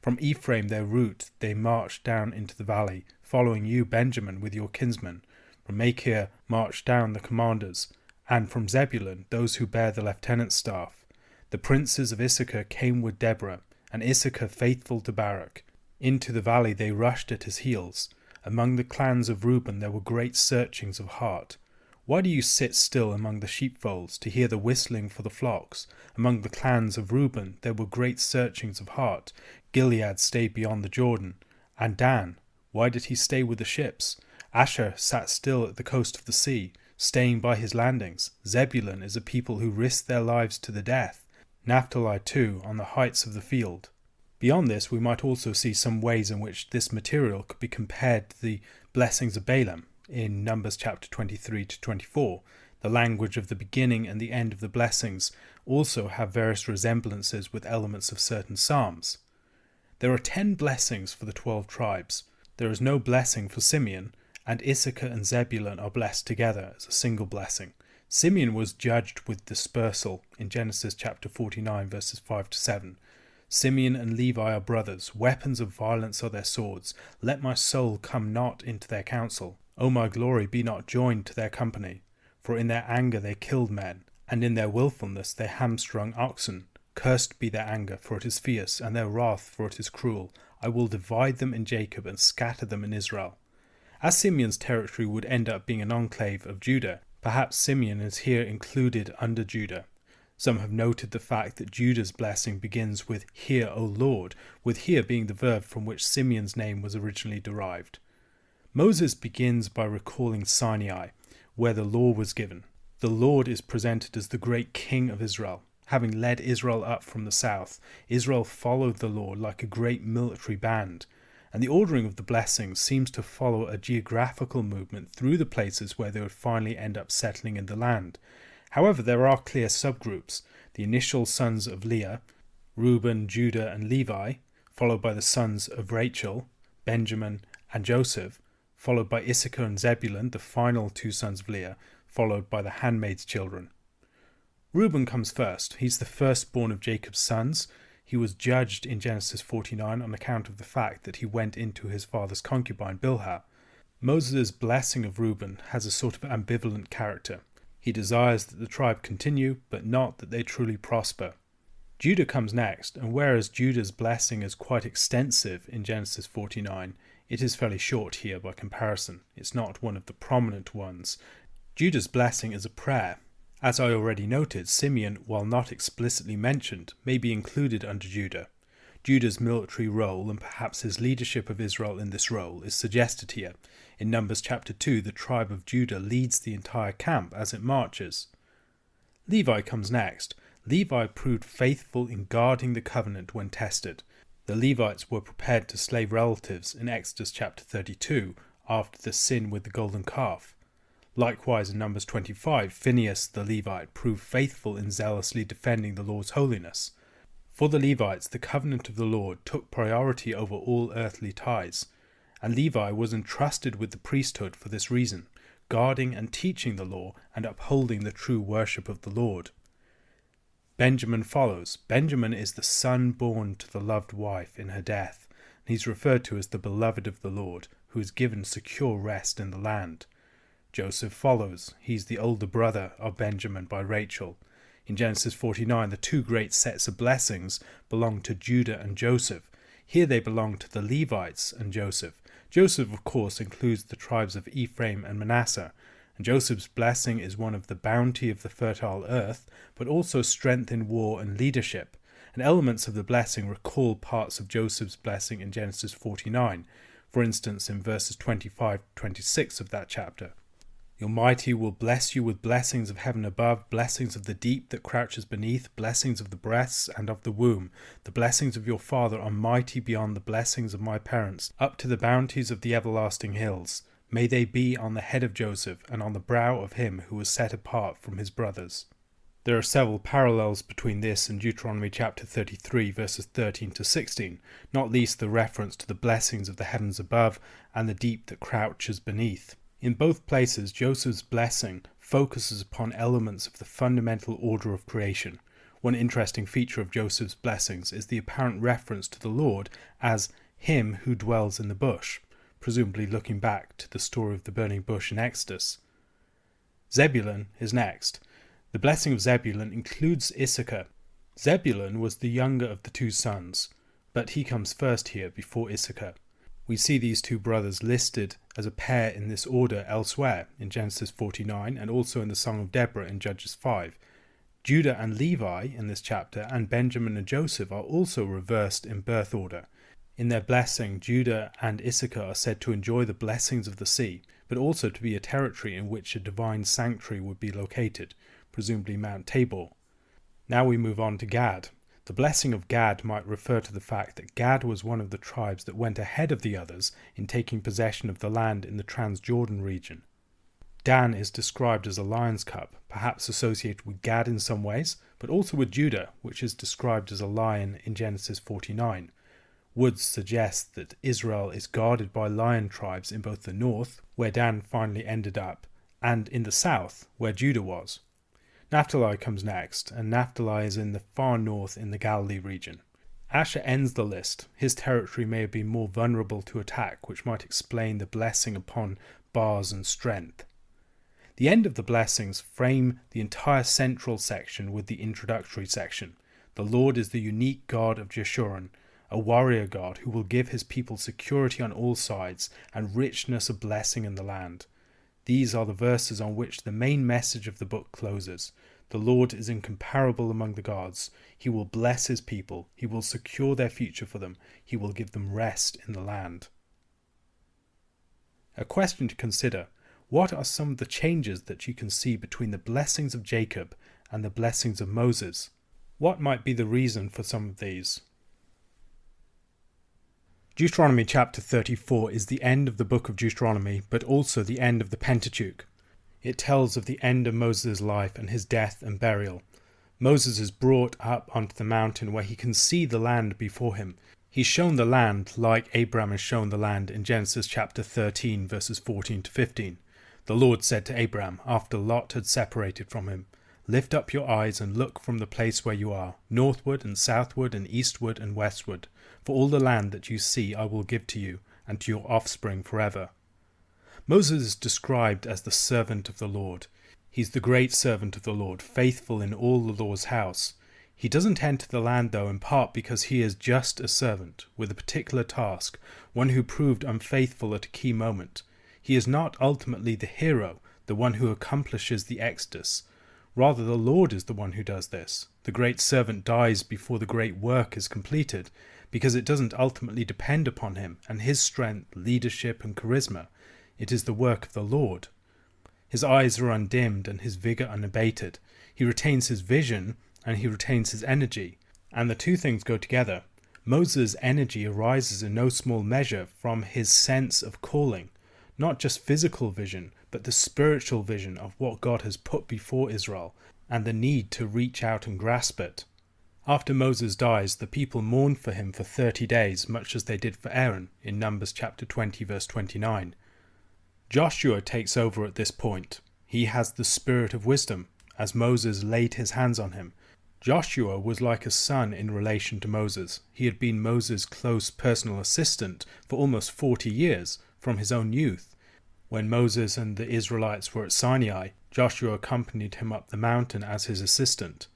From Ephraim, their route, they marched down into the valley, following you, Benjamin, with your kinsmen. From Machir marched down the commanders, and from Zebulun those who bear the lieutenant's staff. The princes of Issachar came with Deborah, and Issachar faithful to Barak. Into the valley they rushed at his heels. Among the clans of Reuben there were great searchings of heart. Why do you sit still among the sheepfolds to hear the whistling for the flocks? Among the clans of Reuben there were great searchings of heart. Gilead stayed beyond the Jordan. And Dan, why did he stay with the ships? Asher sat still at the coast of the sea, staying by his landings. Zebulun is a people who risk their lives to the death. Naphtali too, on the heights of the field. Beyond this, we might also see some ways in which this material could be compared to the blessings of Balaam in Numbers chapter 23 to 24. The language of the beginning and the end of the blessings also have various resemblances with elements of certain psalms. There are 10 blessings for the 12 tribes. There is no blessing for Simeon, and Issachar and Zebulun are blessed together as a single blessing. Simeon was judged with dispersal in Genesis chapter 49 verses 5 to 7. Simeon and Levi are brothers. Weapons of violence are their swords. Let my soul come not into their counsel. O my glory, be not joined to their company. For in their anger they killed men, and in their wilfulness they hamstrung oxen. Cursed be their anger, for it is fierce, and their wrath, for it is cruel. I will divide them in Jacob and scatter them in Israel. As Simeon's territory would end up being an enclave of Judah, perhaps Simeon is here included under Judah. Some have noted the fact that Judah's blessing begins with "Hear, O Lord," with "hear" being the verb from which Simeon's name was originally derived. Moses begins by recalling Sinai, where the law was given. The Lord is presented as the great king of Israel. Having led Israel up from the south, Israel followed the Lord like a great military band, and the ordering of the blessings seems to follow a geographical movement through the places where they would finally end up settling in the land. However, there are clear subgroups: the initial sons of Leah, Reuben, Judah, and Levi, followed by the sons of Rachel, Benjamin, and Joseph, followed by Issachar and Zebulun, the final 2 sons of Leah, followed by the handmaid's children. Reuben comes first. He's the firstborn of Jacob's sons. He was judged in Genesis 49 on account of the fact that he went into his father's concubine Bilhah. Moses' blessing of Reuben has a sort of ambivalent character. He desires that the tribe continue, but not that they truly prosper. Judah comes next, and whereas Judah's blessing is quite extensive in Genesis 49, it is fairly short here by comparison. It's not one of the prominent ones. Judah's blessing is a prayer. As I already noted, Simeon, while not explicitly mentioned, may be included under Judah. Judah's military role, and perhaps his leadership of Israel in this role, is suggested here. In Numbers chapter 2, the tribe of Judah leads the entire camp as it marches. Levi comes next. Levi proved faithful in guarding the covenant when tested. The Levites were prepared to slay relatives in Exodus chapter 32 after the sin with the golden calf. Likewise in Numbers 25, Phinehas the Levite proved faithful in zealously defending the Lord's holiness. For the Levites, the covenant of the Lord took priority over all earthly ties, and Levi was entrusted with the priesthood for this reason, guarding and teaching the law and upholding the true worship of the Lord. Benjamin follows. Benjamin is the son born to the loved wife in her death, and he's referred to as the beloved of the Lord, who is given secure rest in the land. Joseph follows. He's the older brother of Benjamin by Rachel. In Genesis 49, the 2 great sets of blessings belong to Judah and Joseph. Here they belong to the Levites and Joseph. Joseph, of course, includes the tribes of Ephraim and Manasseh, and Joseph's blessing is one of the bounty of the fertile earth, but also strength in war and leadership. And elements of the blessing recall parts of Joseph's blessing in Genesis 49, for instance in verses 25-26 of that chapter. Your mighty will bless you with blessings of heaven above, blessings of the deep that crouches beneath, blessings of the breasts and of the womb. The blessings of your father are mighty beyond the blessings of my parents, up to the bounties of the everlasting hills. May they be on the head of Joseph, and on the brow of him who was set apart from his brothers. There are several parallels between this and Deuteronomy chapter 33 verses 13 to 16, not least the reference to the blessings of the heavens above and the deep that crouches beneath. In both places, Joseph's blessing focuses upon elements of the fundamental order of creation. One interesting feature of Joseph's blessings is the apparent reference to the Lord as him who dwells in the bush, presumably looking back to the story of the burning bush in Exodus. Zebulun is next. The blessing of Zebulun includes Issachar. Zebulun was the younger of the two sons, but he comes first here before Issachar. We see these two brothers listed as a pair in this order elsewhere in Genesis 49 and also in the Song of Deborah in Judges 5. Judah and Levi in this chapter and Benjamin and Joseph are also reversed in birth order. In their blessing, Judah and Issachar are said to enjoy the blessings of the sea, but also to be a territory in which a divine sanctuary would be located, presumably Mount Tabor. Now we move on to Gad. The blessing of Gad might refer to the fact that Gad was one of the tribes that went ahead of the others in taking possession of the land in the Transjordan region. Dan is described as a lion's cub, perhaps associated with Gad in some ways, but also with Judah, which is described as a lion in Genesis 49. Woods suggests that Israel is guarded by lion tribes in both the north, where Dan finally ended up, and in the south, where Judah was. Naphtali comes next, and Naphtali is in the far north in the Galilee region. Asher ends the list. His territory may have been more vulnerable to attack, which might explain the blessing upon bars and strength. The end of the blessings frame the entire central section with the introductory section. The Lord is the unique God of Jeshurun, a warrior God who will give his people security on all sides and richness of blessing in the land. These are the verses on which the main message of the book closes. The Lord is incomparable among the gods. He will bless his people. He will secure their future for them. He will give them rest in the land. A question to consider. What are some of the changes that you can see between the blessings of Jacob and the blessings of Moses? What might be the reason for some of these? Deuteronomy chapter 34 is the end of the book of Deuteronomy, but also the end of the Pentateuch. It tells of the end of Moses' life and his death and burial. Moses is brought up onto the mountain where he can see the land before him. He's shown the land like Abraham is shown the land in Genesis chapter 13 verses 14 to 15. The Lord said to Abraham, after Lot had separated from him, "Lift up your eyes and look from the place where you are, northward and southward and eastward and westward. For all the land that you see I will give to you and to your offspring forever." Moses is described as the servant of the Lord. He's the great servant of the Lord, faithful in all the Lord's house. He doesn't enter the land, though, in part because he is just a servant, with a particular task, one who proved unfaithful at a key moment. He is not ultimately the hero, the one who accomplishes the exodus. Rather, the Lord is the one who does this. The great servant dies before the great work is completed, because it doesn't ultimately depend upon him and his strength, leadership and charisma. It is the work of the Lord. His eyes are undimmed and his vigour unabated. He retains his vision and he retains his energy, and the two things go together. Moses' energy arises in no small measure from his sense of calling, not just physical vision, but the spiritual vision of what God has put before Israel and the need to reach out and grasp it. After Moses dies, the people mourn for him for 30 days, much as they did for Aaron in Numbers chapter 20 verse 29. Joshua takes over at this point. He has the spirit of wisdom, as Moses laid his hands on him. Joshua was like a son in relation to Moses. He had been Moses' close personal assistant for almost 40 years, from his own youth. When Moses and the Israelites were at Sinai, Joshua accompanied him up the mountain as his assistant.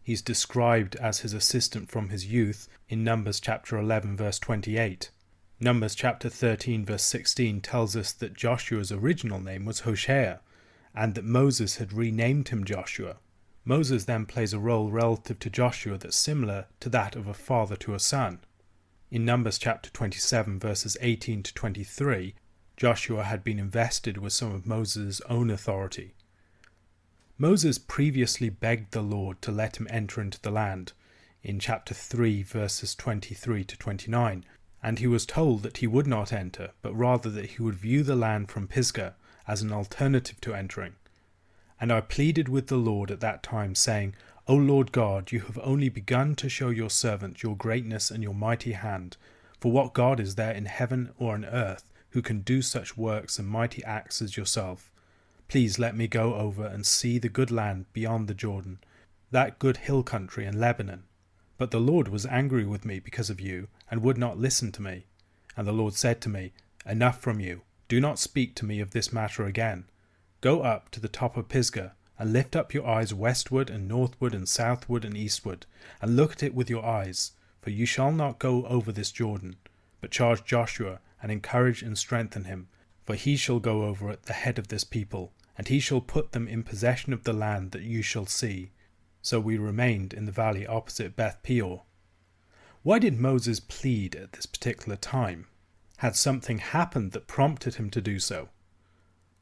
He's described as his assistant from his youth in Numbers chapter 11 verse 28. Numbers chapter 13 verse 16 tells us that Joshua's original name was Hoshea, and that Moses had renamed him Joshua. Moses then plays a role relative to Joshua that's similar to that of a father to a son. In Numbers chapter 27 verses 18 to 23, Joshua had been invested with some of Moses' own authority. Moses previously begged the Lord to let him enter into the land, in chapter 3 verses 23 to 29, and he was told that he would not enter, but rather that he would view the land from Pisgah as an alternative to entering. And I pleaded with the Lord at that time, saying, O Lord God, you have only begun to show your servant your greatness and your mighty hand. For what God is there in heaven or on earth who can do such works and mighty acts as yourself? Please let me go over and see the good land beyond the Jordan, that good hill country in Lebanon. But the Lord was angry with me because of you, and would not listen to me. And the Lord said to me, Enough from you, do not speak to me of this matter again. Go up to the top of Pisgah, and lift up your eyes westward and northward and southward and eastward, and look at it with your eyes, for you shall not go over this Jordan, but charge Joshua, and encourage and strengthen him, for he shall go over at the head of this people, and he shall put them in possession of the land that you shall see. So we remained in the valley opposite Beth Peor. Why did Moses plead at this particular time? Had something happened that prompted him to do so?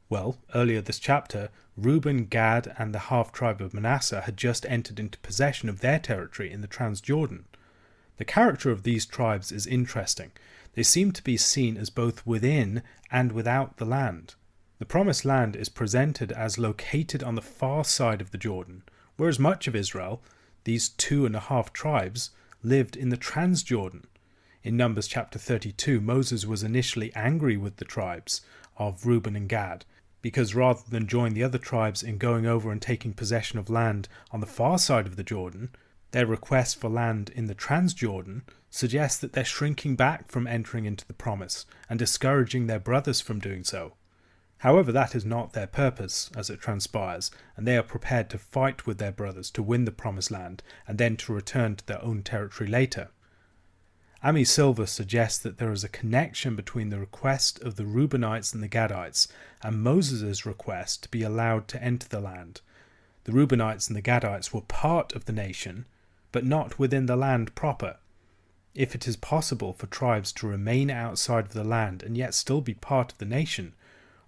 Well, earlier this chapter, Reuben, Gad, and the half-tribe of Manasseh had just entered into possession of their territory in the Transjordan. The character of these tribes is interesting. They seem to be seen as both within and without the land. The promised land is presented as located on the far side of the Jordan, whereas much of Israel, these 2.5 tribes, lived in the Transjordan. In Numbers chapter 32, Moses was initially angry with the tribes of Reuben and Gad, because rather than join the other tribes in going over and taking possession of land on the far side of the Jordan, their request for land in the Transjordan suggests that they're shrinking back from entering into the promise and discouraging their brothers from doing so. However, that is not their purpose, as it transpires, and they are prepared to fight with their brothers to win the promised land and then to return to their own territory later. Ami Silva suggests that there is a connection between the request of the Reubenites and the Gadites and Moses' request to be allowed to enter the land. The Reubenites and the Gadites were part of the nation, but not within the land proper. If it is possible for tribes to remain outside of the land and yet still be part of the nation,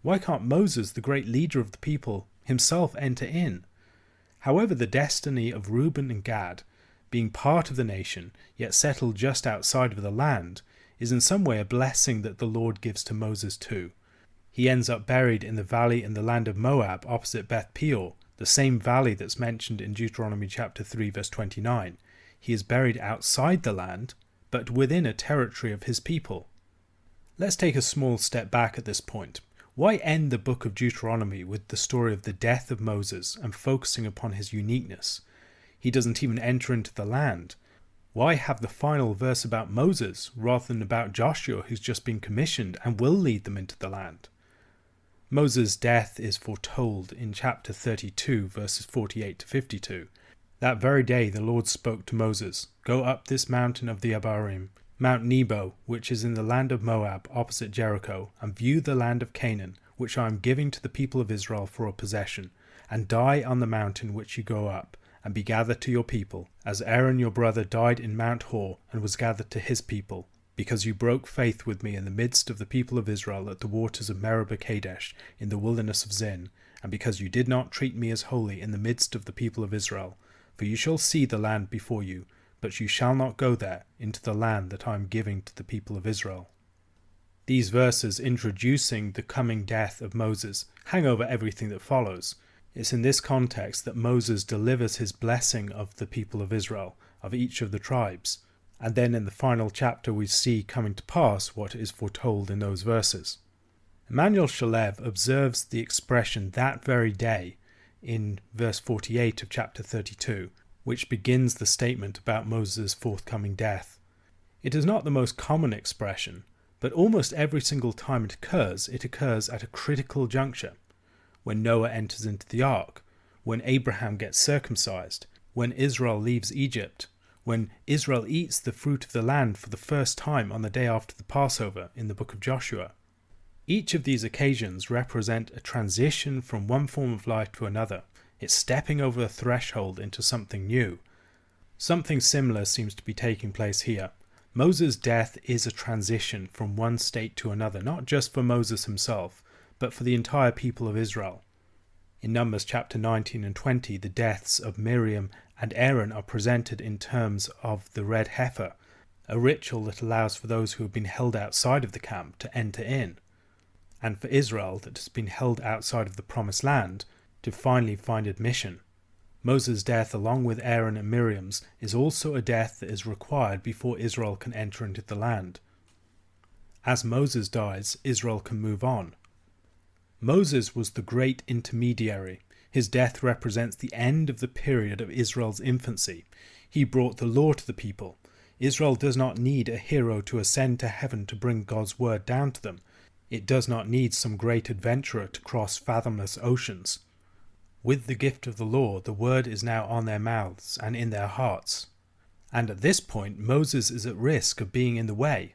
why can't Moses, the great leader of the people, himself enter in? However, the destiny of Reuben and Gad, being part of the nation, yet settled just outside of the land, is in some way a blessing that the Lord gives to Moses too. He ends up buried in the valley in the land of Moab opposite Beth Peor, the same valley that's mentioned in Deuteronomy chapter 3 verse 29. He is buried outside the land, but within a territory of his people. Let's take a small step back at this point. Why end the book of Deuteronomy with the story of the death of Moses and focusing upon his uniqueness? He doesn't even enter into the land. Why have the final verse about Moses rather than about Joshua, who's just been commissioned and will lead them into the land? Moses' death is foretold in chapter 32 verses 48 to 52. That very day the Lord spoke to Moses, "Go up this mountain of the Abarim, Mount Nebo, which is in the land of Moab opposite Jericho, and view the land of Canaan, which I am giving to the people of Israel for a possession, and die on the mountain which you go up, and be gathered to your people, as Aaron your brother died in Mount Hor, and was gathered to his people, because you broke faith with me in the midst of the people of Israel at the waters of Meribah Kadesh, in the wilderness of Zin, and because you did not treat me as holy in the midst of the people of Israel. For you shall see the land before you, but you shall not go there, into the land that I am giving to the people of Israel." These verses introducing the coming death of Moses hang over everything that follows. It's in this context that Moses delivers his blessing of the people of Israel, of each of the tribes, and then in the final chapter we see coming to pass what is foretold in those verses. Emmanuel Shalev observes the expression "that very day" in verse 48 of chapter 32, which begins the statement about Moses' forthcoming death. It is not the most common expression, but almost every single time it occurs at a critical juncture. When Noah enters into the ark, when Abraham gets circumcised, when Israel leaves Egypt, when Israel eats the fruit of the land for the first time on the day after the Passover in the book of Joshua. Each of these occasions represent a transition from one form of life to another. It's stepping over a threshold into something new. Something similar seems to be taking place here. Moses' death is a transition from one state to another, not just for Moses himself, but for the entire people of Israel. In Numbers chapter 19 and 20, the deaths of Miriam and Aaron are presented in terms of the red heifer, a ritual that allows for those who have been held outside of the camp to enter in, and for Israel that has been held outside of the promised land to finally find admission. Moses' death, along with Aaron and Miriam's, is also a death that is required before Israel can enter into the land. As Moses dies, Israel can move on. Moses was the great intermediary. His death represents the end of the period of Israel's infancy. He brought the law to the people. Israel does not need a hero to ascend to heaven to bring God's word down to them. It does not need some great adventurer to cross fathomless oceans. With the gift of the law, the word is now on their mouths and in their hearts. And at this point, Moses is at risk of being in the way.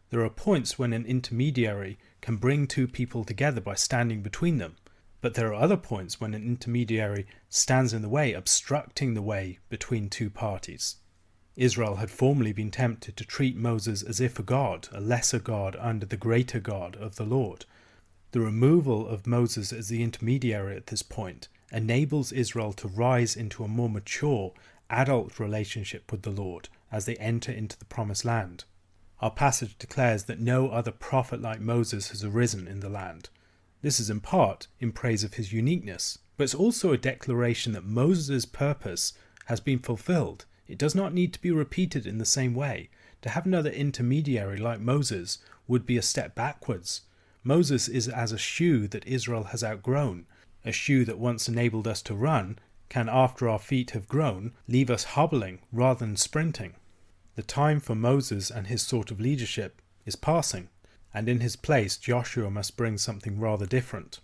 There are points when an intermediary can bring two people together by standing between them, but there are other points when an intermediary stands in the way, obstructing the way between two parties. Israel had formerly been tempted to treat Moses as if a god, a lesser god under the greater God of the Lord. The removal of Moses as the intermediary at this point enables Israel to rise into a more mature, adult relationship with the Lord as they enter into the promised land. Our passage declares that no other prophet like Moses has arisen in the land. This is in part in praise of his uniqueness, but it's also a declaration that Moses' purpose has been fulfilled. It does not need to be repeated in the same way. To have another intermediary like Moses would be a step backwards. Moses is as a shoe that Israel has outgrown. A shoe that once enabled us to run can, after our feet have grown, leave us hobbling rather than sprinting. The time for Moses and his sort of leadership is passing, and in his place Joshua must bring something rather different.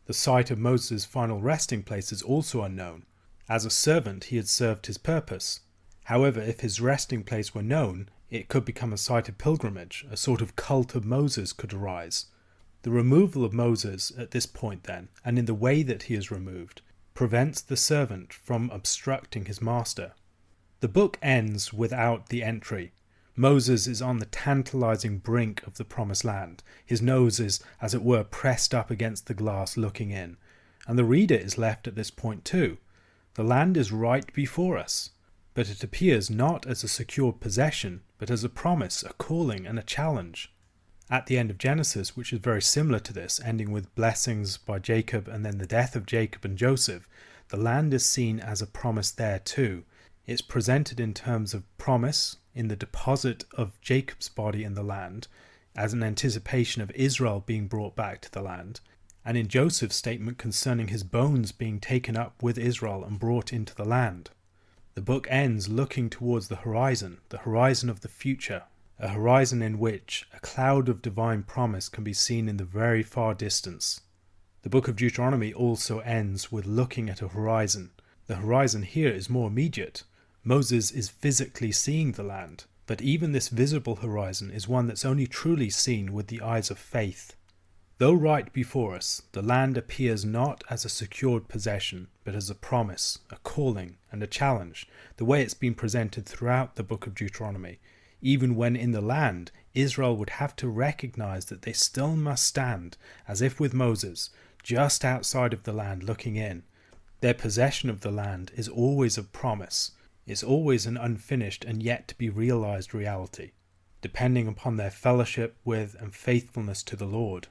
The site of Moses' final resting place is also unknown. As a servant he had served his purpose. However, if his resting place were known, it could become a site of pilgrimage. A sort of cult of Moses could arise. The removal of Moses at this point then, and in the way that he is removed, prevents the servant from obstructing his master. The book ends without the entry. Moses is on the tantalizing brink of the promised land. His nose is, as it were, pressed up against the glass looking in. And the reader is left at this point too. The land is right before us, but it appears not as a secured possession, but as a promise, a calling, and a challenge. At the end of Genesis, which is very similar to this, ending with blessings by Jacob and then the death of Jacob and Joseph, the land is seen as a promise there too. It's presented in terms of promise in the deposit of Jacob's body in the land, as an anticipation of Israel being brought back to the land, and in Joseph's statement concerning his bones being taken up with Israel and brought into the land. The book ends looking towards the horizon of the future, a horizon in which a cloud of divine promise can be seen in the very far distance. The book of Deuteronomy also ends with looking at a horizon. The horizon here is more immediate. Moses is physically seeing the land, but even this visible horizon is one that's only truly seen with the eyes of faith. Though right before us, the land appears not as a secured possession, but as a promise, a calling, and a challenge, the way it's been presented throughout the book of Deuteronomy. Even when in the land, Israel would have to recognize that they still must stand, as if with Moses, just outside of the land looking in. Their possession of the land is always a promise. It's always an unfinished and yet to be realized reality, depending upon their fellowship with and faithfulness to the Lord.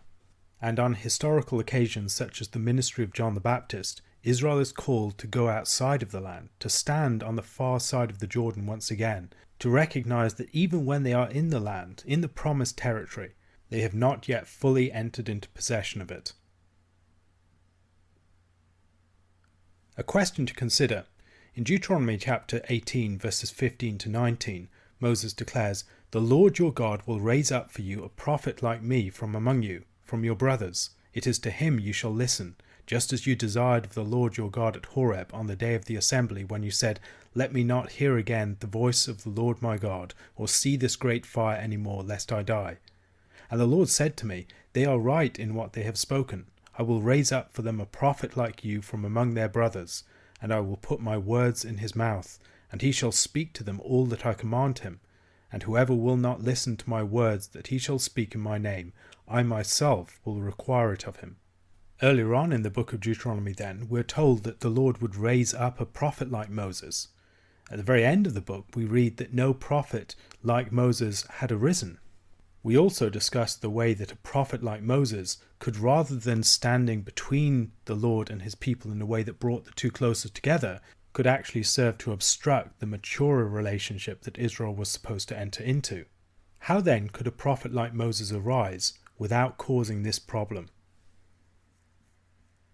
And on historical occasions such as the ministry of John the Baptist, Israel is called to go outside of the land, to stand on the far side of the Jordan once again, to recognize that even when they are in the land, in the promised territory, they have not yet fully entered into possession of it. A question to consider. In Deuteronomy chapter 18, verses 15 to 19, Moses declares, "The Lord your God will raise up for you a prophet like me from among you, from your brothers. It is to him you shall listen, just as you desired of the Lord your God at Horeb on the day of the assembly, when you said, 'Let me not hear again the voice of the Lord my God, or see this great fire any more, lest I die.' And the Lord said to me, 'They are right in what they have spoken. I will raise up for them a prophet like you from among their brothers, and I will put my words in his mouth, and he shall speak to them all that I command him. And whoever will not listen to my words that he shall speak in my name, I myself will require it of him. Earlier on in the book of Deuteronomy then, we're told that the Lord would raise up a prophet like Moses. At the very end of the book, we read that no prophet like Moses had arisen. We also discussed the way that a prophet like Moses could, rather than standing between the Lord and his people in a way that brought the two closer together, could actually serve to obstruct the maturer relationship that Israel was supposed to enter into. How then could a prophet like Moses arise without causing this problem?